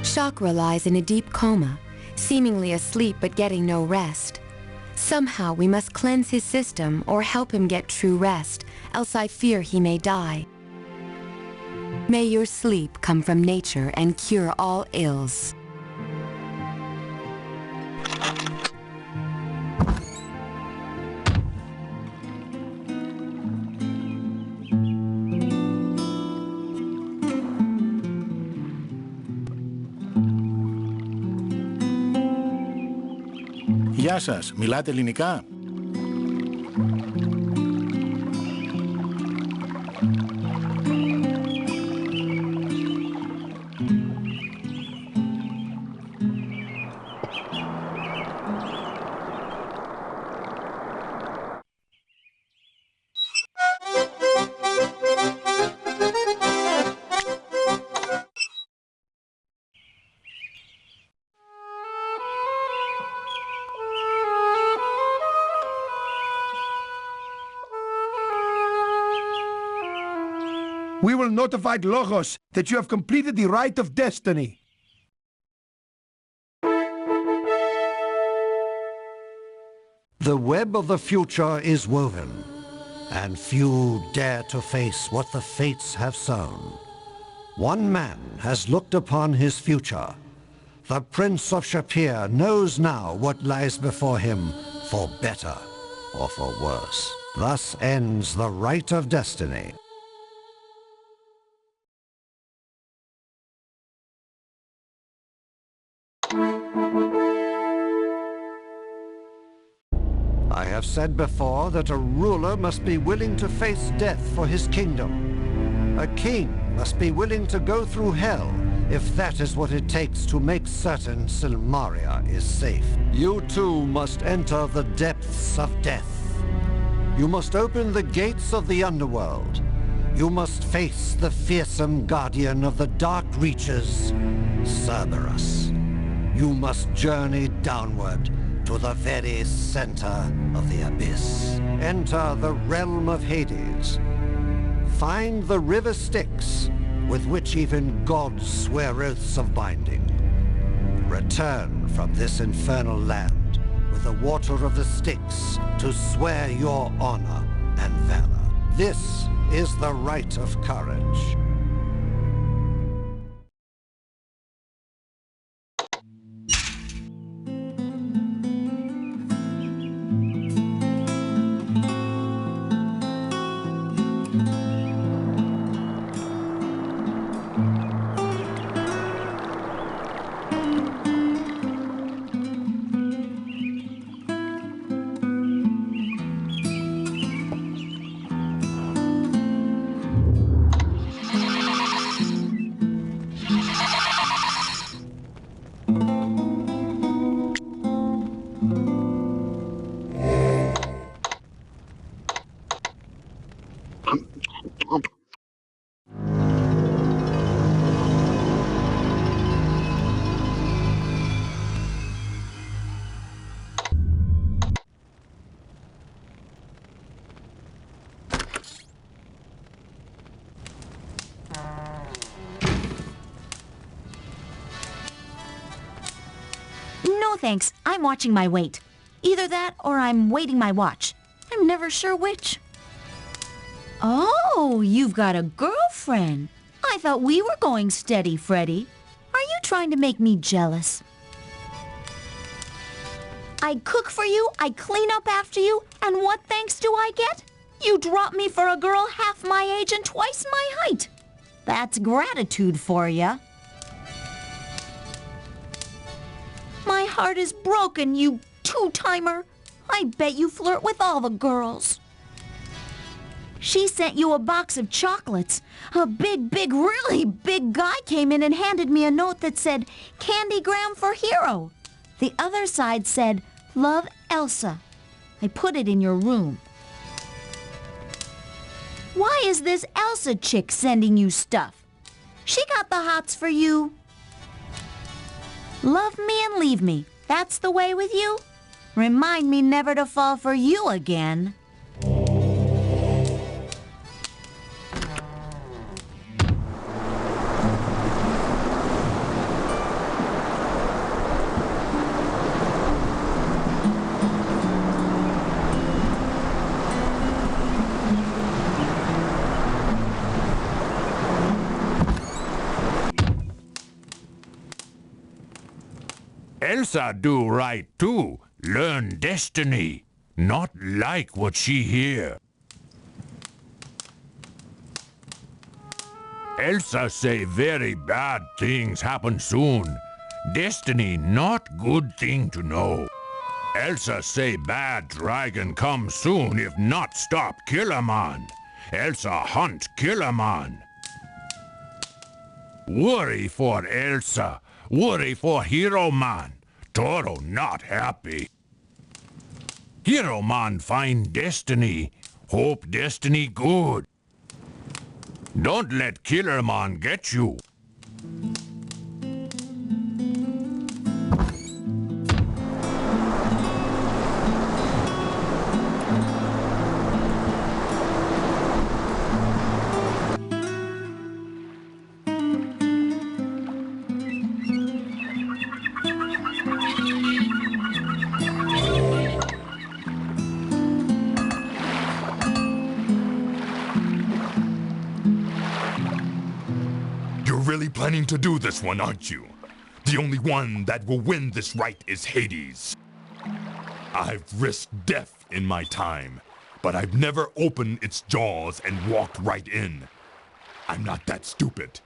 Chakra lies in a deep coma, seemingly asleep but getting no rest. Somehow we must cleanse his system or help him get true rest, else I fear he may die. May your sleep come from nature and cure all ills. Γεια σας, μιλάτε ελληνικά? We will notify Logos that you have completed the rite of destiny. The web of the future is woven, and few dare to face what the fates have sown. One man has looked upon his future. The Prince of Shapir knows now what lies before him, for better or for worse. Thus ends the rite of destiny. I have said before that a ruler must be willing to face death for his kingdom. A king must be willing to go through hell if that is what it takes to make certain Silmaria is safe. You too must enter the depths of death. You must open the gates of the underworld. You must face the fearsome guardian of the dark reaches, Cerberus. You must journey downward to the very center of the abyss. Enter the realm of Hades. Find the river Styx, with which even gods swear oaths of binding. Return from this infernal land with the water of the Styx to swear your honor and valor. This is the rite of courage. No thanks, I'm watching my weight. Either that or I'm waiting my watch. I'm never sure which. Oh, you've got a girlfriend. I thought we were going steady, Freddy. Are you trying to make me jealous? I cook for you, I clean up after you, and what thanks do I get? You drop me for a girl half my age and twice my height. That's gratitude for ya. My heart is broken, you two-timer. I bet you flirt with all the girls. She sent you a box of chocolates. A big, really big guy came in and handed me a note that said, Candygram for Hero. The other side said, Love, Elsa. I put it in your room. Why is this Elsa chick sending you stuff? She got the hots for you. Love me and leave me. That's the way with you? Remind me never to fall for you again. Elsa do right too. Learn destiny, not like what she hear. Elsa say very bad things happen soon. Destiny not good thing to know. Elsa say bad dragon come soon if not stop Killer Man. Elsa hunt Killer Man. Worry for Elsa. Worry for Hero Man. Toro not happy. Hero Man find destiny. Hope destiny good. Don't let Killer Man get you. Really planning to do this one, aren't you? The only one that will win this right is Hades. I've risked death in my time, but I've never opened its jaws and walked right in. I'm not that stupid.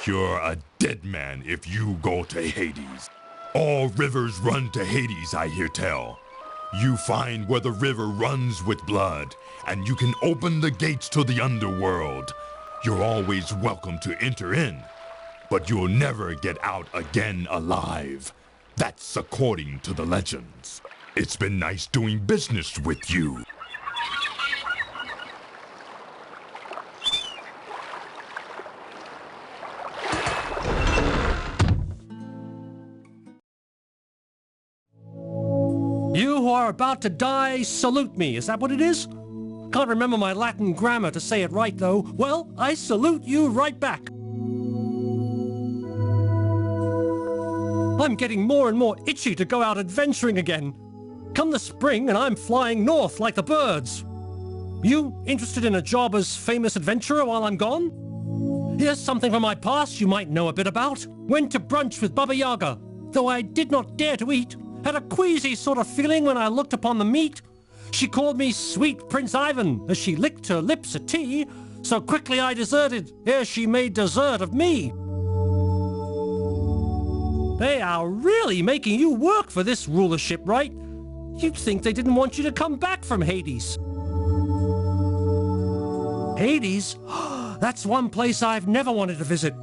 You're a dead man if you go to Hades. All rivers run to Hades, I hear tell. You find where the river runs with blood, and you can open the gates to the underworld. You're always welcome to enter in, but you'll never get out again alive. That's according to the legends. It's been nice doing business with you. You who are about to die, salute me. Is that what it is? Can't remember my Latin grammar to say it right, though. Well, I salute you right back. I'm getting more and more itchy to go out adventuring again. Come the spring and I'm flying north like the birds. You interested in a job as famous adventurer while I'm gone? Here's something from my past you might know a bit about. Went to brunch with Baba Yaga, though I did not dare to eat. Had a queasy sort of feeling when I looked upon the meat. She called me Sweet Prince Ivan as she licked her lips at tea, so quickly I deserted ere she made dessert of me. They are really making you work for this rulership, right? You'd think they didn't want you to come back from Hades. Hades? That's one place I've never wanted to visit.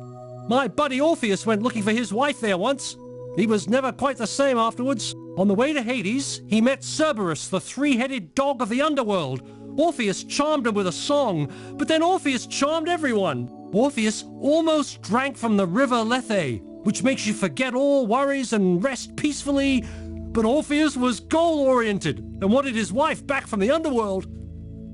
My buddy Orpheus went looking for his wife there once. He was never quite the same afterwards. On the way to Hades, he met Cerberus, the three-headed dog of the underworld. Orpheus charmed him with a song, but then Orpheus charmed everyone. Orpheus almost drank from the river Lethe, which makes you forget all worries and rest peacefully. But Orpheus was goal-oriented and wanted his wife back from the underworld.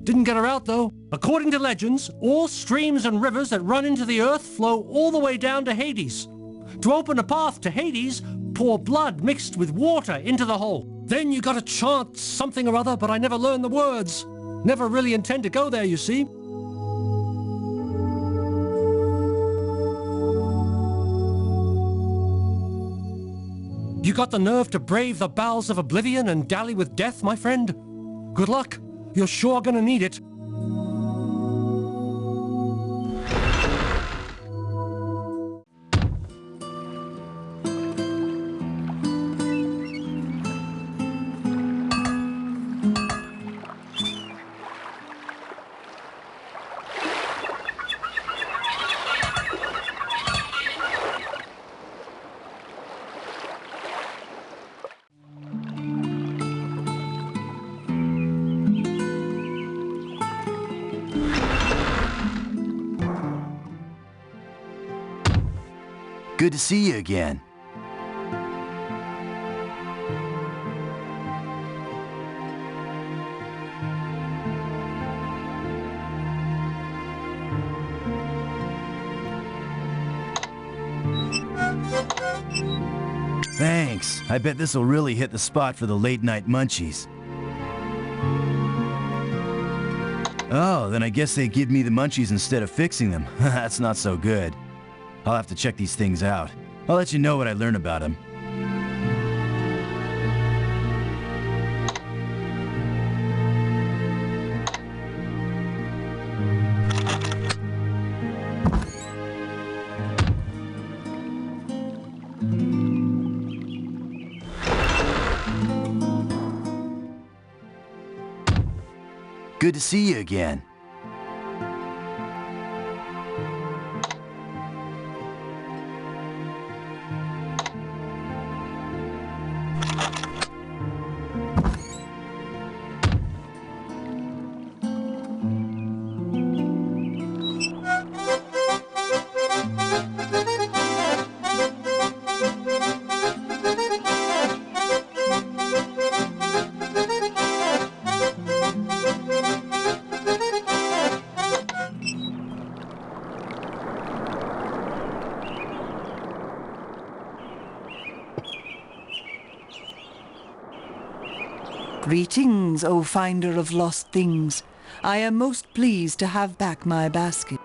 Didn't get her out, though. According to legends, all streams and rivers that run into the earth flow all the way down to Hades. To open a path to Hades, pour blood mixed with water into the hole. Then you gotta chant something or other, but I never learned the words. Never really intend to go there, you see. You got the nerve to brave the bowels of oblivion and dally with death, my friend? Good luck. You're sure gonna need it. Good to see you again. Thanks. I bet this'll really hit the spot for the late-night munchies. Oh, then I guess they give me the munchies instead of fixing them. That's not so good. I'll have to check these things out. I'll let you know what I learn about them. Good to see you again. Greetings, O finder of lost things. I am most pleased to have back my basket.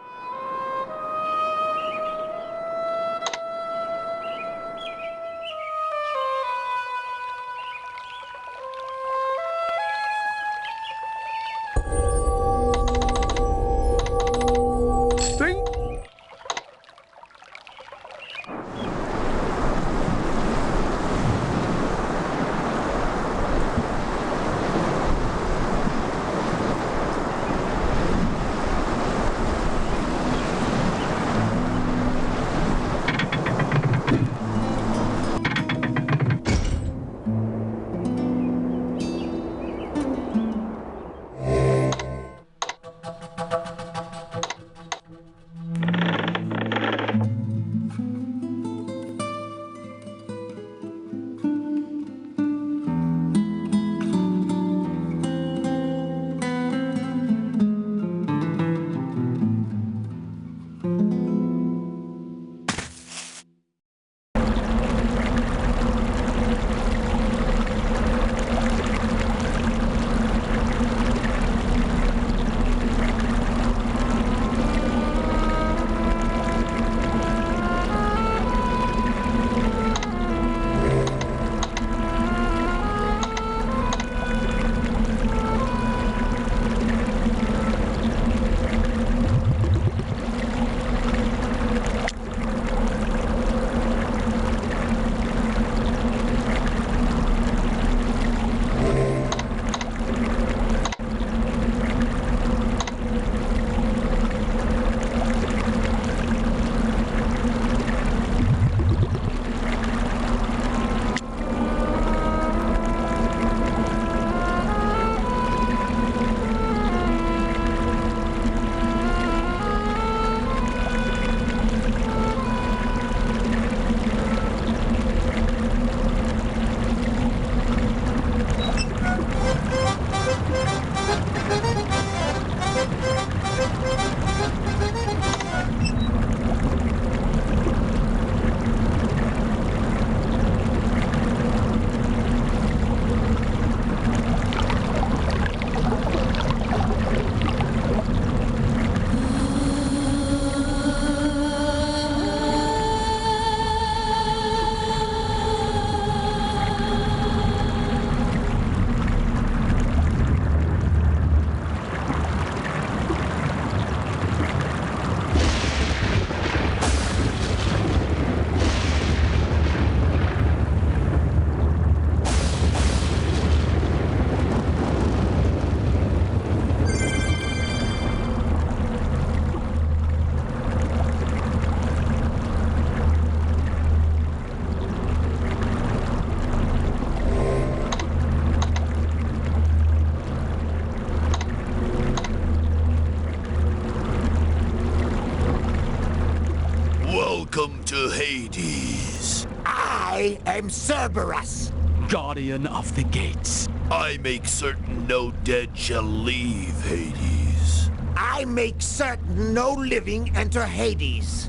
Welcome to Hades. I am Cerberus, Guardian of the Gates. I make certain no dead shall leave Hades. I make certain no living enter Hades.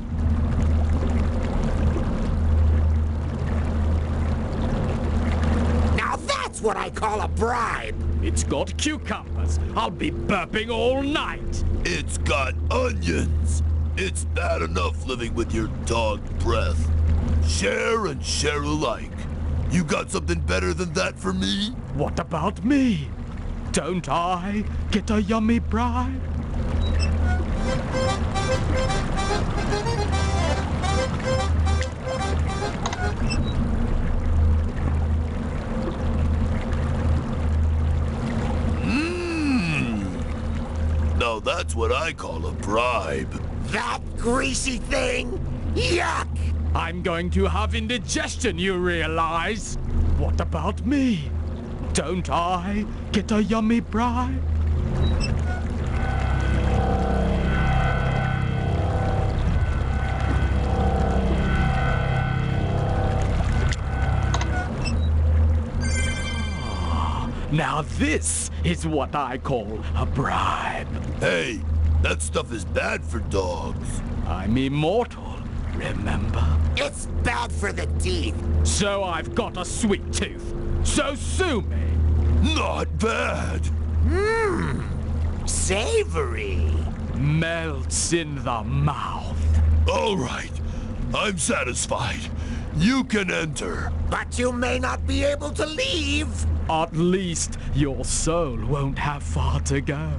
Now that's what I call a bribe. It's got cucumbers. I'll be burping all night. It's got onions. It's bad enough living with your dog breath. Share and share alike. You got something better than that for me? What about me? Don't I get a yummy bribe? Now that's what I call a bribe. That greasy thing? Yuck! I'm going to have indigestion, you realize? What about me? Don't I get a yummy bribe? Now this is what I call a bribe. Hey, that stuff is bad for dogs. I'm immortal, remember? It's bad for the teeth. So I've got a sweet tooth. So sue me. Not bad. Savory. Melts in the mouth. All right, I'm satisfied. You can enter. But you may not be able to leave. At least your soul won't have far to go.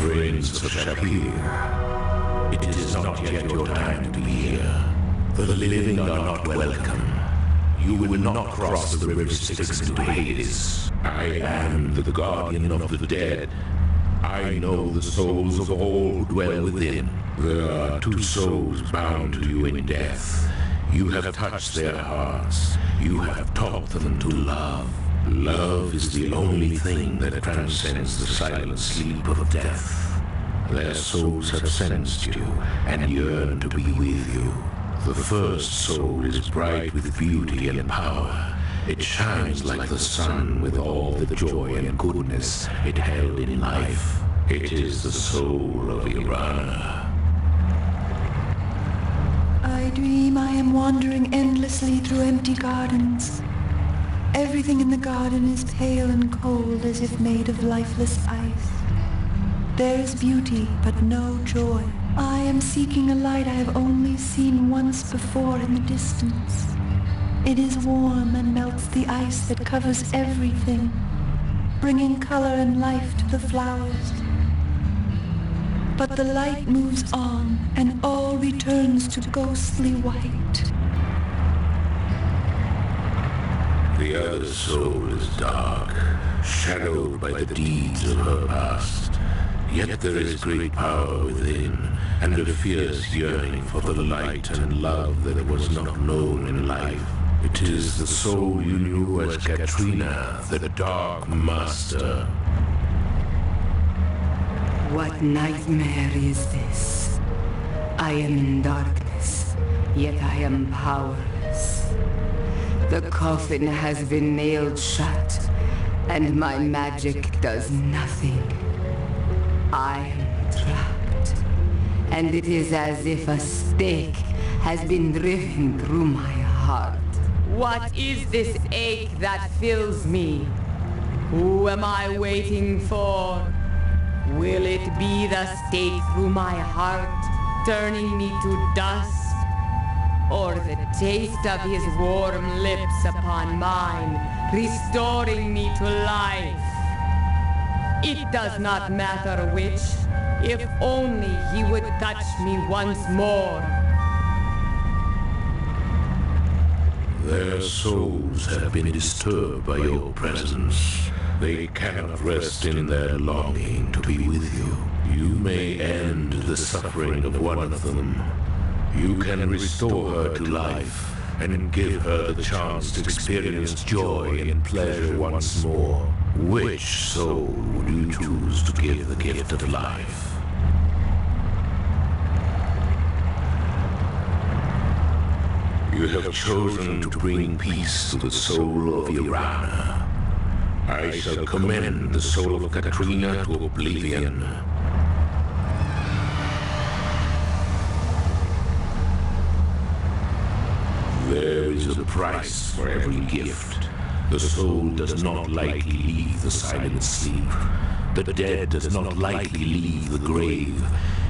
Prince of Shapir, it is not yet your time to be here. The living are not welcome. You will not cross the river Styx into Hades. I am the guardian of the dead. I know the souls of all dwell within. There are two souls bound to you in death. You have touched their hearts. You have taught them to love. Love is the only thing that transcends the silent sleep of death. Their souls have sensed you and yearn to be with you. The first soul is bright with beauty and power. It shines like the sun with all the joy and goodness it held in life. It is the soul of Irana. I dream I am wandering endlessly through empty gardens. Everything in the garden is pale and cold as if made of lifeless ice. There is beauty, but no joy. I am seeking a light I have only seen once before in the distance. It is warm and melts the ice that covers everything, bringing color and life to the flowers. But the light moves on, and all returns to ghostly white. The other soul is dark, shadowed by the deeds of her past. Yet there is great power within, and a fierce yearning for the light and love that was not known in life. It is the soul you knew as Katrina, the Dark Master. What nightmare is this? I am in darkness, yet I am powerless. The coffin has been nailed shut, and my magic does nothing. I am trapped, and it is as if a stake has been driven through my heart. What is this ache that fills me? Who am I waiting for? Will it be the stake through my heart, turning me to dust? Or the taste of his warm lips upon mine, restoring me to life? It does not matter which, if only he would touch me once more. Their souls have been disturbed by your presence. They cannot rest in their longing to be with you. You may end the suffering of one of them. You can restore her to life and give her the chance to experience joy and pleasure once more. Which soul would you choose to give the gift of life? You have chosen to bring peace to the soul of Irana. I shall commend the soul of Katrina to oblivion. There is a price for every gift. The soul does not lightly leave the silent sleep. The dead does not lightly leave the grave.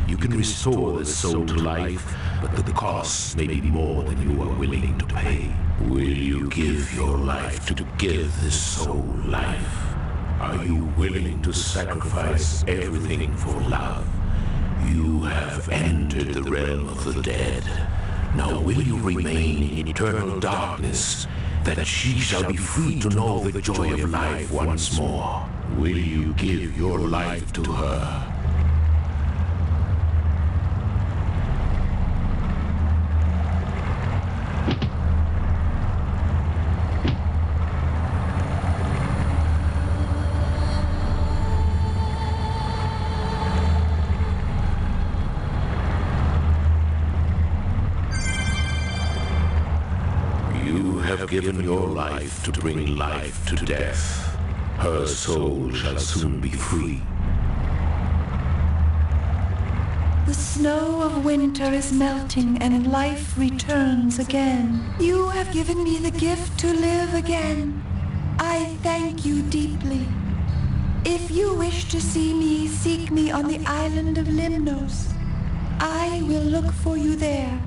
You can restore this soul to life, but the cost may be more than you are willing to pay. Will you give your life to give this soul life? Are you willing to sacrifice everything for love? You have entered the realm of the dead. Now will you remain in eternal darkness, that she shall be free to know the joy of life once more? Will you give your life to her? Have given your life to bring life to death. Her soul shall soon be free. The snow of winter is melting and life returns again. You have given me the gift to live again. I thank you deeply. If you wish to see me, seek me on the island of Limnos. I will look for you there.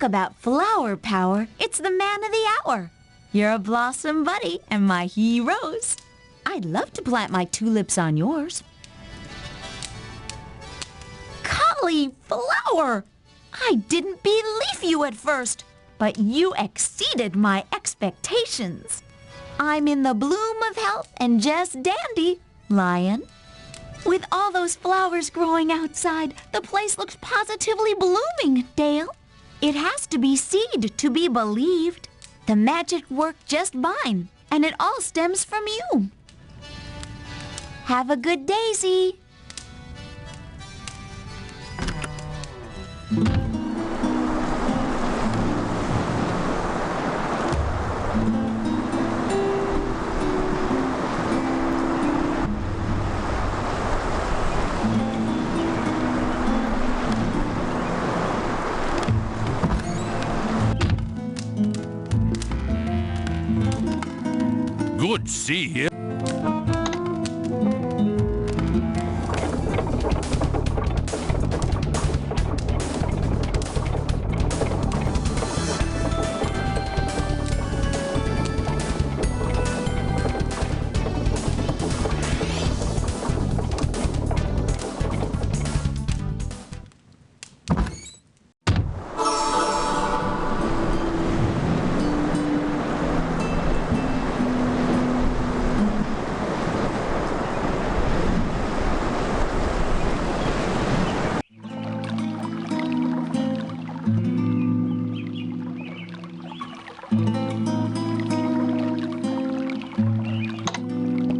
Talk about flower power. It's the man of the hour. You're a blossom buddy and my heroes. I'd love to plant my tulips on yours. Cauliflower! I didn't believe you at first, but you exceeded my expectations. I'm in the bloom of health and just dandy, Lion. With all those flowers growing outside, the place looks positively blooming, Dale. It has to be seed to be believed. The magic worked just fine, and it all stems from you. Have a good daisy. Good see you.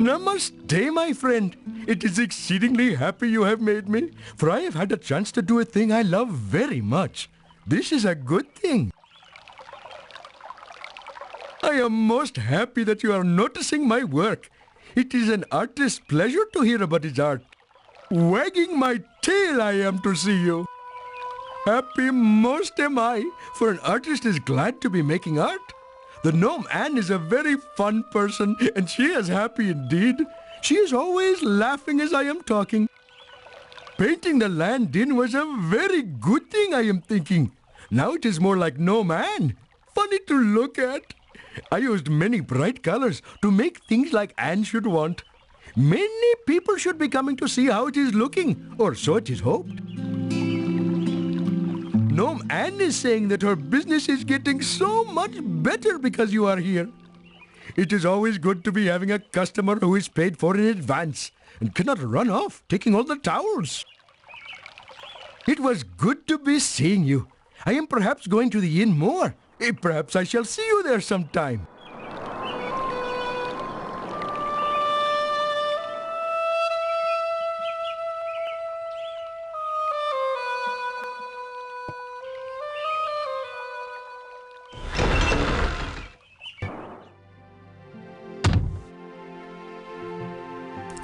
Namaste, my friend. It is exceedingly happy you have made me, for I have had a chance to do a thing I love very much. This is a good thing. I am most happy that you are noticing my work. It is an artist's pleasure to hear about his art. Wagging my tail I am to see you. Happy most am I, for an artist is glad to be making art. The gnome Anne is a very fun person, and she is happy indeed. She is always laughing as I am talking. Painting the land in was a very good thing, I am thinking. Now it is more like gnome Anne. Funny to look at. I used many bright colors to make things like Anne should want. Many people should be coming to see how it is looking, or so it is hoped. Gnome Anne is saying that her business is getting so much better because you are here. It is always good to be having a customer who is paid for in advance and cannot run off taking all the towels. It was good to be seeing you. I am perhaps going to the inn more. Perhaps I shall see you there sometime.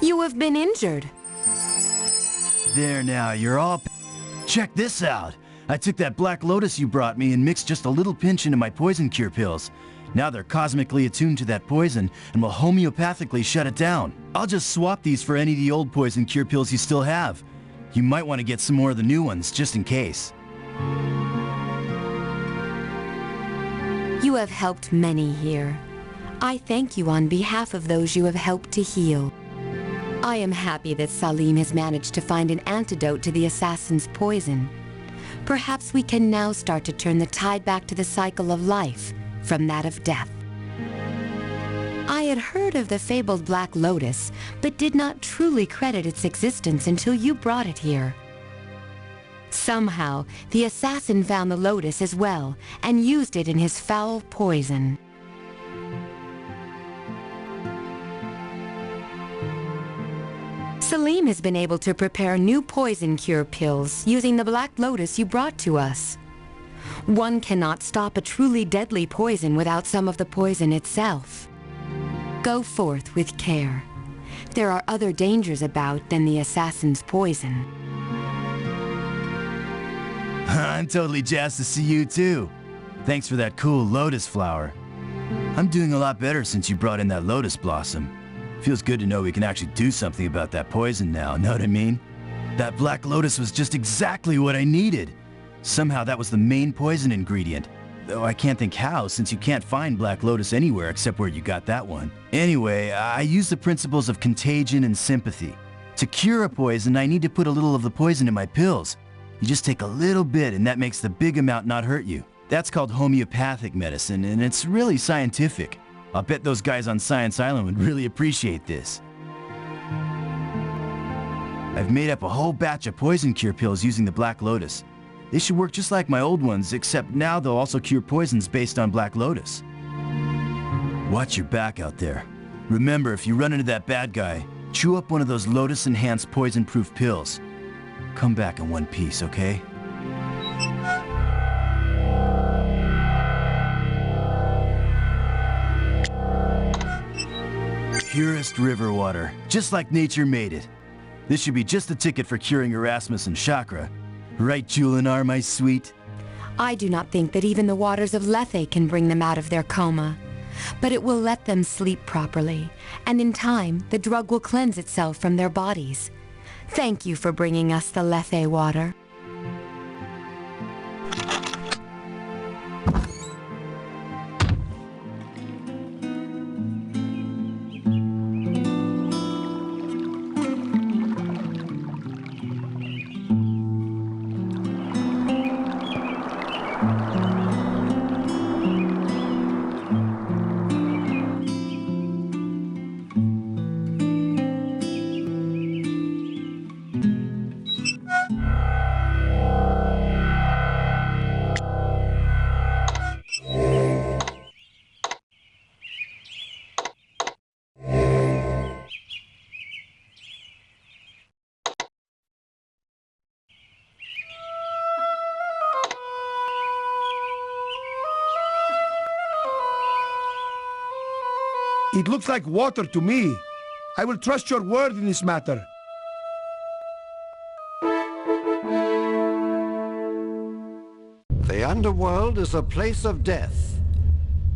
You have been injured. There now, you're all... Check this out. I took that black lotus you brought me and mixed just a little pinch into my poison cure pills. Now they're cosmically attuned to that poison and will homeopathically shut it down. I'll just swap these for any of the old poison cure pills you still have. You might want to get some more of the new ones, just in case. You have helped many here. I thank you on behalf of those you have helped to heal. I am happy that Salim has managed to find an antidote to the assassin's poison. Perhaps we can now start to turn the tide back to the cycle of life from that of death. I had heard of the fabled Black Lotus, but did not truly credit its existence until you brought it here. Somehow, the assassin found the lotus as well and used it in his foul poison. Salim has been able to prepare new poison cure pills using the Black Lotus you brought to us. One cannot stop a truly deadly poison without some of the poison itself. Go forth with care. There are other dangers about than the assassin's poison. I'm totally jazzed to see you too. Thanks for that cool lotus flower. I'm doing a lot better since you brought in that lotus blossom. Feels good to know we can actually do something about that poison now, know what I mean? That black lotus was just exactly what I needed. Somehow that was the main poison ingredient. Though I can't think how, since you can't find Black Lotus anywhere except where you got that one. Anyway, I use the principles of contagion and sympathy. To cure a poison, I need to put a little of the poison in my pills. You just take a little bit and that makes the big amount not hurt you. That's called homeopathic medicine, and it's really scientific. I'll bet those guys on Science Island would really appreciate this. I've made up a whole batch of poison cure pills using the Black Lotus. They should work just like my old ones, except now they'll also cure poisons based on Black Lotus. Watch your back out there. Remember, if you run into that bad guy, chew up one of those Lotus-enhanced poison-proof pills. Come back in one piece, okay? Purest river water, just like nature made it. This should be just the ticket for curing Erasmus and Chakra. Right, Julinar, my sweet? I do not think that even the waters of Lethe can bring them out of their coma. But it will let them sleep properly, and in time, the drug will cleanse itself from their bodies. Thank you for bringing us the Lethe water. It looks like water to me. I will trust your word in this matter. The underworld is a place of death,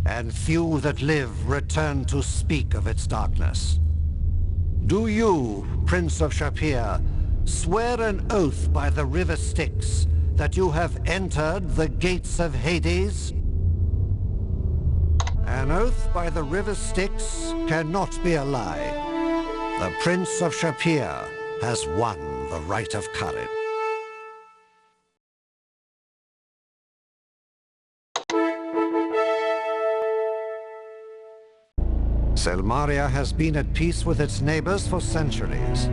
and few that live return to speak of its darkness. Do you, Prince of Shapir, swear an oath by the river Styx that you have entered the gates of Hades? An oath by the river Styx cannot be a lie. The Prince of Shapir has won the right of courage. Silmaria has been at peace with its neighbors for centuries.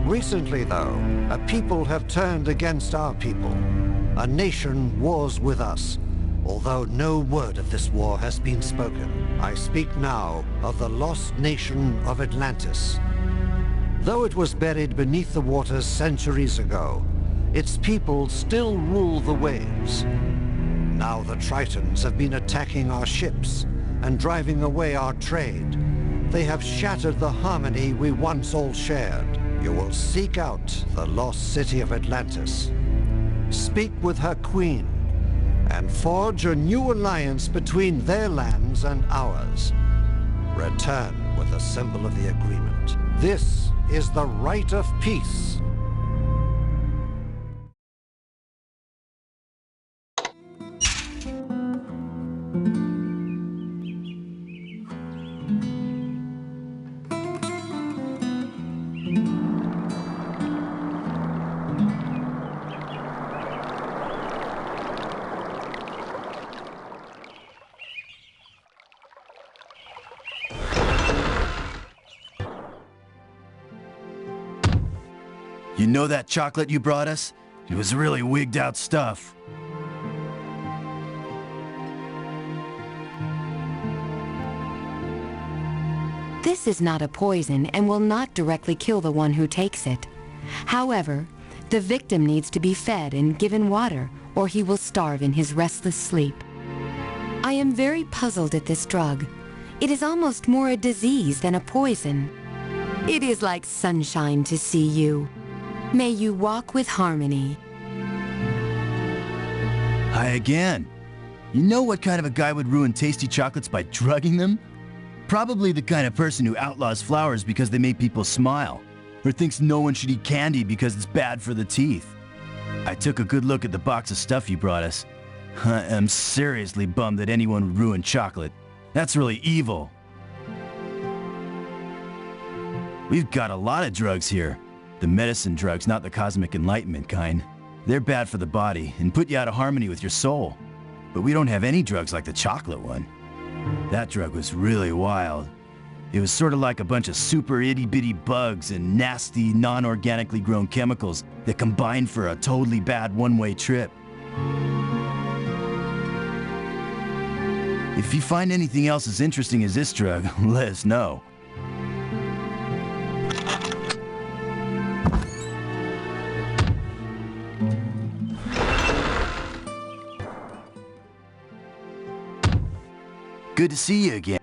Recently, though, a people have turned against our people. A nation wars with us, although no word of this war has been spoken. I speak now of the lost nation of Atlantis. Though it was buried beneath the waters centuries ago, its people still rule the waves. Now the Tritons have been attacking our ships and driving away our trade. They have shattered the harmony we once all shared. You will seek out the lost city of Atlantis. Speak with her queen and forge a new alliance between their lands and ours. Return with a symbol of the agreement. This is the right of peace. You know that chocolate you brought us? It was really wigged out stuff. This is not a poison and will not directly kill the one who takes it. However, the victim needs to be fed and given water, or he will starve in his restless sleep. I am very puzzled at this drug. It is almost more a disease than a poison. It is like sunshine to see you. May you walk with harmony. Hi again. You know what kind of a guy would ruin tasty chocolates by drugging them? Probably the kind of person who outlaws flowers because they make people smile, or thinks no one should eat candy because it's bad for the teeth. I took a good look at the box of stuff you brought us. I am seriously bummed that anyone would ruin chocolate. That's really evil. We've got a lot of drugs here. The medicine drugs, not the cosmic enlightenment kind. They're bad for the body and put you out of harmony with your soul. But we don't have any drugs like the chocolate one. That drug was really wild. It was sort of like a bunch of super itty-bitty bugs and nasty, non-organically grown chemicals that combined for a totally bad one-way trip. If you find anything else as interesting as this drug, let us know. Good to see you again.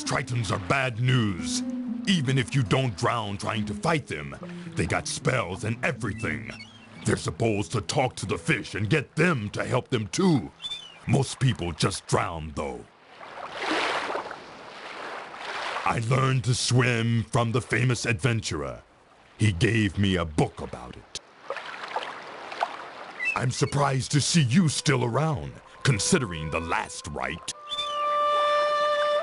Tritons are bad news. Even if you don't drown trying to fight them, they got spells and everything. They're supposed to talk to the fish and get them to help them too. Most people just drown though. I learned to swim from the famous adventurer. He gave me a book about it. I'm surprised to see you still around, considering the last rite.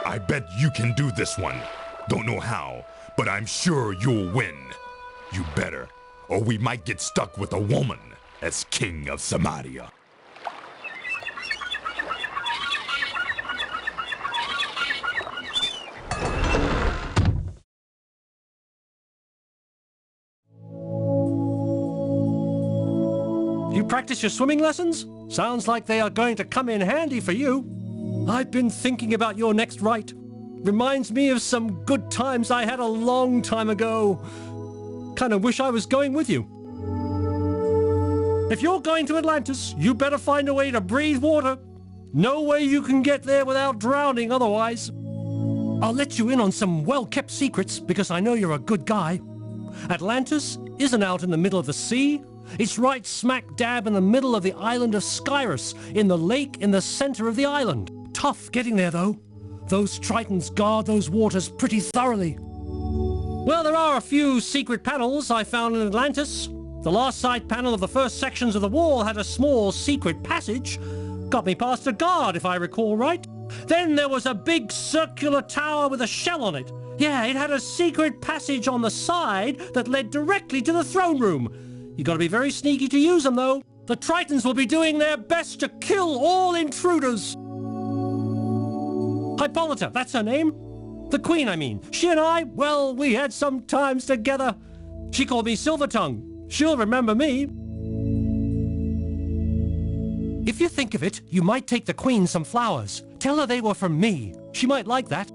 I bet you can do this one. Don't know how, but I'm sure you'll win. You better, or we might get stuck with a woman as king of Silmaria. You practice your swimming lessons? Sounds like they are going to come in handy for you. I've been thinking about your next rite. Reminds me of some good times I had a long time ago. Kinda wish I was going with you. If you're going to Atlantis, you better find a way to breathe water. No way you can get there without drowning otherwise. I'll let you in on some well-kept secrets because I know you're a good guy. Atlantis isn't out in the middle of the sea. It's right smack dab in the middle of the island of Skyrus, in the lake in the center of the island. Tough getting there, though. Those Tritons guard those waters pretty thoroughly. Well, there are a few secret panels I found in Atlantis. The last side panel of the first sections of the wall had a small secret passage. Got me past a guard, if I recall right. Then there was a big circular tower with a shell on it. Yeah, it had a secret passage on the side that led directly to the throne room. You gotta be very sneaky to use them, though. The Tritons will be doing their best to kill all intruders. Hippolyta, that's her name. The Queen, I mean. She and I, well, we had some times together. She called me Silvertongue. She'll remember me. If you think of it, you might take the Queen some flowers. Tell her they were from me. She might like that.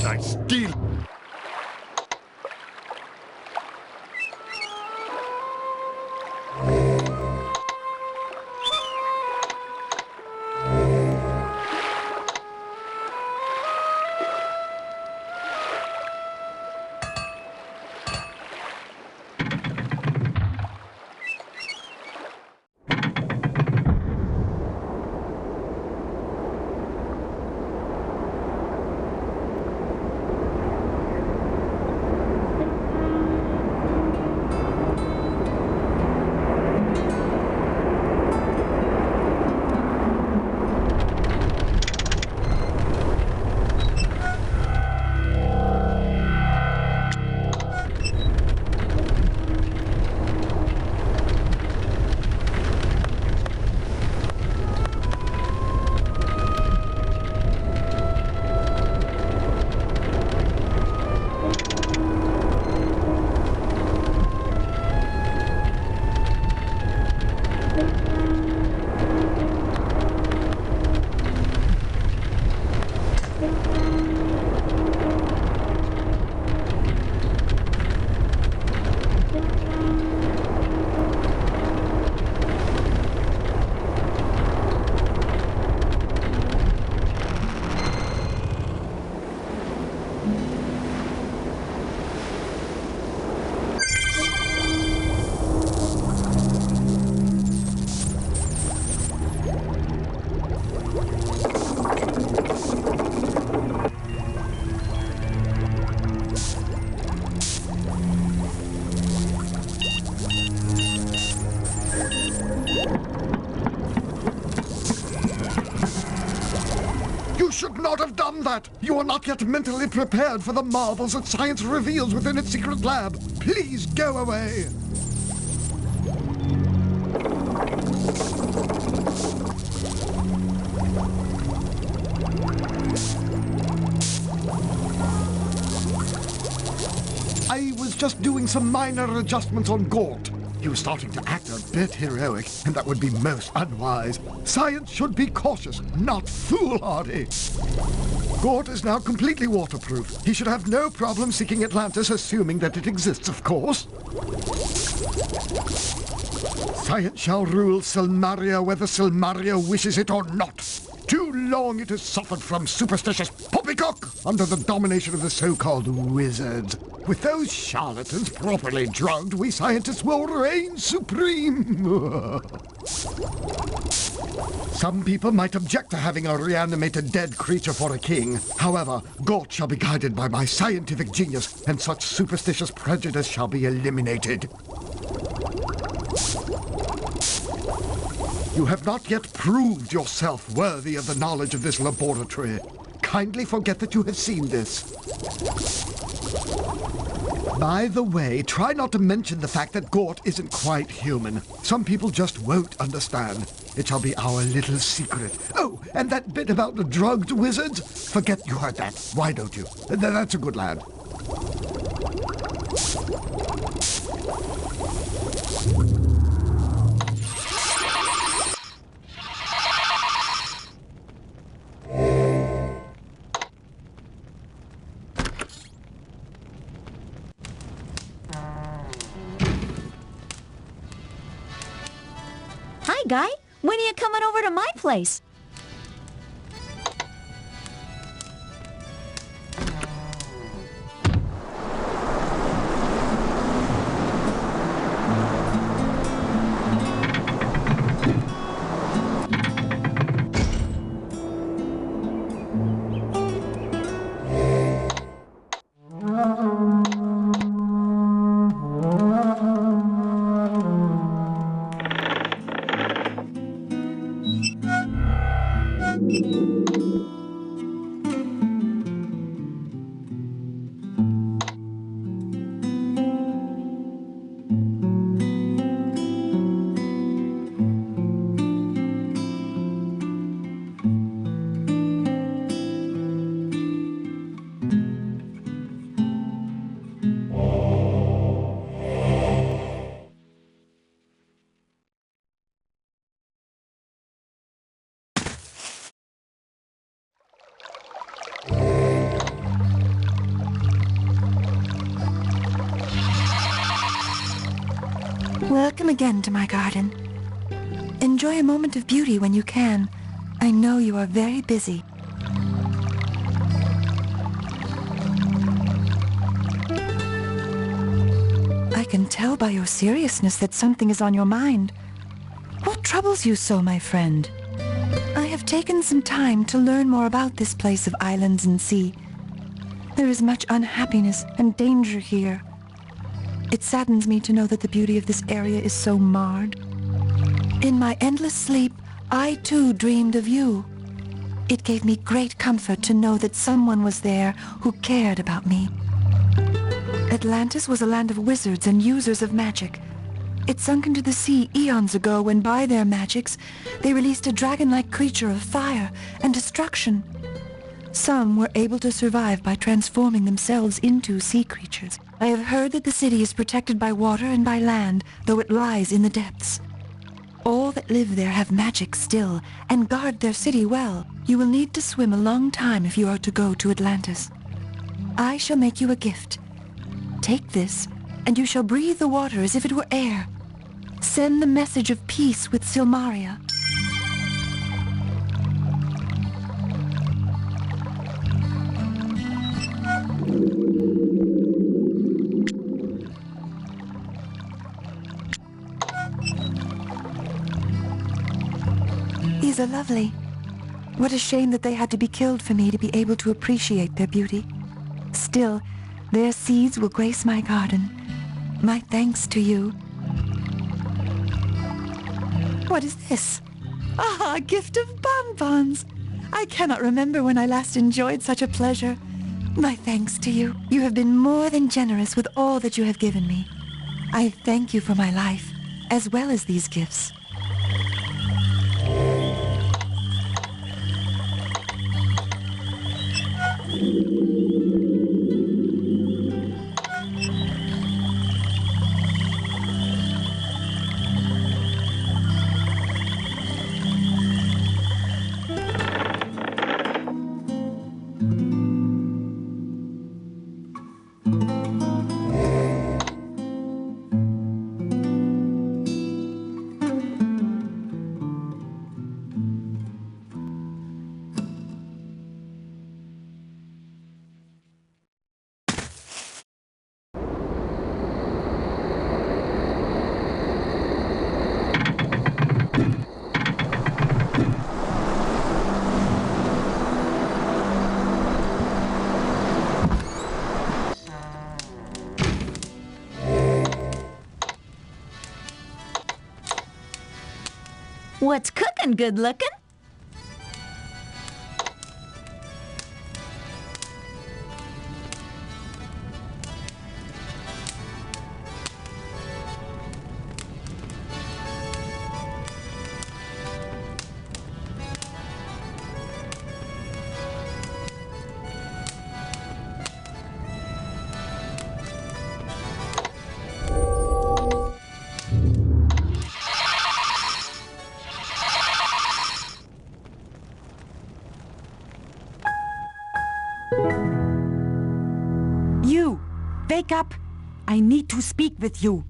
Nice deal. You should not have done that! You are not yet mentally prepared for the marvels that science reveals within its secret lab. Please go away! I was just doing some minor adjustments on Gort. He was starting to act a bit heroic, and that would be most unwise. Science should be cautious, not foolhardy. Gort is now completely waterproof. He should have no problem seeking Atlantis, assuming that it exists, of course. Science shall rule Silmaria whether Silmaria wishes it or not. Too long it has suffered from superstitious poppycock under the domination of the so-called wizards. With those charlatans properly drugged, we scientists will reign supreme. Some people might object to having a reanimated dead creature for a king. However, Gort shall be guided by my scientific genius, and such superstitious prejudice shall be eliminated. You have not yet proved yourself worthy of the knowledge of this laboratory. Kindly forget that you have seen this. By the way, try not to mention the fact that Gort isn't quite human. Some people just won't understand. It shall be our little secret. Oh, and that bit about the drugged wizards? Forget you heard that. Why don't you? That's a good lad. Hi, Guy. When are you coming over to my place? Welcome again to my garden. Enjoy a moment of beauty when you can. I know you are very busy. I can tell by your seriousness that something is on your mind. What troubles you so, my friend? I have taken some time to learn more about this place of islands and sea. There is much unhappiness and danger here. It saddens me to know that the beauty of this area is so marred. In my endless sleep, I too dreamed of you. It gave me great comfort to know that someone was there who cared about me. Atlantis was a land of wizards and users of magic. It sunk into the sea eons ago when by their magics they released a dragon-like creature of fire and destruction. Some were able to survive by transforming themselves into sea creatures. I have heard that the city is protected by water and by land, though it lies in the depths. All that live there have magic still, and guard their city well. You will need to swim a long time if you are to go to Atlantis. I shall make you a gift. Take this, and you shall breathe the water as if it were air. Send the message of peace with Silmaria. These are lovely. What a shame that they had to be killed for me to be able to appreciate their beauty. Still, their seeds will grace my garden. My thanks to you. What is this? Ah, a gift of bonbons. I cannot remember when I last enjoyed such a pleasure. My thanks to you. You have been more than generous with all that you have given me. I thank you for my life, as well as these gifts. What's cooking, good looking? You! Wake up! I need to speak with you.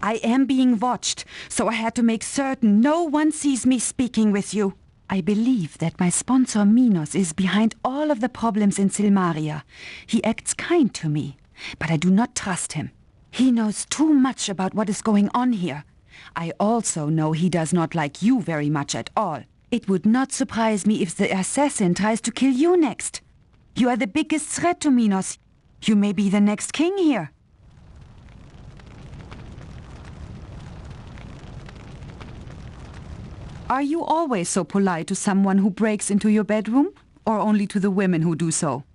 I am being watched, so I had to make certain no one sees me speaking with you. I believe that my sponsor Minos is behind all of the problems in Silmaria. He acts kind to me, but I do not trust him. He knows too much about what is going on here. I also know he does not like you very much at all. It would not surprise me if the assassin tries to kill you next. You are the biggest threat to Minos. You may be the next king here. Are you always so polite to someone who breaks into your bedroom, or only to the women who do so?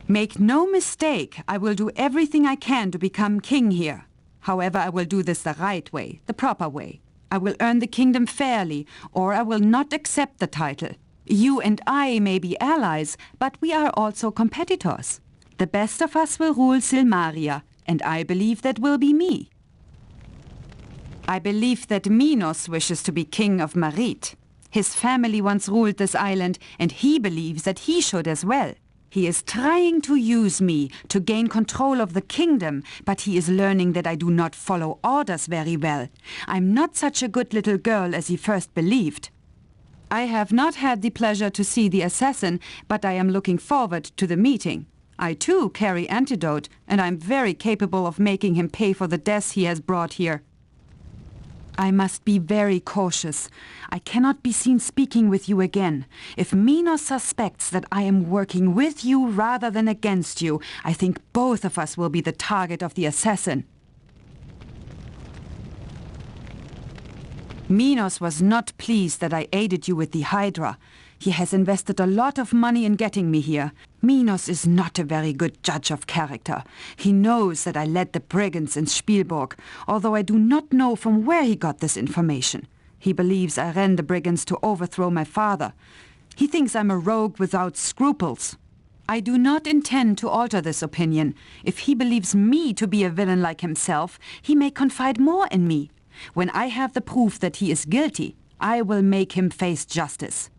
Make no mistake, I will do everything I can to become king here. However, I will do this the right way, the proper way. I will earn the kingdom fairly, or I will not accept the title. You and I may be allies, but we are also competitors. The best of us will rule Silmaria, and I believe that will be me. I believe that Minos wishes to be king of Marit. His family once ruled this island, and he believes that he should as well. He is trying to use me to gain control of the kingdom, but he is learning that I do not follow orders very well. I'm not such a good little girl as he first believed. I have not had the pleasure to see the assassin, but I am looking forward to the meeting. I too carry antidote, and I'm very capable of making him pay for the deaths he has brought here. I must be very cautious. I cannot be seen speaking with you again. If Minos suspects that I am working with you rather than against you, I think both of us will be the target of the assassin. Minos was not pleased that I aided you with the Hydra. He has invested a lot of money in getting me here. Minos is not a very good judge of character. He knows that I led the Brigands in Spielburg, although I do not know from where he got this information. He believes I ran the Brigands to overthrow my father. He thinks I'm a rogue without scruples. I do not intend to alter this opinion. If he believes me to be a villain like himself, he may confide more in me. When I have the proof that he is guilty, I will make him face justice.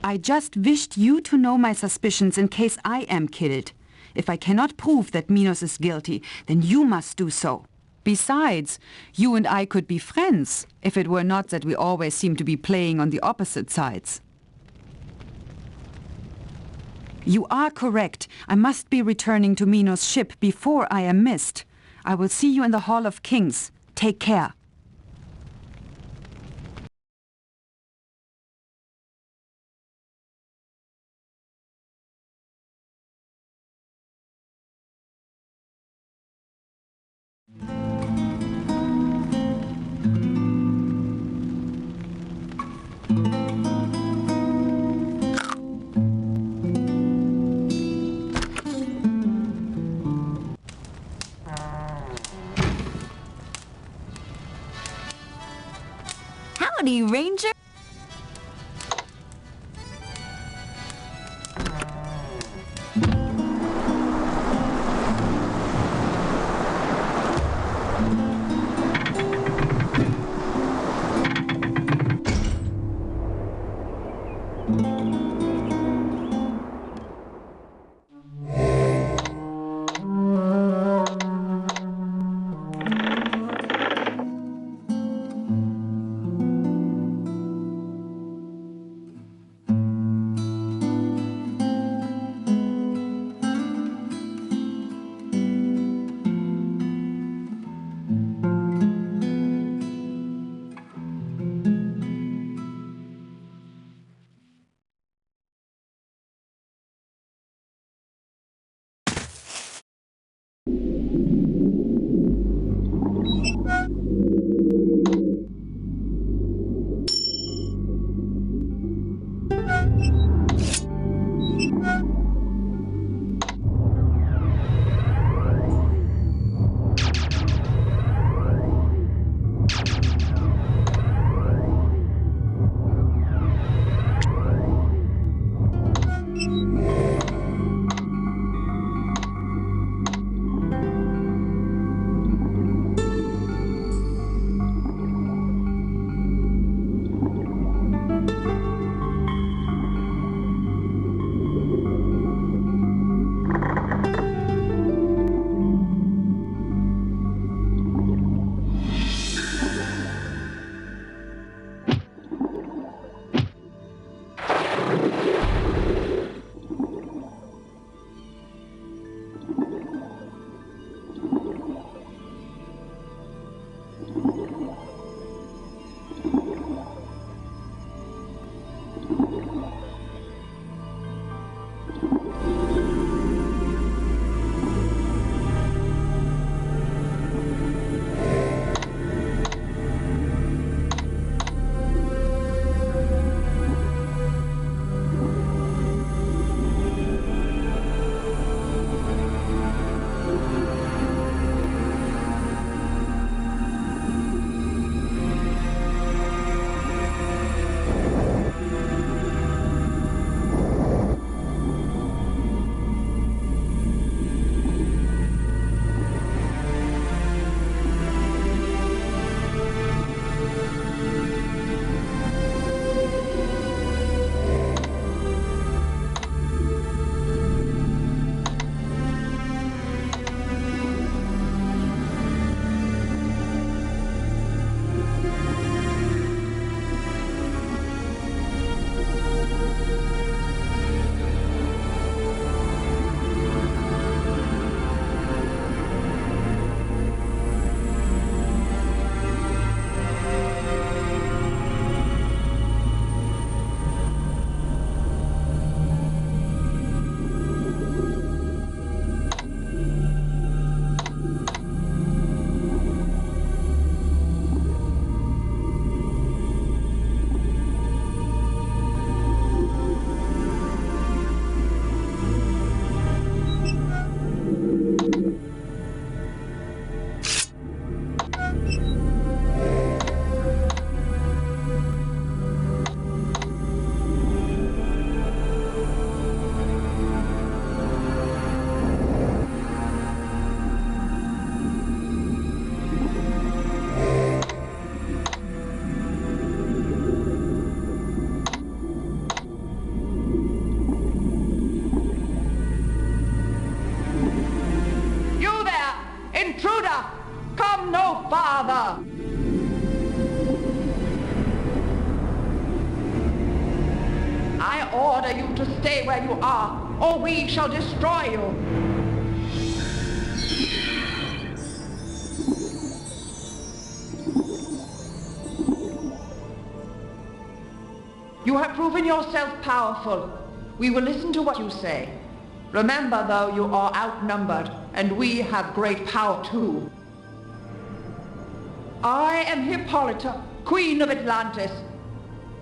I just wished you to know my suspicions in case I am killed. If I cannot prove that Minos is guilty, then you must do so. Besides, you and I could be friends, if it were not that we always seem to be playing on the opposite sides. You are correct. I must be returning to Minos' ship before I am missed. I will see you in the Hall of Kings. Take care. Howdy, Ranger. order you to stay where you are, or we shall destroy you. You have proven yourself powerful. We will listen to what you say. Remember, though, you are outnumbered, and we have great power too. I am Hippolyta, Queen of Atlantis.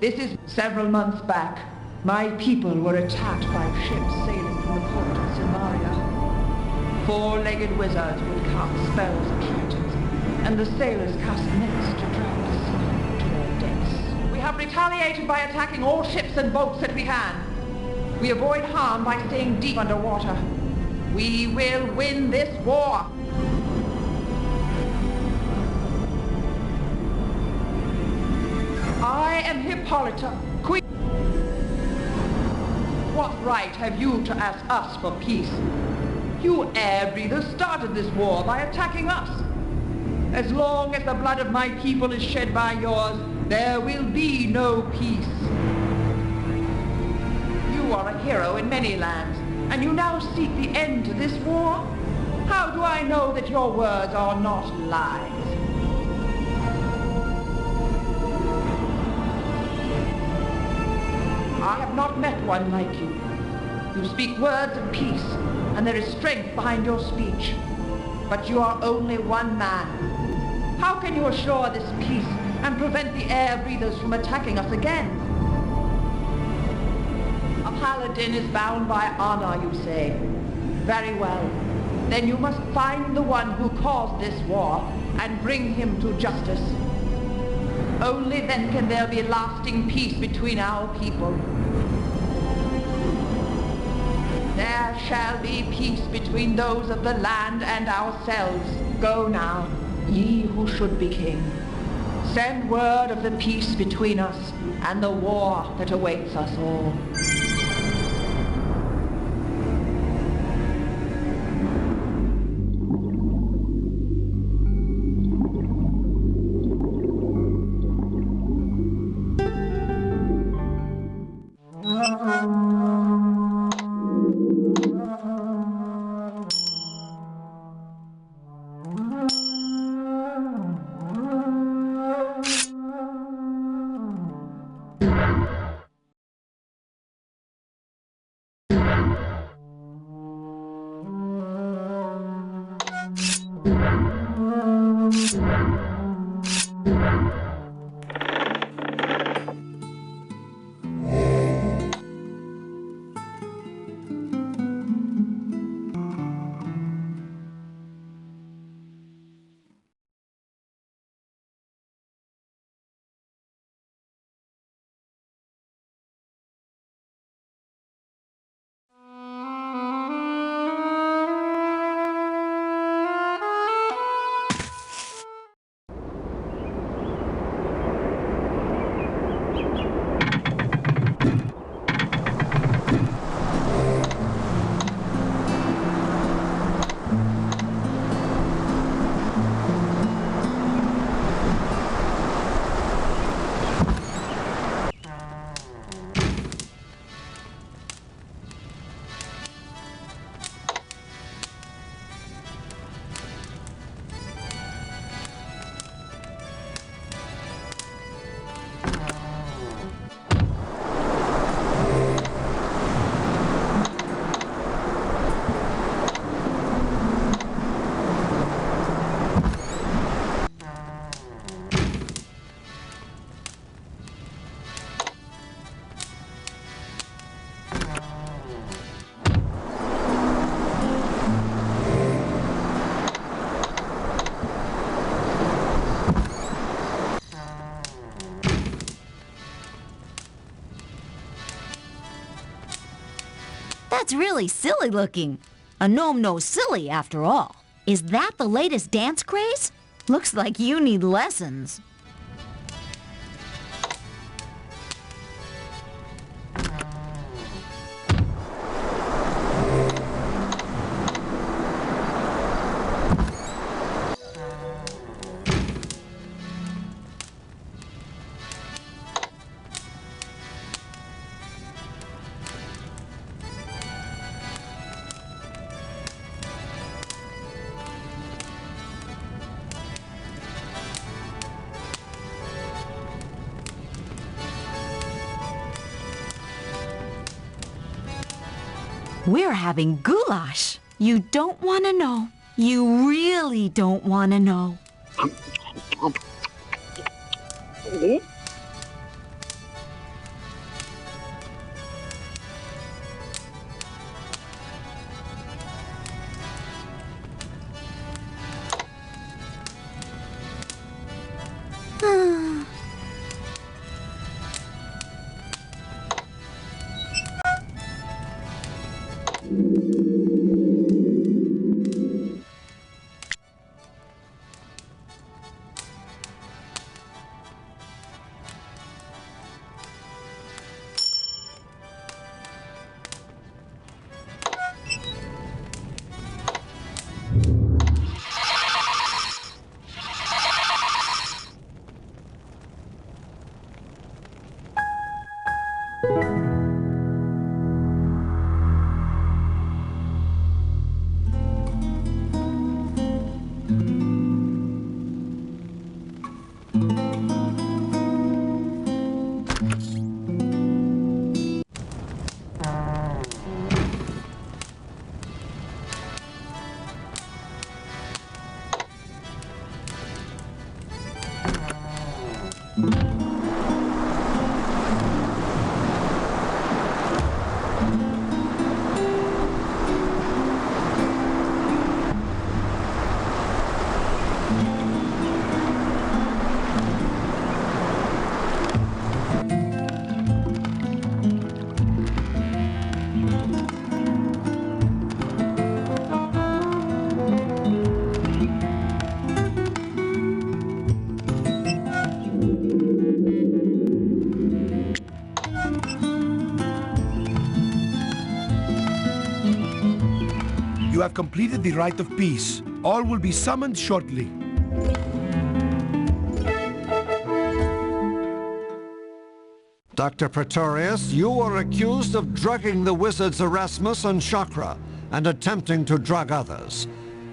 This is several months back. My people were attacked by ships sailing from the port of Silmaria. Four-legged wizards would cast spells at Tritons, and the sailors cast nets to drag the sea to their deaths. We have retaliated by attacking all ships and boats that we can. We avoid harm by staying deep underwater. We will win this war. I am Hippolyta, Queen. What right have you to ask us for peace? You air breathers started this war by attacking us. As long as the blood of my people is shed by yours, there will be no peace. You are a hero in many lands, and you now seek the end to this war? How do I know that your words are not lies? I have not met one like you. You speak words of peace, and there is strength behind your speech. But you are only one man. How can you assure this peace and prevent the air breathers from attacking us again? A paladin is bound by honor, you say. Very well. Then you must find the one who caused this war and bring him to justice. Only then can there be lasting peace between our people. There shall be peace between those of the land and ourselves. Go now, ye who should be king. Send word of the peace between us and the war that awaits us all. That's really silly looking. A gnome knows silly, after all. Is that the latest dance craze? Looks like you need lessons. We're having goulash. You don't want to know. You really don't want to know. You have completed the rite of peace. All will be summoned shortly. Dr. Pretorius, you are accused of drugging the wizards Erasmus and Chakra and attempting to drug others.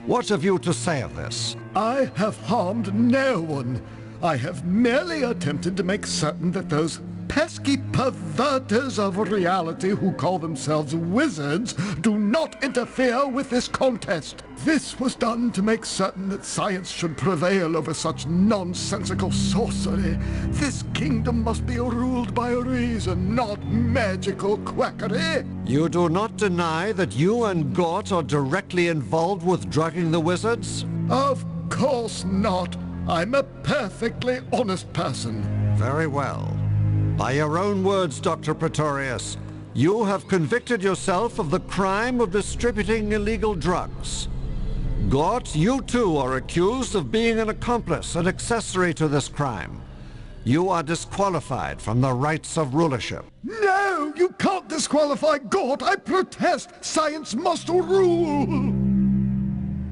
What have you to say of this? I have harmed no one. I have merely attempted to make certain that those pesky perverters of reality who call themselves wizards do not interfere with this contest. This was done to make certain that science should prevail over such nonsensical sorcery. This kingdom must be ruled by reason, not magical quackery. You do not deny that you and Gort are directly involved with drugging the wizards? Of course not. I'm a perfectly honest person. Very well. By your own words, Dr. Pretorius, you have convicted yourself of the crime of distributing illegal drugs. Gort, you too are accused of being an accomplice and accessory to this crime. You are disqualified from the rights of rulership. No, you can't disqualify Gort. I protest. Science must rule.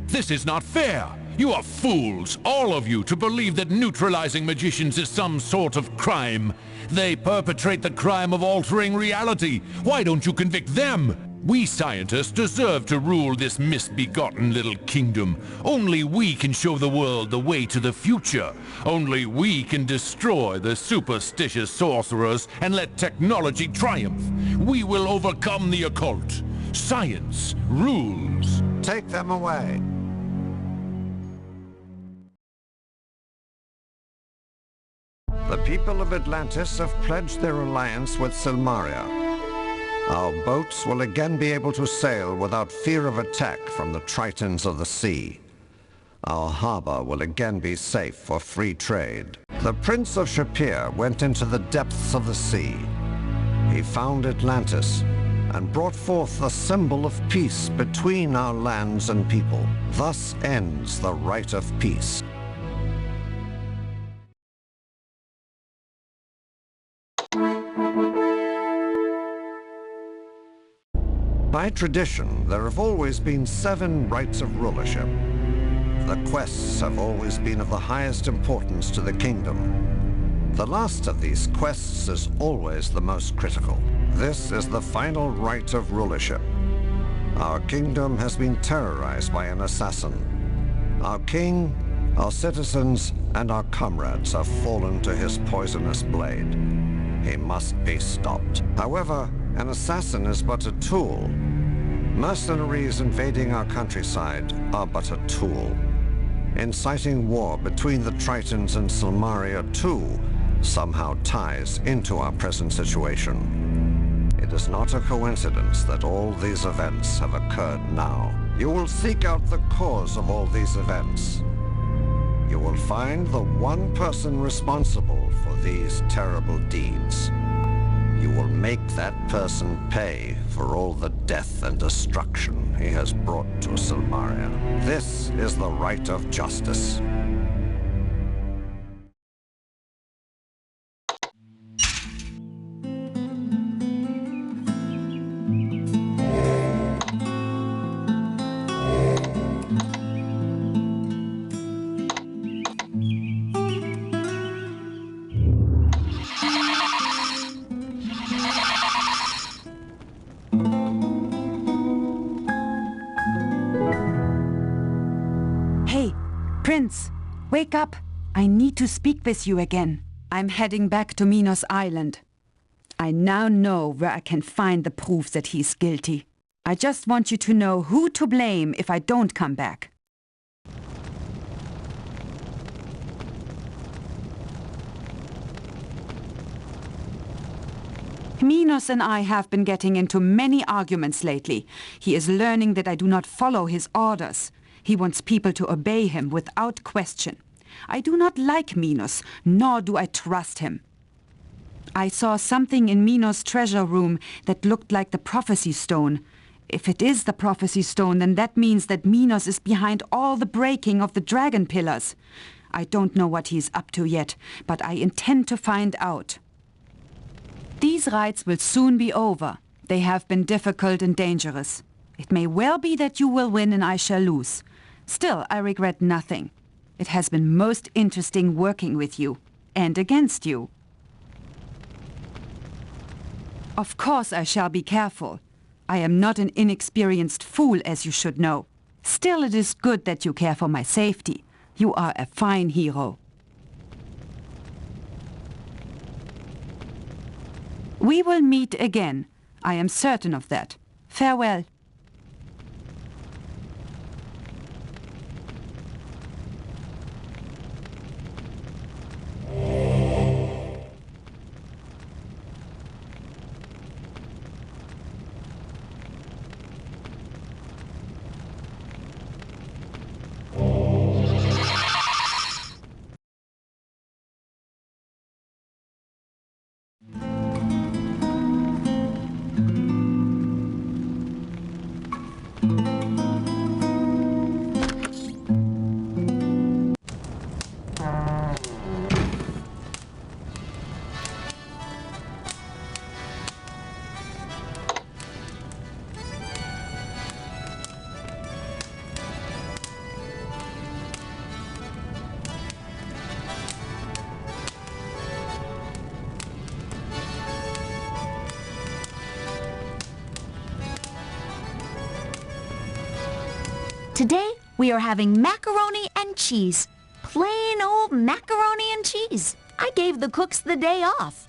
This is not fair. You are fools, all of you, to believe that neutralizing magicians is some sort of crime. They perpetrate the crime of altering reality. Why don't you convict them? We scientists deserve to rule this misbegotten little kingdom. Only we can show the world the way to the future. Only we can destroy the superstitious sorcerers and let technology triumph. We will overcome the occult. Science rules. Take them away. The people of Atlantis have pledged their alliance with Silmaria. Our boats will again be able to sail without fear of attack from the tritons of the sea. Our harbor will again be safe for free trade. The Prince of Shapir went into the depths of the sea. He found Atlantis and brought forth the symbol of peace between our lands and people. Thus ends the rite of peace. By tradition, there have always been 7 rites of rulership. The quests have always been of the highest importance to the kingdom. The last of these quests is always the most critical. This is the final rite of rulership. Our kingdom has been terrorized by an assassin. Our king, our citizens, and our comrades have fallen to his poisonous blade. He must be stopped. However, an assassin is but a tool. Mercenaries invading our countryside are but a tool. Inciting war between the Tritons and Silmaria too somehow ties into our present situation. It is not a coincidence that all these events have occurred now. You will seek out the cause of all these events. You will find the one person responsible for these terrible deeds. You will make that person pay for all the death and destruction he has brought to Silmaria. This is the right of justice. Prince, wake up. I need to speak with you again. I'm heading back to Minos Island. I now know where I can find the proof that he's guilty. I just want you to know who to blame if I don't come back. Minos and I have been getting into many arguments lately. He is learning that I do not follow his orders. He wants people to obey him without question. I do not like Minos, nor do I trust him. I saw something in Minos' treasure room that looked like the prophecy stone. If it is the prophecy stone, then that means that Minos is behind all the breaking of the dragon pillars. I don't know what he's up to yet, but I intend to find out. These rites will soon be over. They have been difficult and dangerous. It may well be that you will win and I shall lose. Still, I regret nothing. It has been most interesting working with you, and against you. Of course I shall be careful. I am not an inexperienced fool, as you should know. Still, it is good that you care for my safety. You are a fine hero. We will meet again. I am certain of that. Farewell. Today, we are having macaroni and cheese. Plain old macaroni and cheese. I gave the cooks the day off.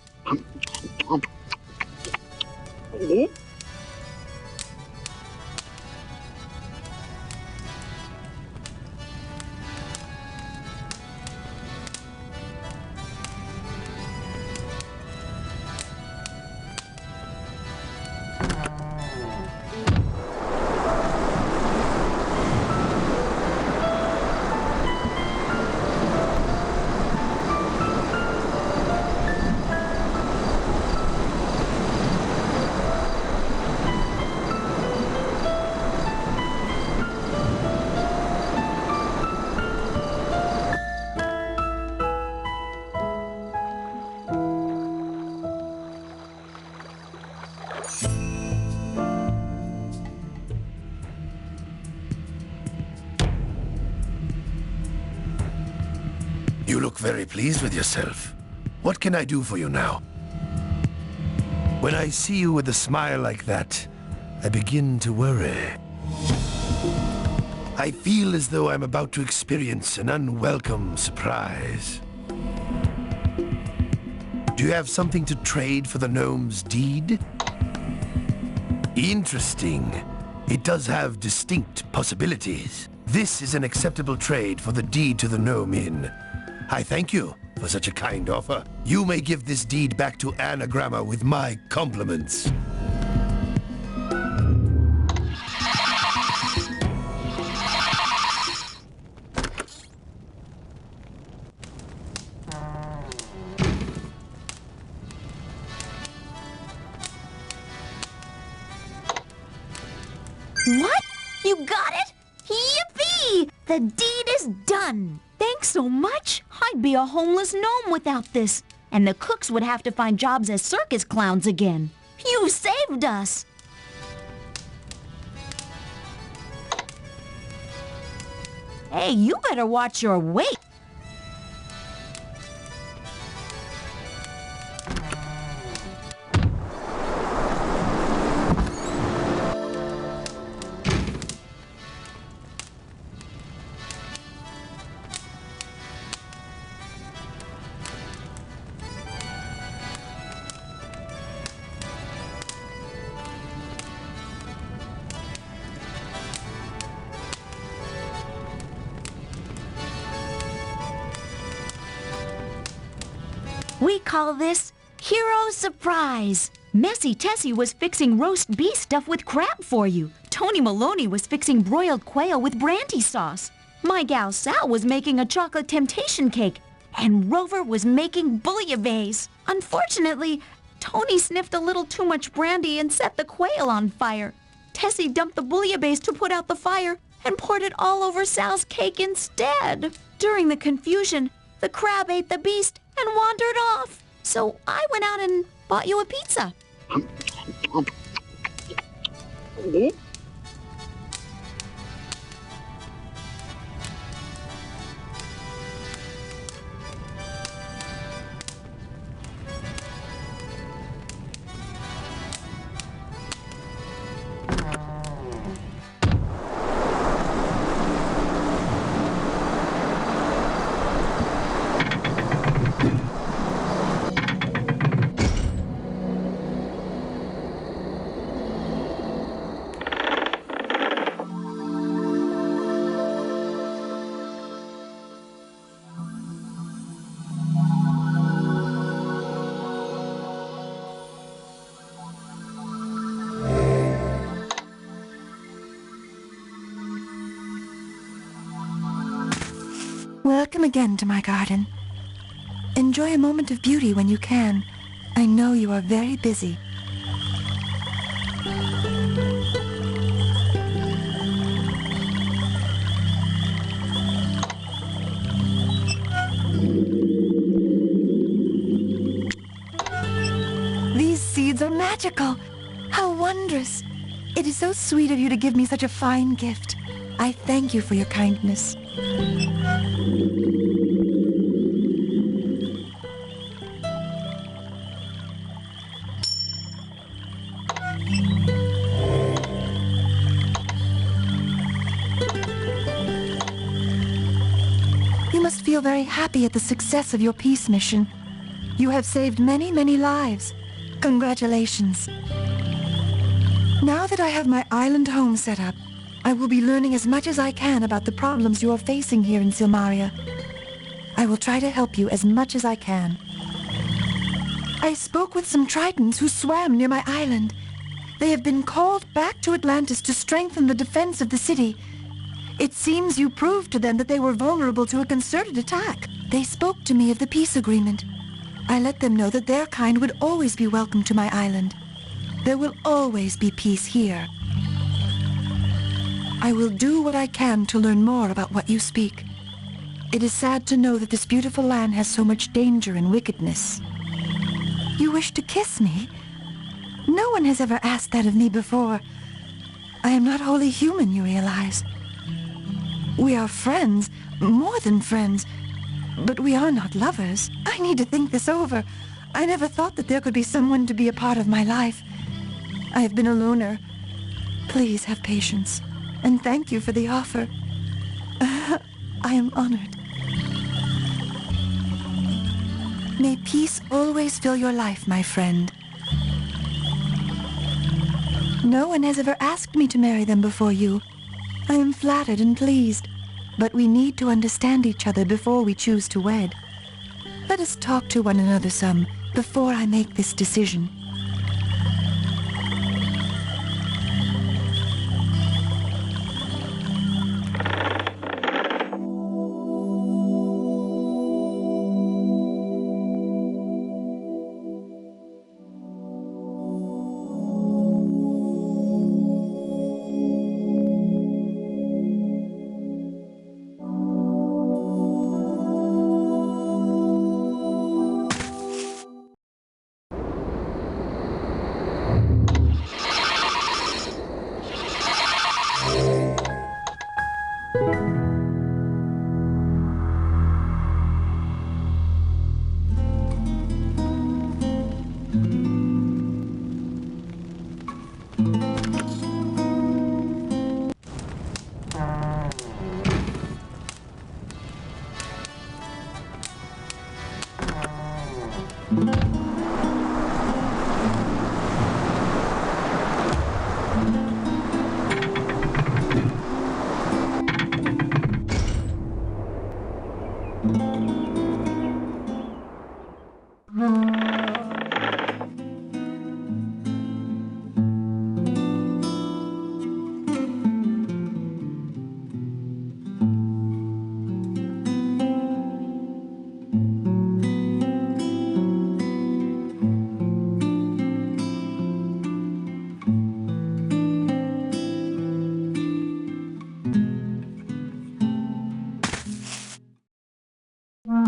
You look very pleased with yourself. What can I do for you now? When I see you with a smile like that, I begin to worry. I feel as though I'm about to experience an unwelcome surprise. Do you have something to trade for the gnome's deed? Interesting. It does have distinct possibilities. This is an acceptable trade for the deed to the gnome inn. I thank you for such a kind offer. You may give this deed back to Anagramma with my compliments. What? You got it? Yippee! The deed is done. Thanks so much. I'd be a homeless gnome without this. And the cooks would have to find jobs as circus clowns again. You saved us. Hey, you better watch your weight. We call this Hero Surprise. Messy Tessie was fixing roast beef stuffed with crab for you. Tony Maloney was fixing broiled quail with brandy sauce. My gal Sal was making a chocolate temptation cake. And Rover was making bouillabaisse. Unfortunately, Tony sniffed a little too much brandy and set the quail on fire. Tessie dumped the bouillabaisse to put out the fire and poured it all over Sal's cake instead. During the confusion, the crab ate the beast and wandered off. So I went out and bought you a pizza. Welcome again to my garden. Enjoy a moment of beauty when you can. I know you are very busy. These seeds are magical. How wondrous. It is so sweet of you to give me such a fine gift. I thank you for your kindness. You must feel very happy at the success of your peace mission. You have saved many, many lives. Congratulations. Now that I have my island home set up, I will be learning as much as I can about the problems you are facing here in Silmaria. I will try to help you as much as I can. I spoke with some Tritons who swam near my island. They have been called back to Atlantis to strengthen the defense of the city. It seems you proved to them that they were vulnerable to a concerted attack. They spoke to me of the peace agreement. I let them know that their kind would always be welcome to my island. There will always be peace here. I will do what I can to learn more about what you speak. It is sad to know that this beautiful land has so much danger and wickedness. You wish to kiss me? No one has ever asked that of me before. I am not wholly human, you realize. We are friends, more than friends, but we are not lovers. I need to think this over. I never thought that there could be someone to be a part of my life. I have been a loner. Please have patience, and thank you for the offer. I am honored. May peace always fill your life, my friend. No one has ever asked me to marry them before you. I am flattered and pleased, but we need to understand each other before we choose to wed. Let us talk to one another some before I make this decision.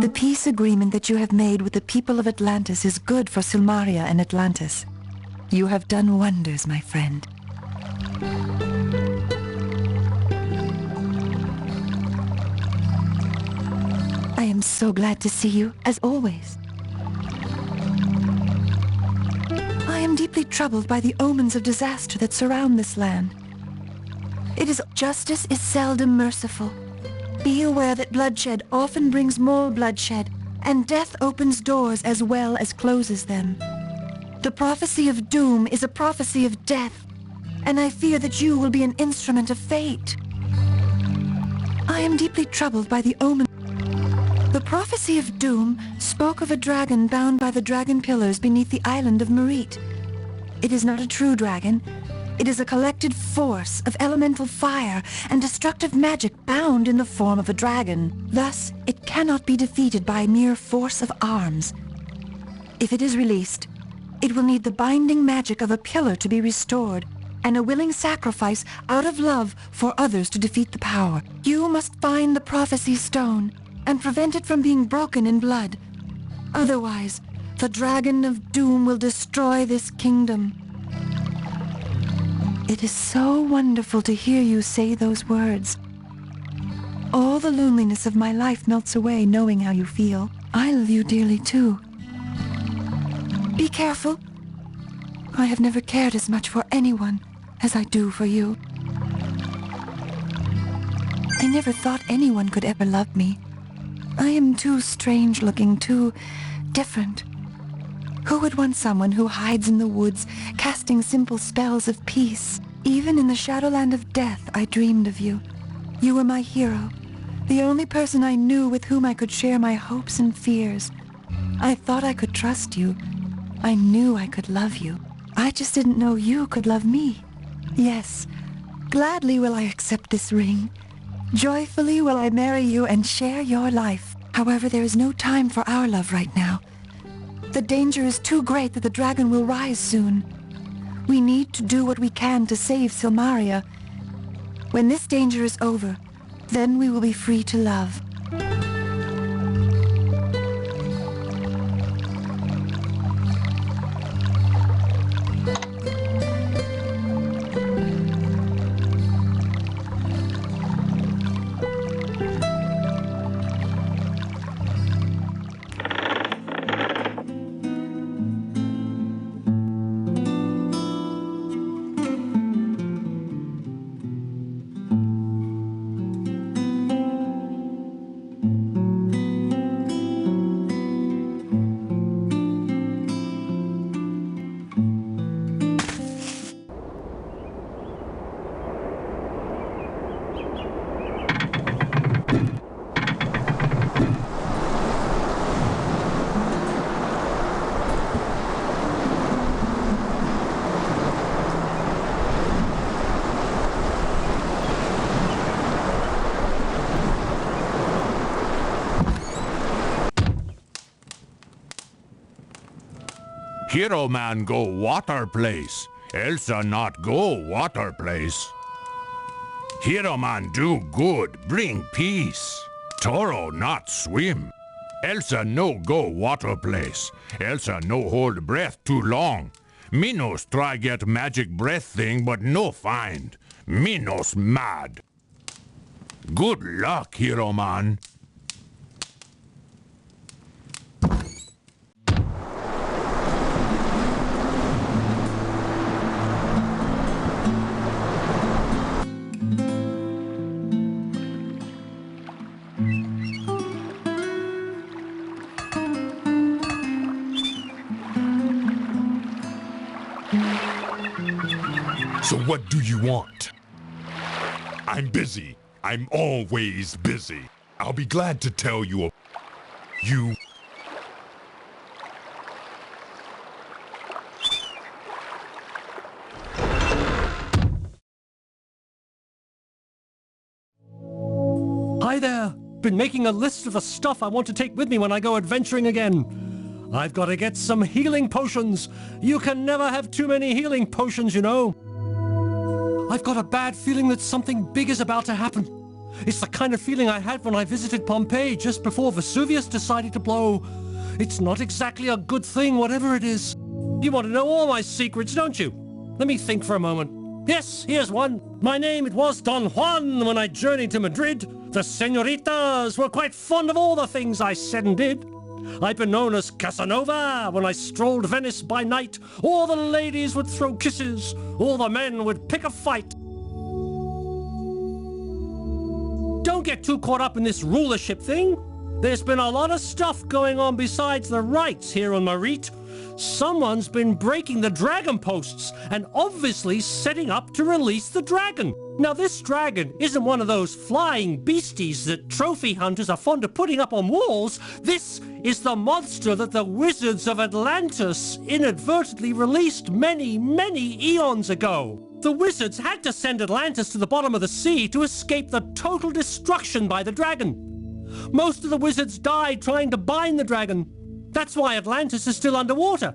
The peace agreement that you have made with the people of Atlantis is good for Silmaria and Atlantis. You have done wonders, my friend. I am so glad to see you, as always. I am deeply troubled by the omens of disaster that surround this land. Justice is seldom merciful. Be aware that bloodshed often brings more bloodshed, and death opens doors as well as closes them. The prophecy of doom is a prophecy of death, and I fear that you will be an instrument of fate. I am deeply troubled by the omen. The prophecy of doom spoke of a dragon bound by the dragon pillars beneath the island of Merit. It is not a true dragon. It is a collected force of elemental fire and destructive magic bound in the form of a dragon. Thus, it cannot be defeated by mere force of arms. If it is released, it will need the binding magic of a pillar to be restored, and a willing sacrifice out of love for others to defeat the power. You must find the prophecy stone and prevent it from being broken in blood. Otherwise, the dragon of doom will destroy this kingdom. It is so wonderful to hear you say those words. All the loneliness of my life melts away knowing how you feel. I love you dearly too. Be careful. I have never cared as much for anyone as I do for you. I never thought anyone could ever love me. I am too strange looking, too different. Who would want someone who hides in the woods, casting simple spells of peace? Even in the shadowland of death, I dreamed of you. You were my hero, the only person I knew with whom I could share my hopes and fears. I thought I could trust you. I knew I could love you. I just didn't know you could love me. Yes, gladly will I accept this ring. Joyfully will I marry you and share your life. However, there is no time for our love right now. The danger is too great that the dragon will rise soon. We need to do what we can to save Silmaria. When this danger is over, then we will be free to love. Hero man go water place. Elsa not go water place. Hero man do good, bring peace. Toro not swim. Elsa no go water place. Elsa no hold breath too long. Minos try get magic breath thing, but no find. Minos mad. Good luck, hero man. So what do you want? I'm busy. I'm always busy. I'll be glad to tell you. You... Hi there! Been making a list of the stuff I want to take with me when I go adventuring again. I've got to get some healing potions. You can never have too many healing potions, you know. I've got a bad feeling that something big is about to happen. It's the kind of feeling I had when I visited Pompeii just before Vesuvius decided to blow. It's not exactly a good thing, whatever it is. You want to know all my secrets, don't you? Let me think for a moment. Yes, here's one. My name, it was Don Juan when I journeyed to Madrid. The senoritas were quite fond of all the things I said and did. I've been known as Casanova when I strolled Venice by night. All the ladies would throw kisses. All the men would pick a fight. Don't get too caught up in this rulership thing. There's been a lot of stuff going on besides the rites here on Marite. Someone's been breaking the dragon posts and obviously setting up to release the dragon. Now this dragon isn't one of those flying beasties that trophy hunters are fond of putting up on walls. This is the monster that the wizards of Atlantis inadvertently released many, many eons ago. The wizards had to send Atlantis to the bottom of the sea to escape the total destruction by the dragon. Most of the wizards died trying to bind the dragon. That's why Atlantis is still underwater.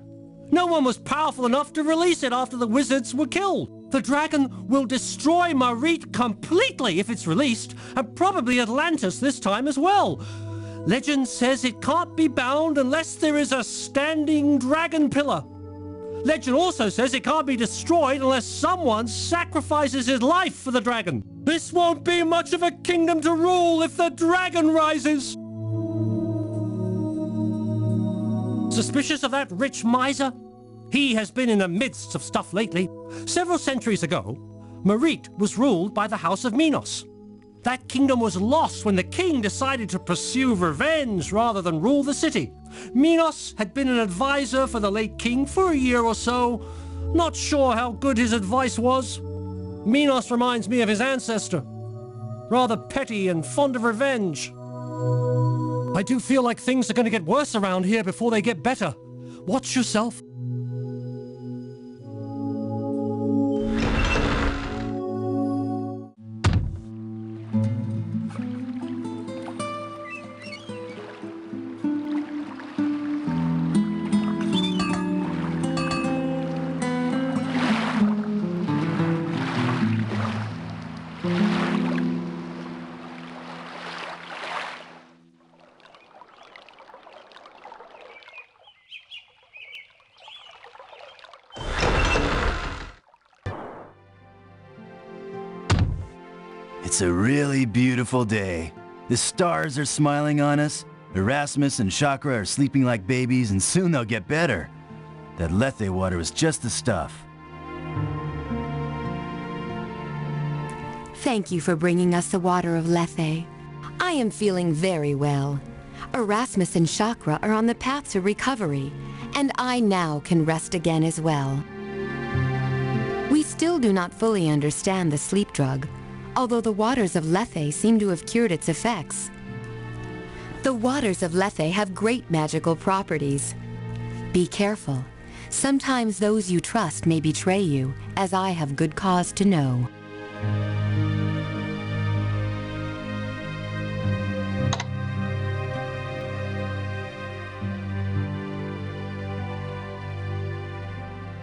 No one was powerful enough to release it after the wizards were killed. The dragon will destroy Marite completely if it's released, and probably Atlantis this time as well. Legend says it can't be bound unless there is a standing dragon pillar. Legend also says it can't be destroyed unless someone sacrifices his life for the dragon. This won't be much of a kingdom to rule if the dragon rises. Suspicious of that rich miser? He has been in the midst of stuff lately. Several centuries ago, Marite was ruled by the House of Minos. That kingdom was lost when the king decided to pursue revenge rather than rule the city. Minos had been an advisor for the late king for a year or so. Not sure how good his advice was. Minos reminds me of his ancestor. Rather petty and fond of revenge. I do feel like things are going to get worse around here before they get better. Watch yourself. It's a really beautiful day. The stars are smiling on us. Erasmus and Chakra are sleeping like babies, and soon they'll get better. That Lethe water is just the stuff. Thank you for bringing us the water of Lethe. I am feeling very well. Erasmus and Chakra are on the path to recovery, and I now can rest again as well. We still do not fully understand the sleep drug, although the waters of Lethe seem to have cured its effects. The waters of Lethe have great magical properties. Be careful. Sometimes those you trust may betray you, as I have good cause to know.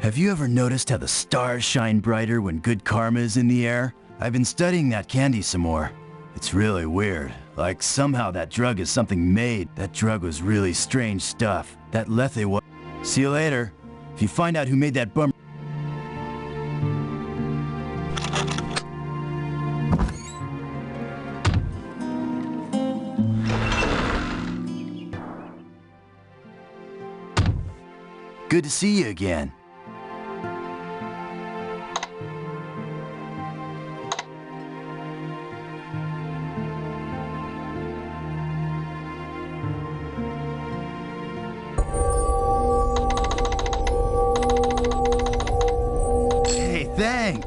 Have you ever noticed how the stars shine brighter when good karma is in the air? I've been studying that candy some more. It's really weird. Like somehow that drug is something made. That drug was really strange stuff. That lethe was... See you later. If you find out who made that bum... Good to see you again. Hey, thanks.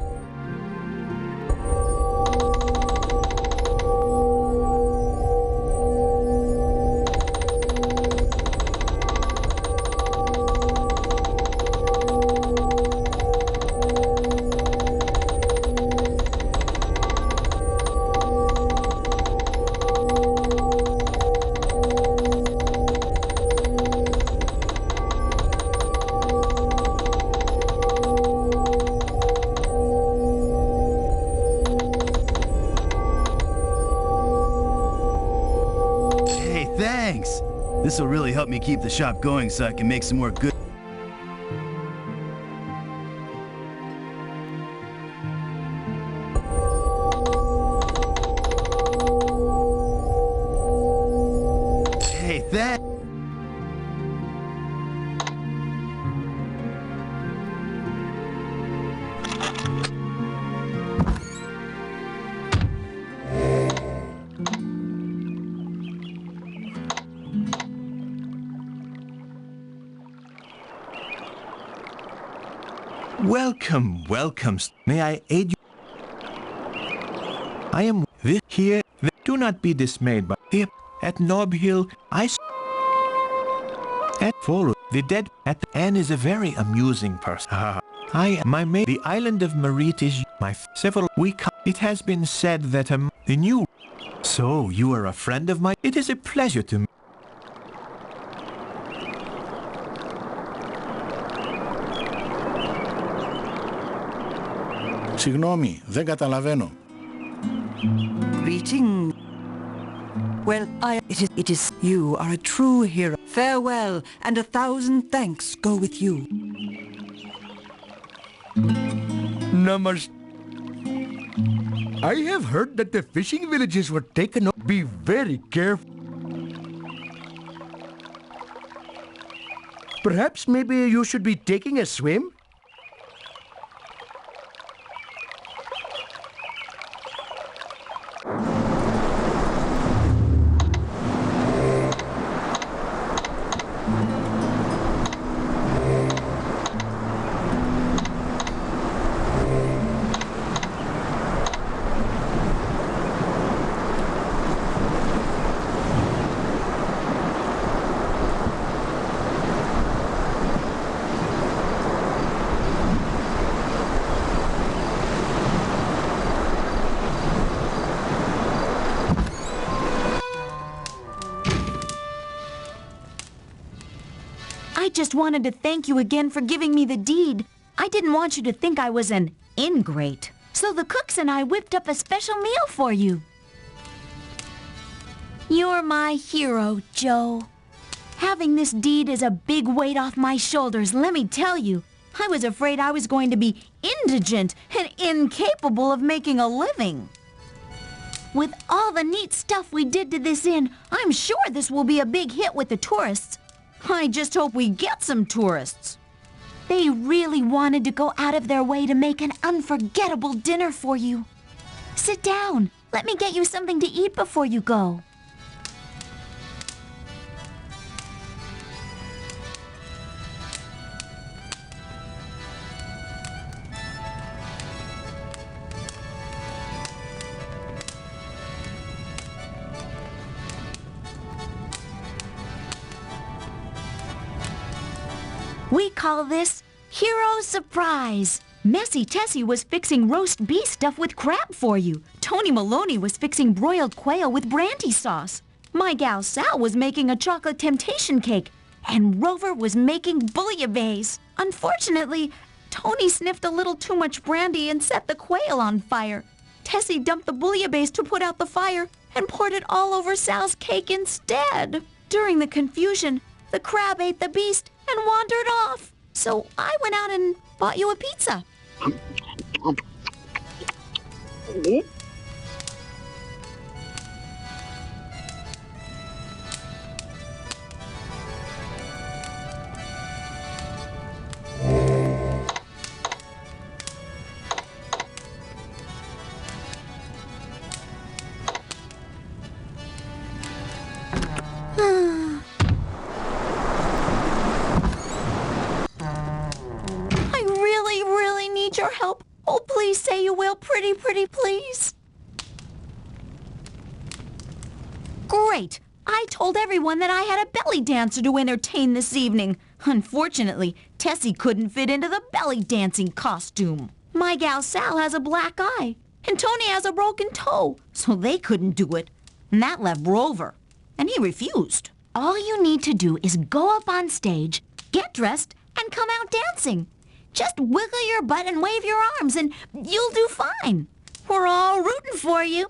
Thanks! This'll really help me keep the shop going so I can make some more good... Hey, thanks! Welcome, welcome. May I aid you? I am here. Do not be dismayed by here at Nob Hill. At follow the dead at Anne is a very amusing person. I am my mate. The island of Marit is my several week. It has been said that the new. So you are a friend of mine. It is a pleasure to me. Συγγνώμη, δεν καταλαβαίνω. Greeting. Well, it is you are a true hero. Farewell, and 1,000 thanks go with you. Namaste. I have heard that the fishing villages were taken up. Be very careful. Perhaps maybe you should be taking a swim? I just wanted to thank you again for giving me the deed. I didn't want you to think I was an ingrate. So the cooks and I whipped up a special meal for you. You're my hero, Joe. Having this deed is a big weight off my shoulders, let me tell you. I was afraid I was going to be indigent and incapable of making a living. With all the neat stuff we did to this inn, I'm sure this will be a big hit with the tourists. I just hope we get some tourists. They really wanted to go out of their way to make an unforgettable dinner for you. Sit down. Let me get you something to eat before you go. We call this Hero Surprise. Messy Tessie was fixing roast beef stuffed with crab for you. Tony Maloney was fixing broiled quail with brandy sauce. My gal Sal was making a chocolate temptation cake. And Rover was making bouillabaisse. Unfortunately, Tony sniffed a little too much brandy and set the quail on fire. Tessie dumped the bouillabaisse to put out the fire and poured it all over Sal's cake instead. During the confusion, the crab ate the beast and wandered off. So I went out and bought you a pizza. Your help. Oh, please say you will, pretty, please. Great. I told everyone that I had a belly dancer to entertain this evening. Unfortunately, Tessie couldn't fit into the belly dancing costume. My gal Sal has a black eye, and Tony has a broken toe, so they couldn't do it. And that left Rover, and he refused. All you need to do is go up on stage, get dressed, and come out dancing. Just wiggle your butt and wave your arms, and you'll do fine. We're all rooting for you.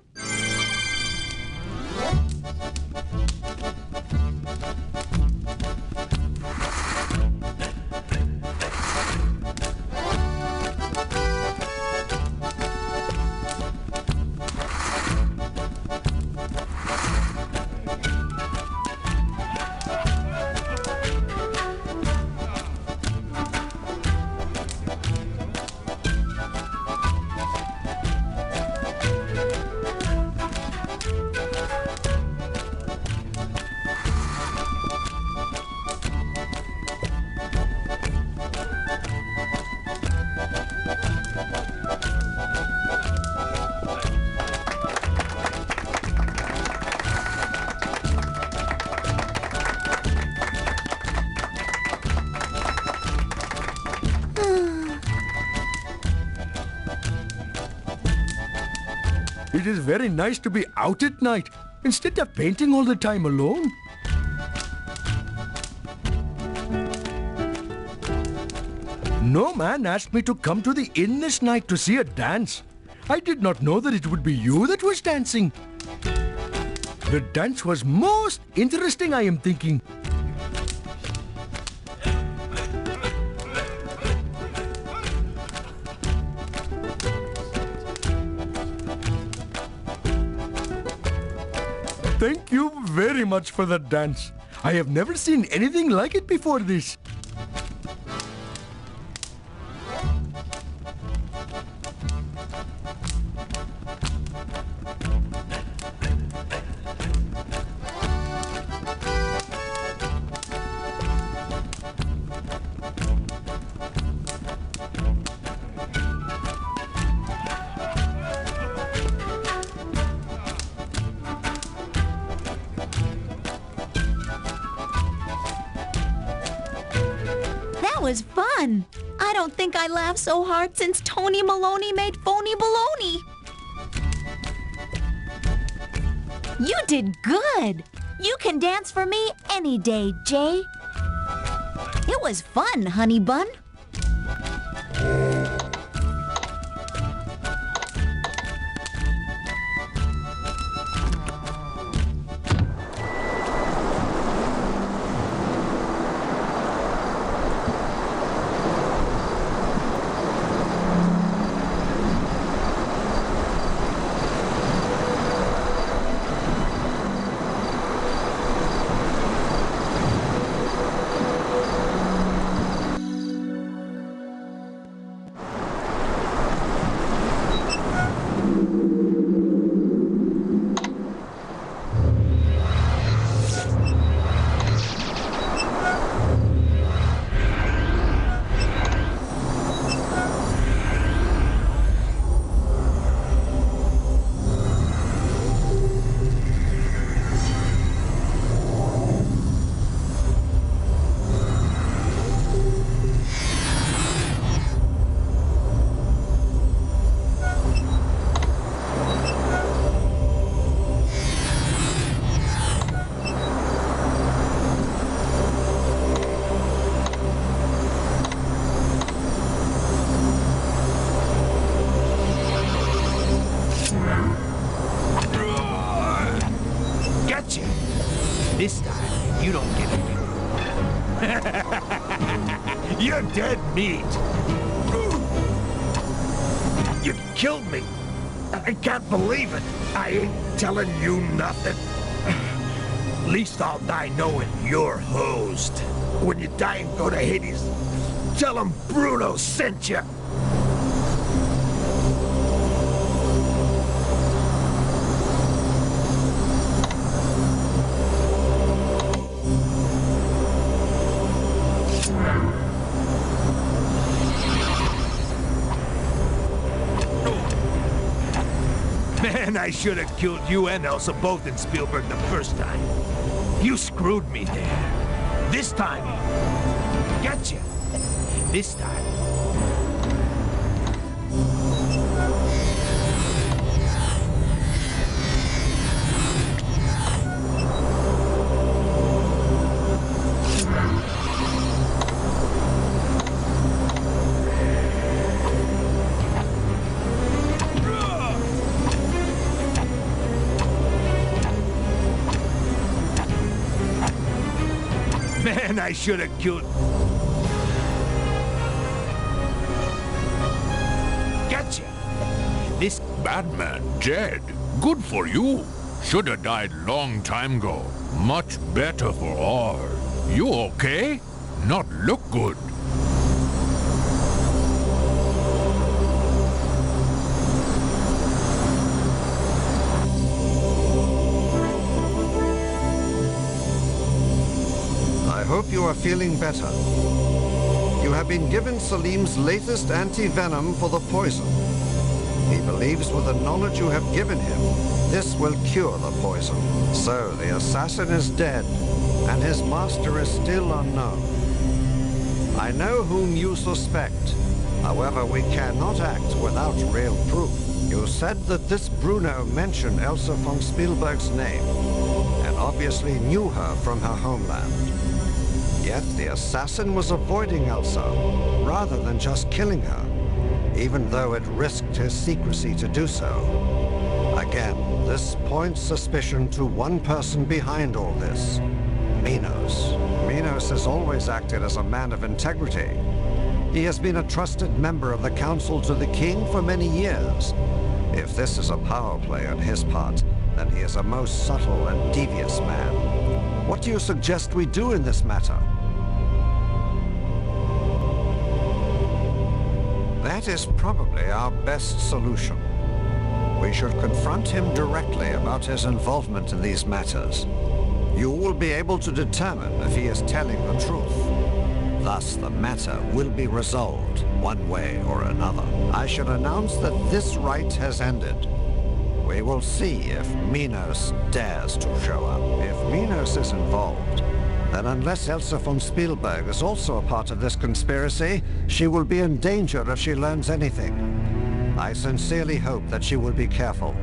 It is very nice to be out at night instead of painting all the time alone. No man asked me to come to the inn this night to see a dance. I did not know that it would be you that was dancing. The dance was most interesting, I am thinking. Thank you very much for the dance. I have never seen anything like it before this. That was fun. I don't think I laughed so hard since Tony Maloney made phony baloney. You did good. You can dance for me any day, Jay. It was fun, honey bun. dead meat. You killed me. I can't believe it. I ain't telling you nothing. At least I'll die knowing you're hosed. When you die and go to Hades, tell him Bruno sent you. Man, I should have killed you and Elsa both in Spielberg the first time. You screwed me there. This time, gotcha. This time. Man, I should have killed... Gotcha! This... Batman dead? Good for you. Should have died long time ago. Much better for all. You okay? Not look good. I hope you are feeling better. You have been given Selim's latest anti-venom for the poison. He believes with the knowledge you have given him, this will cure the poison. So the assassin is dead, and his master is still unknown. I know whom you suspect. However, we cannot act without real proof. You said that this Bruno mentioned Elsa von Spielberg's name, and obviously knew her from her homeland. Yet the assassin was avoiding Elsa, rather than just killing her, even though it risked his secrecy to do so. Again, this points suspicion to one person behind all this, Minos. Minos has always acted as a man of integrity. He has been a trusted member of the council to the king for many years. If this is a power play on his part, then he is a most subtle and devious man. What do you suggest we do in this matter? That is probably our best solution. We should confront him directly about his involvement in these matters. You will be able to determine if he is telling the truth. Thus, the matter will be resolved one way or another. I should announce that this rite has ended. We will see if Minos dares to show up. If Minos is involved, then unless Elsa von Spielberg is also a part of this conspiracy, she will be in danger if she learns anything. I sincerely hope that she will be careful.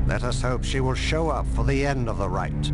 Let us hope she will show up for the end of the rite.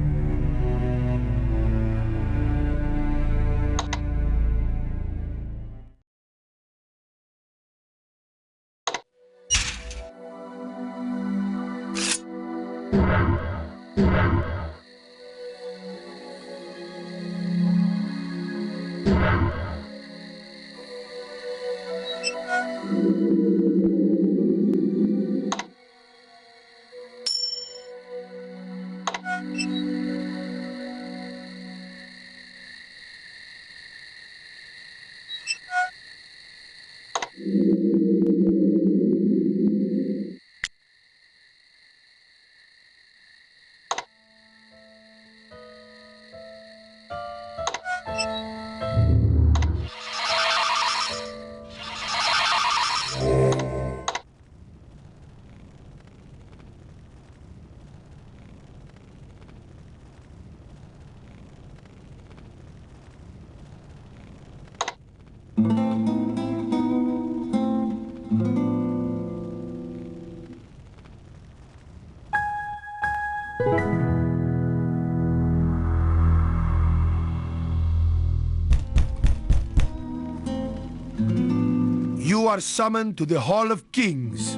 You are summoned to the Hall of Kings.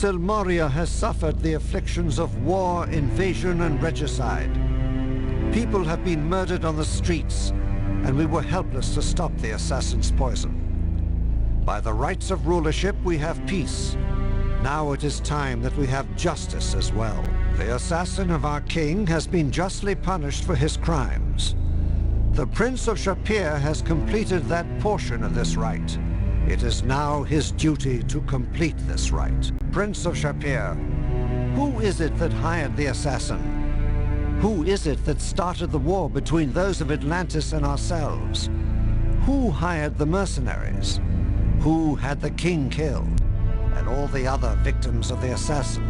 Silmaria has suffered the afflictions of war, invasion, and regicide. People have been murdered on the streets, and we were helpless to stop the assassin's poison. By the rights of rulership, we have peace. Now it is time that we have justice as well. The assassin of our king has been justly punished for his crimes. The Prince of Shapir has completed that portion of this rite. It is now his duty to complete this rite. Prince of Shapir, who is it that hired the assassin? Who is it that started the war between those of Atlantis and ourselves? Who hired the mercenaries? Who had the king killed? And all the other victims of the assassin?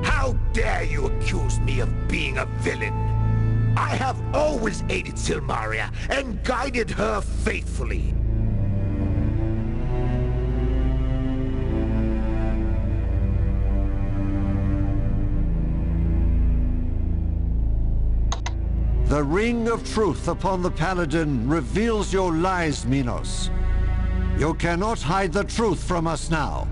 How dare you accuse me of being a villain? I have always aided Silmaria and guided her faithfully. The ring of truth upon the Paladin reveals your lies, Minos. You cannot hide the truth from us now.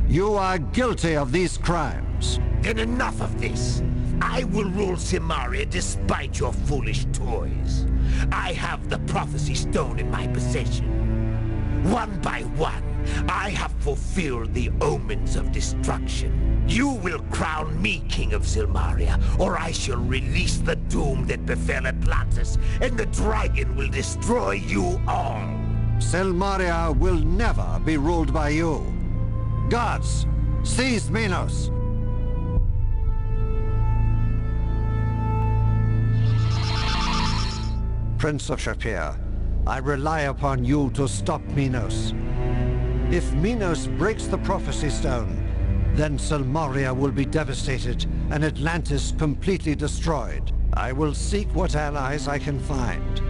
You are guilty of these crimes. Then enough of this. I will rule Silmaria despite your foolish toys. I have the prophecy stone in my possession. One by one, I have fulfilled the omens of destruction. You will crown me king of Silmaria, or I shall release the doom that befell Atlantis, and the dragon will destroy you all. Silmaria will never be ruled by you. Guards, seize Minos. Prince of Shapir, I rely upon you to stop Minos. If Minos breaks the prophecy stone, then Silmaria will be devastated and Atlantis completely destroyed. I will seek what allies I can find,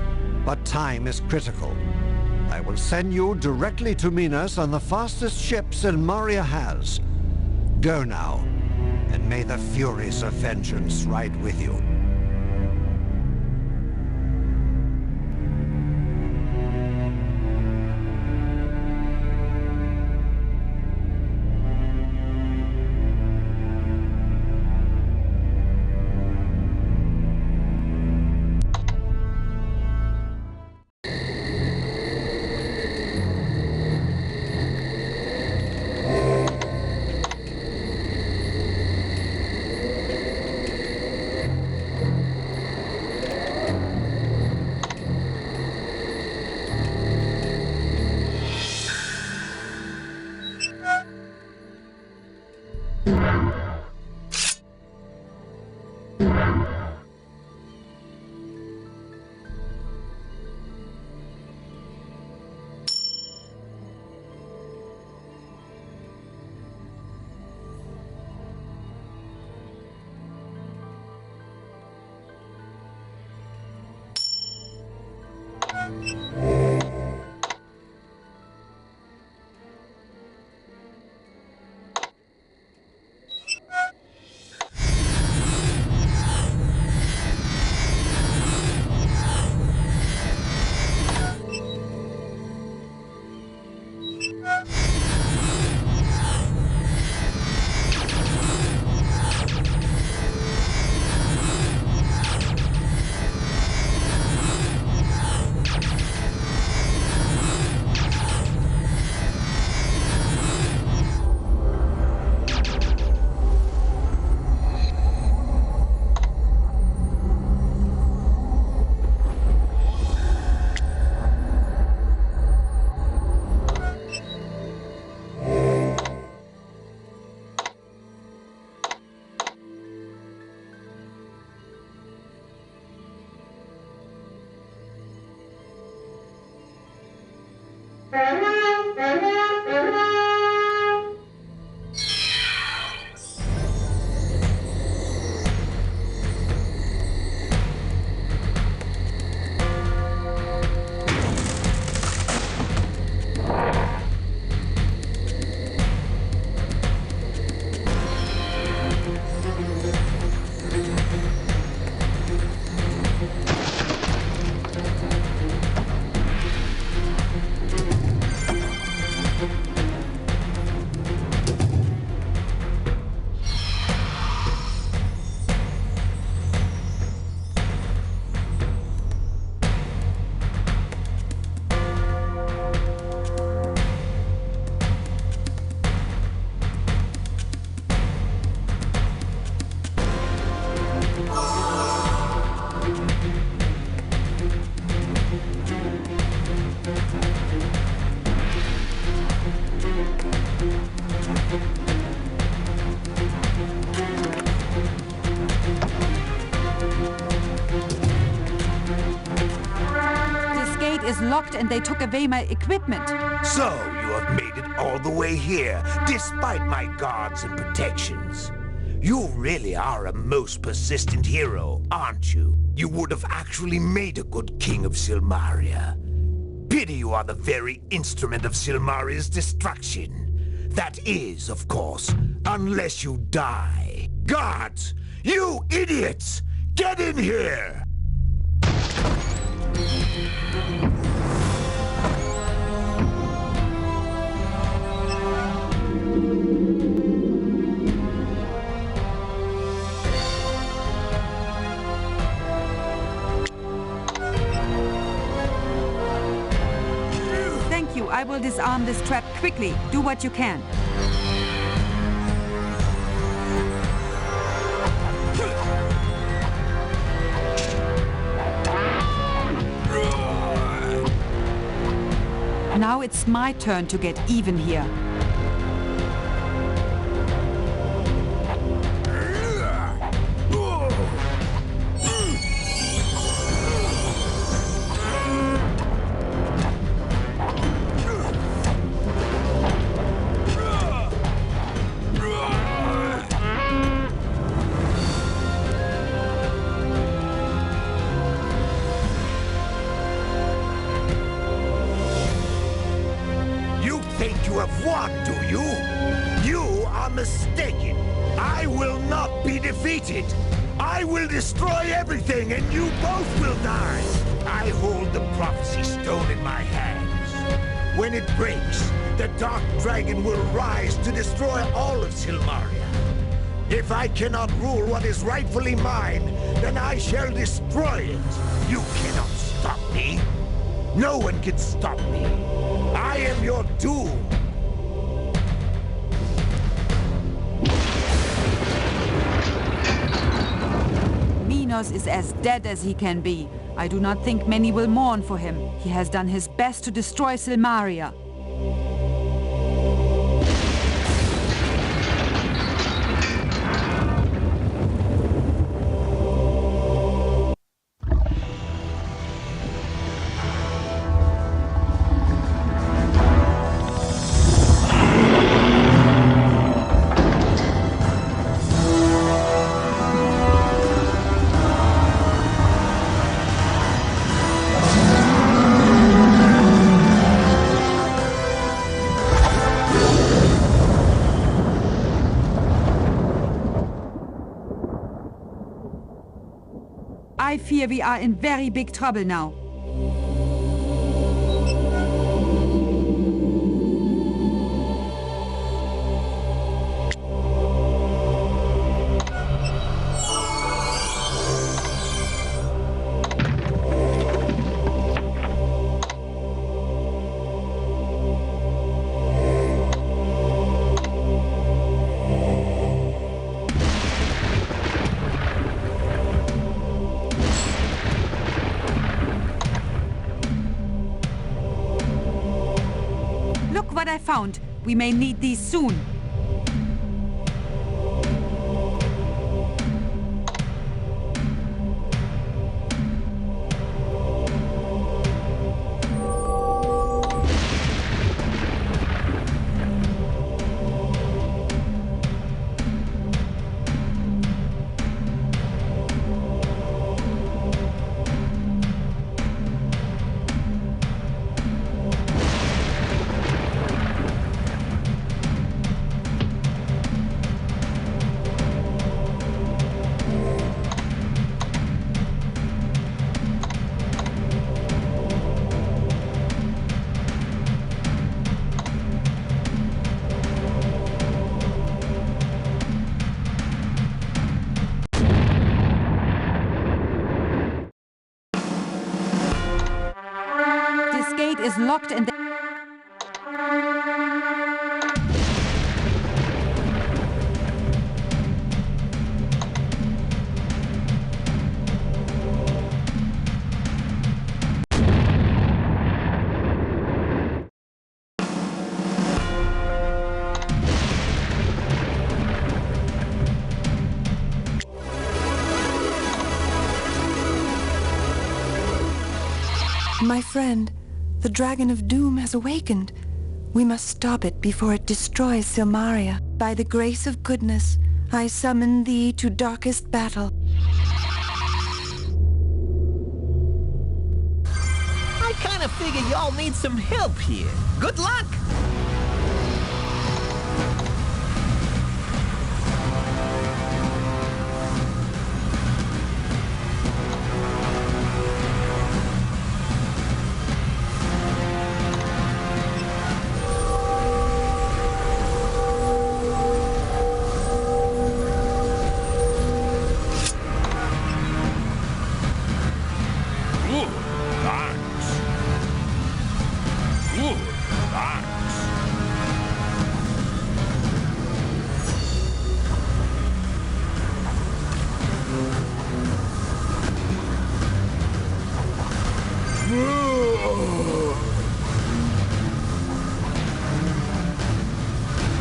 but time is critical. I will send you directly to Minos on the fastest ship Silmaria has. Go now, and may the furies of vengeance ride with you. locked and they took away my equipment. So you have made it all the way here, despite my guards and protections. You really are a most persistent hero, aren't you? You would have actually made a good king of Silmaria. Pity you are the very instrument of Silmaria's destruction. That is, of course, unless you die. Guards! You idiots! Get in here! Thank you. I will disarm this trap quickly. Do what you can. Now it's my turn to get even here. You have won, do you? You are mistaken. I will not be defeated. I will destroy everything and you both will die. I hold the prophecy stone in my hands. When it breaks, the dark dragon will rise to destroy all of Silmaria. If I cannot rule what is rightfully mine, then I shall destroy it. You cannot stop me. No one can stop me. I am your doom. Minos is as dead as he can be. I do not think many will mourn for him. He has done his best to destroy Silmaria. I fear we are in very big trouble now. Look what I found. We may need these soon. Is locked and My friend, The Dragon of Doom has awakened. We must stop it before it destroys Silmaria. By the grace of goodness, I summon thee to darkest battle. I kinda figure y'all need some help here. Good luck!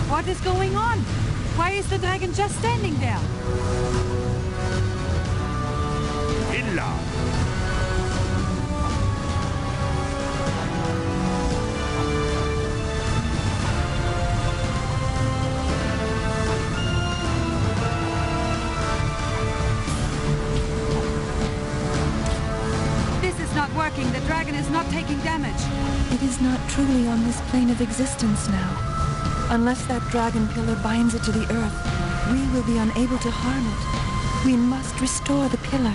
What is going on? Why is the dragon just standing there? Illa! This is not working. The dragon is not taking damage. It is not truly on this plane of existence now. Unless that dragon pillar binds it to the earth, we will be unable to harm it. We must restore the pillar.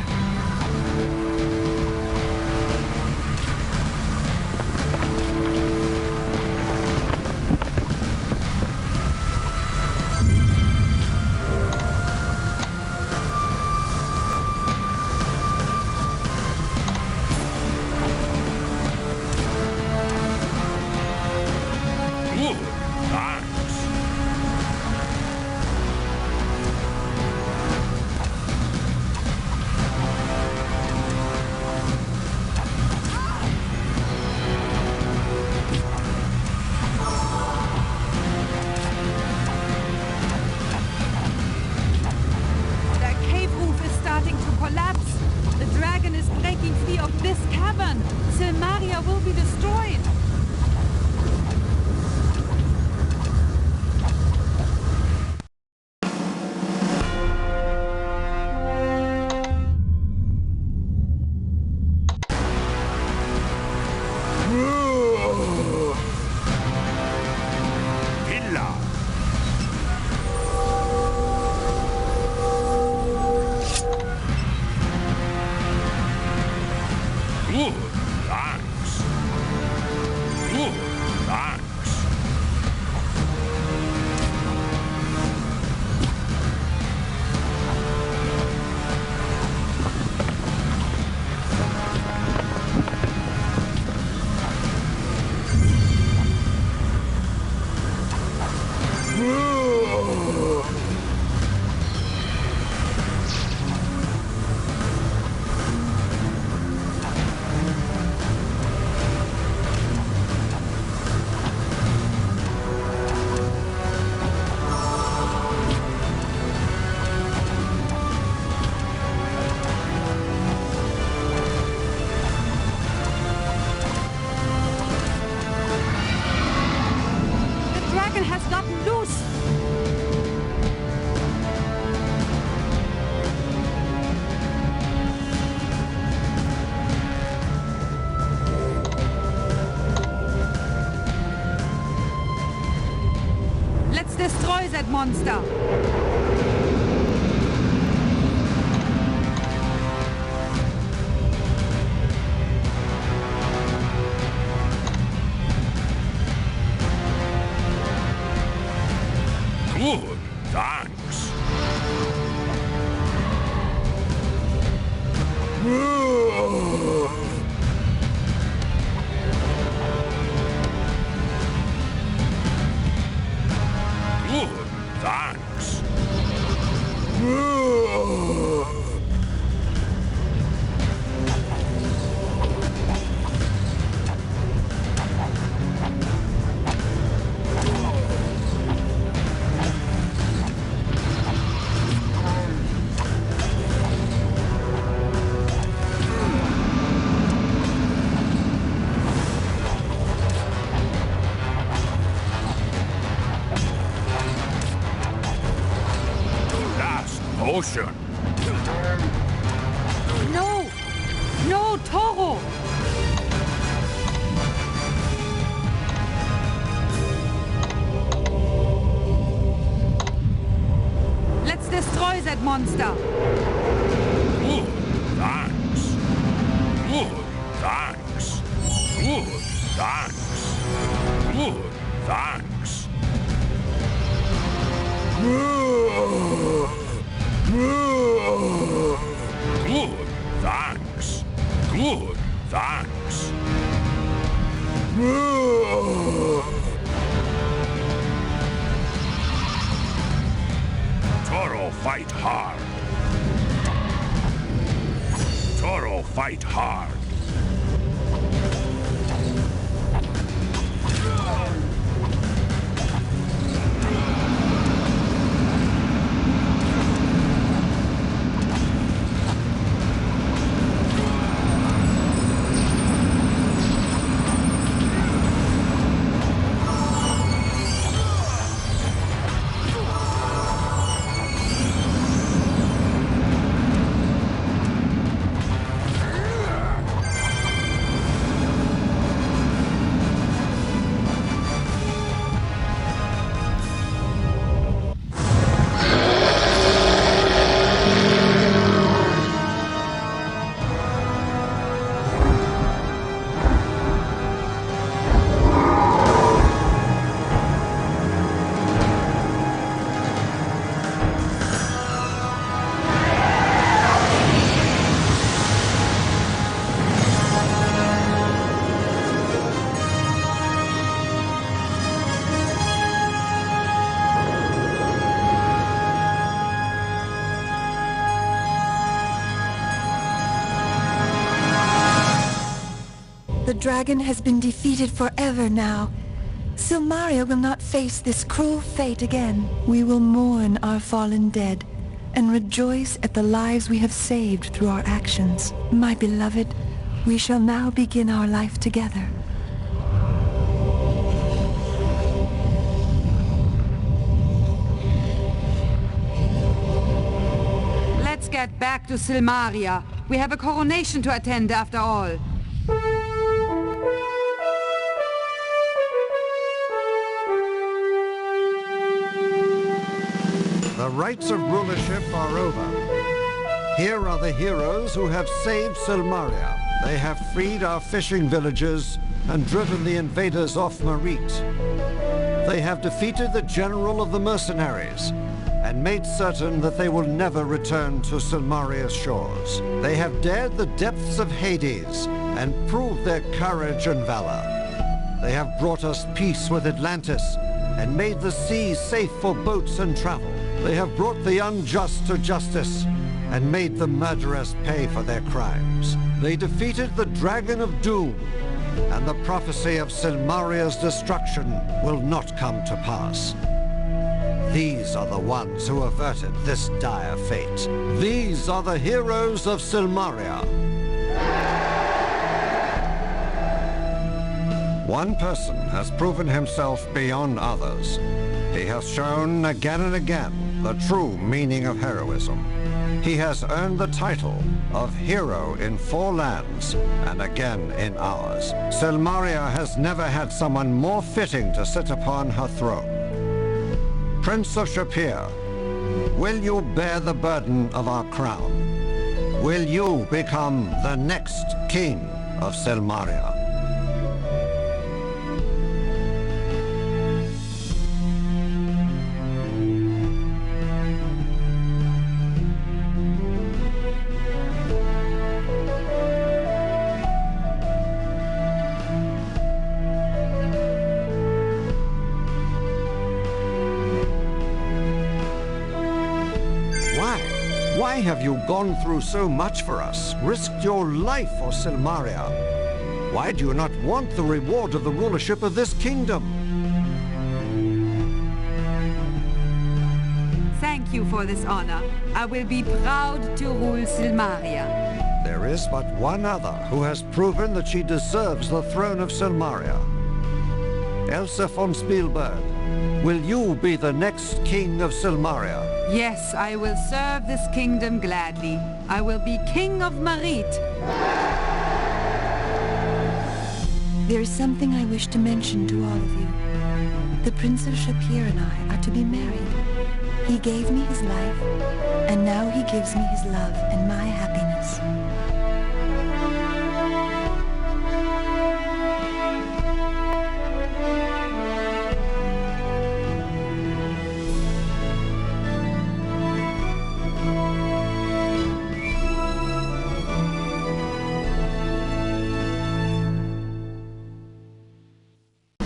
Silmaria will be destroyed! Destroy that monster! Good, thanks. Good, thanks. ocean. No! No, Toro! Let's destroy that monster! Good, thanks. Good, thanks. Good, thanks. Good, thanks. Good, thanks. Good, thanks. Toro, fight hard. Toro, fight hard. The dragon has been defeated forever now. Silmaria will not face this cruel fate again. We will mourn our fallen dead and rejoice at the lives we have saved through our actions. My beloved, we shall now begin our life together. Let's get back to Silmaria. We have a coronation to attend after all. The rights of rulership are over. Here are the heroes who have saved Silmaria. They have freed our fishing villages and driven the invaders off Merit. They have defeated the general of the mercenaries and made certain that they will never return to Silmaria's shores. They have dared the depths of Hades and proved their courage and valor. They have brought us peace with Atlantis and made the seas safe for boats and travel. They have brought the unjust to justice and made the murderers pay for their crimes. They defeated the Dragon of Doom, and the prophecy of Silmaria's destruction will not come to pass. These are the ones who averted this dire fate. These are the heroes of Silmaria. One person has proven himself beyond others. He has shown again and again the true meaning of heroism. He has earned the title of hero in 4 lands and again in ours. Silmaria has never had someone more fitting to sit upon her throne. Prince of Shapir, will you bear the burden of our crown? Will you become the next king of Silmaria? Why have you gone through so much for us, risked your life for Silmaria? Why do you not want the reward of the rulership of this kingdom? Thank you for this honor. I will be proud to rule Silmaria. There is but one other who has proven that she deserves the throne of Silmaria. Elsa von Spielberg, will you be the next king of Silmaria? Yes, I will serve this kingdom gladly. I will be king of Marit. There is something I wish to mention to all of you. The Prince of Shapir and I are to be married. He gave me his life, and now he gives me his love and my happiness.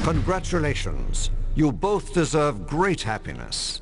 Congratulations. You both deserve great happiness.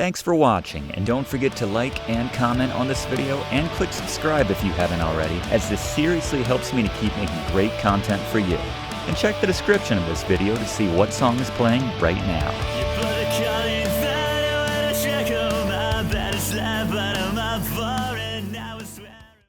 Thanks for watching, and don't forget to like and comment on this video, and click subscribe if you haven't already, as this seriously helps me to keep making great content for you. And check the description of this video to see what song is playing right now.